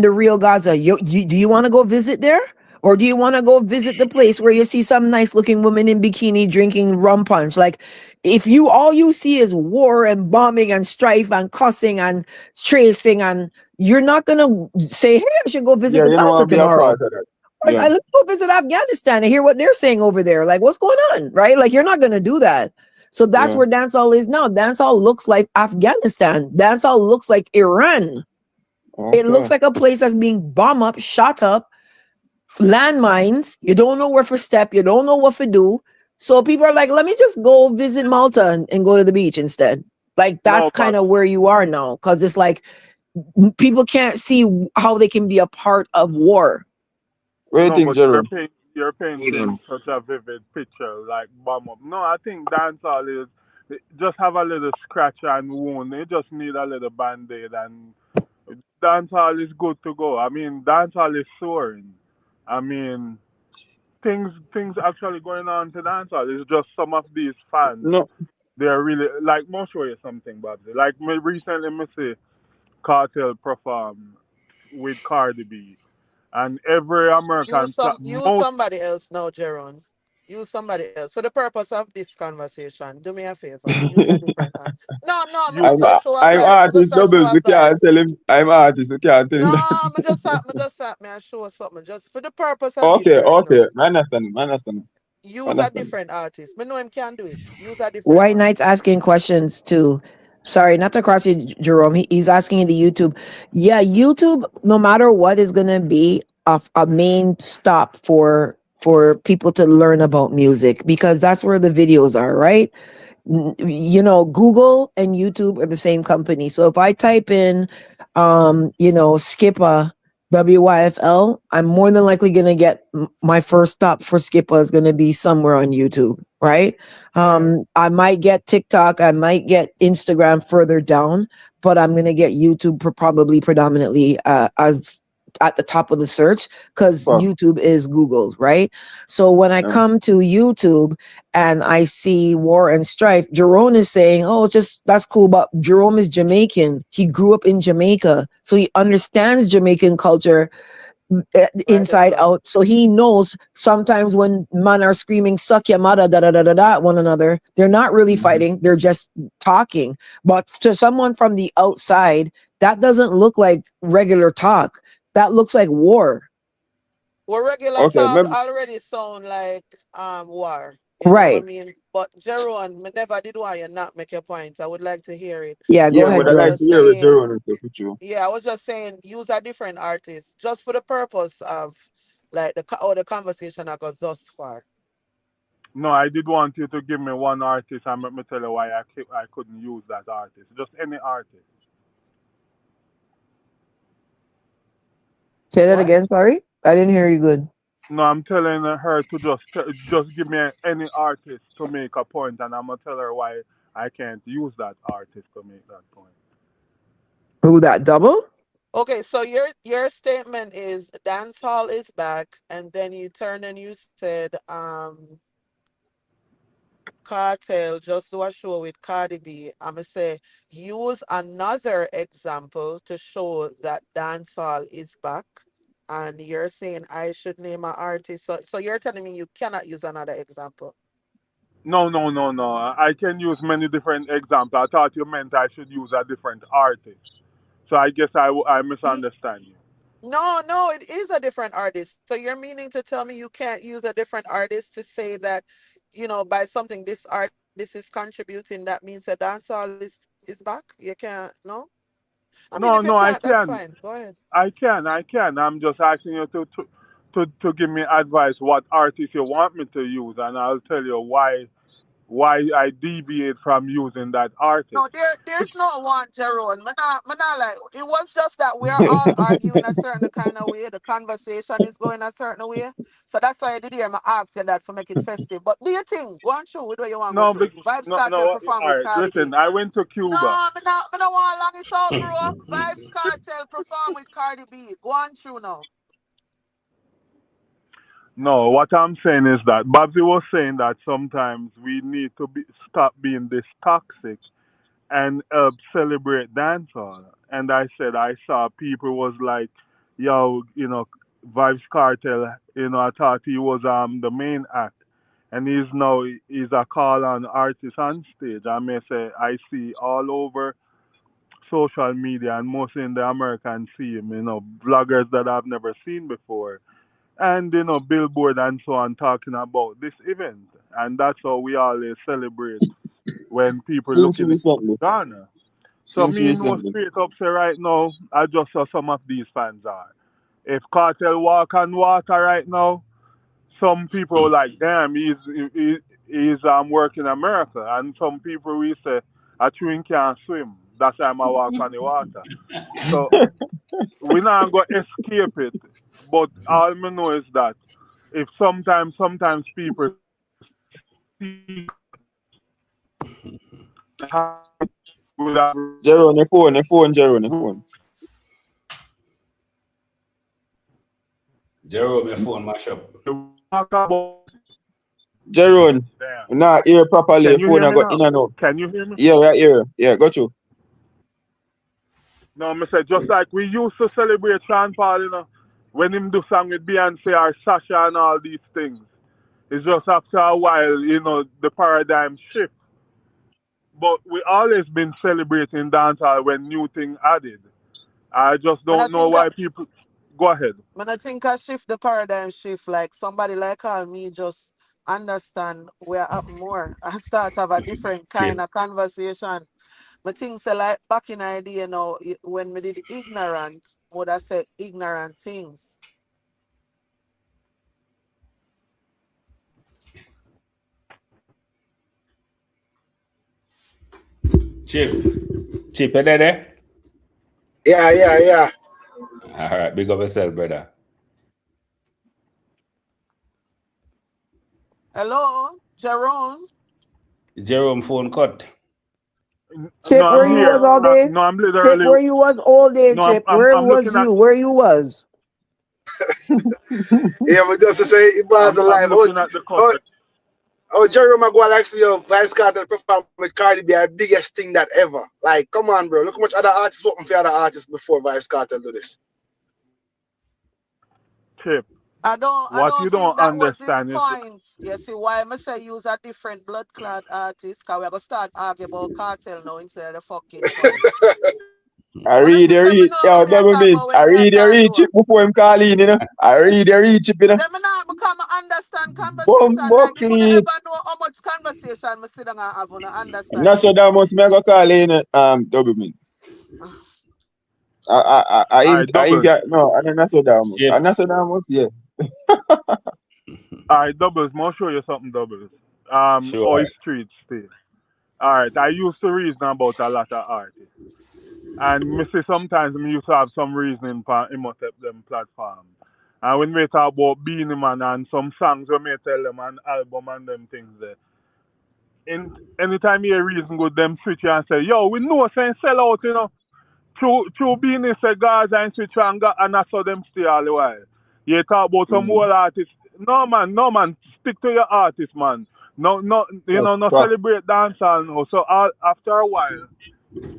[SPEAKER 16] the real Gaza. Do you want to go visit there? Or do you want to go visit the place where you see some nice looking woman in bikini drinking rum punch? Like, if you all you see is war and bombing and strife and cussing and tracing, and you're not gonna say, "Hey, I should go visit
[SPEAKER 11] Yeah,
[SPEAKER 16] the
[SPEAKER 11] you know
[SPEAKER 16] Gaza
[SPEAKER 11] I'll be a
[SPEAKER 16] tomorrow."
[SPEAKER 11] part of that.
[SPEAKER 16] I
[SPEAKER 11] Yeah.
[SPEAKER 16] let's go visit Afghanistan and hear what they're saying over there. Like, what's going on, right? Like, you're not gonna do that. So that's
[SPEAKER 11] Yeah.
[SPEAKER 16] where dancehall is now. Dancehall looks like Afghanistan. Dancehall looks like Iran. It looks
[SPEAKER 11] Okay.
[SPEAKER 16] like a place that's being bombed up, shot up, landmines. You don't know where for step. You don't know what to do. So people are like, let me just go visit Malta and go to the beach instead. Like
[SPEAKER 9] No,
[SPEAKER 16] that's
[SPEAKER 9] but
[SPEAKER 16] kind of where you are now, because it's like people can't see how they can be a part of war.
[SPEAKER 11] What do you
[SPEAKER 9] no,
[SPEAKER 11] think,
[SPEAKER 9] but
[SPEAKER 11] Jerome?
[SPEAKER 9] you're
[SPEAKER 11] Hold
[SPEAKER 9] painting
[SPEAKER 11] on.
[SPEAKER 9] such a vivid picture, like bomb up. No, I think dancehall is just have a little scratch and wound. You just need a little band-aid, and dancehall is good to go. I mean, dancehall is soaring. I mean, things actually going on to dancehall. It's just some of these fans.
[SPEAKER 11] No.
[SPEAKER 9] They're really like. I'll show you something, Babsy. Like me recently, me see Cartel perform with Cardi B, and every American,
[SPEAKER 14] Use
[SPEAKER 9] most
[SPEAKER 14] somebody else now, Jeron. Use somebody else. For the purpose of this conversation, do me a favor. Use a different artist. No, I'm
[SPEAKER 11] I'm
[SPEAKER 14] just a show of
[SPEAKER 11] I'm
[SPEAKER 14] vibes. I just
[SPEAKER 11] artist
[SPEAKER 14] a show
[SPEAKER 11] doubles.
[SPEAKER 14] of
[SPEAKER 11] We can't
[SPEAKER 14] vibes.
[SPEAKER 11] tell him I'm artist. We can't tell him
[SPEAKER 14] No,
[SPEAKER 11] that.
[SPEAKER 14] me a show something. Just for the purpose of this
[SPEAKER 11] Okay,
[SPEAKER 14] right now.
[SPEAKER 11] okay. I understand him. I understand him. I
[SPEAKER 14] Use a
[SPEAKER 11] understand him.
[SPEAKER 14] different artist. Me know him can do it. Use a different
[SPEAKER 16] White
[SPEAKER 14] one.
[SPEAKER 16] Knight's asking questions too. Sorry, not to cross you, Jerome. He's asking in the YouTube. Yeah, YouTube, no matter what, is gonna be a main stop for people to learn about music because that's where the videos are, right? You know, Google and YouTube are the same company. So if I type in, Skipper, WYFL, I'm more than likely going to get my first stop for Skipper is going to be somewhere on YouTube, right? I might get TikTok, I might get Instagram further down, but I'm going to get YouTube probably predominantly as at the top of the search because
[SPEAKER 11] Fuck.
[SPEAKER 16] YouTube is Google, right? So when I
[SPEAKER 11] Yeah.
[SPEAKER 16] come to YouTube and I see War and Strife, Jerome is saying, oh, it's just that's cool, but Jerome is Jamaican. He grew up in Jamaica. So he understands Jamaican culture inside out. So he knows sometimes when men are screaming, suck your mother, da da da da da, at one another, they're not really fighting, they're just talking. But to someone from the outside, that doesn't look like regular talk. That looks like war.
[SPEAKER 14] Well, regular
[SPEAKER 11] Okay,
[SPEAKER 14] talk
[SPEAKER 11] remember,
[SPEAKER 14] already sound like war. You know what I
[SPEAKER 16] Right.
[SPEAKER 14] mean? But Jeroen, me never did why you not make your point. I would like to hear it.
[SPEAKER 16] Yeah, go
[SPEAKER 11] yeah,
[SPEAKER 14] I
[SPEAKER 16] ahead,
[SPEAKER 11] would I
[SPEAKER 14] was
[SPEAKER 11] like
[SPEAKER 16] Jerome.
[SPEAKER 11] to
[SPEAKER 14] just
[SPEAKER 11] hear what
[SPEAKER 14] saying,
[SPEAKER 11] Jerome and stuff with you.
[SPEAKER 14] yeah, I was just saying use a different artist just for the purpose of like the conversation I got thus far.
[SPEAKER 9] No, I did want you to give me one artist and let me tell you why I couldn't use that artist. Just any artist.
[SPEAKER 16] Say that
[SPEAKER 14] What?
[SPEAKER 16] again, sorry. I didn't hear you good.
[SPEAKER 9] No, I'm telling her to just give me any artist to make a point, and I'm gonna tell her why I can't use that artist to make that point.
[SPEAKER 16] Who that double?
[SPEAKER 14] Okay, so your statement is dancehall is back, and then you turned and you said Cartel just do a show with Cardi B. I'ma say use another example to show that dancehall is back. And you're saying I should name an artist. So you're telling me you cannot use another example.
[SPEAKER 9] No, no, no, no. I can use many different examples. I thought you meant I should use a different artist. So I guess I misunderstand you.
[SPEAKER 14] No, it is a different artist. So you're meaning to tell me you can't use a different artist to say that, by something this artist is contributing, that means a dancehall is back? You can't, no? I mean, if
[SPEAKER 9] No,
[SPEAKER 14] you
[SPEAKER 9] no, I
[SPEAKER 14] can't, that's
[SPEAKER 9] can.
[SPEAKER 14] fine. Go ahead.
[SPEAKER 9] I can. I'm just asking you to give me advice what artist you want me to use, and I'll tell you why I deviate from using that artist.
[SPEAKER 14] No, there's no one, Jerome. Man, like it was just that we're all arguing a certain kind of way. The conversation is going a certain way. So that's why I did hear my ask you that for make it festive. But do you think go on through with what you want to go
[SPEAKER 9] No,
[SPEAKER 14] through? Vybz
[SPEAKER 9] no,
[SPEAKER 14] Kartel
[SPEAKER 9] no.
[SPEAKER 14] perform
[SPEAKER 9] All
[SPEAKER 14] with
[SPEAKER 9] right,
[SPEAKER 14] Cardi B.
[SPEAKER 9] listen. I went to Cuba.
[SPEAKER 14] No, me not want long it out, bro. Vybz Kartel perform with Cardi B. Go on through now.
[SPEAKER 9] No, what I'm saying is that Babsy was saying that sometimes we need to stop being this toxic and celebrate dancehall. And I said I saw people was like, yo, Vybz Kartel, I thought he was the main act. And he's a call on artist on stage. I may say I see all over social media and mostly in the American scene, vloggers that I've never seen before. And Billboard and so on talking about this event. And that's how we always celebrate when people
[SPEAKER 11] Since
[SPEAKER 9] looking in
[SPEAKER 11] recently.
[SPEAKER 9] Ghana. So
[SPEAKER 11] Since
[SPEAKER 9] me know
[SPEAKER 11] recently.
[SPEAKER 9] straight up say right now, I just saw some of these fans are. If Cartel walk on water right now, some people are like, damn, he's working America, and some people we say a twin can't swim. That's why I walk on the water. So we not gonna escape it. But all me know is that if sometimes people see with a
[SPEAKER 11] Jerome, your phone, Jerome, your phone.
[SPEAKER 1] Jerome, your phone mash up.
[SPEAKER 11] Jerome,
[SPEAKER 9] damn.
[SPEAKER 11] we not hear properly.
[SPEAKER 9] Can
[SPEAKER 11] Your
[SPEAKER 9] you
[SPEAKER 11] phone
[SPEAKER 9] hear
[SPEAKER 11] I
[SPEAKER 9] me
[SPEAKER 11] got in
[SPEAKER 9] now?
[SPEAKER 11] and out.
[SPEAKER 9] Can you hear me?
[SPEAKER 11] Yeah, right here. Yeah, got you.
[SPEAKER 9] No, me say just like we used to celebrate Sean Paul, when him do song with Beyonce or Sasha and all these things. It's just after a while, you know, the paradigm shift. But we always been celebrating dancehall when new thing added. I just
[SPEAKER 14] And I
[SPEAKER 9] don't know
[SPEAKER 14] think
[SPEAKER 9] why people. Go ahead.
[SPEAKER 14] when I think I shift the paradigm shift, like somebody like all me just understand where up more and start have a different kind
[SPEAKER 1] Chip.
[SPEAKER 14] of conversation. But things say like back in idea now, when we did ignorant, would I say ignorant things.
[SPEAKER 1] Chip. Chip, you there?
[SPEAKER 12] Yeah.
[SPEAKER 1] All right, big up yourself, brother.
[SPEAKER 14] Hello, Jerome.
[SPEAKER 1] Jerome phone cut.
[SPEAKER 9] No,
[SPEAKER 16] Chip, where
[SPEAKER 9] I'm
[SPEAKER 16] you
[SPEAKER 9] here.
[SPEAKER 16] was
[SPEAKER 14] Hello.
[SPEAKER 16] all
[SPEAKER 9] No,
[SPEAKER 16] day?
[SPEAKER 9] no, I'm
[SPEAKER 16] Chip,
[SPEAKER 9] literally.
[SPEAKER 16] where you was all day,
[SPEAKER 9] No, I'm
[SPEAKER 16] Chip?
[SPEAKER 9] I'm
[SPEAKER 16] Where
[SPEAKER 9] I'm
[SPEAKER 16] was
[SPEAKER 9] looking at.
[SPEAKER 16] you? Where you was?
[SPEAKER 12] Yeah, but just to say it was
[SPEAKER 9] I'm
[SPEAKER 12] alive.
[SPEAKER 9] looking at the
[SPEAKER 12] Oh,
[SPEAKER 9] comment.
[SPEAKER 12] Jerry Maguire actually Vybz Kartel perform with Cardi B, the biggest thing that ever. Like, come on, bro. Look how much other artists working for other artists before Vybz Kartel do this.
[SPEAKER 9] Tip.
[SPEAKER 14] I
[SPEAKER 9] What you
[SPEAKER 14] don't
[SPEAKER 9] don't
[SPEAKER 14] think that was his
[SPEAKER 9] understand is
[SPEAKER 14] point. You see why I say use a different blood clot artist, cause we're gonna start arguing about cartel now instead of the fucking funds.
[SPEAKER 11] I
[SPEAKER 14] When I
[SPEAKER 11] read
[SPEAKER 14] see
[SPEAKER 11] the
[SPEAKER 14] say me
[SPEAKER 11] read.
[SPEAKER 14] know
[SPEAKER 11] Yo,
[SPEAKER 14] what me a
[SPEAKER 11] double
[SPEAKER 14] talk
[SPEAKER 11] miss.
[SPEAKER 14] about
[SPEAKER 11] I
[SPEAKER 14] when me a
[SPEAKER 11] read the
[SPEAKER 14] talk
[SPEAKER 11] read
[SPEAKER 14] to.
[SPEAKER 11] chip before him call in, you know. I read the read chip, you know.
[SPEAKER 14] Then me not become understand conversation.
[SPEAKER 11] Bumbo
[SPEAKER 14] Like if you
[SPEAKER 11] clean.
[SPEAKER 14] ever know how much conversation me sit down and have, you
[SPEAKER 11] I'm
[SPEAKER 14] understand
[SPEAKER 11] not so
[SPEAKER 14] it.
[SPEAKER 11] damn much me I go call in double miss.
[SPEAKER 9] alright,
[SPEAKER 11] I ain't
[SPEAKER 9] doubles.
[SPEAKER 11] got no, I'm not so damn much. I'm
[SPEAKER 1] Chip.
[SPEAKER 11] not so damn much, yeah.
[SPEAKER 9] Alright, doubles. I'll show you something, doubles.
[SPEAKER 1] Sure.
[SPEAKER 9] Street still. Alright, I used to reason about a lot of artists. And me say sometimes me used to have some reasoning for him to take them platform. And when we talk about Beanie Man and some songs we may tell them and album and them things there. Anytime you hear reason good, them switch and say, yo, we know saying sell out, you know. True Beanie say Gaza and switch and I saw them stay all the while. You talk about some
[SPEAKER 11] Mm.
[SPEAKER 9] old artists. No man, stick to your artist, man. No, no
[SPEAKER 11] Facts.
[SPEAKER 9] celebrate dancehall now. So after a while,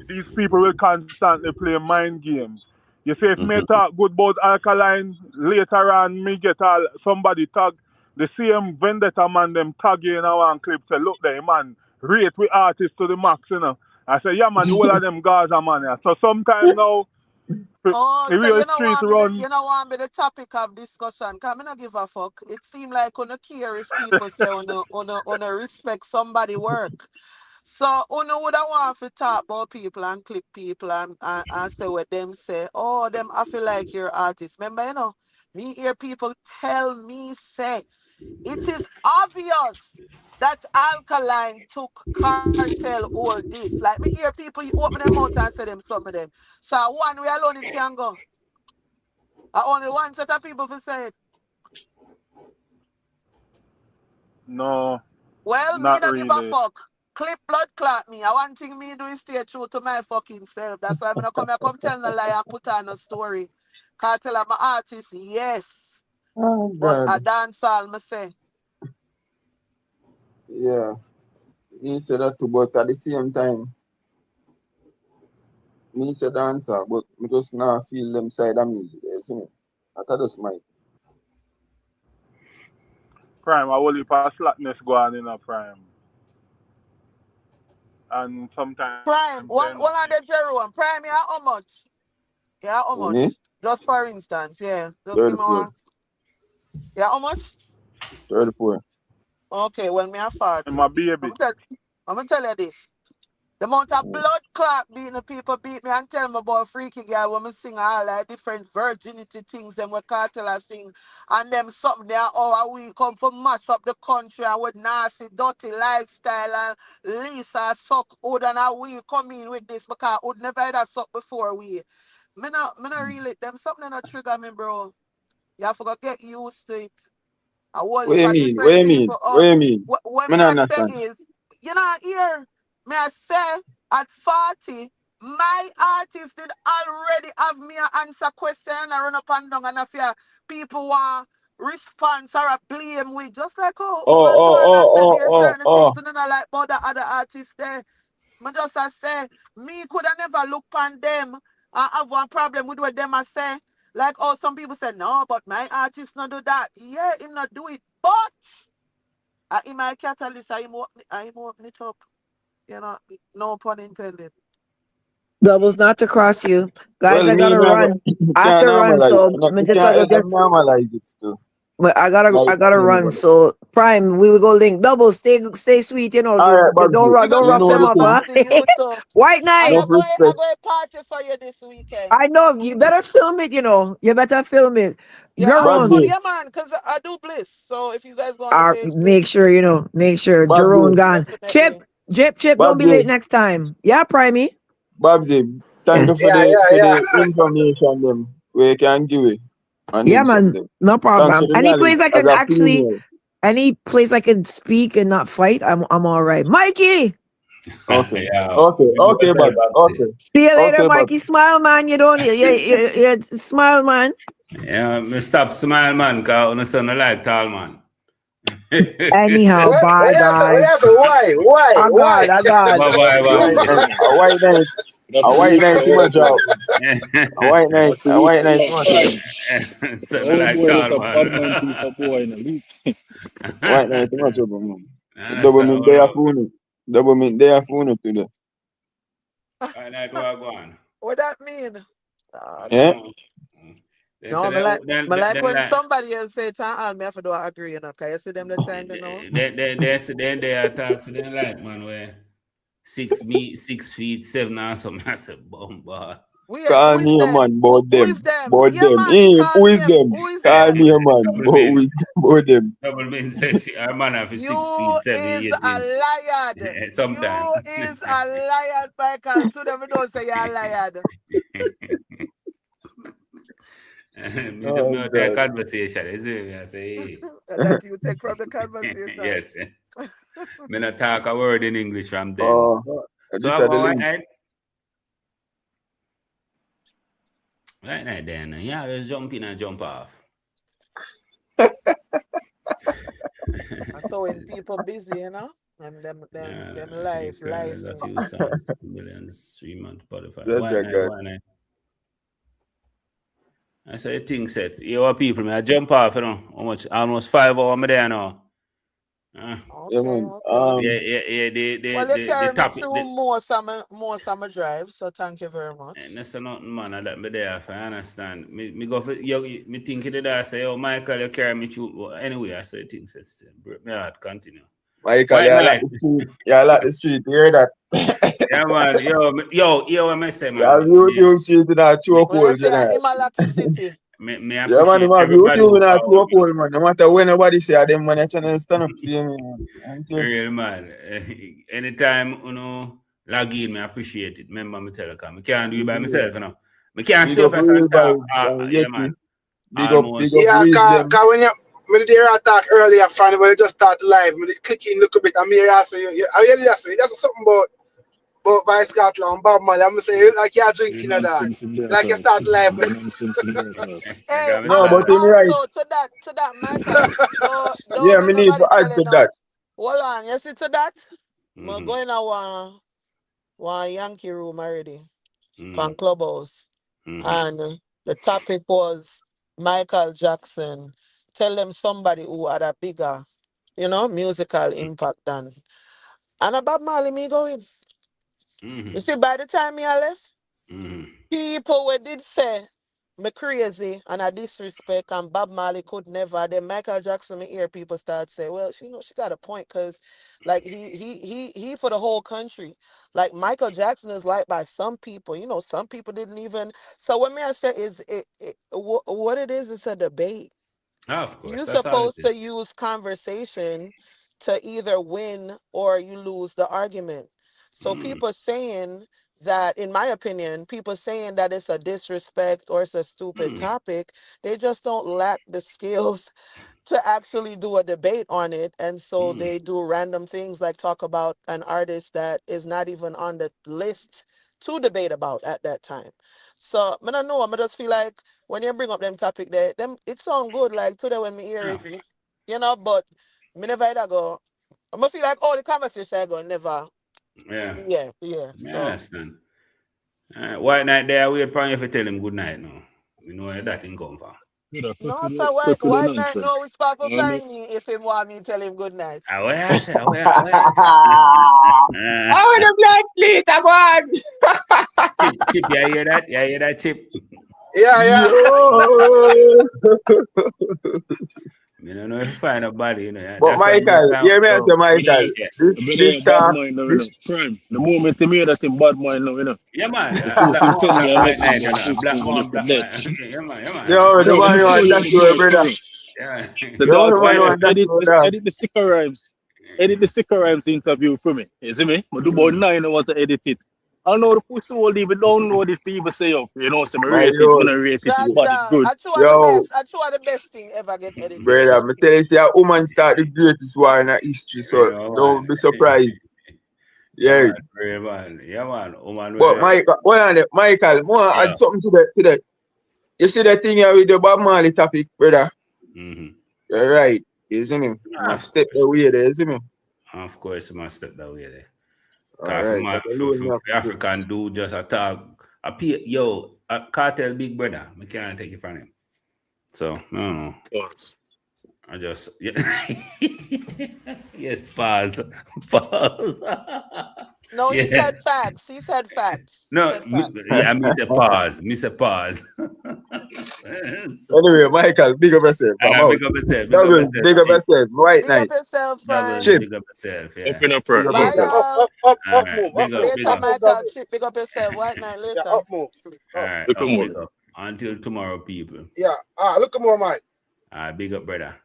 [SPEAKER 9] these people will constantly play mind games. You see, if me talk good about alkaline, later on me get somebody tag the same vendetta man them tag you in one clip say, look there man, rate with artists to the max, you know. I say, yeah man, all of them Gaza man. Yeah. So sometimes now the
[SPEAKER 14] Oh, so
[SPEAKER 9] real street run.
[SPEAKER 14] you know want be the topic of discussion. Cause me not give a fuck. It seem like on care if people say on a respect somebody work. So uno would have want to talk about people and clip people and say what them say. Oh, them I feel like you're artist. Remember, me hear people tell me say it is obvious that alkaline took cartel all this. Like me hear people you open their mouth and say them some of them. So one way alone it can go. Only one set of people will say it.
[SPEAKER 9] No,
[SPEAKER 14] Well, me
[SPEAKER 9] not
[SPEAKER 14] not give a
[SPEAKER 9] really.
[SPEAKER 14] fuck. Clip blood clot me. I one thing me do is stay true to my fucking self. That's why I'm not come here come tell no lie and put on a story. Cartel I'm an artist, yes.
[SPEAKER 11] Oh
[SPEAKER 14] But
[SPEAKER 11] God.
[SPEAKER 14] a dance all me say.
[SPEAKER 11] Yeah. Me say that too, but at the same time, me say dancer, but me just now feel them side of music, you see me? That just my
[SPEAKER 9] Prime, I will heap of slackness go on in a prime. And sometimes
[SPEAKER 14] Prime,
[SPEAKER 9] they
[SPEAKER 14] one
[SPEAKER 9] not.
[SPEAKER 14] one of the Jerome. Prime, yeah, how much? Yeah, how
[SPEAKER 11] me?
[SPEAKER 14] much? Just for instance, yeah. Just give me
[SPEAKER 11] 34.
[SPEAKER 14] one. Yeah, how much?
[SPEAKER 11] 34.
[SPEAKER 14] Okay, well me a
[SPEAKER 9] And
[SPEAKER 14] 40.
[SPEAKER 9] my baby.
[SPEAKER 14] I'm gonna tell you this. The amount of
[SPEAKER 11] Mm.
[SPEAKER 14] blood clot beating the people beat me and tell me about freaky girl when me sing all like different virginity things them we cartel I sing and them something there how we come for mash up the country and with nasty dirty lifestyle and Lisa suck hood and how we come in with this because would never had a suck before we. Me not really them something that trigger me bro. You have to get used to it. A whole
[SPEAKER 11] What
[SPEAKER 14] heap
[SPEAKER 11] you
[SPEAKER 14] of
[SPEAKER 11] mean? What
[SPEAKER 14] different
[SPEAKER 11] you mean?
[SPEAKER 14] people.
[SPEAKER 11] What you mean?
[SPEAKER 14] What
[SPEAKER 11] Me
[SPEAKER 14] me
[SPEAKER 11] not
[SPEAKER 14] I say
[SPEAKER 11] understand.
[SPEAKER 14] is, here, me I say at 40, my artist did already have me a answer question and I run up and down and if you people want response or a blame we just like how
[SPEAKER 11] Oh,
[SPEAKER 14] my
[SPEAKER 11] oh,
[SPEAKER 14] turn I
[SPEAKER 11] oh,
[SPEAKER 14] said
[SPEAKER 11] oh,
[SPEAKER 14] there's
[SPEAKER 11] oh,
[SPEAKER 14] certain
[SPEAKER 11] oh.
[SPEAKER 14] things and then I like about the other artists there. Me just I say me could have never look on them and have one problem with what them I say. Like, oh, some people say, no, but my artist not do that. Yeah, him not do it. But In my catalyst, I'm open it up. You know, no pun intended.
[SPEAKER 16] Doubles not to cross you. Guys,
[SPEAKER 11] Well,
[SPEAKER 16] I
[SPEAKER 11] me
[SPEAKER 16] gotta
[SPEAKER 11] never
[SPEAKER 16] run. I have
[SPEAKER 11] can't
[SPEAKER 16] to run,
[SPEAKER 11] normalize.
[SPEAKER 16] so
[SPEAKER 11] We
[SPEAKER 16] me just
[SPEAKER 11] can't
[SPEAKER 16] gotta
[SPEAKER 11] help
[SPEAKER 16] get.
[SPEAKER 11] them normalize it still.
[SPEAKER 16] But I
[SPEAKER 11] Like
[SPEAKER 16] gotta run.
[SPEAKER 11] anybody.
[SPEAKER 16] So Prime, we will go link. Double, stay sweet. You know,
[SPEAKER 11] All right,
[SPEAKER 16] don't
[SPEAKER 11] Babsy.
[SPEAKER 14] Big up
[SPEAKER 11] You
[SPEAKER 16] rough
[SPEAKER 11] know
[SPEAKER 16] them
[SPEAKER 11] the
[SPEAKER 14] yourself,
[SPEAKER 16] up,
[SPEAKER 11] thing.
[SPEAKER 16] huh?
[SPEAKER 14] Babsy. You too.
[SPEAKER 16] White
[SPEAKER 14] I
[SPEAKER 16] night.
[SPEAKER 11] Enough
[SPEAKER 14] go
[SPEAKER 11] respect.
[SPEAKER 14] party for you this weekend.
[SPEAKER 16] I know you better film it. You know, you better film it.
[SPEAKER 14] Yeah, I will put
[SPEAKER 11] Babsy.
[SPEAKER 14] yeah, man, because I do bliss. So if you guys go on the page,
[SPEAKER 16] Make
[SPEAKER 14] bliss,
[SPEAKER 16] sure you know. Make sure Jerome
[SPEAKER 11] Babsy.
[SPEAKER 16] gone.
[SPEAKER 14] definitely.
[SPEAKER 16] Chip. Don't be late
[SPEAKER 11] Babsy.
[SPEAKER 16] next time. Yeah, Primey.
[SPEAKER 11] Babsy. Thank you
[SPEAKER 12] Yeah,
[SPEAKER 11] for
[SPEAKER 12] yeah, yeah.
[SPEAKER 11] the information them we can give it and
[SPEAKER 16] Yeah,
[SPEAKER 11] them
[SPEAKER 16] man.
[SPEAKER 11] something.
[SPEAKER 16] No
[SPEAKER 11] Thanks for
[SPEAKER 16] problem.
[SPEAKER 11] the
[SPEAKER 16] Any
[SPEAKER 11] knowledge
[SPEAKER 16] place I
[SPEAKER 11] as
[SPEAKER 16] can
[SPEAKER 11] a
[SPEAKER 16] actually,
[SPEAKER 11] female.
[SPEAKER 16] any place I can speak and not fight, I'm all right. Mikey.
[SPEAKER 11] Okay.
[SPEAKER 1] Yeah.
[SPEAKER 11] Okay, Babs. Okay.
[SPEAKER 16] See you later,
[SPEAKER 11] Okay, Babs.
[SPEAKER 16] Mikey. Smile, man. You don't. Yeah. Smile, man.
[SPEAKER 1] Yeah, me stop smile, man, because I son like tall, man.
[SPEAKER 16] Anyhow, bye, guys.
[SPEAKER 12] Why? Why?
[SPEAKER 16] Oh
[SPEAKER 12] Why?
[SPEAKER 16] God. Oh God.
[SPEAKER 1] Bye-bye,
[SPEAKER 11] And
[SPEAKER 1] Bobby.
[SPEAKER 11] a white night too much out. A white night too much out.
[SPEAKER 1] Son
[SPEAKER 6] Old
[SPEAKER 1] like
[SPEAKER 6] boy,
[SPEAKER 1] tall,
[SPEAKER 6] that's a bad
[SPEAKER 1] man.
[SPEAKER 6] man piece of boy in a loop.
[SPEAKER 11] White night too much out, man.
[SPEAKER 1] And
[SPEAKER 11] Double
[SPEAKER 1] so,
[SPEAKER 11] mint they are phone. Double mint they are phone today.
[SPEAKER 1] right now, go on.
[SPEAKER 14] What that mean?
[SPEAKER 1] I don't
[SPEAKER 11] Yeah?
[SPEAKER 1] know. They
[SPEAKER 14] No,
[SPEAKER 1] say
[SPEAKER 14] me like, me like when
[SPEAKER 1] like,
[SPEAKER 14] somebody else say to all me have to do I agree, you know, cause you see them the time, you know.
[SPEAKER 1] they attack to them like, man, where 6 feet 7 or something. I said, bomb, boy.
[SPEAKER 11] Call
[SPEAKER 14] Who is
[SPEAKER 11] me a
[SPEAKER 14] them?
[SPEAKER 11] man, bout
[SPEAKER 14] Who is
[SPEAKER 11] them.
[SPEAKER 14] them?
[SPEAKER 11] Bout
[SPEAKER 14] Yeah,
[SPEAKER 11] them.
[SPEAKER 14] man, call
[SPEAKER 11] Who is
[SPEAKER 14] name.
[SPEAKER 11] them?
[SPEAKER 14] Who is
[SPEAKER 11] Call me
[SPEAKER 14] them?
[SPEAKER 11] a man,
[SPEAKER 1] Double
[SPEAKER 11] who is bout them?
[SPEAKER 1] says our man have 6
[SPEAKER 14] You
[SPEAKER 1] feet 7
[SPEAKER 14] is
[SPEAKER 1] 8
[SPEAKER 14] a
[SPEAKER 1] inch.
[SPEAKER 14] liar.
[SPEAKER 1] Sometime.
[SPEAKER 14] You is a liar, Michael. To them, don't say you're a liar.
[SPEAKER 11] Oh
[SPEAKER 1] me that
[SPEAKER 11] God.
[SPEAKER 1] conversation, is it? I say,
[SPEAKER 14] That you take from the conversation.
[SPEAKER 1] yes. Me not talk a word in English from them.
[SPEAKER 11] Oh,
[SPEAKER 1] So
[SPEAKER 11] this
[SPEAKER 1] I
[SPEAKER 11] are the
[SPEAKER 1] go
[SPEAKER 11] link.
[SPEAKER 1] right now then. Yeah, just jump in and jump off.
[SPEAKER 14] So when people busy, you know, them life.
[SPEAKER 1] There's a few songs, 2 million, 3 months, Spotify. Why
[SPEAKER 11] Jaja
[SPEAKER 1] not?
[SPEAKER 11] God.
[SPEAKER 1] Why not? I say thing set. You are people, me I jump off, you know. How much? Almost 5 hours me there now.
[SPEAKER 11] Yeah,
[SPEAKER 14] Okay,
[SPEAKER 11] man.
[SPEAKER 14] okay. Well, you
[SPEAKER 1] The
[SPEAKER 14] carry me
[SPEAKER 1] topic.
[SPEAKER 14] through more summer drive, so thank you very much.
[SPEAKER 1] And that's nothing, man. I let me there. If I understand. Me go for you. Me thinking that I say, oh, Michael, you carry me through. Well, anyway, I say things set still. Me heart continue.
[SPEAKER 11] Michael,
[SPEAKER 1] White
[SPEAKER 11] yeah, I like
[SPEAKER 1] night.
[SPEAKER 11] the street. Yeah, I like the street. You hear that?
[SPEAKER 1] Yeah, man. Yo, what I say,
[SPEAKER 11] Yeah,
[SPEAKER 1] man.
[SPEAKER 11] YouTube street in a
[SPEAKER 14] When you
[SPEAKER 11] chokehold
[SPEAKER 14] say
[SPEAKER 11] tonight.
[SPEAKER 14] Imalaki City,
[SPEAKER 1] Me
[SPEAKER 11] Yeah, man,
[SPEAKER 1] appreciate
[SPEAKER 11] man,
[SPEAKER 1] everybody
[SPEAKER 11] YouTube
[SPEAKER 1] who
[SPEAKER 11] in a
[SPEAKER 1] follow me.
[SPEAKER 11] chokehold, man. No matter when nobody say them, man, I channel stand up, see me, man. Ain't
[SPEAKER 1] For
[SPEAKER 11] you?
[SPEAKER 1] real, man. Anytime, log in, me appreciate it. Remember, me tell you, 'cause I can't do it by
[SPEAKER 11] Easy,
[SPEAKER 1] myself, you know. I can't
[SPEAKER 11] big
[SPEAKER 1] stay up
[SPEAKER 11] up
[SPEAKER 1] as and
[SPEAKER 11] real
[SPEAKER 1] talk.
[SPEAKER 11] vibes and
[SPEAKER 1] Yeah, man.
[SPEAKER 11] Yeti. Big up
[SPEAKER 1] Almost.
[SPEAKER 12] Yeah,
[SPEAKER 11] wisdom.
[SPEAKER 12] when you attack earlier, fan, when you just start live, when you click in, look a bit, I'm here, I say, I hear you say, that's something about Vybz Kartel and Bob Marley. I'm saying, like you're
[SPEAKER 6] You
[SPEAKER 12] drinking a dog.
[SPEAKER 6] nonsense in there,
[SPEAKER 12] Like you
[SPEAKER 6] talk.
[SPEAKER 12] start live.
[SPEAKER 6] You nonsense in there, talk.
[SPEAKER 14] hey,
[SPEAKER 11] No, but him right.
[SPEAKER 14] also to that, Michael, don't
[SPEAKER 11] Yeah,
[SPEAKER 14] let
[SPEAKER 11] me need
[SPEAKER 14] nobody
[SPEAKER 11] to add
[SPEAKER 14] tell you
[SPEAKER 11] to
[SPEAKER 14] no.
[SPEAKER 11] that.
[SPEAKER 14] Hold on, you see to that? I'm
[SPEAKER 1] Mm-hmm.
[SPEAKER 14] going to one Yankee room already,
[SPEAKER 1] Mm-hmm.
[SPEAKER 14] on Clubhouse,
[SPEAKER 1] Mm-hmm.
[SPEAKER 14] and the topic was Michael Jackson. Tell them somebody who had a bigger, musical impact than. And about Marley, me going.
[SPEAKER 1] Mm-hmm.
[SPEAKER 14] You see, by the time I left,
[SPEAKER 1] Mm-hmm.
[SPEAKER 14] people who did say me crazy and a disrespect and Bob Marley could never. Then Michael Jackson, me hear people start say, well, she got a point because, like, he for the whole country. Like Michael Jackson is liked by some people. Some people didn't even. So what me I say is, what it is, it's a debate.
[SPEAKER 1] Of course,
[SPEAKER 14] You're
[SPEAKER 1] that's all it
[SPEAKER 14] supposed
[SPEAKER 1] is.
[SPEAKER 14] to use conversation to either win or you lose the argument. So people saying that, in my opinion, people saying that it's a disrespect or it's a stupid topic, they just don't lack the skills to actually do a debate on it. And so they do random things like talk about an artist that is not even on the list to debate about at that time. So I don't know. I just feel like when you bring up them topic there, it sound good like today when me hear it, but me never either go. I must feel like the conversation I go never.
[SPEAKER 1] Yeah.
[SPEAKER 14] Yeah.
[SPEAKER 1] I
[SPEAKER 14] So
[SPEAKER 1] understand. White night there, wait for you to tell him good night now. You know where that thing come from.
[SPEAKER 14] No, sir, white night know which part to find me if him want me tell him good night.
[SPEAKER 1] Where I say? Where I say?
[SPEAKER 11] I want a black plate, I want.
[SPEAKER 1] Chip, you hear that? You hear that, Chip?
[SPEAKER 12] Yeah.
[SPEAKER 11] Yo.
[SPEAKER 1] You don't know if you find a body, you know.
[SPEAKER 11] But Michael, hear me answer, Michael. This talk, this
[SPEAKER 6] prime. The moment to me that in bad mind now, you know.
[SPEAKER 1] Yeah, man.
[SPEAKER 6] The first thing tell me a message
[SPEAKER 1] Black man. Yeah, man.
[SPEAKER 11] Yo, the man who that story, brother.
[SPEAKER 1] Yeah.
[SPEAKER 6] The dog said, edit the sicker rhymes. Edit the sicker rhymes interview for me. You see me? But do about 9 hours to edit it. I know the pussy will even download it for even say up. You know, some rate it, when I rate it, but it's good.
[SPEAKER 14] I try the best thing ever get edited.
[SPEAKER 11] Brother, I'm telling you, a woman start the greatest war in history, so don't be surprised. Yeah.
[SPEAKER 1] Yeah, man.
[SPEAKER 11] But Michael, more add something to that. You see that thing here with the Bob Marley topic, brother? You're right, isn't it? I've stepped away there, isn't it?
[SPEAKER 1] Of course, I must step that way there.
[SPEAKER 11] Right.
[SPEAKER 1] For African dude just a talk. A Cartel big brother. I can't take it from him. So, I don't know. I just yes, pause.
[SPEAKER 14] No, he said facts. He said facts.
[SPEAKER 1] No, me say pause. Me say pause.
[SPEAKER 11] Anyway, Michael, big up yourself.
[SPEAKER 1] Big up yourself.
[SPEAKER 11] Big up yourself. White night.
[SPEAKER 14] Big up yourself, friend.
[SPEAKER 1] Big up yourself. Yeah.
[SPEAKER 6] Open up, friend.
[SPEAKER 14] Bye, y'all.
[SPEAKER 1] Later,
[SPEAKER 14] Michael. Big up yourself. White night later.
[SPEAKER 12] Up more.
[SPEAKER 1] All right. Big up. Until tomorrow, people.
[SPEAKER 12] Yeah. Look at more, Mike.
[SPEAKER 1] Big up, brother.